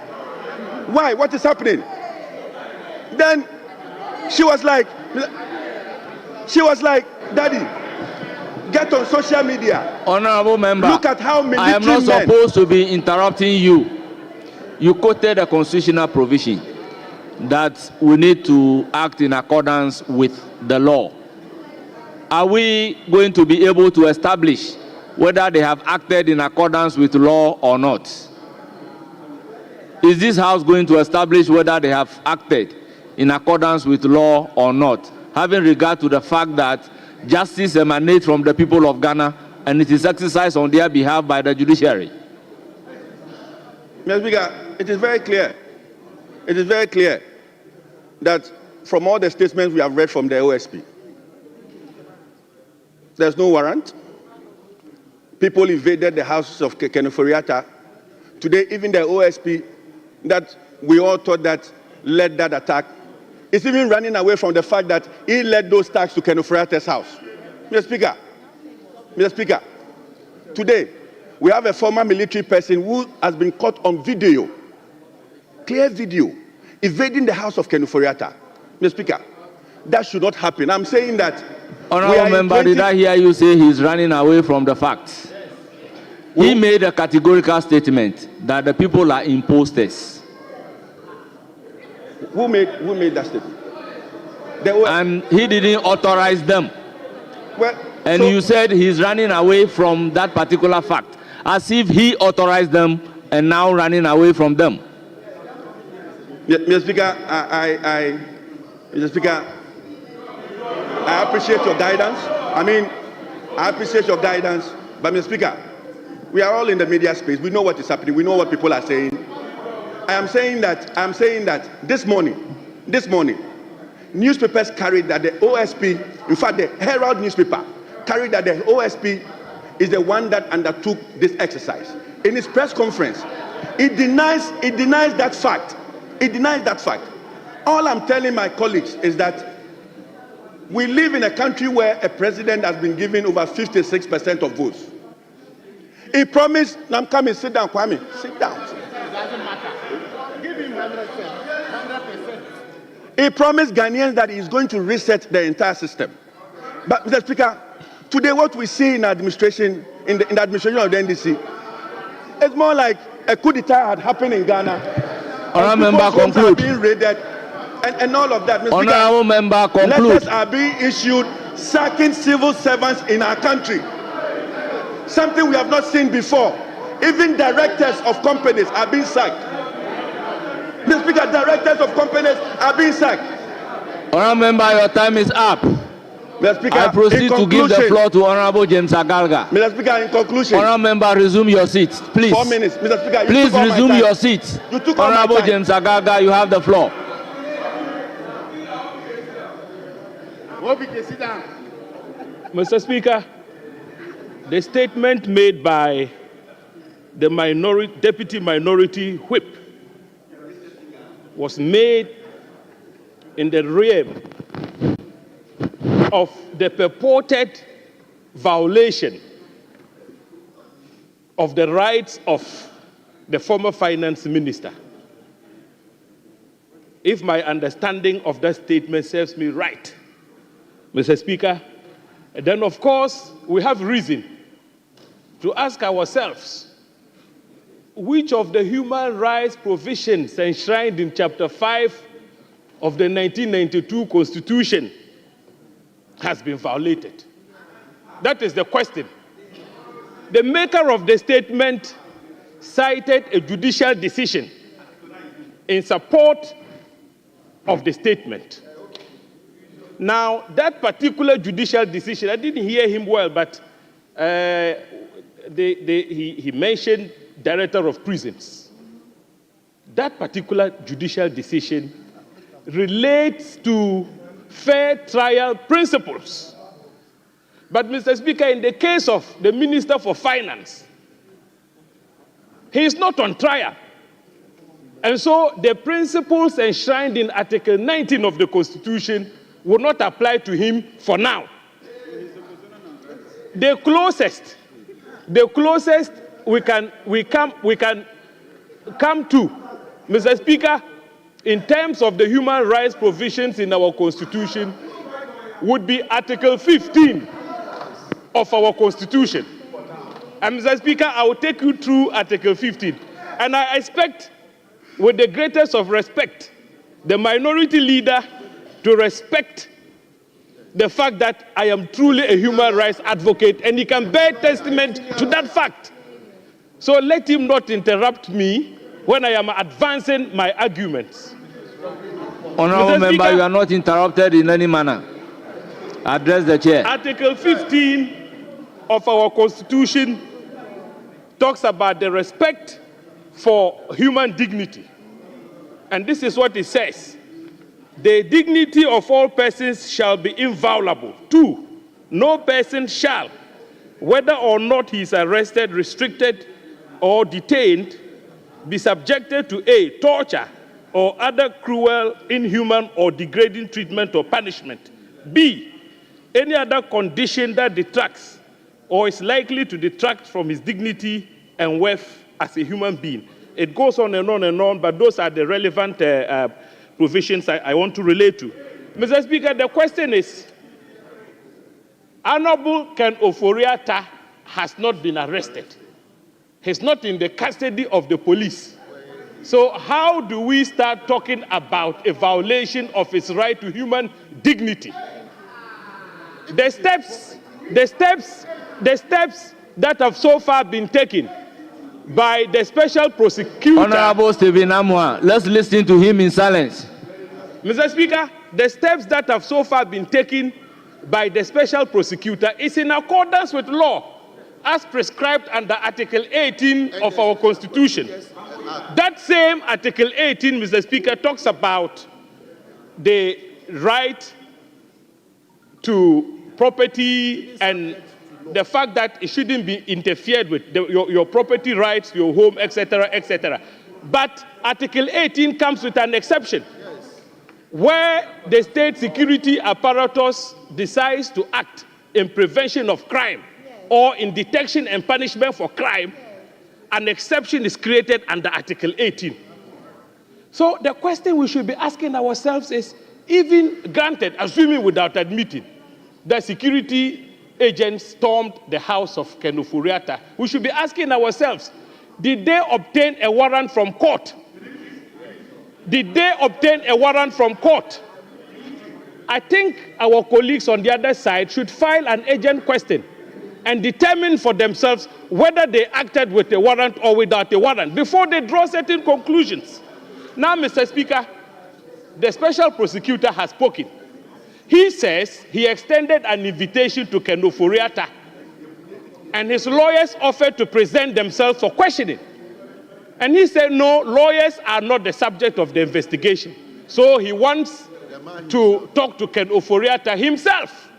Why? What is happening? Then she was like, Daddy, get on social media. Honorable member, look at how military I am not men. supposed to be interrupting you. You quoted a constitutional provision that we need to act in accordance with the law. Are we going to be able to establish whether they have acted in accordance with law or not? Is this House going to establish whether they have acted in accordance with law or not, having regard to the fact that justice emanates from the people of Ghana and it is exercised on their behalf by the judiciary? Mr. Speaker, it is very clear. It is very clear that from all the statements we have read from the OSP, there's no warrant. People invaded the houses of Kenneth Ofori-Atta. Today, even the OSP that we all thought that led that attack is even running away from the fact that he led those attacks to Kenneth Ofori-Atta's house. Mr. Speaker, today we have a former military person who has been caught on video, clear video, invading the house of Kenneth Ofori-Atta. Mr. Speaker, that should not happen. I'm saying that. Honorable member, did I hear you say he's running away from the facts? He made a categorical statement that the people are imposters. Who made that statement? And he didn't authorize them. Well, and you said he's running away from that particular fact, as if he authorized them and now running away from them. Mr. Speaker, Mr. Speaker, I appreciate your guidance. I appreciate your guidance. But, Mr. Speaker, we are all in the media space. We know what is happening. We know what people are saying. I am saying that this morning, newspapers carried that the OSP, in fact, the Herald newspaper, carried that the OSP is the one that undertook this exercise. In his press conference, it denies that fact. It denies that fact. All I'm telling my colleagues is that we live in a country where a president has been given over 56% of votes. He promised, now I'm coming, sit down, Kwame, sit down. It doesn't matter. Give him 100%. He promised Ghanaians that he's going to reset the entire system. But, Mr. Speaker, today what we see in administration, in the administration of the NDC, it's more like a coup d'etat had happened in Ghana. Honourable member, conclude. Are being raided, and all of that. Mr. Honourable member, conclude. Letters are being issued sacking civil servants in our country. Something we have not seen before. Even directors of companies are being sacked. Mr. Speaker, directors of companies are being sacked. Honourable member, your time is up. Mr. Speaker, I proceed to give the floor to Honourable James Agalga. Mr. Speaker, in conclusion. Honourable member, resume your seat, please. 4 minutes. Mr. Speaker, you please took all resume my time. your seat. You took all my Honourable time. James Agalga, you have the floor. Mr. Speaker, the statement made by the deputy minority whip was made in the realm of the purported violation of the rights of the former finance minister. If my understanding of that statement serves me right, Mr. Speaker, then of course we have reason to ask ourselves which of the human rights provisions enshrined in Chapter 5 of the 1992 Constitution has been violated. That is the question. The maker of the statement cited a judicial decision in support of the statement. Now, that particular judicial decision, I didn't hear him well, but he mentioned Director of Prisons. That particular judicial decision relates to fair trial principles. But, Mr. Speaker, in the case of the Minister for Finance, he is not on trial. And so the principles enshrined in Article 19 of the Constitution will not apply to him for now. The closest we can come to, Mr. Speaker, in terms of the human rights provisions in our Constitution, would be Article 15 of our Constitution. And Mr. Speaker, I will take you through Article 15. And I expect, with the greatest of respect, the minority leader to respect the fact that I am truly a human rights advocate, and he can bear testament to that fact. So let him not interrupt me when I am advancing my arguments. Honourable Member, you are not interrupted in any manner. Address the chair. Article 15 of our Constitution talks about the respect for human dignity. And this is what it says. The dignity of all persons shall be inviolable. 2, no person shall, whether or not he is arrested, restricted, or detained, be subjected to A, torture, or other cruel, inhuman, or degrading treatment or punishment. B, any other condition that detracts or is likely to detract from his dignity and worth as a human being. It goes on and on and on, but those are the relevant provisions I want to relate to. Mr. Speaker, the question is, Honorable Kenneth Ofori-Atta has not been arrested. He's not in the custody of the police. So how do we start talking about a violation of his right to human dignity? The steps that have so far been taken by the special prosecutor. Honorable Stephen Amwa, let's listen to him in silence. Mr. Speaker, the steps that have so far been taken by the special prosecutor is in accordance with law as prescribed under Article 18 of our Constitution. That same Article 18, Mr. Speaker, talks about the right to property and the fact that it shouldn't be interfered with, your property rights, your home, etc., etc. But Article 18 comes with an exception, where the state security apparatus decides to act in prevention of crime or in detection and punishment for crime, an exception is created under Article 18. So the question we should be asking ourselves is, even granted, assuming without admitting, that security agents stormed the house of Kenneth Ofori-Atta, we should be asking ourselves, did they obtain a warrant from court? Did they obtain a warrant from court? I think our colleagues on the other side should file an agent question and determine for themselves whether they acted with a warrant or without a warrant before they draw certain conclusions. Now, Mr. Speaker, the special prosecutor has spoken. He says he extended an invitation to Kenneth Ofori-Atta, and his lawyers offered to present themselves for questioning. And he said, no, lawyers are not the subject of the investigation. So he wants to talk to Kenneth Ofori-Atta himself.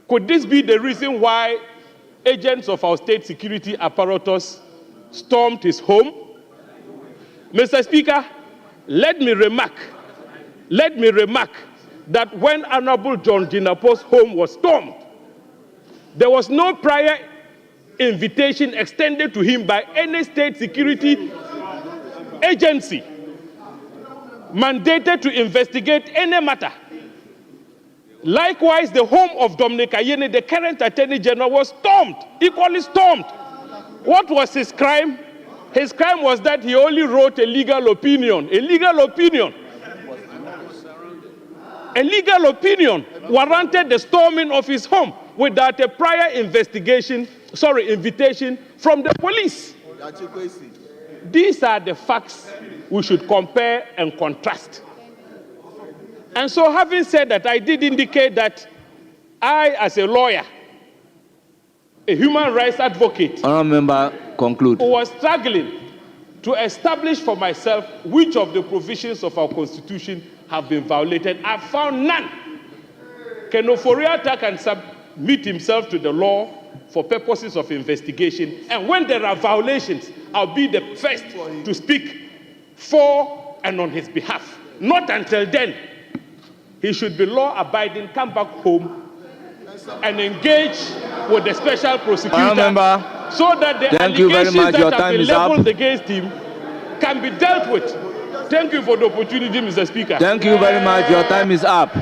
Could this be the reason why agents of our state security apparatus stormed his home? Mr. Speaker, let me remark that when Honorable John Jinnapo's home was stormed, there was no prior invitation extended to him by any state security agency mandated to investigate any matter. Likewise, the home of Dominic Ayene, the current Attorney General, was stormed, equally stormed. What was his crime? His crime was that he only wrote a legal opinion. A legal opinion warranted the storming of his home without a prior invitation from the police. These are the facts we should compare and contrast. And so, having said that, I did indicate that I, as a lawyer, a human rights advocate, Member, conclude, who was struggling to establish for myself which of the provisions of our Constitution have been violated, I found none. Kenneth Ofori-Atta can submit himself to the law for purposes of investigation, and when there are violations, I'll be the first to speak for and on his behalf. Not until then. He should be law-abiding, come back home, and engage with the special prosecutor Member, so that the thank you very allegations much. Your that have time been is up. leveled against him can be dealt with. Thank you for the opportunity, Mr. Speaker. Thank you very much. Your time is up.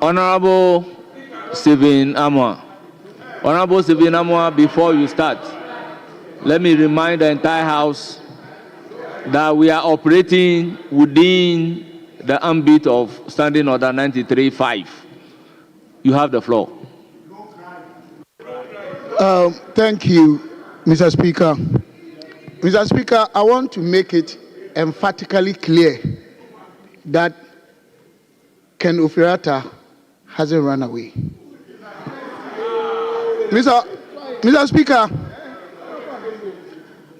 Honorable Stephen Amwa. Honorable Stephen Amwa, before you start, let me remind the entire House that we are operating within the ambit of Standing Order 93.5. You have the floor. Thank you, Mr. Speaker. Mr. Speaker, I want to make it emphatically clear that Ken Ofori-Atta hasn't run away. Mr. Speaker,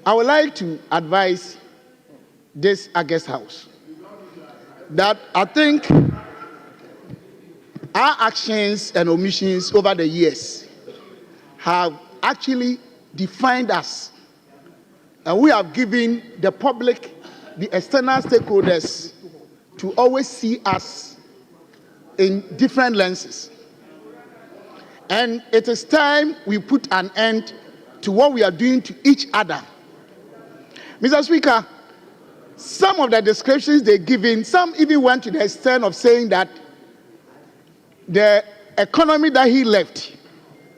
I would like to advise this August House that I think our actions and omissions over the years have actually defined us, and we have given the public, the external stakeholders, to always see us in different lenses. And it is time we put an end to what we are doing to each other. Mr. Speaker, some of the descriptions they're giving, some even went to the extent of saying that the economy that he left,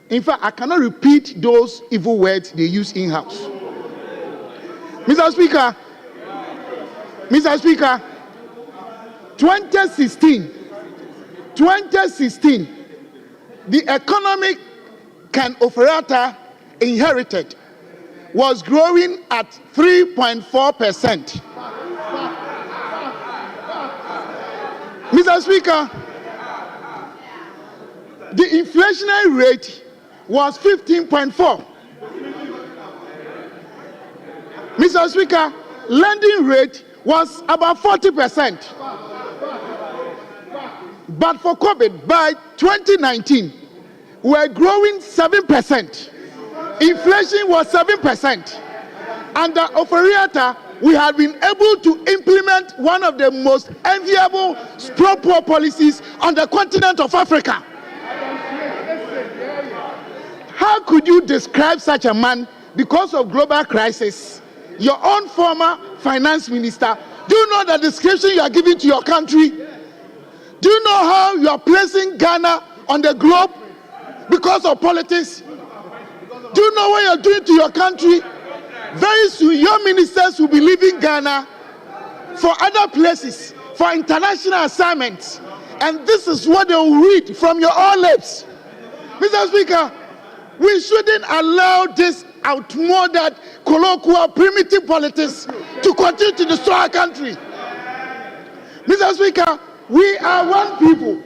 in fact, I cannot repeat those evil words they use in-house. Mr. Speaker, 2016, the economic Ken Ofori-Atta inherited was growing at 3.4%. Mr. Speaker, the inflationary rate was 15.4. Mr. Speaker, lending rate was about 40%. But for COVID, by 2019, we were growing 7%. Inflation was 7%. Under Ofori-Atta, we have been able to implement one of the most enviable pro-poor policies on the continent of Africa. How could you describe such a man because of global crisis? Your own former finance minister, do you know the description you are giving to your country? Do you know how you are placing Ghana on the globe because of politics? Do you know what you are doing to your country? Very soon, your ministers will be leaving Ghana for other places, for international assignments. And this is what they will read from your own lips. Mr. Speaker, we shouldn't allow this outmoded, colloquial, primitive politics to continue to destroy our country. Mr. Speaker, we are one people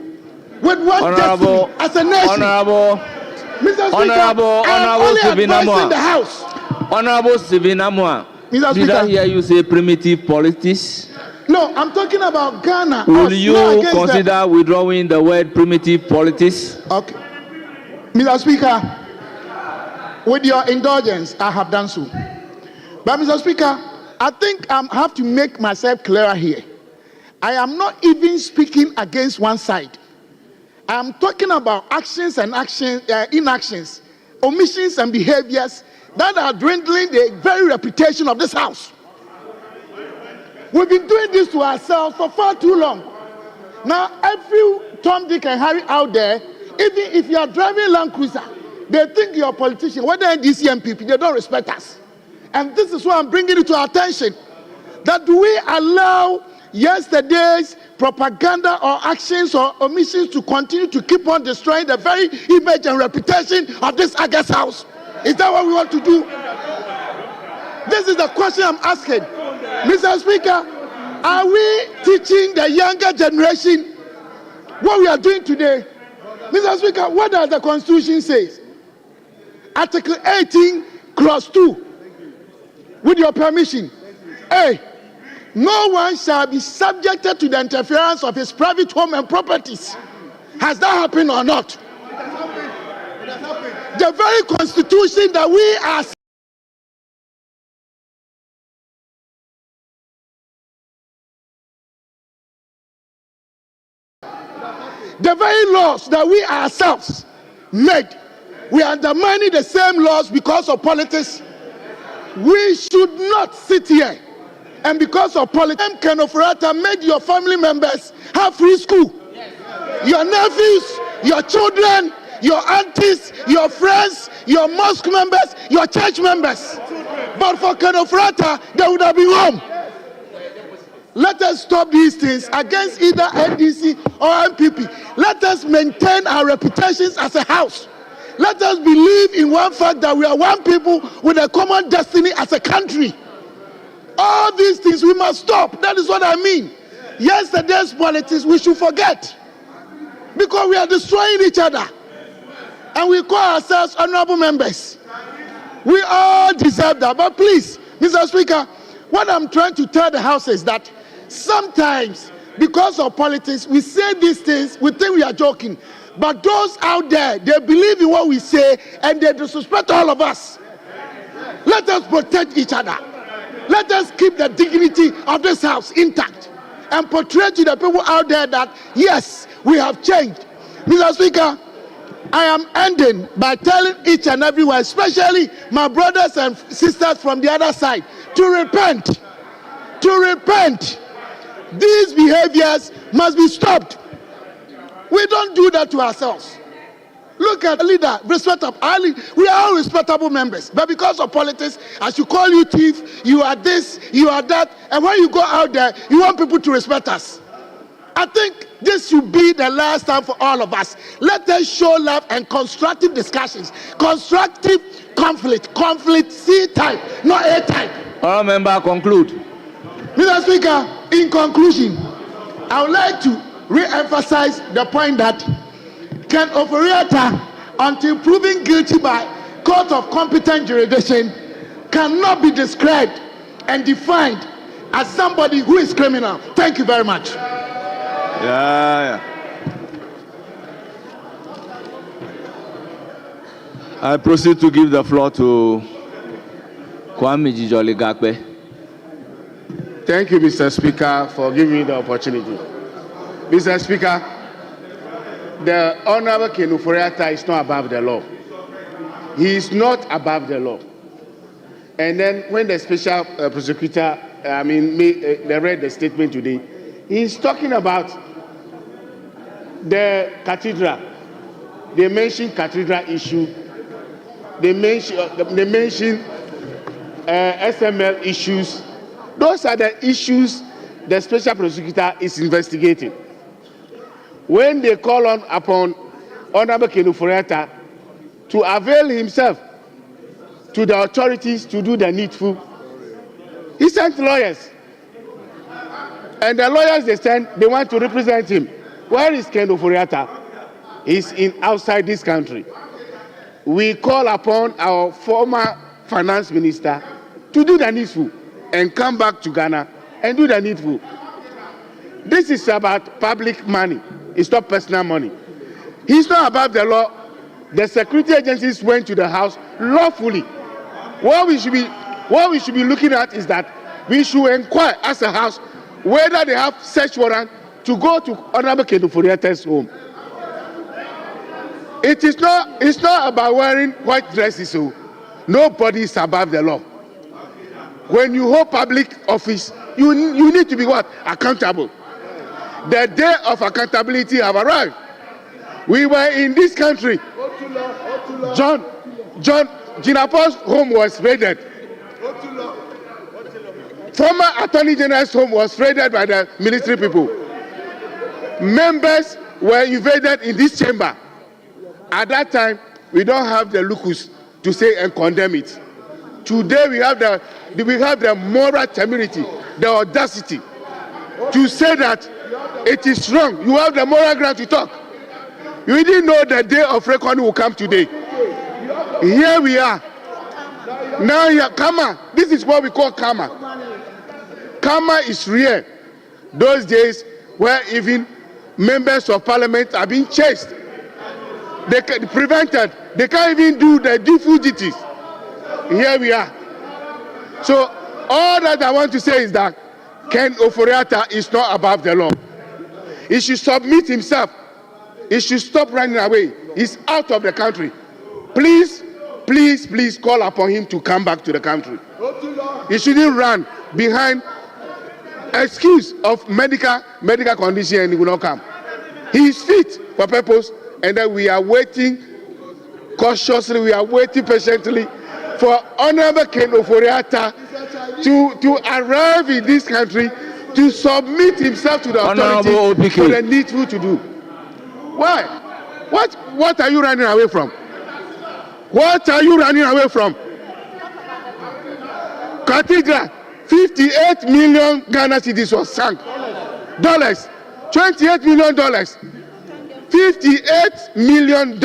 with one destiny as a nation. Mr. Speaker, I am only advising the House. Honorable Stephen Amwa, did I hear you say primitive politics? No, I'm talking about Ghana. Will you consider withdrawing the word primitive politics? Okay. Mr. Speaker, with your indulgence, I have done so. But Mr. Speaker, I think I have to make myself clearer here. I am not even speaking against one side. I am talking about actions and inactions, omissions and behaviors that are dwindling the very reputation of this House. We've been doing this to ourselves for far too long. Now, every Tom, Dick, and Harry out there, even if you are driving Land Cruiser, they think you're a politician. Whether NDC MPP, they don't respect us. And this is why I'm bringing it to our attention. That do we allow yesterday's propaganda or actions or omissions to continue to keep on destroying the very image and reputation of this August House? Is that what we want to do? This is the question I'm asking. Mr. Speaker, are we teaching the younger generation what we are doing today? Mr. Speaker, what does the Constitution say? Article 18, Clause 2. With your permission. A. No one shall be subjected to the interference of his private home and properties. Has that happened or not? The very Constitution that we are The very laws that we ourselves made, we are undermining the same laws because of politics. We should not sit here and because of politics, Kenneth made your family members have free school. Your nephews, your children, your aunties, your friends, your mosque members, your church members. But for Kenneth, they would have been home. Let us stop these things against either NDC or MPP. Let us maintain our reputations as a house. Let us believe in one fact that we are one people with a common destiny as a country. All these things we must stop. That is what I mean. Yesterday's politics we should forget. Because we are destroying each other. And we call ourselves honorable members. We all deserve that. But please, Mr. Speaker, what I'm trying to tell the House is that sometimes, because of politics, we say these things, we think we are joking. But those out there, they believe in what we say and they disrespect all of us. Let us protect each other. Let us keep the dignity of this House intact and portray to the people out there that, yes, we have changed. Mr. Speaker, I am ending by telling each and everyone, especially my brothers and sisters from the other side, to repent. To repent. These behaviors must be stopped. We don't do that to ourselves. Look at the leader, we are all respectable members. But because of politics, as you call you thief, you are this, you are that, and when you go out there, you want people to respect us. I think this should be the last time for all of us. Let us show love and constructive discussions. Constructive conflict. Conflict C-type, not A-type. All member conclude. Mr. Speaker, in conclusion, I would like to re-emphasize the point that Ken Ofori-Atta, until proven guilty by court of competent jurisdiction, cannot be described and defined as somebody who is criminal. Thank you very much. I proceed to give the floor to Kwame Jijoli Gakbe. Thank you, Mr. Speaker, for giving me the opportunity. Mr. Speaker, the Honorable Ken Ofori-Atta is not above the law. He is not above the law. And then when the special prosecutor, they read the statement today, he is talking about the cathedral. They mentioned cathedral issue. They mentioned SML issues. Those are the issues the special prosecutor is investigating. When they call upon Honorable Ken Ofori-Atta to avail himself to the authorities to do the needful, he sent lawyers. And the lawyers they want to represent him. Where is Ken Ofori-Atta? He's outside this country. We call upon our former finance minister to do the needful and come back to Ghana and do the needful. This is about public money. It's not personal money. He's not above the law. The security agencies went to the house lawfully. What we should be looking at is that we should inquire as a house whether they have search warrant to go to Honorable Ken Ofori-Atta's home. It's not about wearing white dresses. So nobody is above the law. When you hold public office, you need to be what? Accountable. The day of accountability have arrived. We were in this country. John Jinapo's home was raided. Former Attorney General's home was raided by the military people. Members were invaded in this chamber. At that time, we don't have the locus to say and condemn it. Today we have the moral temerity, the audacity to say that it is wrong. You have the moral ground to talk. You didn't know the day of reckoning will come today. Here we are. Now, karma. This is what we call karma. Karma is real. Those days where even members of parliament are being chased. They prevented. They can't even do the due duties. Here we are. So all that I want to say is that Ken Ofori-Atta is not above the law. He should submit himself He should stop running away. He's out of the country. Please, please, please call upon him to come back to the country. He shouldn't run behind excuse of medical condition and he will not come. He is fit for purpose, and then we are waiting cautiously, we are waiting patiently for Honorable Kenneth Ofori-Atta to arrive in this country to submit himself to the authority for the needful to do. Why? What are you running away from? What are you running away from? Cathedral, 58 million Ghana cedis was sunk. Dollars, $28 million. $58 million.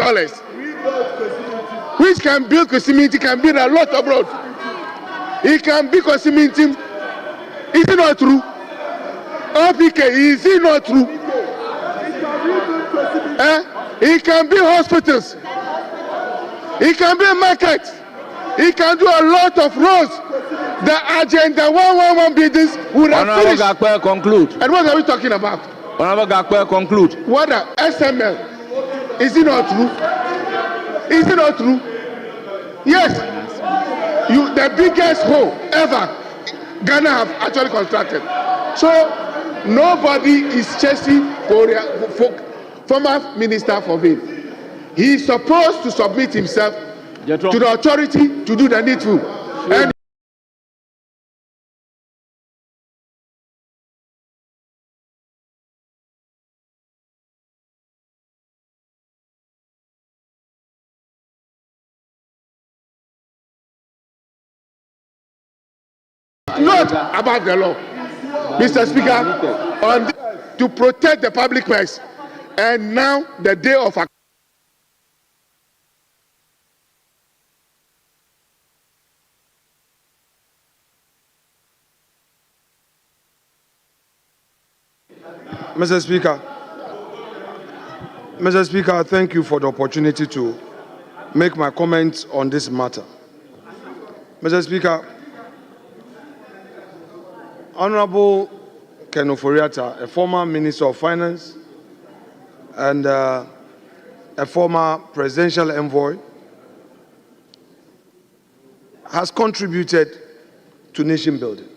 Which can build Kosimiti, can build a lot of roads. He can build Kosimiti. Is it not true? OPK, is it not true? He can build hospitals. He can build markets. He can do a lot of roads. The agenda 111 buildings would have finished. Honorable conclude. And what are we talking about? Honorable Gakwe, conclude. What the SML? Is it not true? Is it not true? Yes. The biggest hole ever Ghana have actually constructed. So nobody is chasing former minister for him. He is supposed to submit himself to the authority to do the needful. And not about the law, Mr. Speaker, to protect the public purse. And now the day of Mr. Speaker, thank you for the opportunity to make my comments on this matter. Mr. Speaker, Honorable Kenneth Ofori-Atta, a former Minister of Finance and a former presidential envoy, has contributed to nation building.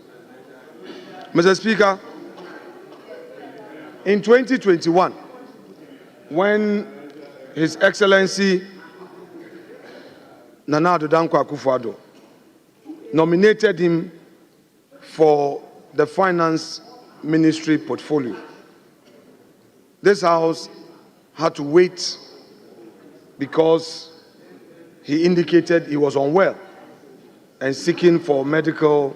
Mr. Speaker, in 2021, when His Excellency Nana Addo Dankwa Akufo-Addo nominated him for the Finance Ministry portfolio, this House had to wait because he indicated he was unwell and seeking for medical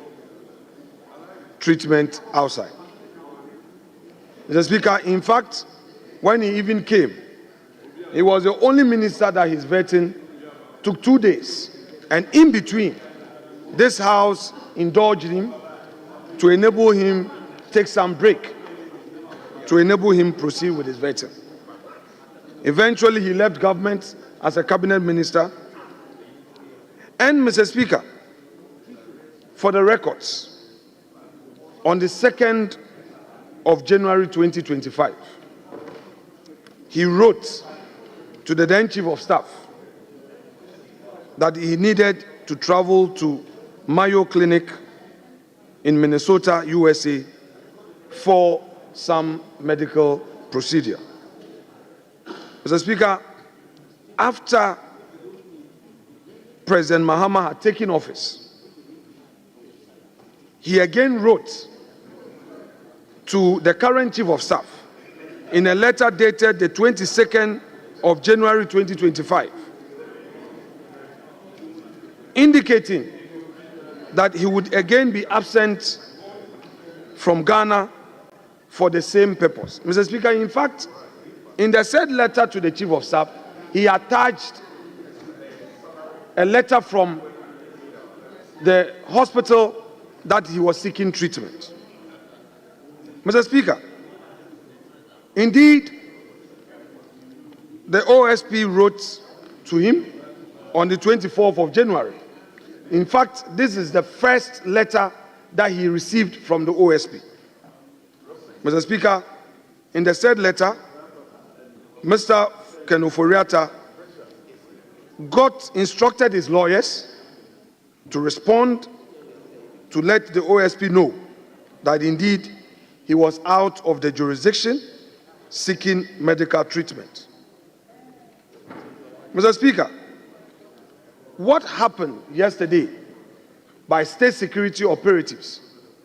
treatment outside. Mr. Speaker, in fact, when he even came, he was the only minister that his vetting took 2 days. And in between, this House indulged him to enable him take some break, to enable him proceed with his vetting. Eventually, he left government as a cabinet minister. And, Mr. Speaker, for the records, on the 2nd of January 2025, he wrote to the then Chief of Staff that he needed to travel to Mayo Clinic in Minnesota, USA, for some medical procedure. Mr. Speaker, after President Mahama had taken office, he again wrote to the current Chief of Staff in a letter dated the 22nd of January 2025, indicating that he would again be absent from Ghana for the same purpose. Mr. Speaker, in fact, in the said letter to the Chief of Staff, he attached a letter from the hospital that he was seeking treatment. Mr. Speaker, indeed, the OSP wrote to him on the 24th of January. In fact, this is the first letter that he received from the OSP. Mr. Speaker, in the said letter, Mr. Kenneth Ofori-Atta instructed his lawyers to respond to let the OSP know that indeed he was out of the jurisdiction seeking medical treatment. Mr. Speaker, what happened yesterday by state security operatives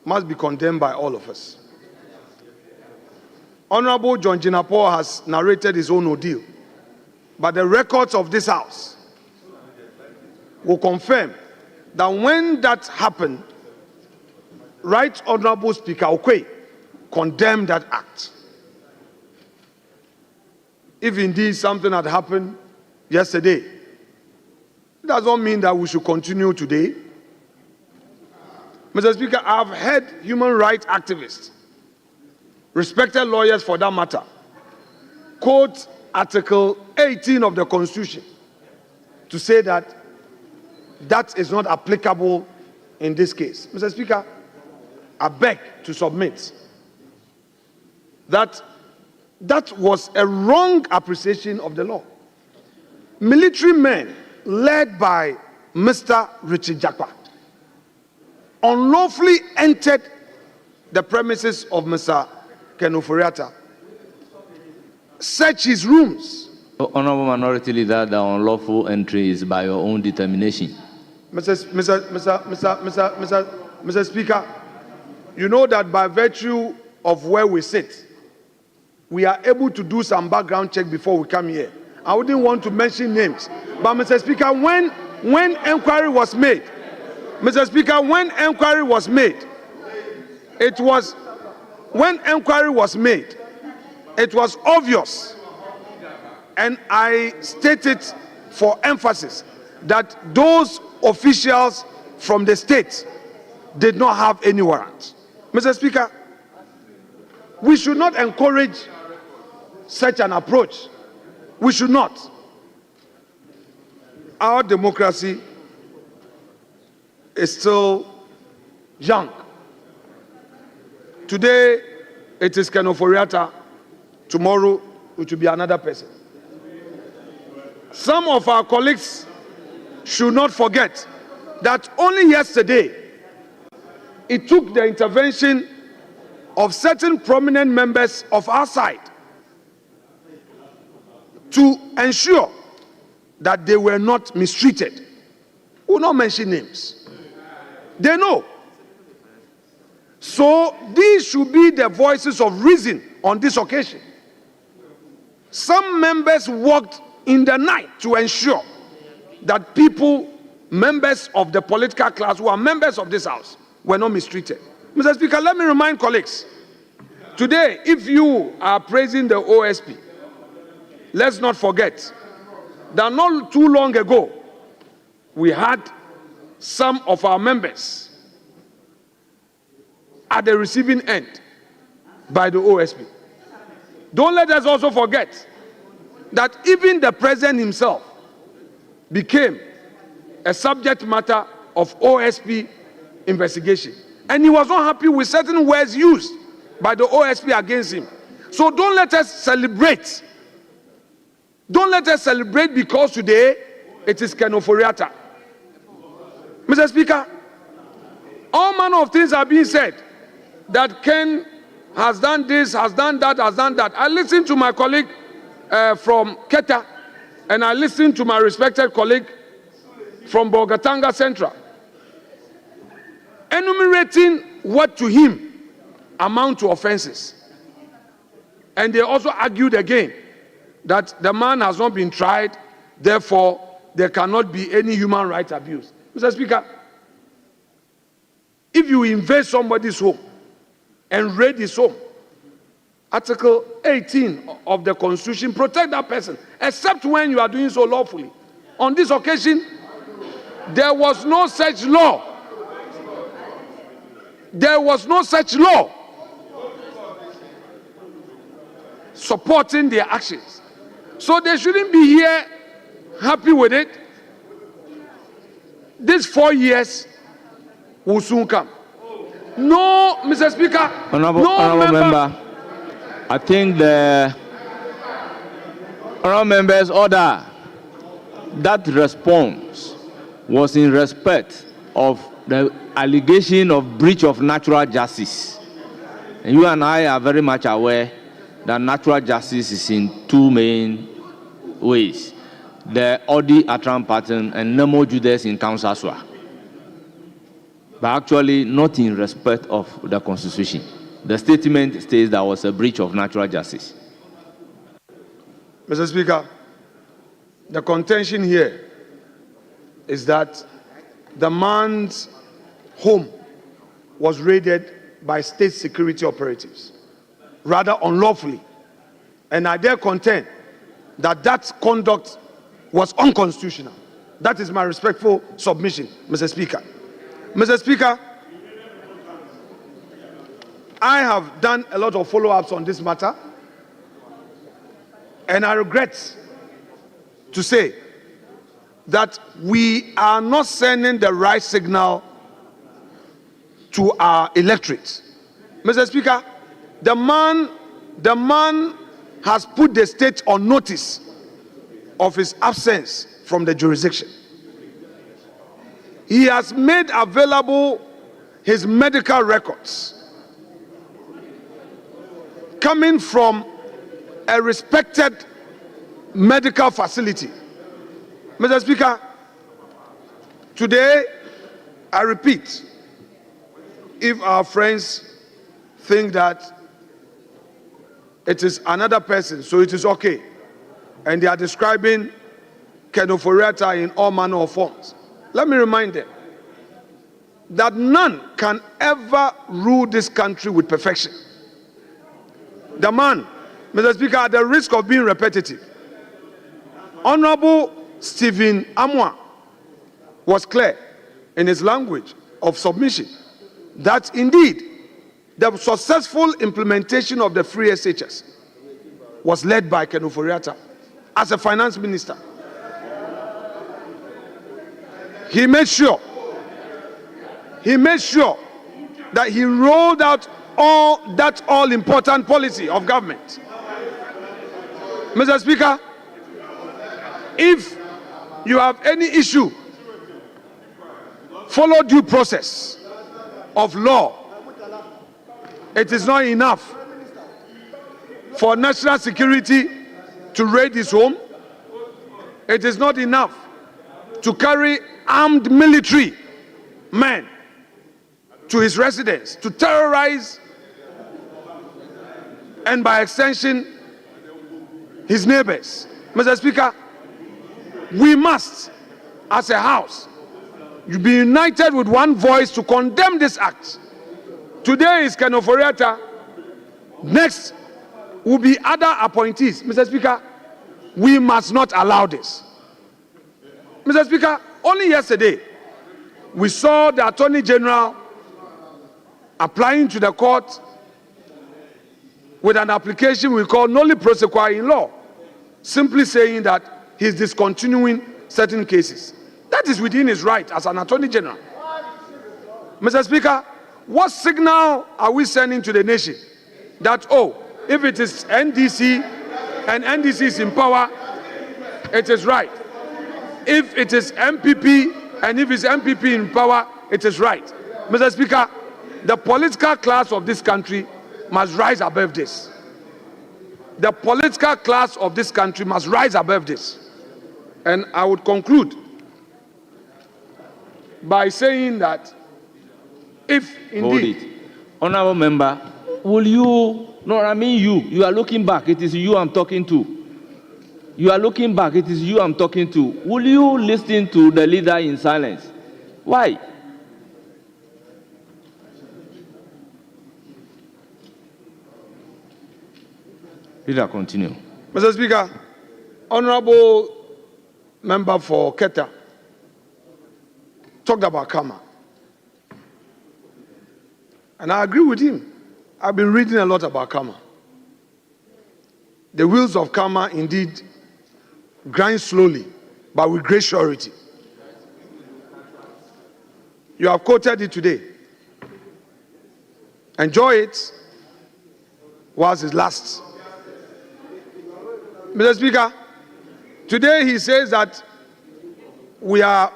must be condemned by all of us. Honorable John Jinapor has narrated his own ordeal, but the records of this House will confirm that when that happened, Right Honorable Speaker Okwe condemned that act. If indeed something had happened yesterday, it does not mean that we should continue today. Mr. Speaker, I have heard human rights activists, respected lawyers for that matter, quote Article 18 of the Constitution to say that that is not applicable in this case. Mr. Speaker, I beg to submit that that was a wrong appreciation of the law. Military men led by Mr. Richard Jakwa unlawfully entered the premises of Mr. Kenneth Ofori-Atta, searched his rooms. Honorable Minority Leader, the unlawful entry is by your own determination. Mr. Speaker, you know that by virtue of where we sit, we are able to do some background check before we come here. I wouldn't want to mention names, but Mr. Speaker, when inquiry was made, Mr. Speaker, when inquiry was made, it was obvious, and I stated for emphasis that those officials from the state did not have any warrant. Mr. Speaker, we should not encourage such an approach. We should not. Our democracy is still young. Today, it is Kenneth Ofori-Atta. Tomorrow, it will be another person. Some of our colleagues should not forget that only yesterday, it took the intervention of certain prominent members of our side to ensure that they were not mistreated. We will not mention names. They know. So these should be the voices of reason on this occasion. Some members worked in the night to ensure that people, members of the political class who are members of this House, were not mistreated. Mr. Speaker, let me remind colleagues, today, if you are praising the OSP, let's not forget that not too long ago, we had some of our members at the receiving end by the OSP. Don't let us also forget that even the president himself became a subject matter of OSP investigation. And he was not happy with certain words used by the OSP against him. So don't let us celebrate. Don't let us celebrate because today it is Kenneth Ofori-Atta. Mr. Speaker, all manner of things are being said that Ken has done this, has done that, has done that. I listened to my colleague from Keta, and I listened to my respected colleague from Bogatanga Central, enumerating what to him amount to offenses. And they also argued again that the man has not been tried, therefore there cannot be any human rights abuse. Mr. Speaker, if you invade somebody's home and raid his home, Article 18 of the Constitution protect that person, except when you are doing so lawfully. On this occasion, there was no such law. There was no such law supporting their actions. So they shouldn't be here happy with it. These 4 years will soon come. No, Mr. Speaker. Honorable member, I think Honourable members, order. That response was in respect of the allegation of breach of natural justice. And you and I are very much aware that natural justice is in two main ways: the Ofori-Atta pattern and Nemo Judas in Council, but actually not in respect of the Constitution. The statement states there was a breach of natural justice. Mr. Speaker, the contention here is that the man's home was raided by state security operatives, rather unlawfully. And I dare contend that that conduct was unconstitutional. That is my respectful submission, Mr. Speaker. Mr. Speaker, I have done a lot of follow-ups on this matter, and I regret to say that we are not sending the right signal to our electorate. Mr. Speaker, the man has put the state on notice of his absence from the jurisdiction. He has made available his medical records coming from a respected medical facility. Mr. Speaker, today, I repeat, if our friends think that it is another person, so it is okay, and they are describing Kenneth Ofori-Atta in all manner of forms, let me remind them that none can ever rule this country with perfection. The man, Mr. Speaker, at the risk of being repetitive, Honorable Stephen Amwa was clear in his language of submission that indeed the successful implementation of the free SHS was led by Kenneth Ofori-Atta as a finance minister. He made sure that he rolled out all important policy of government. Mr. Speaker, if you have any issue, follow due process of law. It is not enough for national security to raid his home. It is not enough to carry armed military men to his residence to terrorize and by extension his neighbors. Mr. Speaker, we must, as a house, be united with one voice to condemn this act. Today is Kenneth Ofori-Atta. Next will be other appointees. Mr. Speaker, we must not allow this. Mr. Speaker, only yesterday, we saw the Attorney General applying to the court with an application we call nolli prosequi in law, simply saying that he's discontinuing certain cases. That is within his right as an Attorney General. Mr. Speaker, what signal are we sending to the nation that, oh, if it is NDC and NDC is in power, it is right. If it is MPP and if it's MPP in power, it is right. Mr. Speaker, the political class of this country must rise above this. The political class of this country must rise above this. And I would conclude by saying that if indeed... Hold it. Honorable member, will you... No, I mean you are looking back. It is you I'm talking to. You are looking back. It is you I'm talking to. Will you listen to the leader in silence? Why? Leader, continue. Mr. Speaker, Honorable Member for Keta talked about karma. And I agree with him. I've been reading a lot about karma. The wheels of karma indeed grind slowly, but with great surety. You have quoted it today. Enjoy it whilst it lasts. Mr. Speaker, Today he says that we are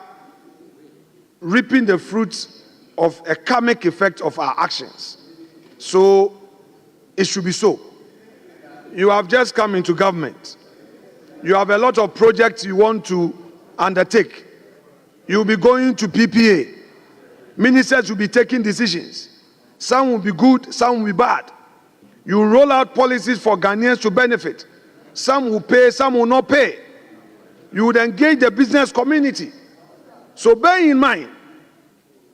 reaping the fruits of a karmic effect of our actions. So it should be so. You have just come into government. You have a lot of projects you want to undertake. You'll be going to PPA. Ministers will be taking decisions. Some will be good, some will be bad. You roll out policies for Ghanaians to benefit. Some will pay, some will not pay. You would engage the business community. So bear in mind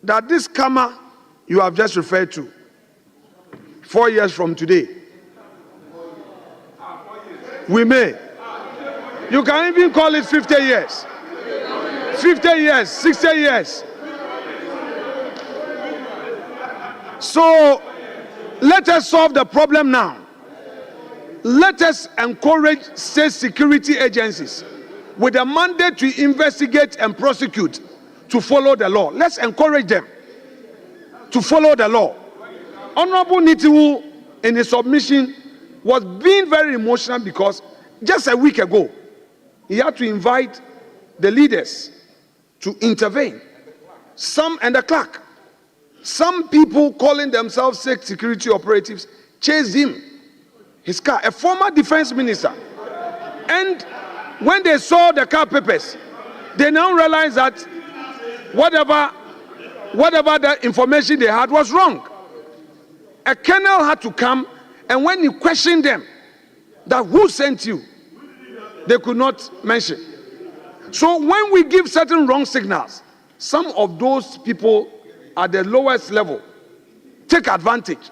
that this karma you have just referred to, 4 years from today, we may. You can even call it 50 years. 50 years, 60 years. So let us solve the problem now. Let us encourage state security agencies with a mandate to investigate and prosecute to follow the law. Let's encourage them to follow the law. Honorable Nitiwu, in his submission, was being very emotional because just a week ago, he had to invite the leaders to intervene. Some, and the clerk. Some people calling themselves state security operatives chased him, his car, a former defense minister. And when they saw the car papers, they now realized that whatever the information they had was wrong. A colonel had to come, and when he questioned them, that who sent you, they could not mention. So when we give certain wrong signals, some of those people at the lowest level take advantage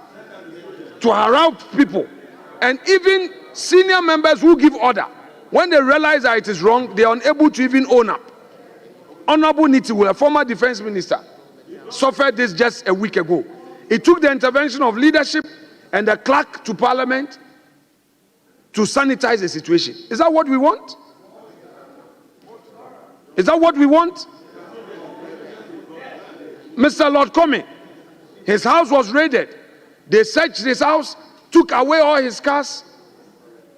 to harass people. And even senior members who give order, when they realize that it is wrong, they are unable to even own up. Honorable Nitiwu, a former defense minister, suffered this just a week ago. It took the intervention of leadership and the clerk to Parliament to sanitize the situation. Is that what we want? Is that what we want? Mr. Lord Comey, his house was raided. They searched his house, took away all his cars,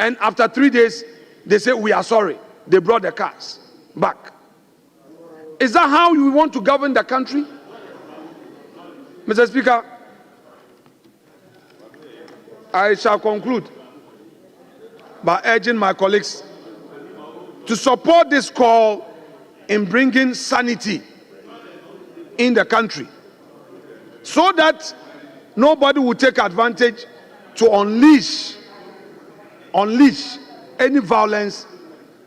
and after 3 days, they said, we are sorry. They brought the cars back. Is that how we want to govern the country? Mr. Speaker, I shall conclude by urging my colleagues to support this call in bringing sanity in the country so that nobody will take advantage to unleash any violence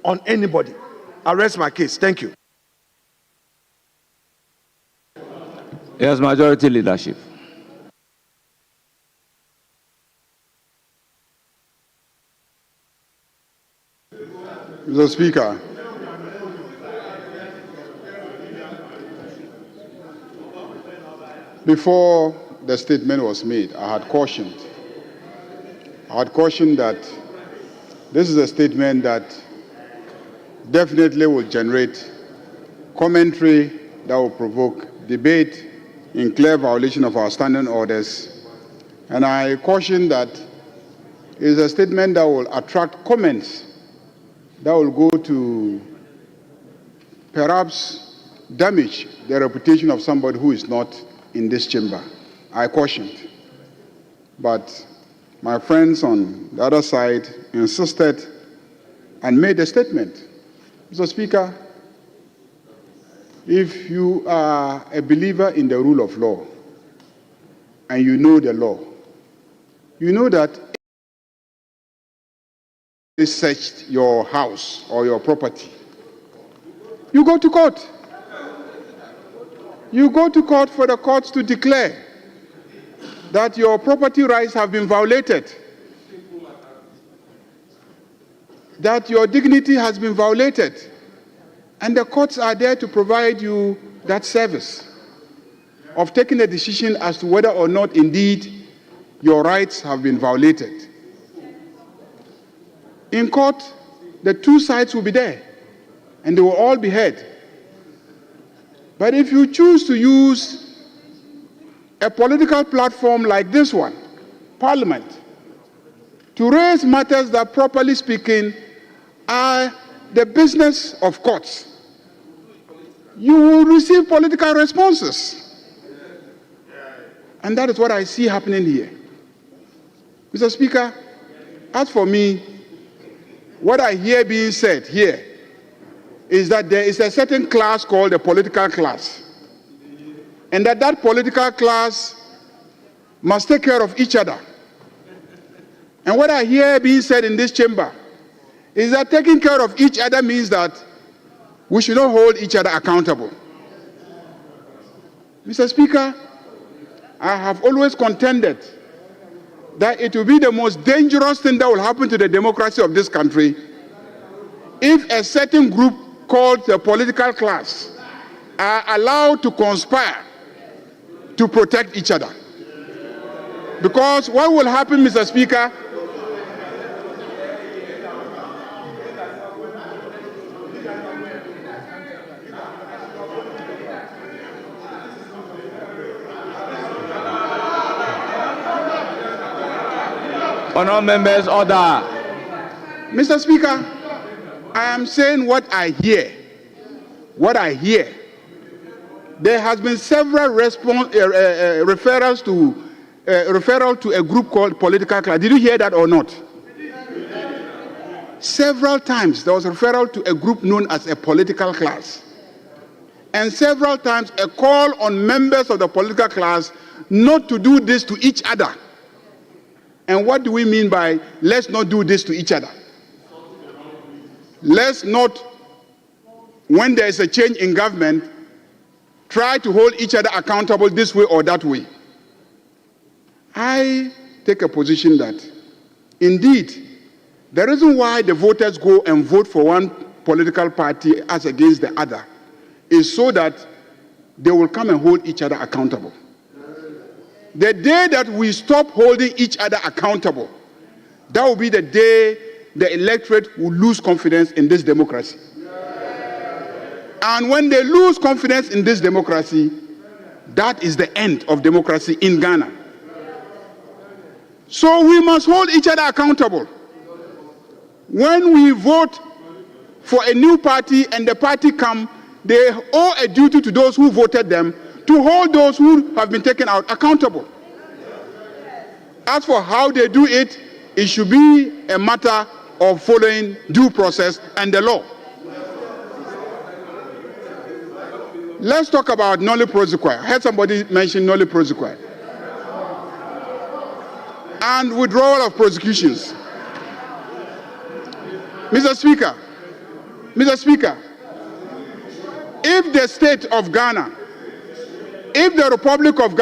on anybody. I rest my case. Thank you. Yes, majority leadership. Mr. Speaker, before the statement was made, I had cautioned that this is a statement that definitely will generate commentary that will provoke debate in clear violation of our standing orders. And I caution that it is a statement that will attract comments that will go to perhaps damage the reputation of somebody who is not in this chamber. I cautioned. But my friends on the other side insisted and made a statement. Mr. Speaker, if you are a believer in the rule of law and you know the law, you know that they searched your house or your property, you go to court. You go to court for the courts to declare that your property rights have been violated, that your dignity has been violated, and the courts are there to provide you that service of taking a decision as to whether or not indeed your rights have been violated. In court, the two sides will be there, and they will all be heard. But if you choose to use a political platform like this one, Parliament, to raise matters that, properly speaking, are the business of courts, you will receive political responses. And that is what I see happening here. Mr. Speaker, as for me, what I hear being said here is that there is a certain class called the political class, and that political class must take care of each other. And what I hear being said in this chamber is that taking care of each other means that we should not hold each other accountable. Mr. Speaker, I have always contended that it will be the most dangerous thing that will happen to the democracy of this country if a certain group called the political class are allowed to conspire to protect each other. Because what will happen, Mr. Speaker, Honourable members, order. Mr. Speaker, I am saying what I hear. What I hear. There has been several referrals to a group called political class. Did you hear that or not? Several times there was a referral to a group known as a political class. And several times a call on members of the political class not to do this to each other. And what do we mean by let's not do this to each other? Let's not, when there is a change in government, try to hold each other accountable this way or that way. I take a position that, indeed, the reason why the voters go and vote for one political party as against the other is so that they will come and hold each other accountable. The day that we stop holding each other accountable, that will be the day the electorate will lose confidence in this democracy. And when they lose confidence in this democracy, that is the end of democracy in Ghana. So we must hold each other accountable. When we vote for a new party and the party come, they owe a duty to those who voted them to hold those who have been taken out accountable. As for how they do it, it should be a matter of following due process and the law. Let's talk about nolle prosequi. I heard somebody mention nolle prosequi. And withdrawal of prosecutions. Mr. Speaker, if the state of Ghana, if the Republic of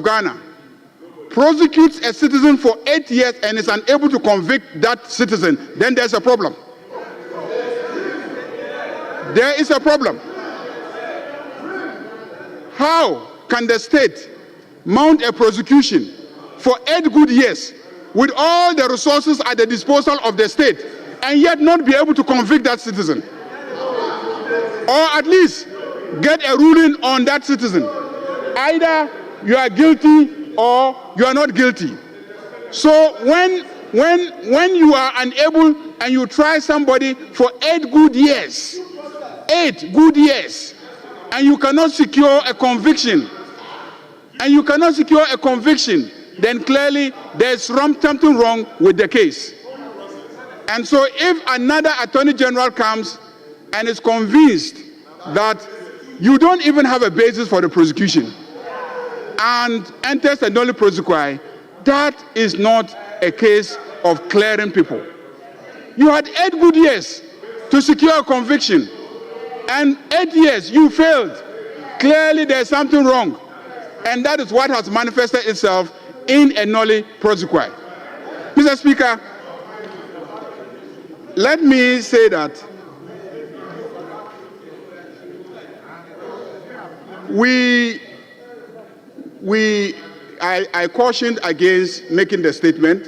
Ghana prosecutes a citizen for 8 years and is unable to convict that citizen, then there's a problem. There is a problem. How can the state mount a prosecution for 8 good years with all the resources at the disposal of the state and yet not be able to convict that citizen? Or at least get a ruling on that citizen. Either you are guilty or you are not guilty. So when you are unable and you try somebody for 8 good years, 8 good years, and you cannot secure a conviction, then clearly there's something wrong with the case. And so if another Attorney General comes and is convinced that you don't even have a basis for the prosecution and enters a nolle prosequi, that is not a case of clearing people. You had 8 good years to secure a conviction, and 8 years you failed. Clearly there's something wrong, and that is what has manifested itself in a nolle prosequi. Mr. Speaker, let me say that I cautioned against making the statement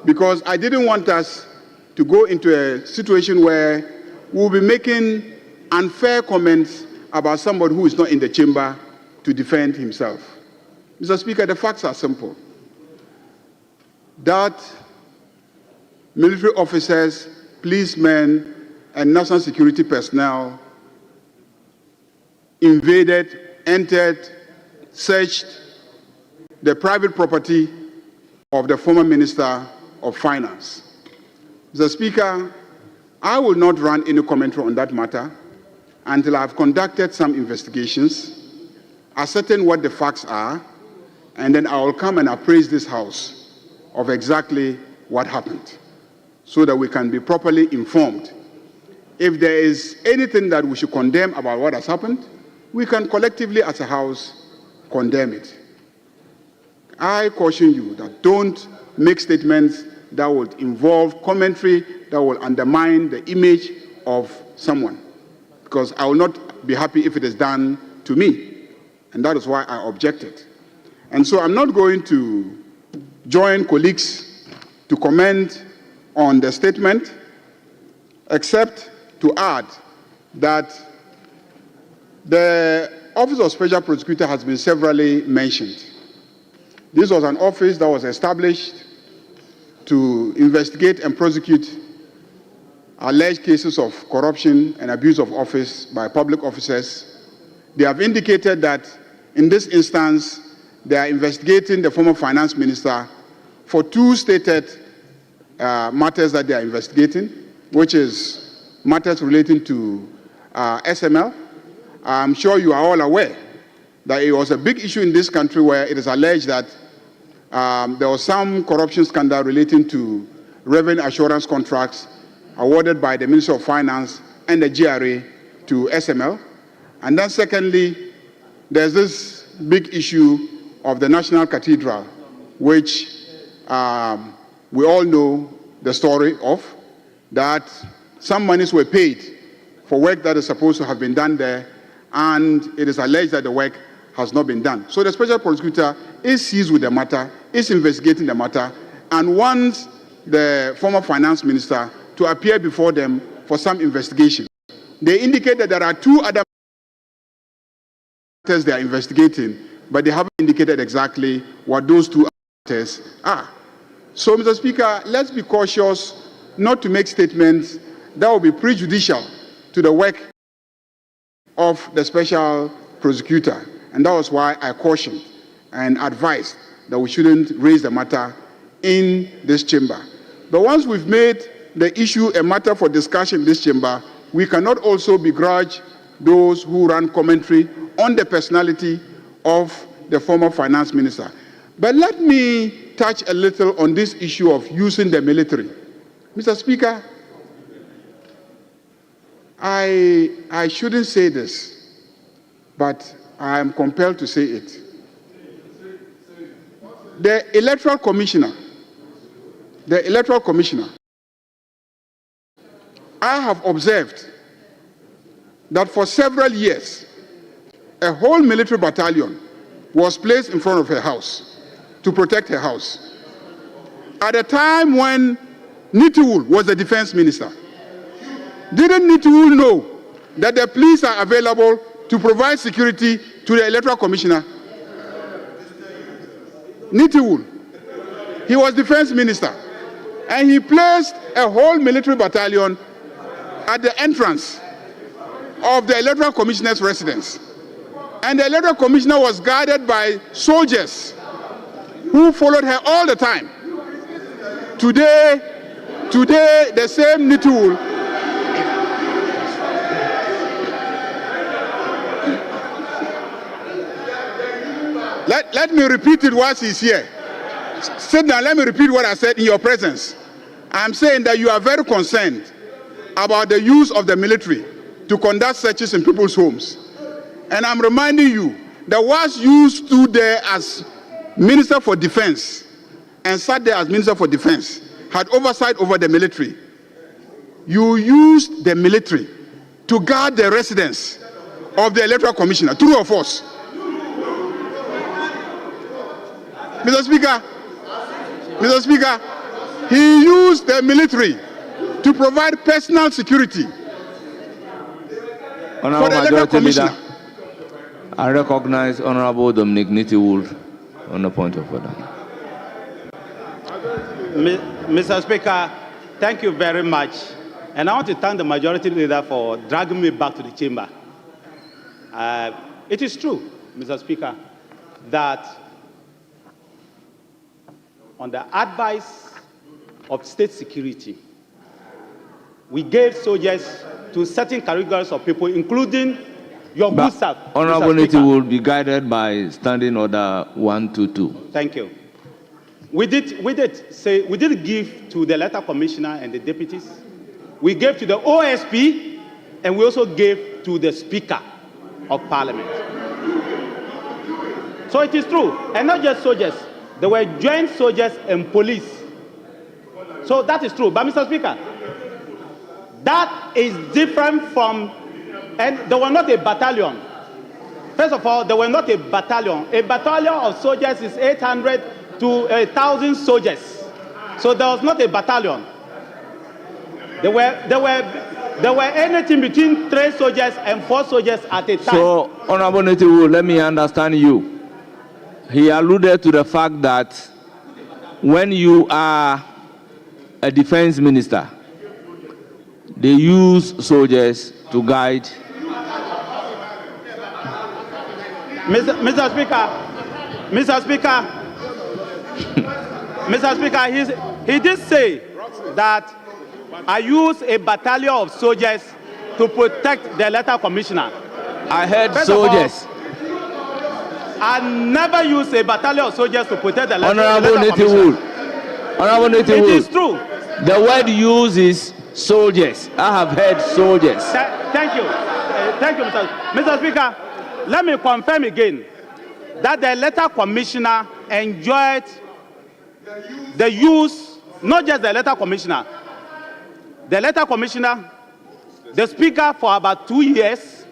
because I didn't want us to go into a situation where we'll be making unfair comments about somebody who is not in the chamber to defend himself. Mr. Speaker, the facts are simple. That military officers, policemen, and national security personnel invaded, entered, searched the private property of the former Minister of Finance. Mr. Speaker, I will not run any commentary on that matter until I have conducted some investigations, ascertain what the facts are, and then I will come and appraise this House of exactly what happened so that we can be properly informed. If there is anything that we should condemn about what has happened, we can collectively as a House condemn it. I caution you that don't make statements that would involve commentary that will undermine the image of someone, because I will not be happy if it is done to me, and that is why I objected. And so I'm not going to join colleagues to comment on the statement, except to add that the Office of Special Prosecutor has been severally mentioned. This was an office that was established to investigate and prosecute alleged cases of corruption and abuse of office by public officers. They have indicated that in this instance, they are investigating the former finance minister for two stated matters that they are investigating, which is matters relating to SML. I'm sure you are all aware that it was a big issue in this country where it is alleged that there was some corruption scandal relating to revenue assurance contracts awarded by the Ministry of Finance and the GRA to SML. And then secondly, there's this big issue of the National Cathedral, which we all know the story of, that some monies were paid for work that is supposed to have been done there, and it is alleged that the work has not been done. So the special prosecutor is seized with the matter, is investigating the matter, and wants the former finance minister to appear before them for some investigation. They indicate that there are two other matters they are investigating, but they haven't indicated exactly what those two matters are. So, Mr. Speaker, let's be cautious not to make statements that will be prejudicial to the work of the special prosecutor. And that was why I cautioned and advised that we shouldn't raise the matter in this chamber. But once we've made the issue a matter for discussion in this chamber, we cannot also begrudge those who run commentary on the personality of the former finance minister. But let me touch a little on this issue of using the military. Mr. Speaker, I shouldn't say this, but I am compelled to say it. The Electoral Commissioner, I have observed that for several years, a whole military battalion was placed in front of her house to protect her house. At a time when Nitiwul was the defense minister, didn't Nitiwul know that the police are available to provide security to the Electoral Commissioner? Nitiwul, he was defense minister, and he placed a whole military battalion at the entrance of the Electoral Commissioner's residence. And the Electoral Commissioner was guarded by soldiers who followed her all the time. Today, the same Nitiwul let me repeat it whilst he's here. Sit down, let me repeat what I said in your presence. I'm saying that you are very concerned about the use of the military to conduct searches in people's homes. And I'm reminding you that whilst you stood there as Minister for Defense and sat there as Minister for Defense, had oversight over the military, you used the military to guard the residence of the Electoral Commissioner. True or false? Mr. Speaker, he used the military to provide personal security for the Electoral Commissioner. I recognize Honorable Dominic Nitiwul on the point of order. Mr. Speaker, Thank you very much. And I want to thank the majority leader for dragging me back to the chamber. It is true, Mr. Speaker, that on the advice of state security, we gave soldiers to certain categories of people, including your good self. Honorable Niti will be guided by Standing Order 122. Thank you. We did give to the letter commissioner and the deputies. We gave to the OSP, and we also gave to the Speaker of Parliament. So it is true, and not just soldiers. There were joint soldiers and police. So that is true. But Mr. Speaker, that is different from, and they were not a battalion. First of all, they were not a battalion. A battalion of soldiers is 800 to 1,000 soldiers. So there was not a battalion. There were anything between 3 soldiers and 4 soldiers at a time. So, Honorable Niti, let me understand you. He alluded to the fact that when you are a defense minister, they use soldiers to guide. Mr. Speaker, he did say that I use a battalion of soldiers to protect the letter commissioner. I heard soldiers. I never use a battalion of soldiers to protect the letter Honorable commissioner. Honorable Niti, it is true. The word used is soldiers. I have heard soldiers. Thank you. Thank you, Mr. Speaker. Let me confirm again that the letter commissioner enjoyed the use, not just the letter commissioner, the Speaker for about 2 years,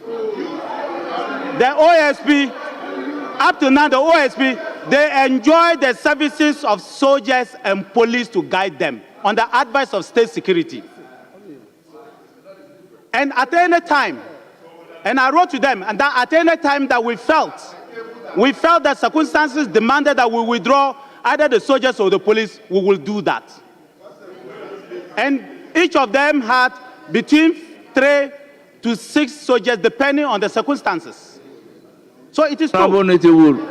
the OSP, up to now the OSP, they enjoy the services of soldiers and police to guide them on the advice of state security. And at any time, and I wrote to them, and that at any time that we felt that circumstances demanded that we withdraw either the soldiers or the police, we will do that. And each of them had between 3 to 6 soldiers, depending on the circumstances. So it is true.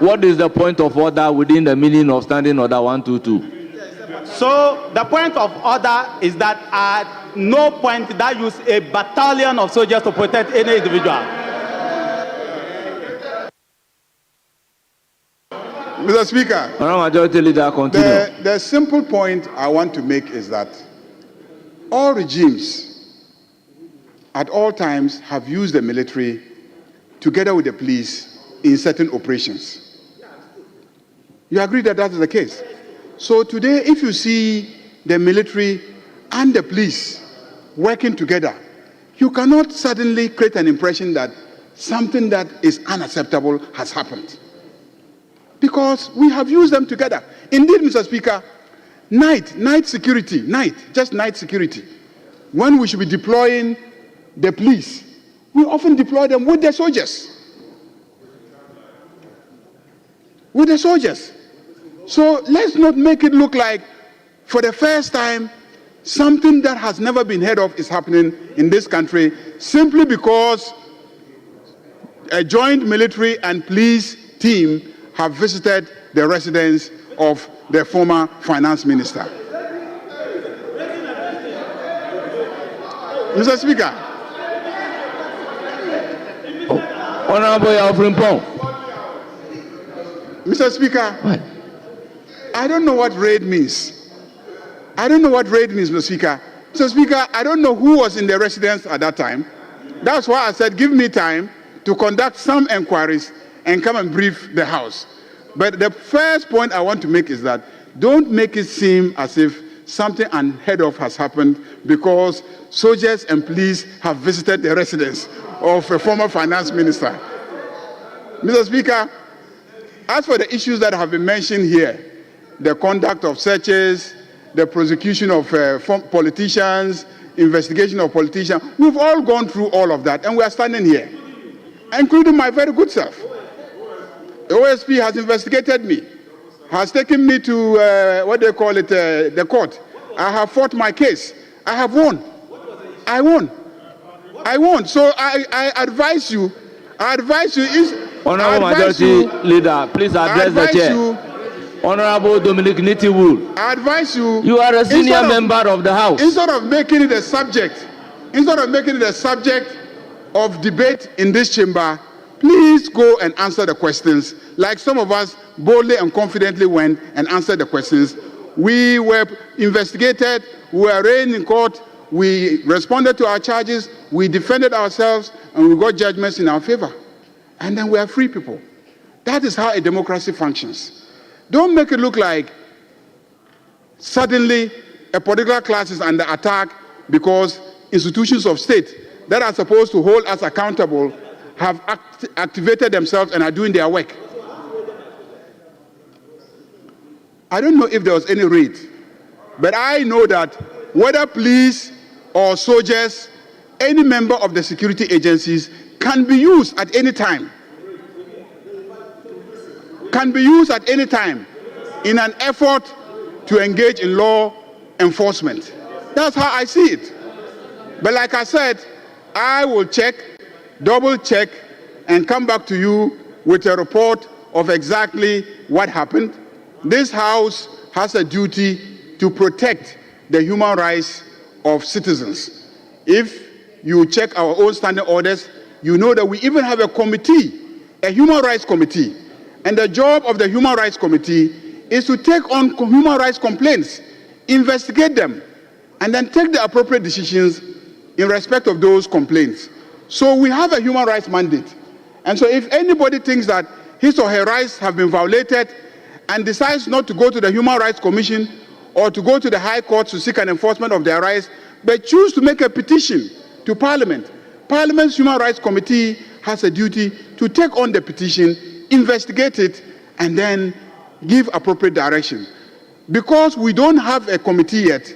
What is the point of order within the meaning of Standing Order 122? So the point of order is that at no point did I use a battalion of soldiers to protect any individual. Mr. Speaker, Majority Leader, continue. The simple point I want to make is that all regimes at all times have used the military together with the police in certain operations. You agree that that is the case? So today, if you see the military and the police working together, you cannot suddenly create an impression that something that is unacceptable has happened. Because we have used them together. Indeed, Mr. Speaker, night security, just night security. When we should be deploying the police, we often deploy them with the soldiers. So let's not make it look like, for the first time, something that has never been heard of is happening in this country simply because a joint military and police team have visited the residence of the former finance minister. Mr. Speaker. Honorable Alfred. Mr. Speaker, what? I don't know what raid means. Mr. Speaker. Mr. Speaker, I don't know who was in the residence at that time. That's why I said give me time to conduct some inquiries and come and brief the House. But the first point I want to make is that don't make it seem as if something unheard of has happened because soldiers and police have visited the residence of a former finance minister. Mr. Speaker, as for the issues that have been mentioned here, the conduct of searches, the prosecution of politicians, investigation of politicians, we've all gone through all of that, and we are standing here, including my very good self. The OSP has investigated me, has taken me to, the court. I have fought my case. I have won. I won. I won. So I advise you. Honorable Majority Leader, please address the chair. Honorable Dominic Nitiwood. I advise you. You are a senior member of the House. Instead of making it a subject of debate in this chamber, please go and answer the questions. Like some of us boldly and confidently went and answered the questions. We were investigated, we were arraigned in court, we responded to our charges, we defended ourselves, and we got judgments in our favor. And then we are free people. That is how a democracy functions. Don't make it look like suddenly a particular class is under attack because institutions of state that are supposed to hold us accountable have activated themselves and are doing their work. I don't know if there was any raid, but I know that whether police or soldiers, any member of the security agencies can be used at any time. Can be used at any time in an effort to engage in law enforcement. That's how I see it. But like I said, I will check, double check, and come back to you with a report of exactly what happened. This House has a duty to protect the human rights of citizens. If you check our own standing orders, you know that we even have a committee, a human rights committee. And the job of the human rights committee is to take on human rights complaints, investigate them, and then take the appropriate decisions in respect of those complaints. So we have a human rights mandate. And so if anybody thinks that his or her rights have been violated and decides not to go to the Human Rights Commission or to go to the High Court to seek an enforcement of their rights, but choose to make a petition to Parliament, Parliament's Human Rights Committee has a duty to take on the petition, investigate it, and then give appropriate direction. Because we don't have a committee yet,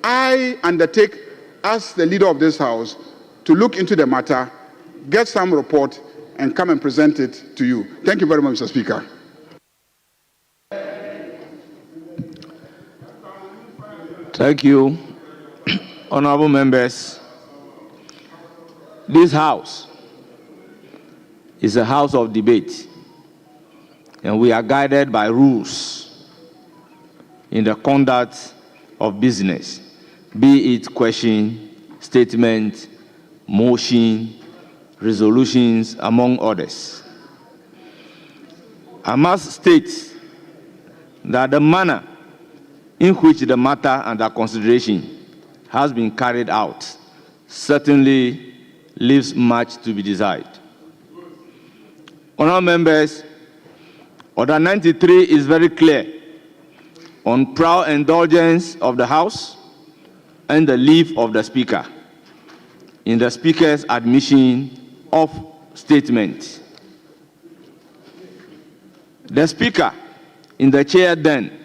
I undertake, as the leader of this House, to look into the matter, get some report, and come and present it to you. Thank you very much, Mr. Speaker. Thank you, honorable members. This House is a house of debate, and we are guided by rules in the conduct of business, be it question, statement, motion, resolutions, among others. I must state that the manner in which the matter under consideration has been carried out certainly leaves much to be desired. Honourable members, Order 93 is very clear on prior indulgence of the House and the leave of the Speaker in the Speaker's admission of statement. The Speaker in the chair then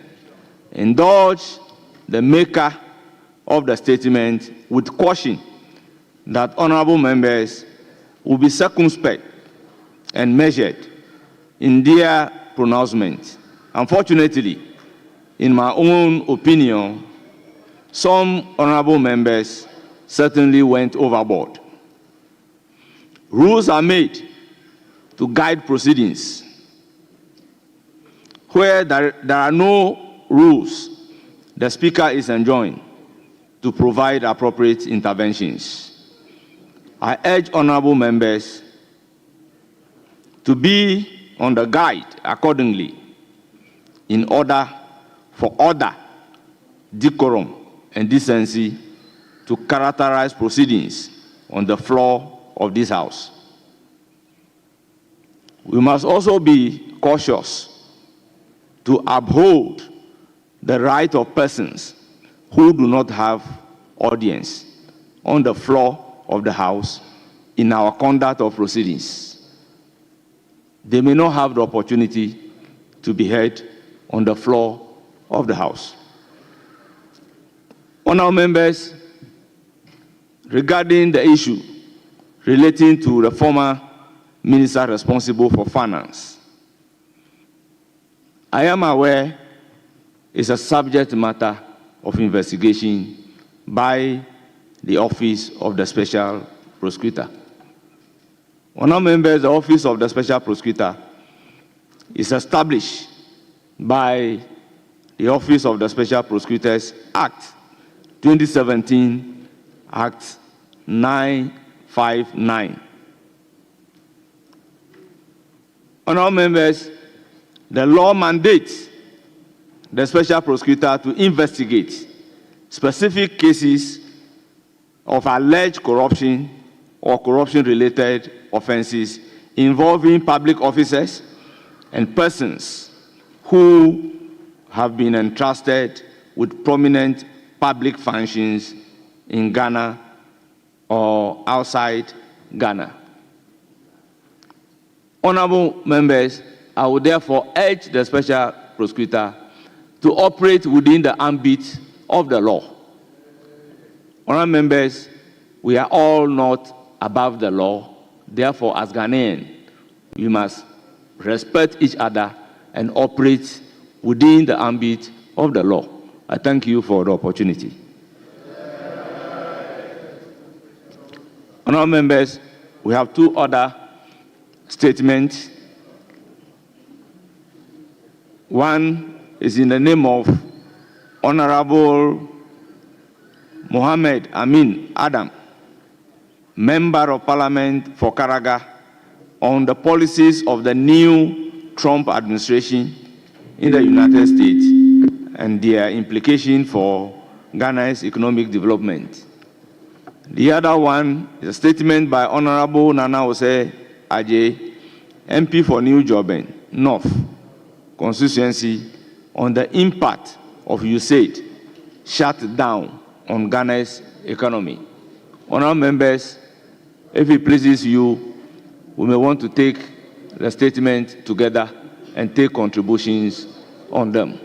indulged the maker of the statement with caution that honorable members will be circumspect and measured in their pronouncement. Unfortunately, in my own opinion, some honorable members certainly went overboard. Rules are made to guide proceedings. Where there are no rules, the Speaker is enjoined to provide appropriate interventions. I urge honorable members to be on the guide accordingly in order for order, decorum, and decency to characterize proceedings on the floor of this House. We must also be cautious to uphold the right of persons who do not have audience on the floor of the House in our conduct of proceedings. They may not have the opportunity to be heard on the floor of the House. Honourable members, regarding the issue relating to the former minister responsible for finance, I am aware it's a subject matter of investigation by the Office of the Special Prosecutor. Honourable members, the Office of the Special Prosecutor is established by the Office of the Special Prosecutors Act 2017, Act 959. Honourable members, the law mandates the Special Prosecutor to investigate specific cases of alleged corruption or corruption-related offences involving public officers and persons who have been entrusted with prominent public functions in Ghana or outside Ghana. Honourable members, I would therefore urge the Special Prosecutor to operate within the ambit of the law. Honourable members, we are all not above the law. Therefore, as Ghanaians, we must respect each other and operate within the ambit of the law. I thank you for the opportunity. Honourable members, we have two other statements. One is in the name of Honourable Mohammed Amin Adam, Member of Parliament for Karaga, on the policies of the new Trump administration in the United States and their implication for Ghana's economic development. The other one is a statement by Honourable Nana Ose Ajay, MP for New Joben, North constituency, on the impact of USAID shut down on Ghana's economy. Honourable members, if it pleases you, we may want to take the statement together and take contributions on them.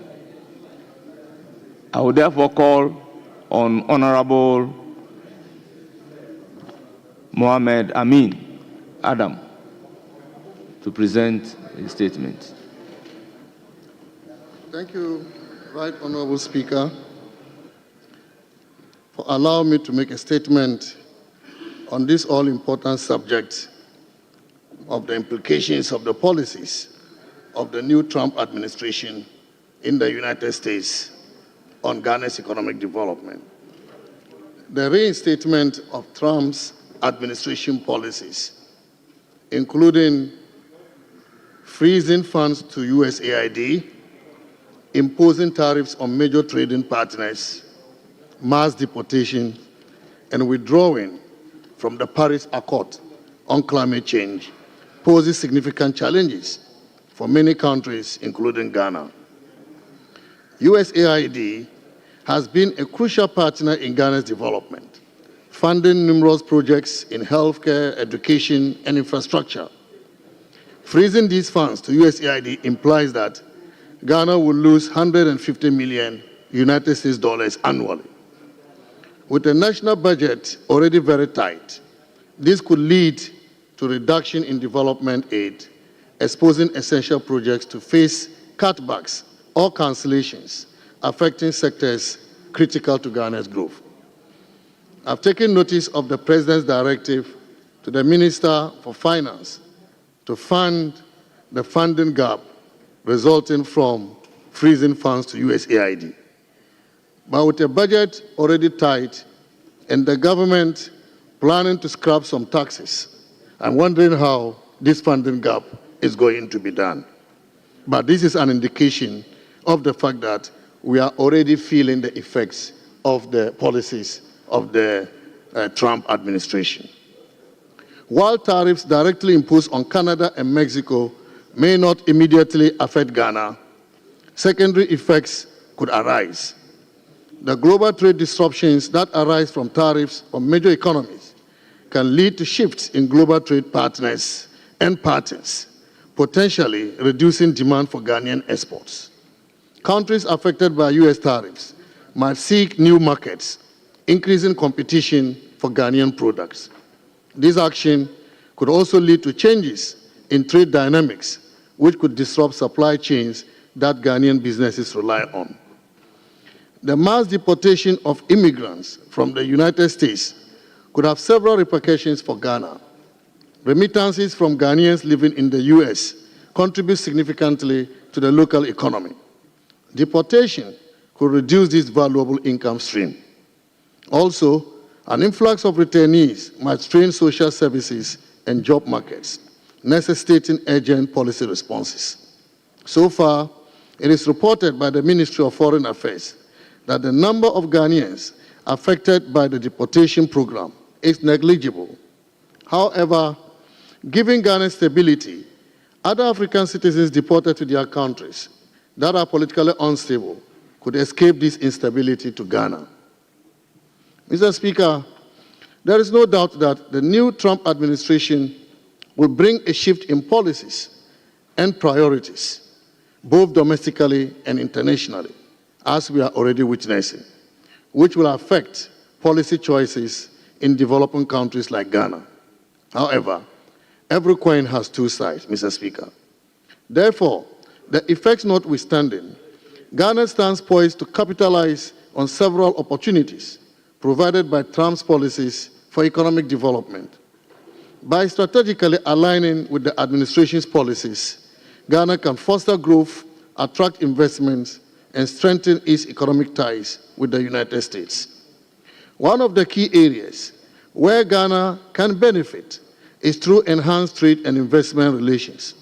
I will therefore call on Honourable Mohammed Amin Adam to present his statement. Thank you, Right Honourable Speaker, for allowing me to make a statement on this all-important subject of the implications of the policies of the new Trump administration in the United States on Ghana's economic development. The reinstatement of Trump's administration policies, including freezing funds to USAID, imposing tariffs on major trading partners, mass deportation, and withdrawing from the Paris Accord on climate change poses significant challenges for many countries, including Ghana. USAID has been a crucial partner in Ghana's development, funding numerous projects in healthcare, education, and infrastructure. Freezing these funds to USAID implies that Ghana will lose 150 million United States dollars annually. With the national budget already very tight, this could lead to reduction in development aid, exposing essential projects to face cutbacks or cancellations, affecting sectors critical to Ghana's growth. I've taken notice of the President's directive to the Minister for Finance to fund the funding gap resulting from freezing funds to USAID. But with a budget already tight and the government planning to scrap some taxes, I'm wondering how this funding gap is going to be done. But this is an indication of the fact that we are already feeling the effects of the policies of the Trump administration. While tariffs directly imposed on Canada and Mexico may not immediately affect Ghana, secondary effects could arise. The global trade disruptions that arise from tariffs on major economies can lead to shifts in global trade partners and patterns, potentially reducing demand for Ghanaian exports. Countries affected by US tariffs might seek new markets, increasing competition for Ghanaian products. This action could also lead to changes in trade dynamics, which could disrupt supply chains that Ghanaian businesses rely on. The mass deportation of immigrants from the United States could have several repercussions for Ghana. Remittances from Ghanaians living in the US contribute significantly to the local economy. Deportation could reduce this valuable income stream. Also, an influx of returnees might strain social services and job markets, necessitating urgent policy responses. So far, it is reported by the Ministry of Foreign Affairs that the number of Ghanaians affected by the deportation program is negligible. However, given Ghana's stability, other African citizens deported to their countries that are politically unstable could escape this instability to Ghana. Mr. Speaker, there is no doubt that the new Trump administration will bring a shift in policies and priorities, both domestically and internationally, as we are already witnessing, which will affect policy choices in developing countries like Ghana. However, every coin has two sides, Mr. Speaker. Therefore, the effects notwithstanding, Ghana stands poised to capitalize on several opportunities provided by Trump's policies for economic development. By strategically aligning with the administration's policies, Ghana can foster growth, attract investments, and strengthen its economic ties with the United States. One of the key areas where Ghana can benefit is through enhanced trade and investment relations.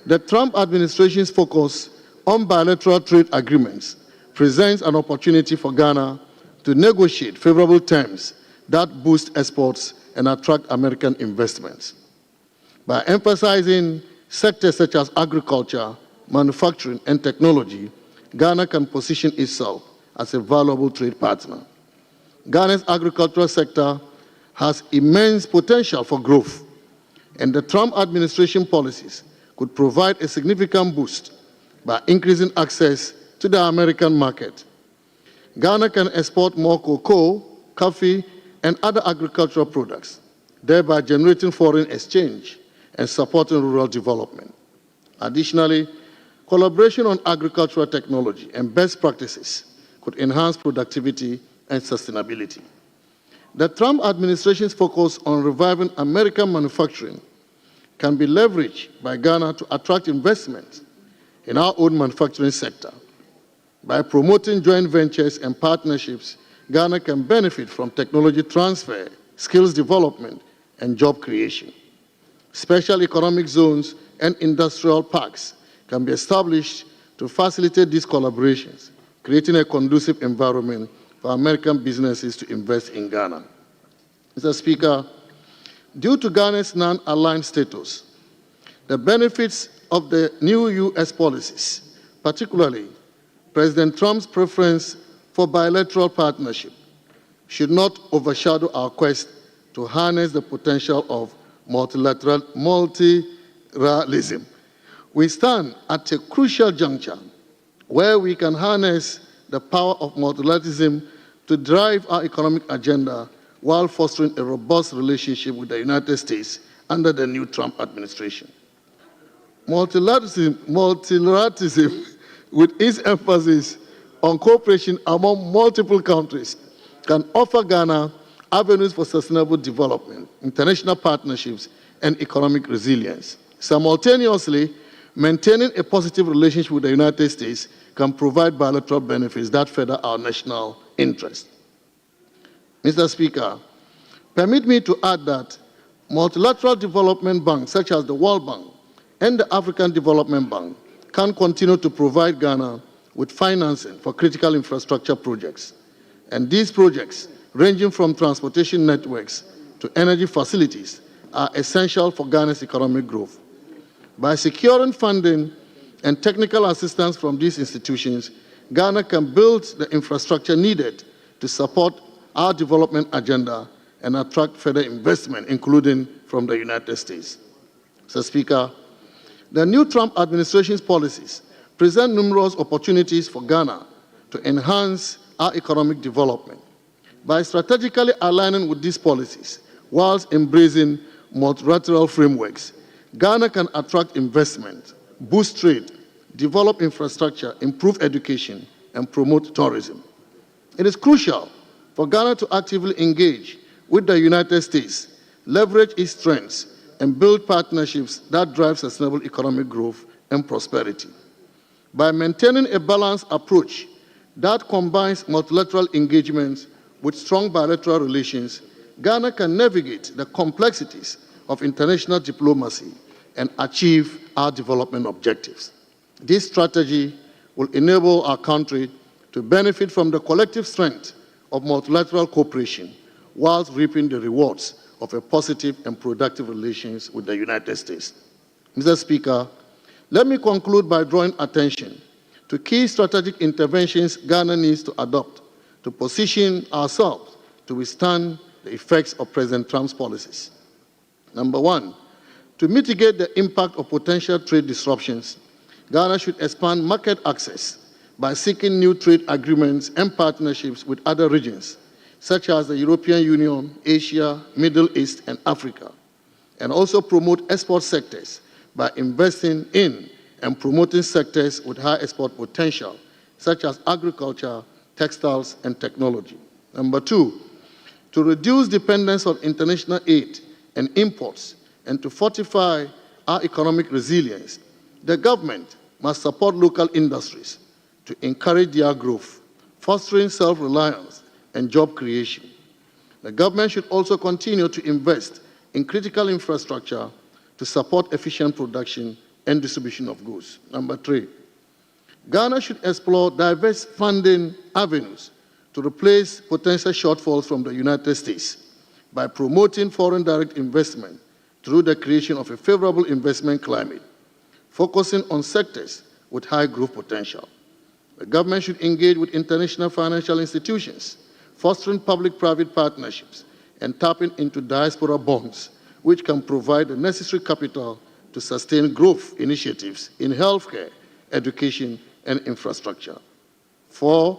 The Trump administration's focus on bilateral trade agreements presents an opportunity for Ghana to negotiate favorable terms that boost exports and attract American investments. By emphasizing sectors such as agriculture, manufacturing, and technology, Ghana can position itself as a valuable trade partner. Ghana's agricultural sector has immense potential for growth, and the Trump administration policies could provide a significant boost by increasing access to the American market. Ghana can export more cocoa, coffee, and other agricultural products, thereby generating foreign exchange and supporting rural development. Additionally, collaboration on agricultural technology and best practices could enhance productivity and sustainability. The Trump administration's focus on reviving American manufacturing can be leveraged by Ghana to attract investment in our own manufacturing sector. By promoting joint ventures and partnerships, Ghana can benefit from technology transfer, skills development, and job creation. Special economic zones and industrial parks can be established to facilitate these collaborations, creating a conducive environment for American businesses to invest in Ghana. Mr. Speaker, due to Ghana's non-aligned status, the benefits of the new U.S. policies, particularly President Trump's preference for bilateral partnership, should not overshadow our quest to harness the potential of multilateralism. We stand at a crucial juncture where we can harness the power of multilateralism to drive our economic agenda while fostering a robust relationship with the United States under the new Trump administration. Multilateralism, with its emphasis on cooperation among multiple countries, can offer Ghana avenues for sustainable development, international partnerships, and economic resilience. Simultaneously, maintaining a positive relationship with the United States can provide bilateral benefits that further our national interest. Mr. Speaker, permit me to add that multilateral development banks such as the World Bank and the African Development Bank can continue to provide Ghana with financing for critical infrastructure projects. And these projects, ranging from transportation networks to energy facilities, are essential for Ghana's economic growth. By securing funding and technical assistance from these institutions, Ghana can build the infrastructure needed to support our development agenda and attract further investment, including from the United States. Mr. Speaker, the new Trump administration's policies present numerous opportunities for Ghana to enhance our economic development. By strategically aligning with these policies, whilst embracing multilateral frameworks, Ghana can attract investment, boost trade, develop infrastructure, improve education, and promote tourism. It is crucial for Ghana to actively engage with the United States, leverage its strengths, and build partnerships that drive sustainable economic growth and prosperity. By maintaining a balanced approach that combines multilateral engagements with strong bilateral relations, Ghana can navigate the complexities of international diplomacy and achieve our development objectives. This strategy will enable our country to benefit from the collective strength of multilateral cooperation whilst reaping the rewards of a positive and productive relations with the United States. Mr. Speaker, let me conclude by drawing attention to key strategic interventions Ghana needs to adopt to position ourselves to withstand the effects of President Trump's policies. Number one, to mitigate the impact of potential trade disruptions, Ghana should expand market access by seeking new trade agreements and partnerships with other regions, such as the European Union, Asia, Middle East, and Africa, and also promote export sectors by investing in and promoting sectors with high export potential, such as agriculture, textiles, and technology. Number two, to reduce dependence on international aid and imports and to fortify our economic resilience, the government must support local industries to encourage their growth, fostering self-reliance and job creation. The government should also continue to invest in critical infrastructure to support efficient production and distribution of goods. Number three, Ghana should explore diverse funding avenues to replace potential shortfalls from the United States by promoting foreign direct investment through the creation of a favorable investment climate, focusing on sectors with high growth potential. The government should engage with international financial institutions, fostering public-private partnerships, and tapping into diaspora bonds, which can provide the necessary capital to sustain growth initiatives in healthcare, education, and infrastructure. 4,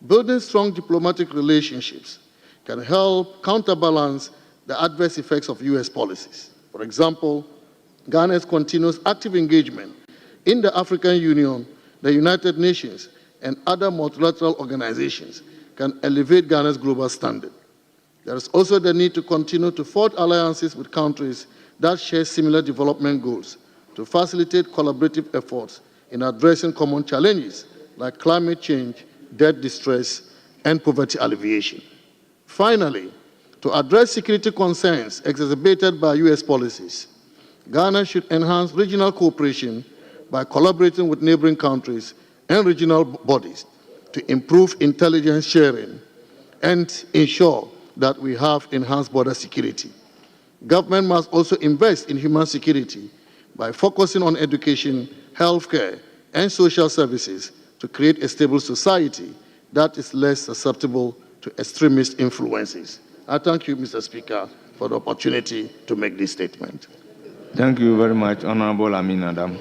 building strong diplomatic relationships can help counterbalance the adverse effects of U.S. policies. For example, Ghana's continuous active engagement in the African Union, the United Nations, and other multilateral organizations can elevate Ghana's global standing. There is also the need to continue to forge alliances with countries that share similar development goals to facilitate collaborative efforts in addressing common challenges like climate change, debt distress, and poverty alleviation. Finally, to address security concerns exacerbated by U.S. policies, Ghana should enhance regional cooperation by collaborating with neighboring countries and regional bodies to improve intelligence sharing and ensure that we have enhanced border security. Government must also invest in human security by focusing on education, healthcare, and social services to create a stable society that is less susceptible to extremist influences. I thank you, Mr. Speaker, for the opportunity to make this statement. Thank you very much, Honorable Amin Adam.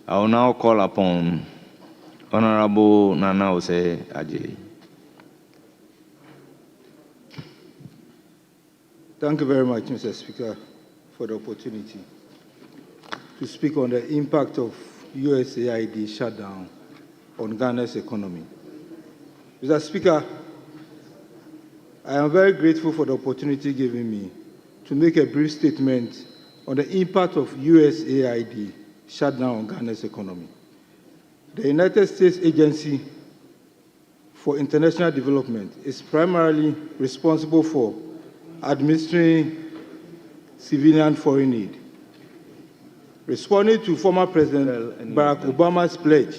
I will now call upon Honorable Nana Ose Ajay. Thank you very much, Mr. Speaker, for the opportunity to speak on the impact of USAID shutdown on Ghana's economy. Mr. Speaker, I am very grateful for the opportunity given me to make a brief statement on the impact of USAID shutdown on Ghana's economy. The United States Agency for International Development is primarily responsible for administering civilian foreign aid. Responding to former President Barack Obama's pledge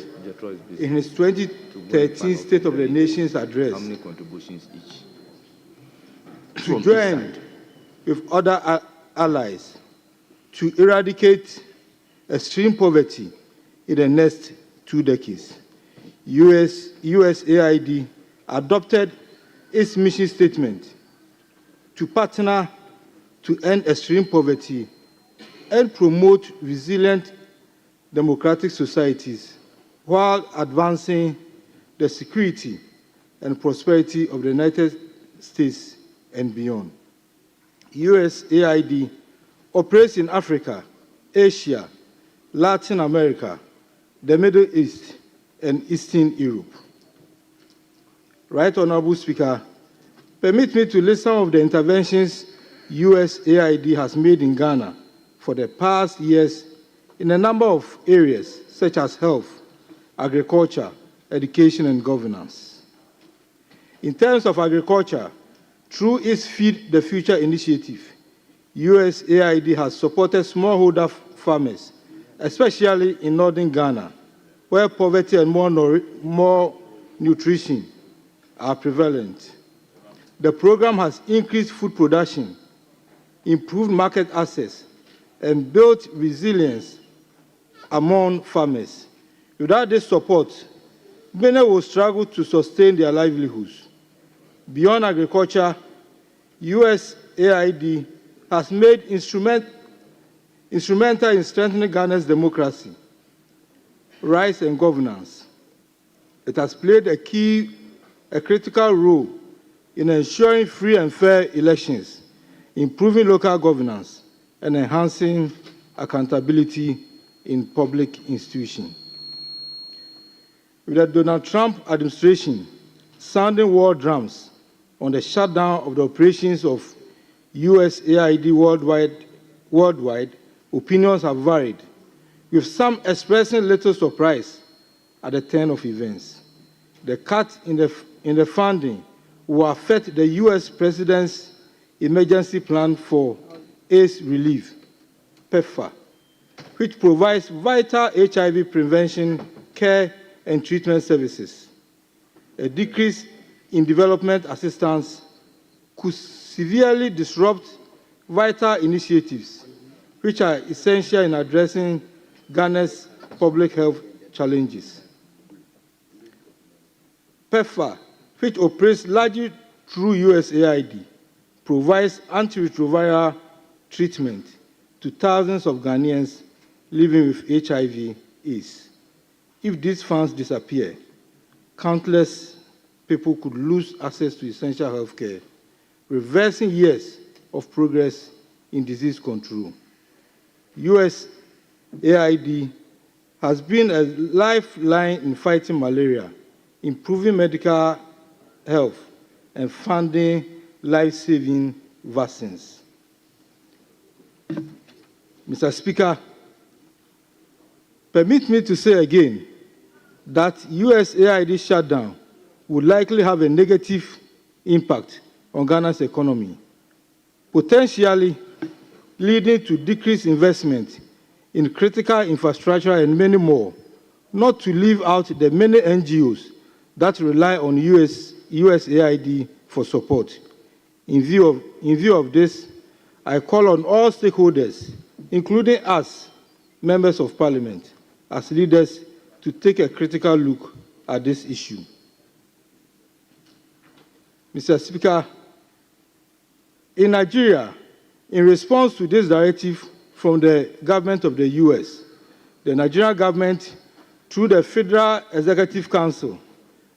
in his 2013 State of the Nation's address to join with other allies to eradicate extreme poverty in the next 2 decades, USAID adopted its mission statement to partner to end extreme poverty and promote resilient democratic societies while advancing the security and prosperity of the United States and beyond. USAID operates in Africa, Asia, Latin America, the Middle East, and Eastern Europe. Right Honorable Speaker, permit me to list some of the interventions USAID has made in Ghana for the past years in a number of areas such as health, agriculture, education, and governance. In terms of agriculture, through its Feed the Future initiative, USAID has supported smallholder farmers, especially in northern Ghana, where poverty and more nutrition are prevalent. The program has increased food production, improved market access, and built resilience among farmers. Without this support, many will struggle to sustain their livelihoods. Beyond agriculture, USAID has made instrumental in strengthening Ghana's democracy, rights, and governance. It has played a critical role in ensuring free and fair elections, improving local governance, and enhancing accountability in public institutions. With the Donald Trump administration sounding war drums on the shutdown of the operations of USAID worldwide, opinions have varied, with some expressing little surprise at the turn of events. The cut in the funding will affect the U.S. President's Emergency Plan for AIDS Relief, PEPFAR, which provides vital HIV prevention, care, and treatment services. A decrease in development assistance could severely disrupt vital initiatives, which are essential in addressing Ghana's public health challenges. PEPFAR, which operates largely through USAID, provides antiretroviral treatment to thousands of Ghanaians living with HIV/AIDS. If these funds disappear, countless people could lose access to essential health care, reversing years of progress in disease control. USAID has been a lifeline in fighting malaria, improving medical health, and funding life-saving vaccines. Mr. Speaker, permit me to say again that USAID shutdown would likely have a negative impact on Ghana's economy, potentially leading to decreased investment in critical infrastructure and many more, not to leave out the many NGOs that rely on USAID for support. In view of this, I call on all stakeholders, including us, members of Parliament, as leaders, to take a critical look at this issue. Mr. Speaker, in Nigeria, in response to this directive from the government of the US, the Nigerian government, through the Federal Executive Council,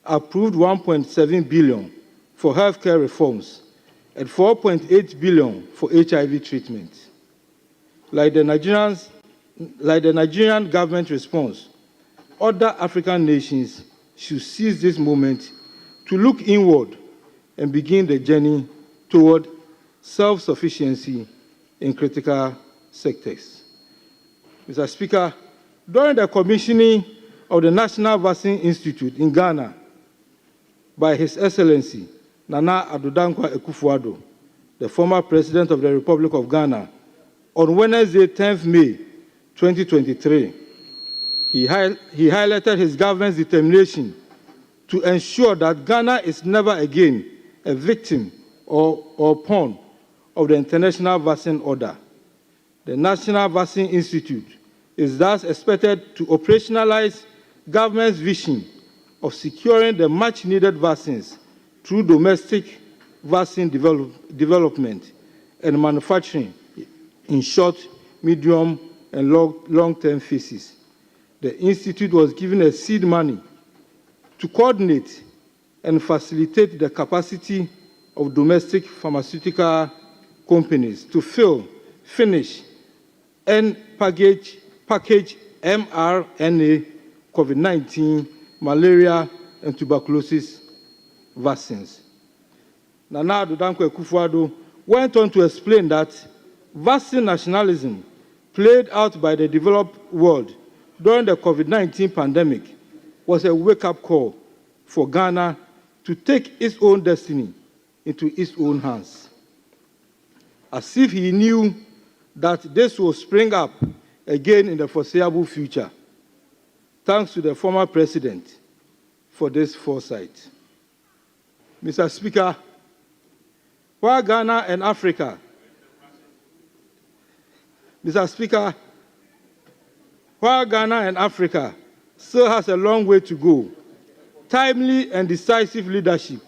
approved 1.7 billion for healthcare reforms and 4.8 billion for HIV treatment. Like the Nigerian government response, other African nations should seize this moment to look inward and begin the journey toward self-sufficiency in critical sectors. Mr. Speaker, during the commissioning of the National Vaccine Institute in Ghana by His Excellency Nana Addo Dankwa Akufo-Addo, the former President of the Republic of Ghana, on Wednesday, 10th May 2023, he highlighted his government's determination to ensure that Ghana is never again a victim or pawn of the international vaccine order. The National Vaccine Institute is thus expected to operationalize government's vision of securing the much-needed vaccines through domestic vaccine development and manufacturing in short, medium, and long-term phases. The Institute was given a seed money to coordinate and facilitate the capacity of domestic pharmaceutical companies to fill, finish, and package mRNA, COVID-19, malaria, and tuberculosis vaccines. Nana Addo Dankwa Akufo-Addo went on to explain that vaccine nationalism played out by the developed world during the COVID-19 pandemic was a wake-up call for Ghana to take its own destiny into its own hands. As if he knew that this will spring up again in the foreseeable future. Thanks to the former president for this foresight. Mr. Speaker, while Ghana and Africa, while Ghana and Africa still has a long way to go, timely and decisive leadership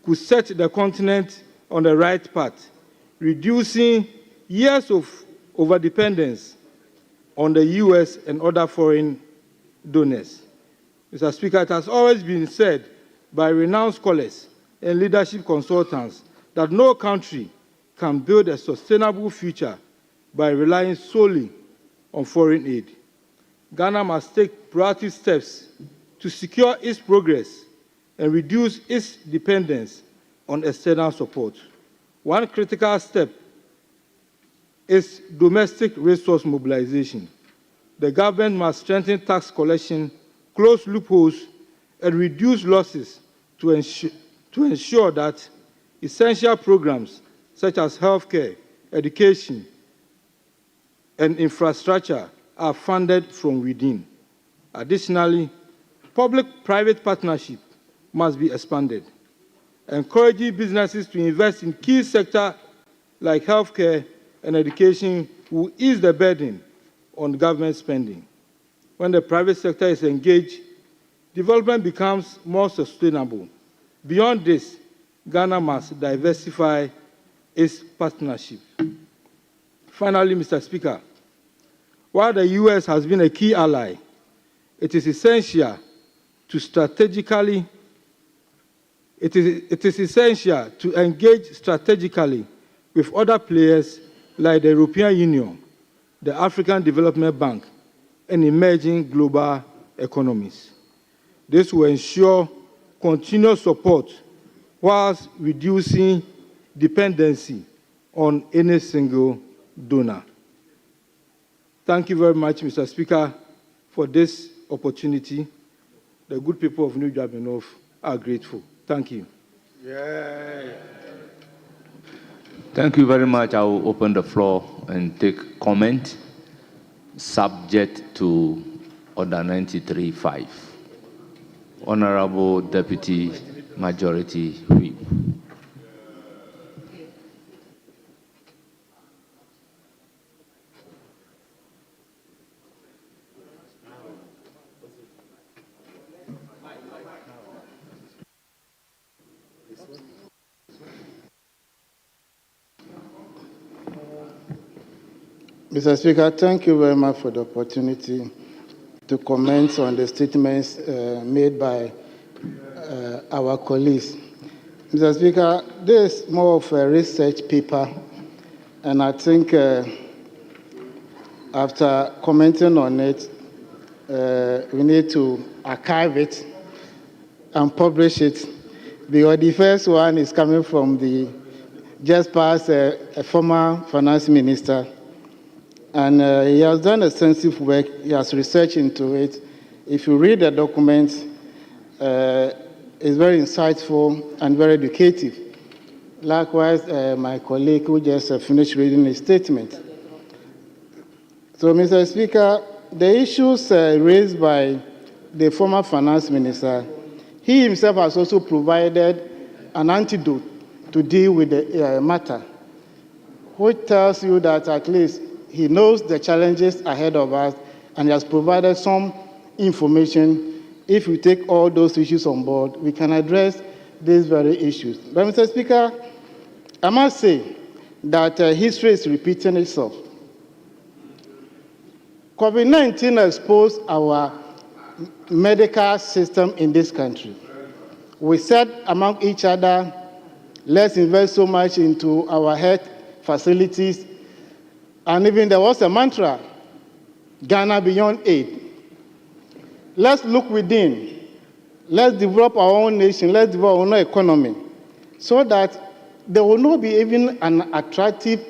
could set the continent on the right path, reducing years of overdependence on the US and other foreign donors. Mr. Speaker, it has always been said by renowned scholars and leadership consultants that no country can build a sustainable future by relying solely on foreign aid. Ghana must take proactive steps to secure its progress and reduce its dependence on external support. One critical step is domestic resource mobilization. The government must strengthen tax collection, close loopholes, and reduce losses to ensure that essential programs such as healthcare, education, and infrastructure are funded from within. Additionally, public-private partnership must be expanded. Encouraging businesses to invest in key sectors like healthcare and education will ease the burden on government spending. When the private sector is engaged, development becomes more sustainable. Beyond this, Ghana must diversify its partnership. Finally, Mr. Speaker, while the US has been a key ally, it is essential to engage strategically with other players like the European Union, the African Development Bank, and emerging global economies. This will ensure continuous support whilst reducing dependency on any single donor. Thank you very much, Mr. Speaker, for this opportunity. The good people of New Japan North are grateful. Thank you. Yeah. Thank you very much. I will open the floor and take comment subject to Order 93.5. Honorable Deputy Majority Whip. Mr. Speaker, thank you very much for the opportunity to comment on the statements made by our colleagues. Mr. Speaker, this is more of a research paper, and I think after commenting on it, we need to archive it and publish it, because the first one is coming from the just past a former finance minister. And he has done extensive work. He has researched into it. If you read the document, it's very insightful and very educative. Likewise, my colleague who just finished reading his statement. So, Mr. Speaker, the issues raised by the former finance minister, he himself has also provided an antidote to deal with the matter, which tells you that at least he knows the challenges ahead of us and he has provided some information. If we take all those issues on board, we can address these very issues. But, Mr. Speaker, I must say that history is repeating itself. COVID-19 exposed our medical system in this country. We said among each other, let's invest so much into our health facilities. And even there was a mantra, Ghana beyond aid. Let's look within. let's develop our own nation, let's develop our own economy, so that there will not be even an attractive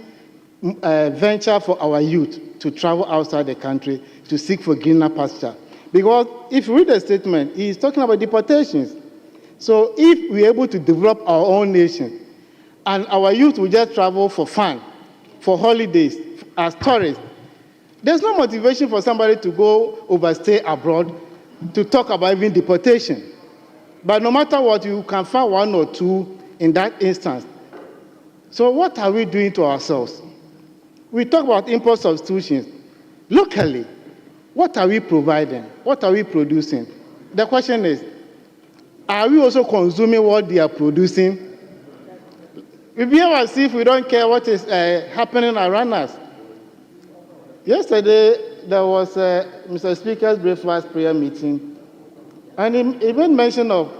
venture for our youth to travel outside the country to seek for greener pasture. Because if you read the statement, he's talking about deportations. So if we're able to develop our own nation, and our youth will just travel for fun, for holidays, as tourists, there's no motivation for somebody to go overstay abroad to talk about even deportation. But no matter what, you can find one or two in that instance. So what are we doing to ourselves? We talk about import substitutions. Locally, what are we providing? What are we producing? The question is, are we also consuming what they are producing? We behave as if we don't care what is happening around us. Yesterday, there was Mr. Speaker's breakfast prayer meeting, and he made mention of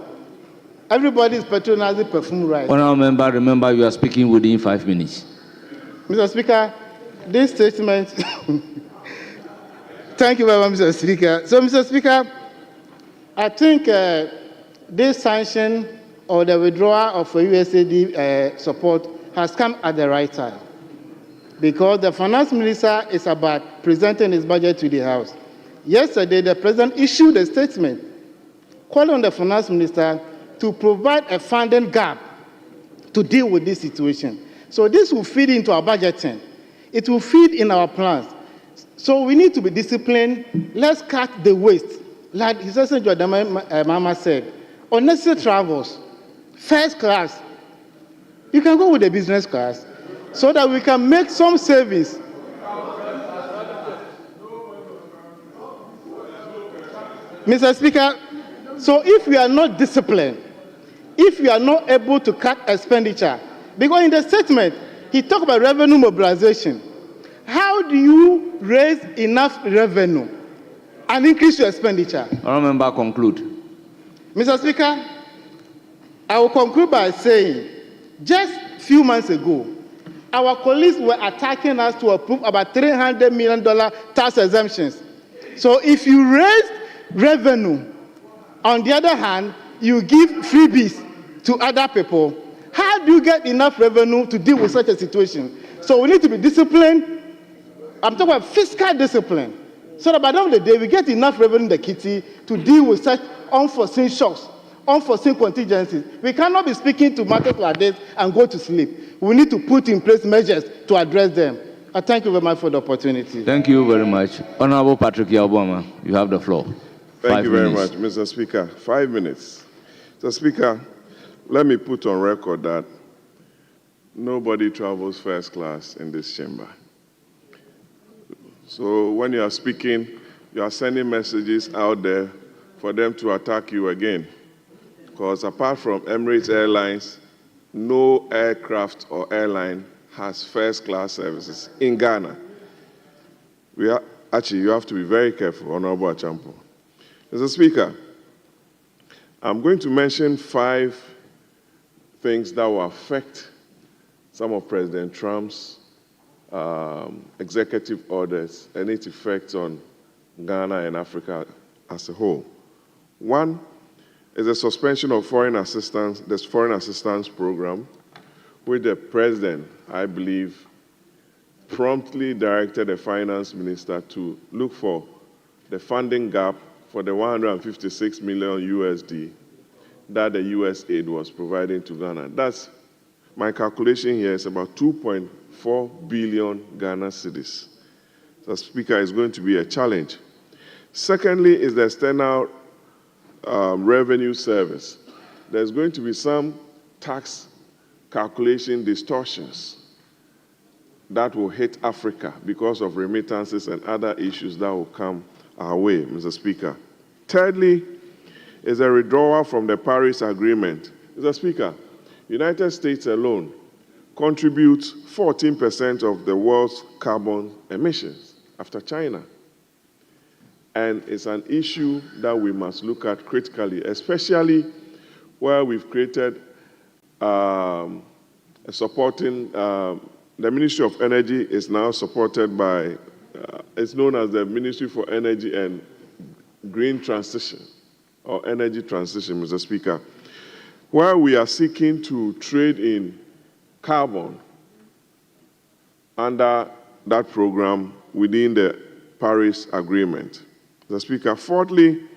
everybody is patronizing perfume rice. Honourable member, remember you are speaking within 5 minutes. Mr. Speaker, this statement, thank you very much, Mr. Speaker. So, Mr. Speaker, I think this sanction or the withdrawal of USAID support has come at the right time, because the finance minister is about presenting his budget to the House. Yesterday, the president issued a statement calling on the finance minister to provide a funding gap to deal with this situation. So this will feed into our budgeting. It will feed in our plans. So we need to be disciplined. Let's cut the waste. Like His Excellency Jordan Mama said, unnecessary travels, first class. You can go with the business class so that we can make some savings. Mr. Speaker, so if we are not disciplined, if we are not able to cut expenditure, because in the statement, he talked about revenue mobilization. How do you raise enough revenue and increase your expenditure? Honourable member, conclude. Mr. Speaker, I will conclude by saying, just a few months ago, our colleagues were attacking us to approve about $300 million tax exemptions. So if you raise revenue, on the other hand, you give freebies to other people, how do you get enough revenue to deal with such a situation? So we need to be disciplined. I'm talking about fiscal discipline, so that by the end of the day, we get enough revenue in the kitty to deal with such unforeseen shocks, unforeseen contingencies. We cannot be speaking to matters like this and go to sleep. We need to put in place measures to address them. I thank you very much for the opportunity. Thank you very much. Honourable Patrick Yaboma, you have the floor. Thank you very much, Mr. Speaker. 5 minutes. Mr. Speaker, let me put on record that nobody travels first class in this chamber. So when you are speaking, you are sending messages out there for them to attack you again. Because apart from Emirates Airlines, no aircraft or airline has first class services in Ghana. Actually, you have to be very careful, Honorable Achampo. Mr. Speaker, I'm going to mention 5 things that will affect some of President Trump's executive orders and its effects on Ghana and Africa as a whole. One is the suspension of foreign assistance, this foreign assistance program, which the president, I believe, promptly directed the finance minister to look for the funding gap for the 156 million USD that the US aid was providing to Ghana. That's, my calculation here is about 2.4 billion Ghana cedis. So, Speaker, is going to be a challenge. Secondly is the external revenue service. There's going to be some tax calculation distortions that will hit Africa because of remittances and other issues that will come our way, Mr. Speaker. Thirdly is a withdrawal from the Paris Agreement. Mr. Speaker, United States alone contributes 14% of the world's carbon emissions after China. And it's an issue that we must look at critically, especially where we've created supporting, the Ministry of Energy is now supported by, it's known as the Ministry for Energy and Green Transition, or energy transition, Mr. Speaker, where we are seeking to trade in carbon under that program within the Paris Agreement. Mr. Speaker, fourthly,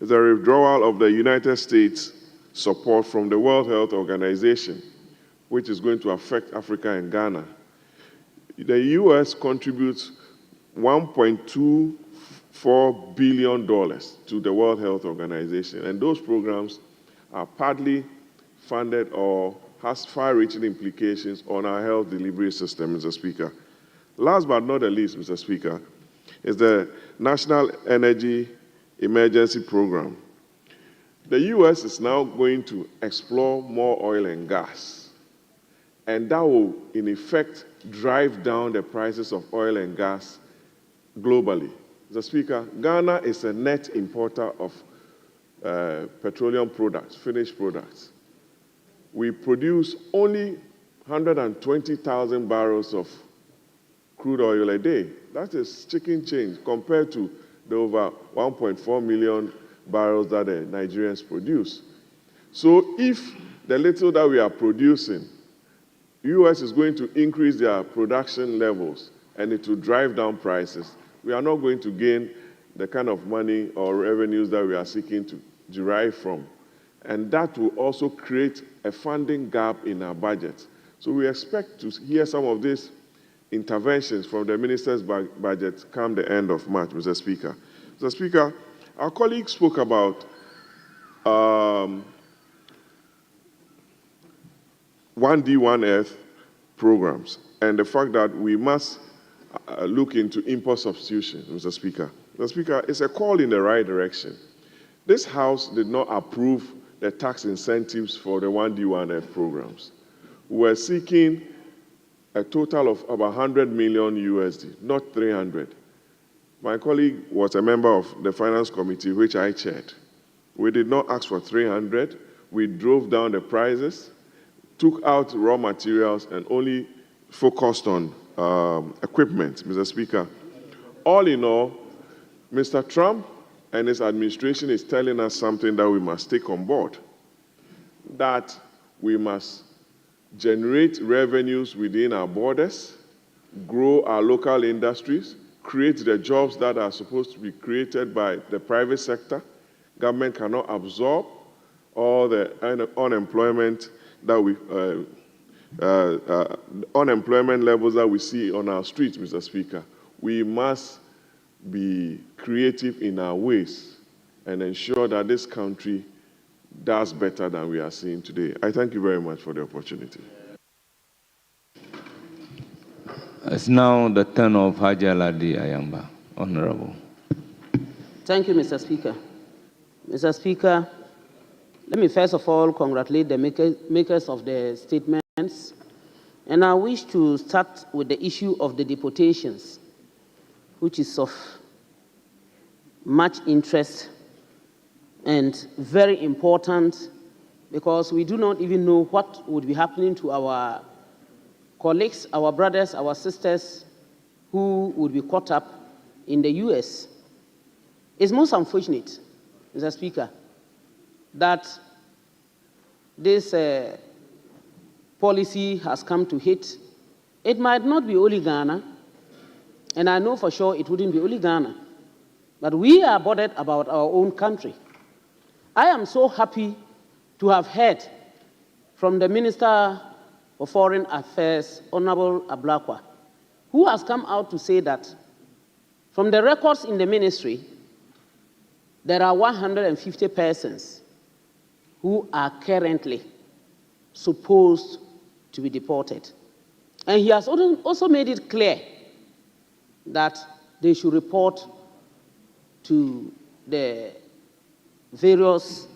is the withdrawal of the United States support from the World Health Organization, which is going to affect Africa and Ghana. The U.S. contributes $1.24 billion to the World Health Organization, and those programs are partly funded or has far-reaching implications on our health delivery system, Mr. Speaker. Last but not the least, Mr. Speaker, is the National Energy Emergency Program. The U.S. is now going to explore more oil and gas, and that will, in effect, drive down the prices of oil and gas globally. Mr. Speaker, Ghana is a net importer of petroleum products, finished products. We produce only 120,000 barrels of crude oil a day. That is chicken change compared to the over 1.4 million barrels that the Nigerians produce. So if the little that we are producing, the U.S. is going to increase their production levels and it will drive down prices, we are not going to gain the kind of money or revenues that we are seeking to derive from. And that will also create a funding gap in our budget. So we expect to hear some of these interventions from the minister's budget come the end of March, Mr. Speaker. Mr. Speaker, our colleague spoke about 1D, 1F programs and the fact that we must look into import substitution, Mr. Speaker. Mr. Speaker, it's a call in the right direction. This House did not approve the tax incentives for the 1D, 1F programs. We're seeking a total of about 100 million USD, not 300. My colleague was a member of the Finance Committee, which I chaired. We did not ask for 300. We drove down the prices, took out raw materials, and only focused on equipment, Mr. Speaker. All in all, Mr. Trump and his administration is telling us something that we must take on board, that we must generate revenues within our borders, grow our local industries, create the jobs that are supposed to be created by the private sector. Government cannot absorb all the unemployment that we unemployment levels that we see on our streets, Mr. Speaker. We must be creative in our ways and ensure that this country does better than we are seeing today. I thank you very much for the opportunity. It's now the turn of Haji Aladi Ayamba. Honorable. Thank you, Mr. Speaker. Mr. Speaker, let me first of all congratulate the makers of the statements, and I wish to start with the issue of the deportations, which is of much interest and very important because we do not even know what would be happening to our colleagues, our brothers, our sisters who would be caught up in the US. It's most unfortunate, Mr. Speaker, that this policy has come to hit. It might not be only Ghana, and I know for sure it wouldn't be only Ghana, but we are bothered about our own country. I am so happy to have heard from the Minister for Foreign Affairs, Honorable Ablakwa, who has come out to say that from the records in the ministry, there are 150 persons who are currently supposed to be deported. And he has also made it clear that they should report to the various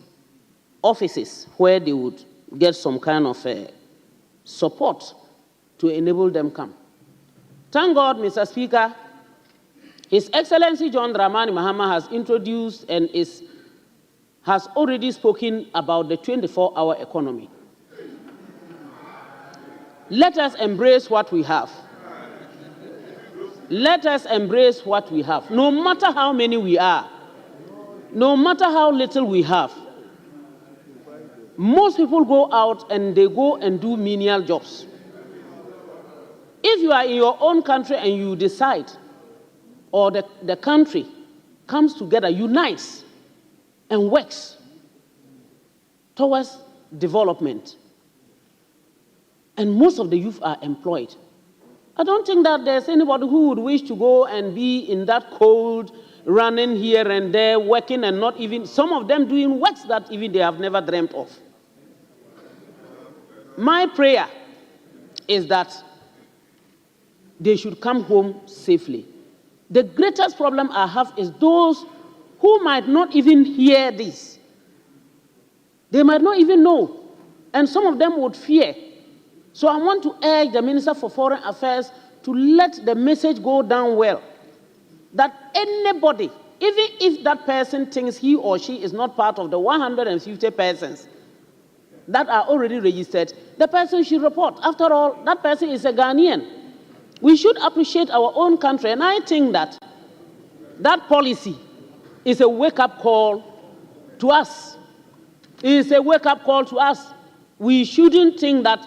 offices where they would get some kind of support to enable them come. Thank God, Mr. Speaker, His Excellency John Dramani Mahama has introduced and has already spoken about the 24-hour economy. Let us embrace what we have. Let us embrace what we have. No matter how many we are, no matter how little we have, most people go out and they go and do menial jobs. If you are in your own country and you decide, or the country comes together, unites, and works towards development, and most of the youth are employed, I don't think that there's anybody who would wish to go and be in that cold, running here and there, working, and not even, some of them doing works that even they have never dreamt of. My prayer is that they should come home safely. The greatest problem I have is those who might not even hear this. They might not even know, and some of them would fear. So I want to urge the Minister for Foreign Affairs to let the message go down well, that anybody, even if that person thinks he or she is not part of the 150 persons that are already registered, the person should report. After all, that person is a Ghanaian. We should appreciate our own country, and I think that that policy is a wake-up call to us. It is a wake-up call to us. We shouldn't think that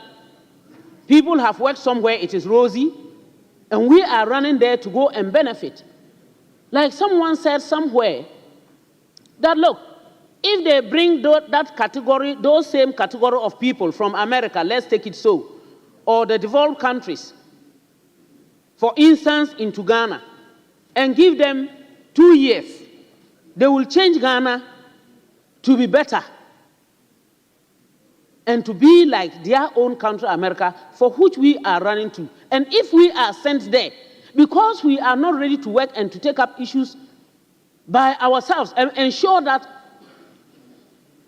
people have worked somewhere, it is rosy, and we are running there to go and benefit. Like someone said somewhere, that look, if they bring that category, those same category of people from America, let's take it so, or the developed countries, for instance, into Ghana, and give them 2 years, they will change Ghana to be better and to be like their own country, America, for which we are running to. And if we are sent there, because we are not ready to work and to take up issues by ourselves and ensure that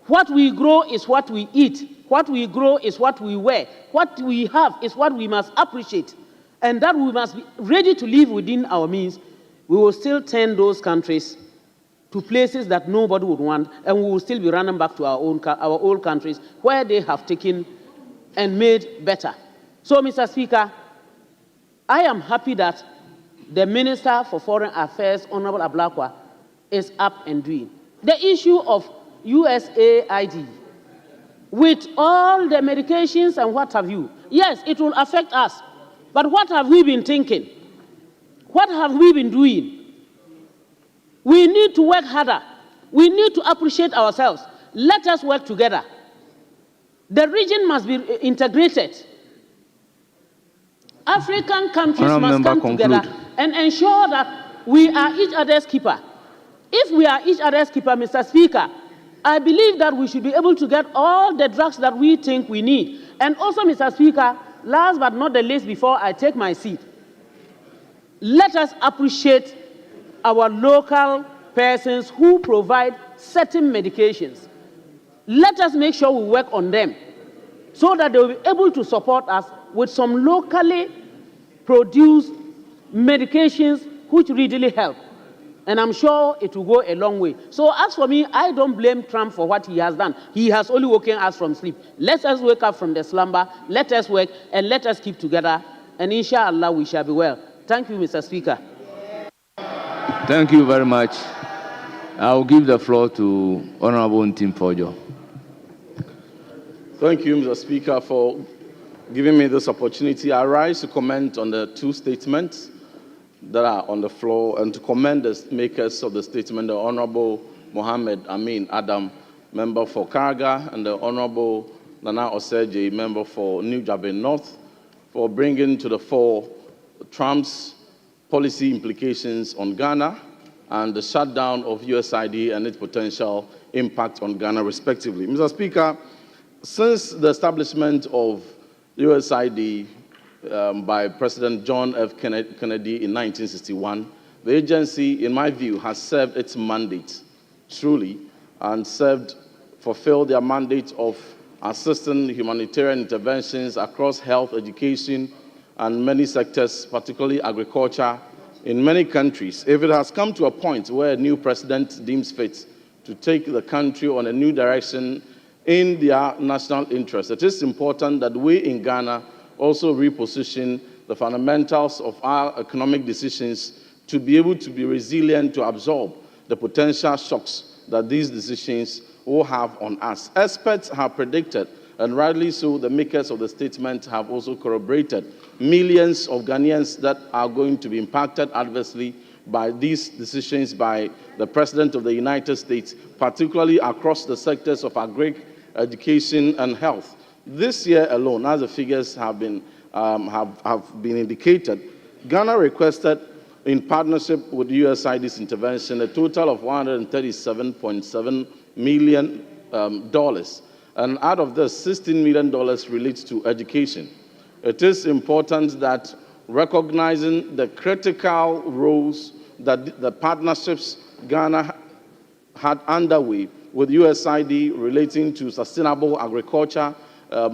what we grow is what we eat, what we grow is what we wear, what we have is what we must appreciate, and that we must be ready to live within our means, we will still turn those countries to places that nobody would want, and we will still be running back to our old countries where they have taken and made better. So, Mr. Speaker, I am happy that the Minister for Foreign Affairs, Honorable Ablakwa, is up and doing. The issue of USAID, with all the medications and what have you, yes, it will affect us, but what have we been thinking? What have we been doing? We need to work harder. We need to appreciate ourselves. Let us work together. The region must be integrated. African countries must come together and ensure that we are each other's keeper. If we are each other's keeper, Mr. Speaker, I believe that we should be able to get all the drugs that we think we need. And also, Mr. Speaker, last but not the least, before I take my seat, let us appreciate our local persons who provide certain medications. Let us make sure we work on them so that they will be able to support us with some locally produced medications which really help. And I'm sure it will go a long way. So as for me, I don't blame Trump for what he has done. He has only woken us from sleep. Let us wake up from the slumber, let us work, and let us keep together. And inshallah, we shall be well. Thank you, Mr. Speaker. Thank you very much. I will give the floor to Honorable Ntim Pojo. Thank you, Mr. Speaker, for giving me this opportunity. I rise to comment on the two statements that are on the floor and to commend the makers of the statement, the Honorable Mohammed Amin Adam, member for Karga, and the Honorable Nana Oseje, member for New Jabe North, for bringing to the fore Trump's policy implications on Ghana and the shutdown of USAID and its potential impact on Ghana, respectively. Mr. Speaker, since the establishment of USAID by President John F. Kennedy in 1961, the agency, in my view, has served its mandate truly and fulfilled their mandate of assisting humanitarian interventions across health, education, and many sectors, particularly agriculture, in many countries. If it has come to a point where a new president deems fit to take the country on a new direction in their national interest, it is important that we in Ghana also reposition the fundamentals of our economic decisions to be able to be resilient to absorb the potential shocks that these decisions will have on us. Experts have predicted, and rightly so, the makers of the statement have also corroborated, millions of Ghanaians that are going to be impacted adversely by these decisions by the President of the United States, particularly across the sectors of agri, education, and health. This year alone, as the figures have been indicated, Ghana requested, in partnership with USAID's intervention, a total of $137.7 million. And out of this, $16 million relates to education. It is important that recognizing the critical roles that the partnerships Ghana had underway with USAID relating to sustainable agriculture,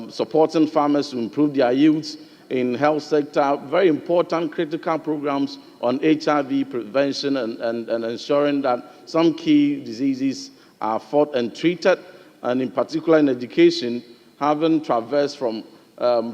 supporting farmers to improve their yields in health sector, very important critical programs on HIV prevention and ensuring that some key diseases are fought and treated, and in particular in education, having traversed from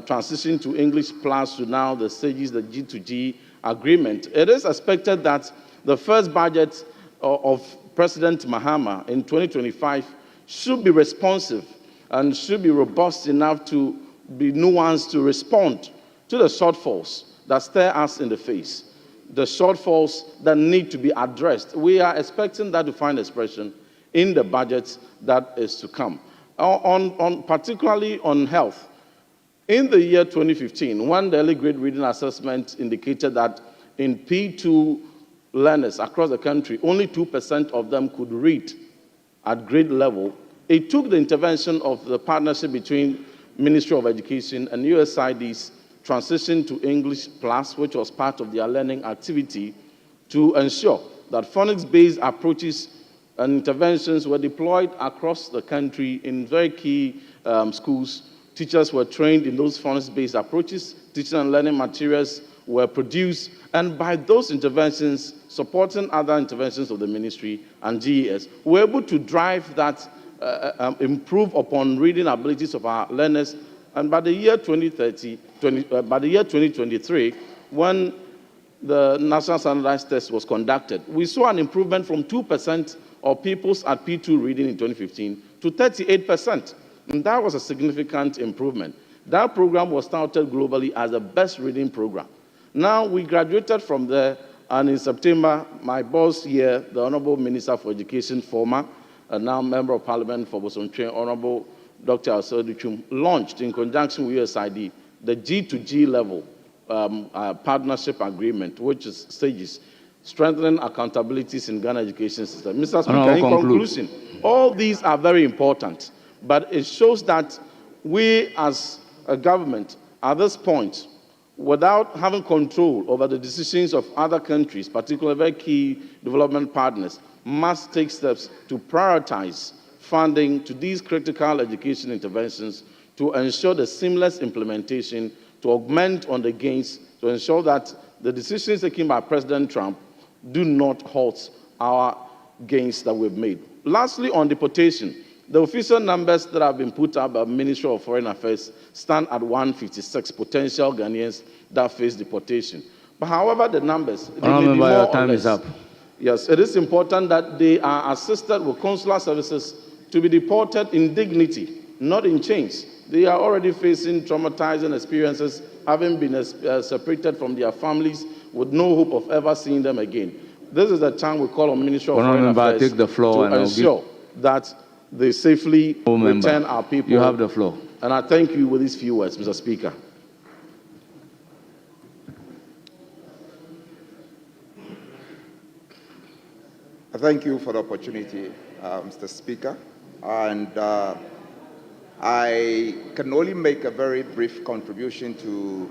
transition to English Plus to now the stages, the G2G agreement. It is expected that the first budget of President Mahama in 2025 should be responsive and should be robust enough to be nuanced to respond to the shortfalls that stare us in the face, the shortfalls that need to be addressed. We are expecting that to find expression in the budget that is to come. Particularly on health, in the year 2015, one daily grade reading assessment indicated that in P2 learners across the country, only 2% of them could read at grade level. It took the intervention of the partnership between Ministry of Education and USAID's transition to English Plus, which was part of their learning activity, to ensure that phonics-based approaches and interventions were deployed across the country in very key schools. Teachers were trained in those phonics-based approaches, teaching and learning materials were produced, and by those interventions, supporting other interventions of the ministry and GES, we're able to drive that, improve upon reading abilities of our learners. And by the year 2023, when the National Standardized Test was conducted, we saw an improvement from 2% of pupils at P2 reading in 2015 to 38%. And that was a significant improvement. That program was touted globally as the best reading program. Now we graduated from there, and in September, my boss here, the Honorable Minister for Education, former, and now Member of Parliament for Bosomtwe, Honorable Dr. Asaduchum, launched in conjunction with USAID the G2G level partnership agreement, which is stages, strengthening accountabilities in Ghana education system. Mr. Speaker, in conclusion, all these are very important, but it shows that we as a government at this point, without having control over the decisions of other countries, particularly very key development partners, must take steps to prioritize funding to these critical education interventions to ensure the seamless implementation, to augment on the gains, to ensure that the decisions taken by President Trump do not halt our gains that we've made. Lastly, on deportation, the official numbers that have been put up by the Ministry of Foreign Affairs stand at 156 potential Ghanaians that face deportation. But however, the numbers, they may be more your or time less. is up. Yes, it is important that they are assisted with consular services to be deported in dignity, not in chains. They are already facing traumatizing experiences, having been separated from their families with no hope of ever seeing them again. This is the time we call on Ministry of Foreign Affairs take the floor to ensure that they safely return our people. You have the floor. And I thank you with these few words, Mr. Speaker. Thank you for the opportunity, Mr. Speaker. And I can only make a very brief contribution to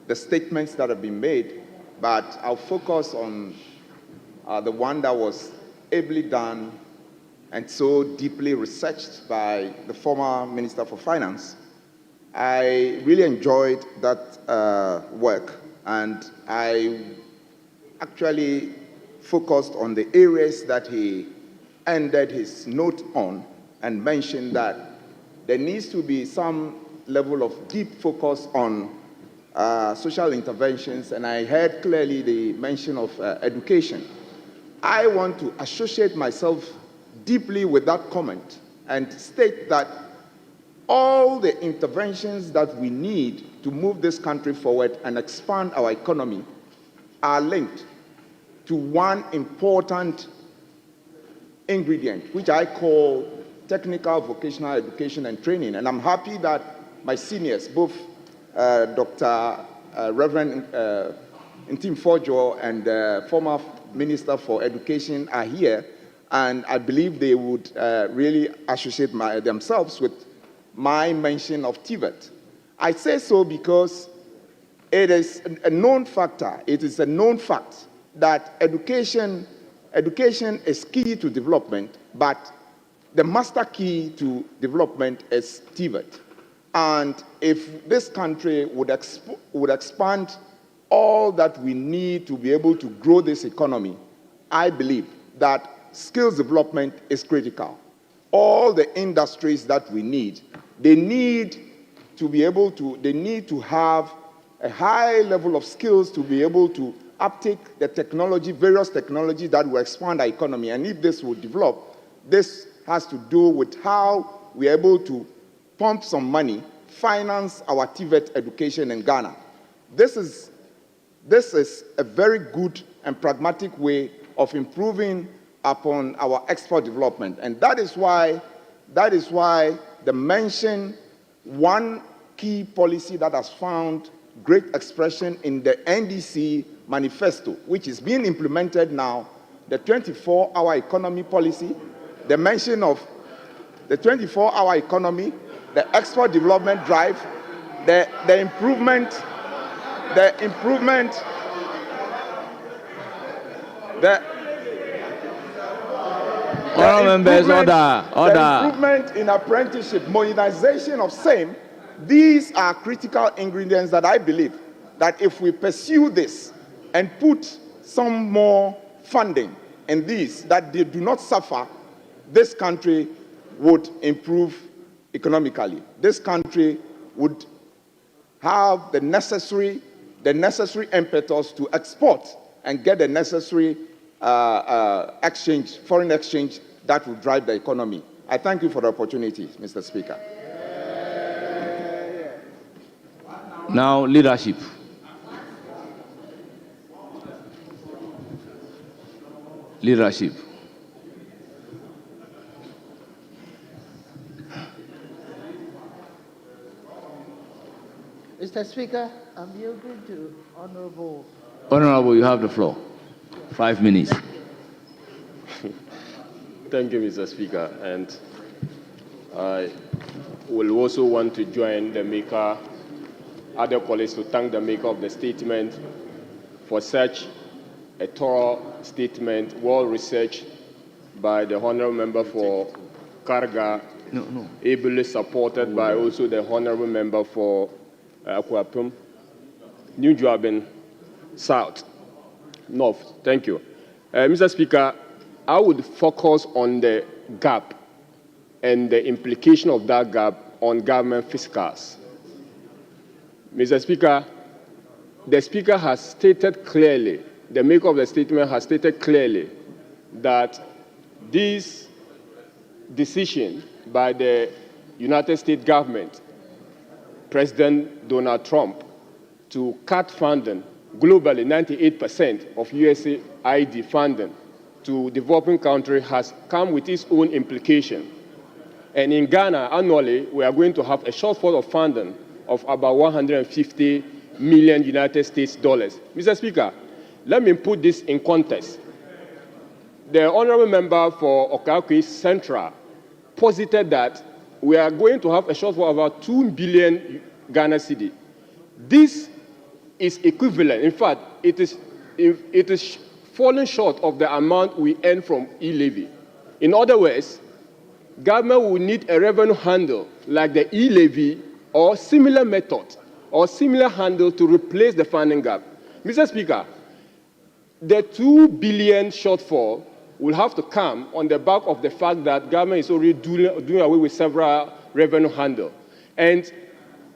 the statements that have been made, but I'll focus on the one that was ably done and so deeply researched by the former Minister for Finance. I really enjoyed that work, and I actually focused on the areas that he ended his note on and mentioned that there needs to be some level of deep focus on social interventions, and I heard clearly the mention of education. I want to associate myself deeply with that comment and state that all the interventions that we need to move this country forward and expand our economy are linked to one important ingredient, which I call technical vocational education and training. And I'm happy that my seniors, both Dr. Reverend Ntim Fojo and former Minister for Education are here, and I believe they would really associate themselves with my mention of TVET. I say so because it is a known factor, it is a known fact that education is key to development, but the master key to development is TVET. And if this country would expand all that we need to be able to grow this economy, I believe that skills development is critical. All the industries that we need, they need to have a high level of skills to be able to uptake the technology, various technology that will expand our economy. And if this will develop, this has to do with how we are able to pump some money, finance our TVET education in Ghana. This is a very good and pragmatic way of improving upon our export development. And that is why the mention, one key policy that has found great expression in the NDC manifesto, which is being implemented now, the 24-hour economy policy, the mention of the 24-hour economy, the export development drive, the improvement, improvement in apprenticeship, modernization of same. These are critical ingredients that I believe that if we pursue this and put some more funding in these, that they do not suffer, this country would improve economically. This country would have the necessary impetus to export and get the necessary foreign exchange that will drive the economy. I thank you for the opportunity, Mr. Speaker. Now, leadership. Leadership. Mr. Speaker, I'm yielding to Honorable. Honorable, you have the floor. 5 minutes. Thank you, Mr. Speaker. And I will also want to join the maker, other colleagues, to thank the maker of the statement for such a thorough statement, well-researched by the Honourable Member for Karga, ably supported by also the Honourable Member for Akwapum, New Joabin South, North. Thank you. Mr. Speaker, I would focus on the gap and the implication of that gap on government fiscals. Mr. Speaker, the Speaker has stated clearly, the maker of the statement has stated clearly that this decision by the United States government, President Donald Trump, to cut funding globally, 98% of USAID funding to developing countries has come with its own implication. And in Ghana, annually, we are going to have a shortfall of funding of about 150 million United States dollars. Mr. Speaker, let me put this in context. The Honourable Member for Okakwe Central posited that we are going to have a shortfall of about 2 billion Ghana cedi. This is equivalent. In fact, it is falling short of the amount we earn from e-levy. In other words, government will need a revenue handle like the e-levy or similar method or similar handle to replace the funding gap. Mr. Speaker, the 2 billion shortfall will have to come on the back of the fact that government is already doing away with several revenue handles. And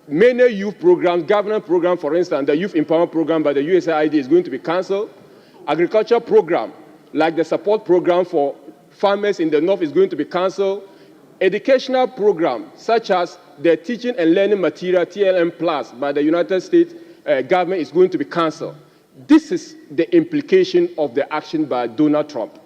many youth programs, government programs, for instance, the youth empowerment program by the USAID is going to be cancelled. Agriculture program, like the support program for farmers in the north is going to be cancelled. Educational programs such as the Teaching and Learning Material, TLM Plus, by the United States government is going to be cancelled. This is the implication of the action by Donald Trump.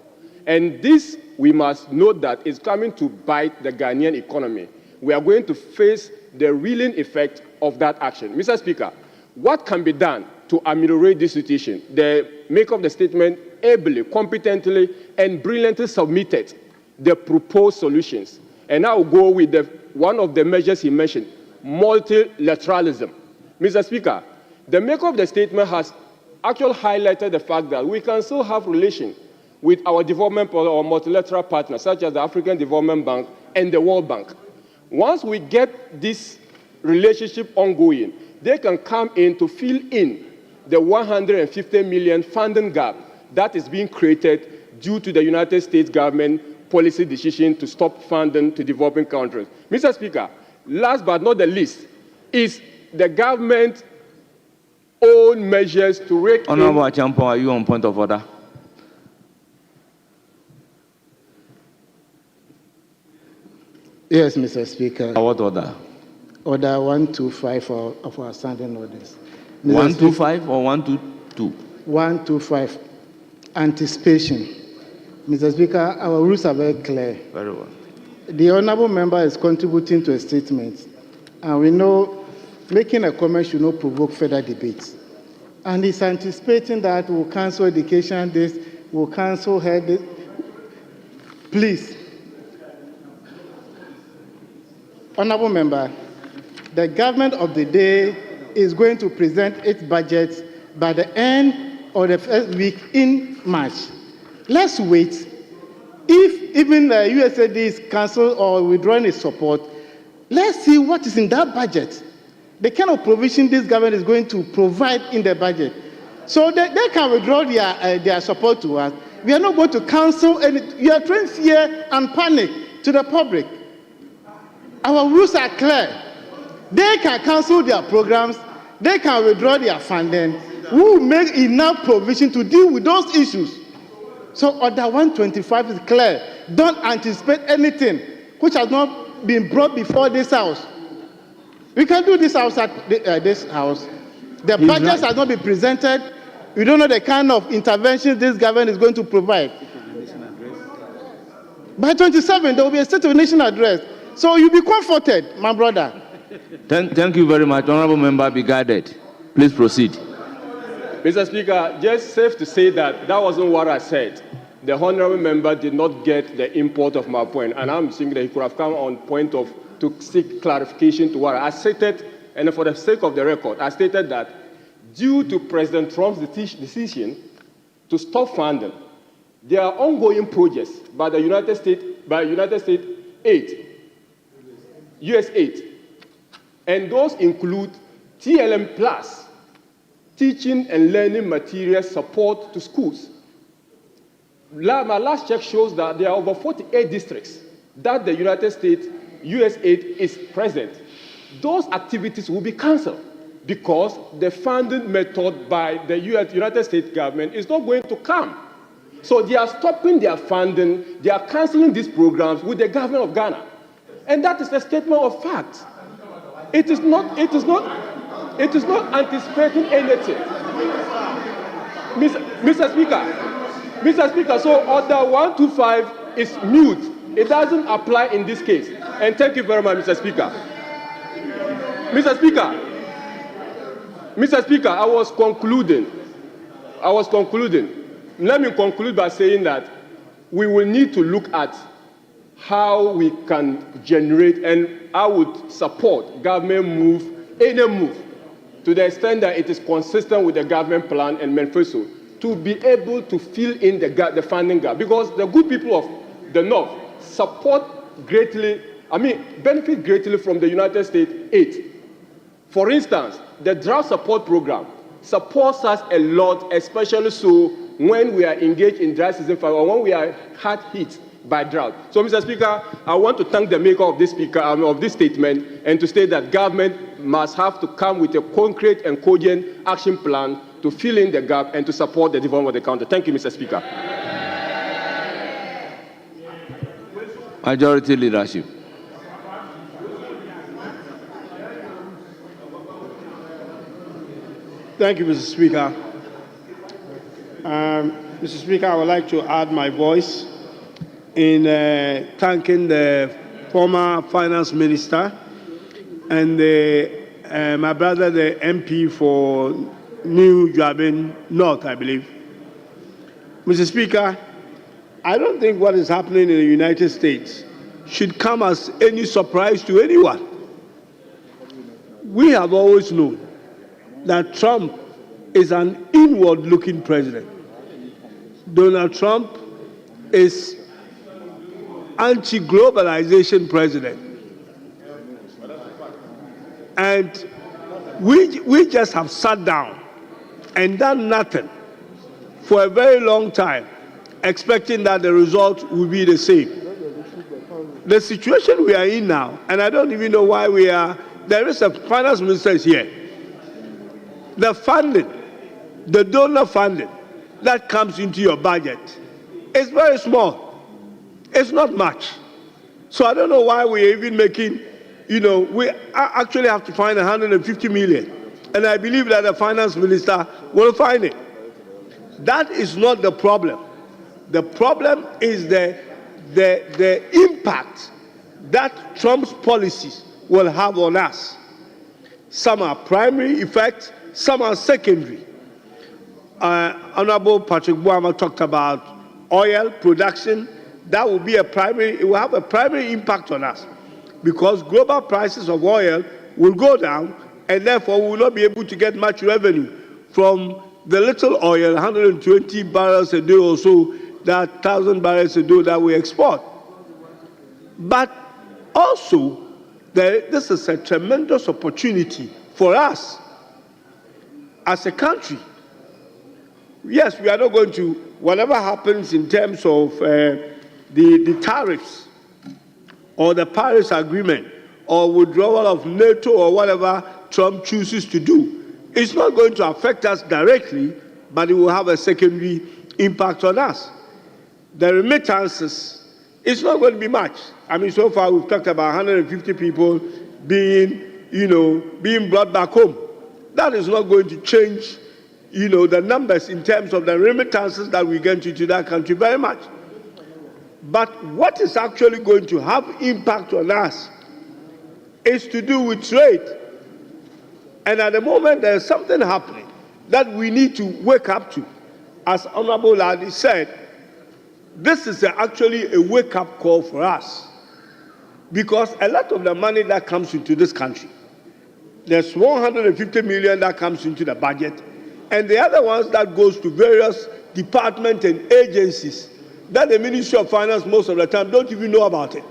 And this, we must note that is coming to bite the Ghanaian economy. We are going to face the reeling effect of that action. Mr. Speaker, what can be done to ameliorate this situation? The maker of the statement ably, competently, and brilliantly submitted the proposed solutions. And I will go with one of the measures he mentioned, multilateralism. Mr. Speaker, the maker of the statement has actually highlighted the fact that we can still have relations with our development or multilateral partners, such as the African Development Bank and the World Bank. Once we get this relationship ongoing, they can come in to fill in the 150 million funding gap that is being created due to the United States government policy decision to stop funding to developing countries. Mr. Speaker, last but not the least, is the government own measures to rake in... Honorable Achampo, are you on point of order? Yes, Mr. Speaker. What order? Order 125 of our standing orders. 125 or 122? 125. Anticipation. Mr. Speaker, our rules are very clear. Very well. The honourable member is contributing to a statement, and we know making a comment should not provoke further debates. And he's anticipating that we'll cancel education this, we'll cancel health this. Please, honourable member, the government of the day is going to present its budget by the end of the first week in March. Let's wait. If even the USAID is cancelled or withdrawing its support, let's see what is in that budget. The kind of provision this government is going to provide in the budget. So they can withdraw their support to us. We are not going to cancel any. You are trying fear and panic to the public. Our rules are clear. They can cancel their programs. They can withdraw their funding. We will make enough provision to deal with those issues. So Order 125 is clear. Don't anticipate anything which has not been brought before this House. We can do this House at this House. The budget has not been presented. We don't know the kind of interventions this government is going to provide. By 27, there will be a State of the Nation address. So you'll be comforted, my brother. Thank you very much. Honourable member, be guided. Please proceed. Mr. Speaker, just safe to say that that wasn't what I said. The honourable member did not get the import of my point, and I'm thinking that he could have come on point to seek clarification to what I stated, and for the sake of the record, I stated that due to President Trump's decision to stop funding, there are ongoing projects by the United States aid, U.S. aid, and those include TLM Plus, teaching and learning material support to schools. My last check shows that there are over 48 districts that the United States U.S. aid is present. Those activities will be cancelled because the funding method by the United States government is not going to come. So they are stopping their funding, they are cancelling these programs with the government of Ghana. And that is a statement of fact. It is not anticipating anything. Mr. Speaker, so Order 125 is mute. It doesn't apply in this case. And thank you very much, Mr. Speaker. Mr. Speaker, I was concluding. Let me conclude by saying that we will need to look at how we can generate, and I would support government any move, to the extent that it is consistent with the government plan and manifesto, to be able to fill in the funding gap. Because the good people of the North benefit greatly from the United States aid. For instance, the drought support program supports us a lot, especially so when we are engaged in dry season fire or when we are hard hit by drought. So, Mr. Speaker, I want to thank the maker of this statement and to state that government must have to come with a concrete and cogent action plan to fill in the gap and to support the development of the country. Thank you, Mr. Speaker. Majority leadership. Thank you, Mr. Speaker. Mr. Speaker, I would like to add my voice in thanking the former finance minister and my brother, the MP for New Jabin North, I believe. Mr. Speaker, I don't think what is happening in the United States should come as any surprise to anyone. We have always known that Trump is an inward-looking president. Donald Trump is anti-globalization president. And we just have sat down and done nothing for a very long time, expecting that the result will be the same. The situation we are in now, and I don't even know why we are, there is a finance minister here. The funding, the donor funding that comes into your budget is very small. It's not much. So I don't know why we're even making, we actually have to find 150 million. And I believe that the finance minister will find it. That is not the problem. The problem is the impact that Trump's policies will have on us. Some are primary effects, some are secondary. Honorable Patrick Buama talked about oil production. That will be it will have a primary impact on us because global prices of oil will go down and therefore we will not be able to get much revenue from the little oil, 120 barrels a day or so, that 1,000 barrels a day that we export. But also, this is a tremendous opportunity for us as a country. Yes, we are not going to, whatever happens in terms of the tariffs or the Paris Agreement or withdrawal of NATO or whatever Trump chooses to do, it's not going to affect us directly, but it will have a secondary impact on us. The remittances, it's not going to be much. I mean, so far we've talked about 150 people being brought back home. That is not going to change, the numbers in terms of the remittances that we get into that country very much. But what is actually going to have impact on us is to do with trade. And at the moment, there's something happening that we need to wake up to. As Honorable Ladi said, this is actually a wake-up call for us. Because a lot of the money that comes into this country, there's 150 million that comes into the budget, and the other ones that goes to various departments and agencies that the Ministry of Finance most of the time don't even know about it.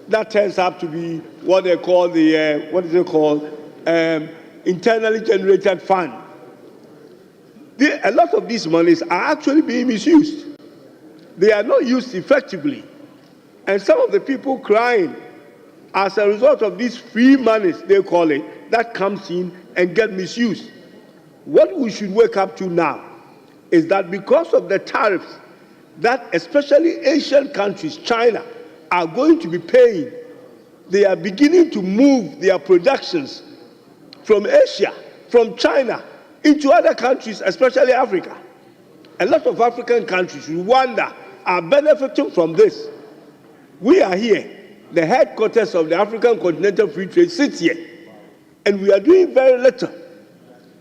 That turns out to be what they call internally generated fund. A lot of these monies are actually being misused. They are not used effectively. And some of the people crying as a result of these free monies, they call it, that comes in and get misused. What we should wake up to now is that because of the tariffs that especially Asian countries, China, are going to be paying, they are beginning to move their productions from Asia, from China, into other countries, especially Africa. A lot of African countries, Rwanda, are benefiting from this. We are here. The headquarters of the African Continental Free Trade sits here, and we are doing very little.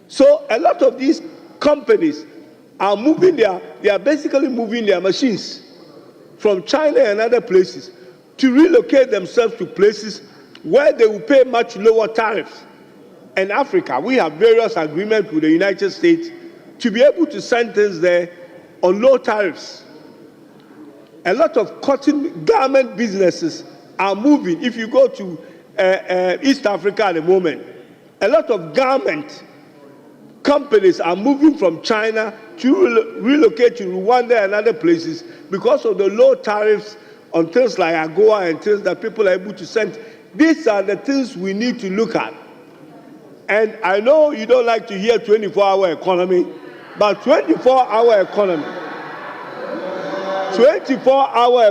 So a lot of these companies are basically moving their machines from China and other places to relocate themselves to places where they will pay much lower tariffs. In Africa, we have various agreements with the United States to be able to send things there on low tariffs. A lot of cotton garment businesses are moving. If you go to East Africa at the moment, a lot of garment companies are moving from China to relocate to Rwanda and other places because of the low tariffs on things like AGOA and things that people are able to send. These are the things we need to look at. And I know you don't like to hear 24-hour economy, but 24-hour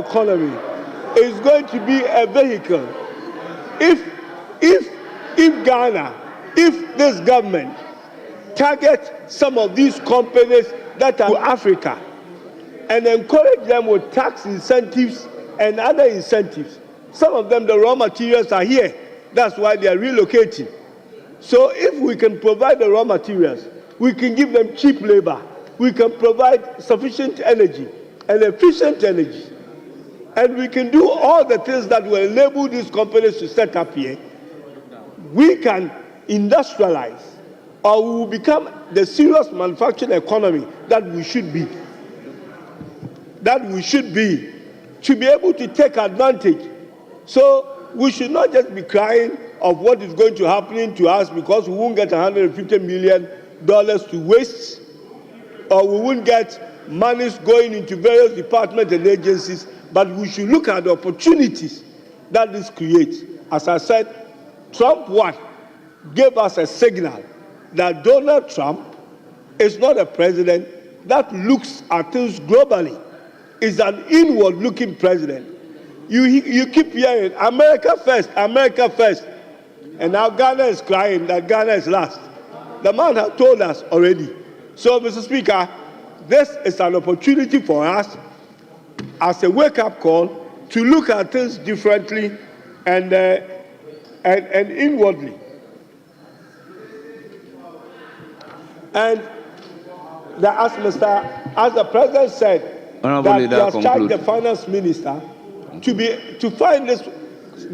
economy is going to be a vehicle. If Ghana, if this government target some of these companies that are Africa and encourage them with tax incentives and other incentives, some of them, the raw materials are here. That's why they are relocating. So if we can provide the raw materials, we can give them cheap labor, we can provide sufficient energy and efficient energy, and we can do all the things that will enable these companies to set up here, we can industrialize, or we will become the serious manufacturing economy that we should be. To be able to take advantage. So we should not just be crying of what is going to happen to us because we won't get $150 million to waste, or we won't get monies going into various departments and agencies, but we should look at the opportunities that this creates. As I said, Trump gave us a signal that Donald Trump is not a president that looks at things globally. Is an inward-looking president. You keep hearing America first, and now Ghana is crying that Ghana is last. The man has told us already. So, Mr. Speaker, this is an opportunity for us as a wake-up call to look at things differently and inwardly. And as the president said, that he has charged the finance minister to find this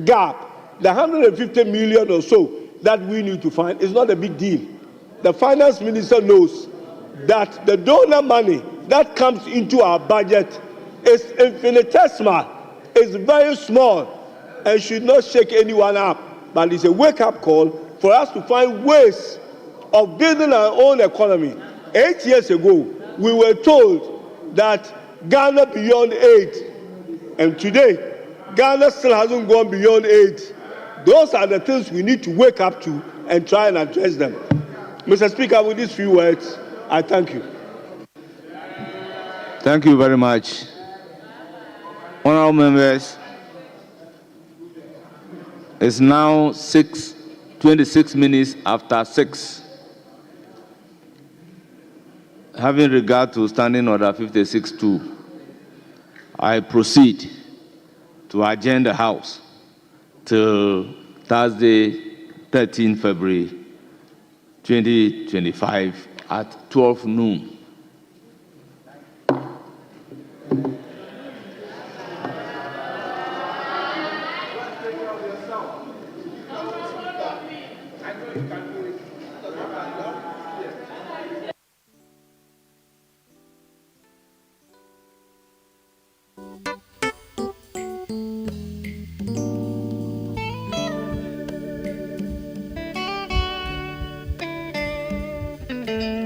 gap, the $150 million or so that we need to find is not a big deal. The finance minister knows that the donor money that comes into our budget is infinitesimal, is very small, and should not shake anyone up. But it's a wake-up call for us to find ways of building our own economy. 8 years ago, we were told that Ghana beyond aid, and today, Ghana still hasn't gone beyond aid. Those are the things we need to wake up to and try and address them. Mr. Speaker, with these few words, I thank you. Thank you very much. Honorable members, it's now 26 minutes after 6. Having regard to Standing Order 56-2, I proceed to adjourn the House till Thursday, 13 February 2025 at 12 noon. Thank you.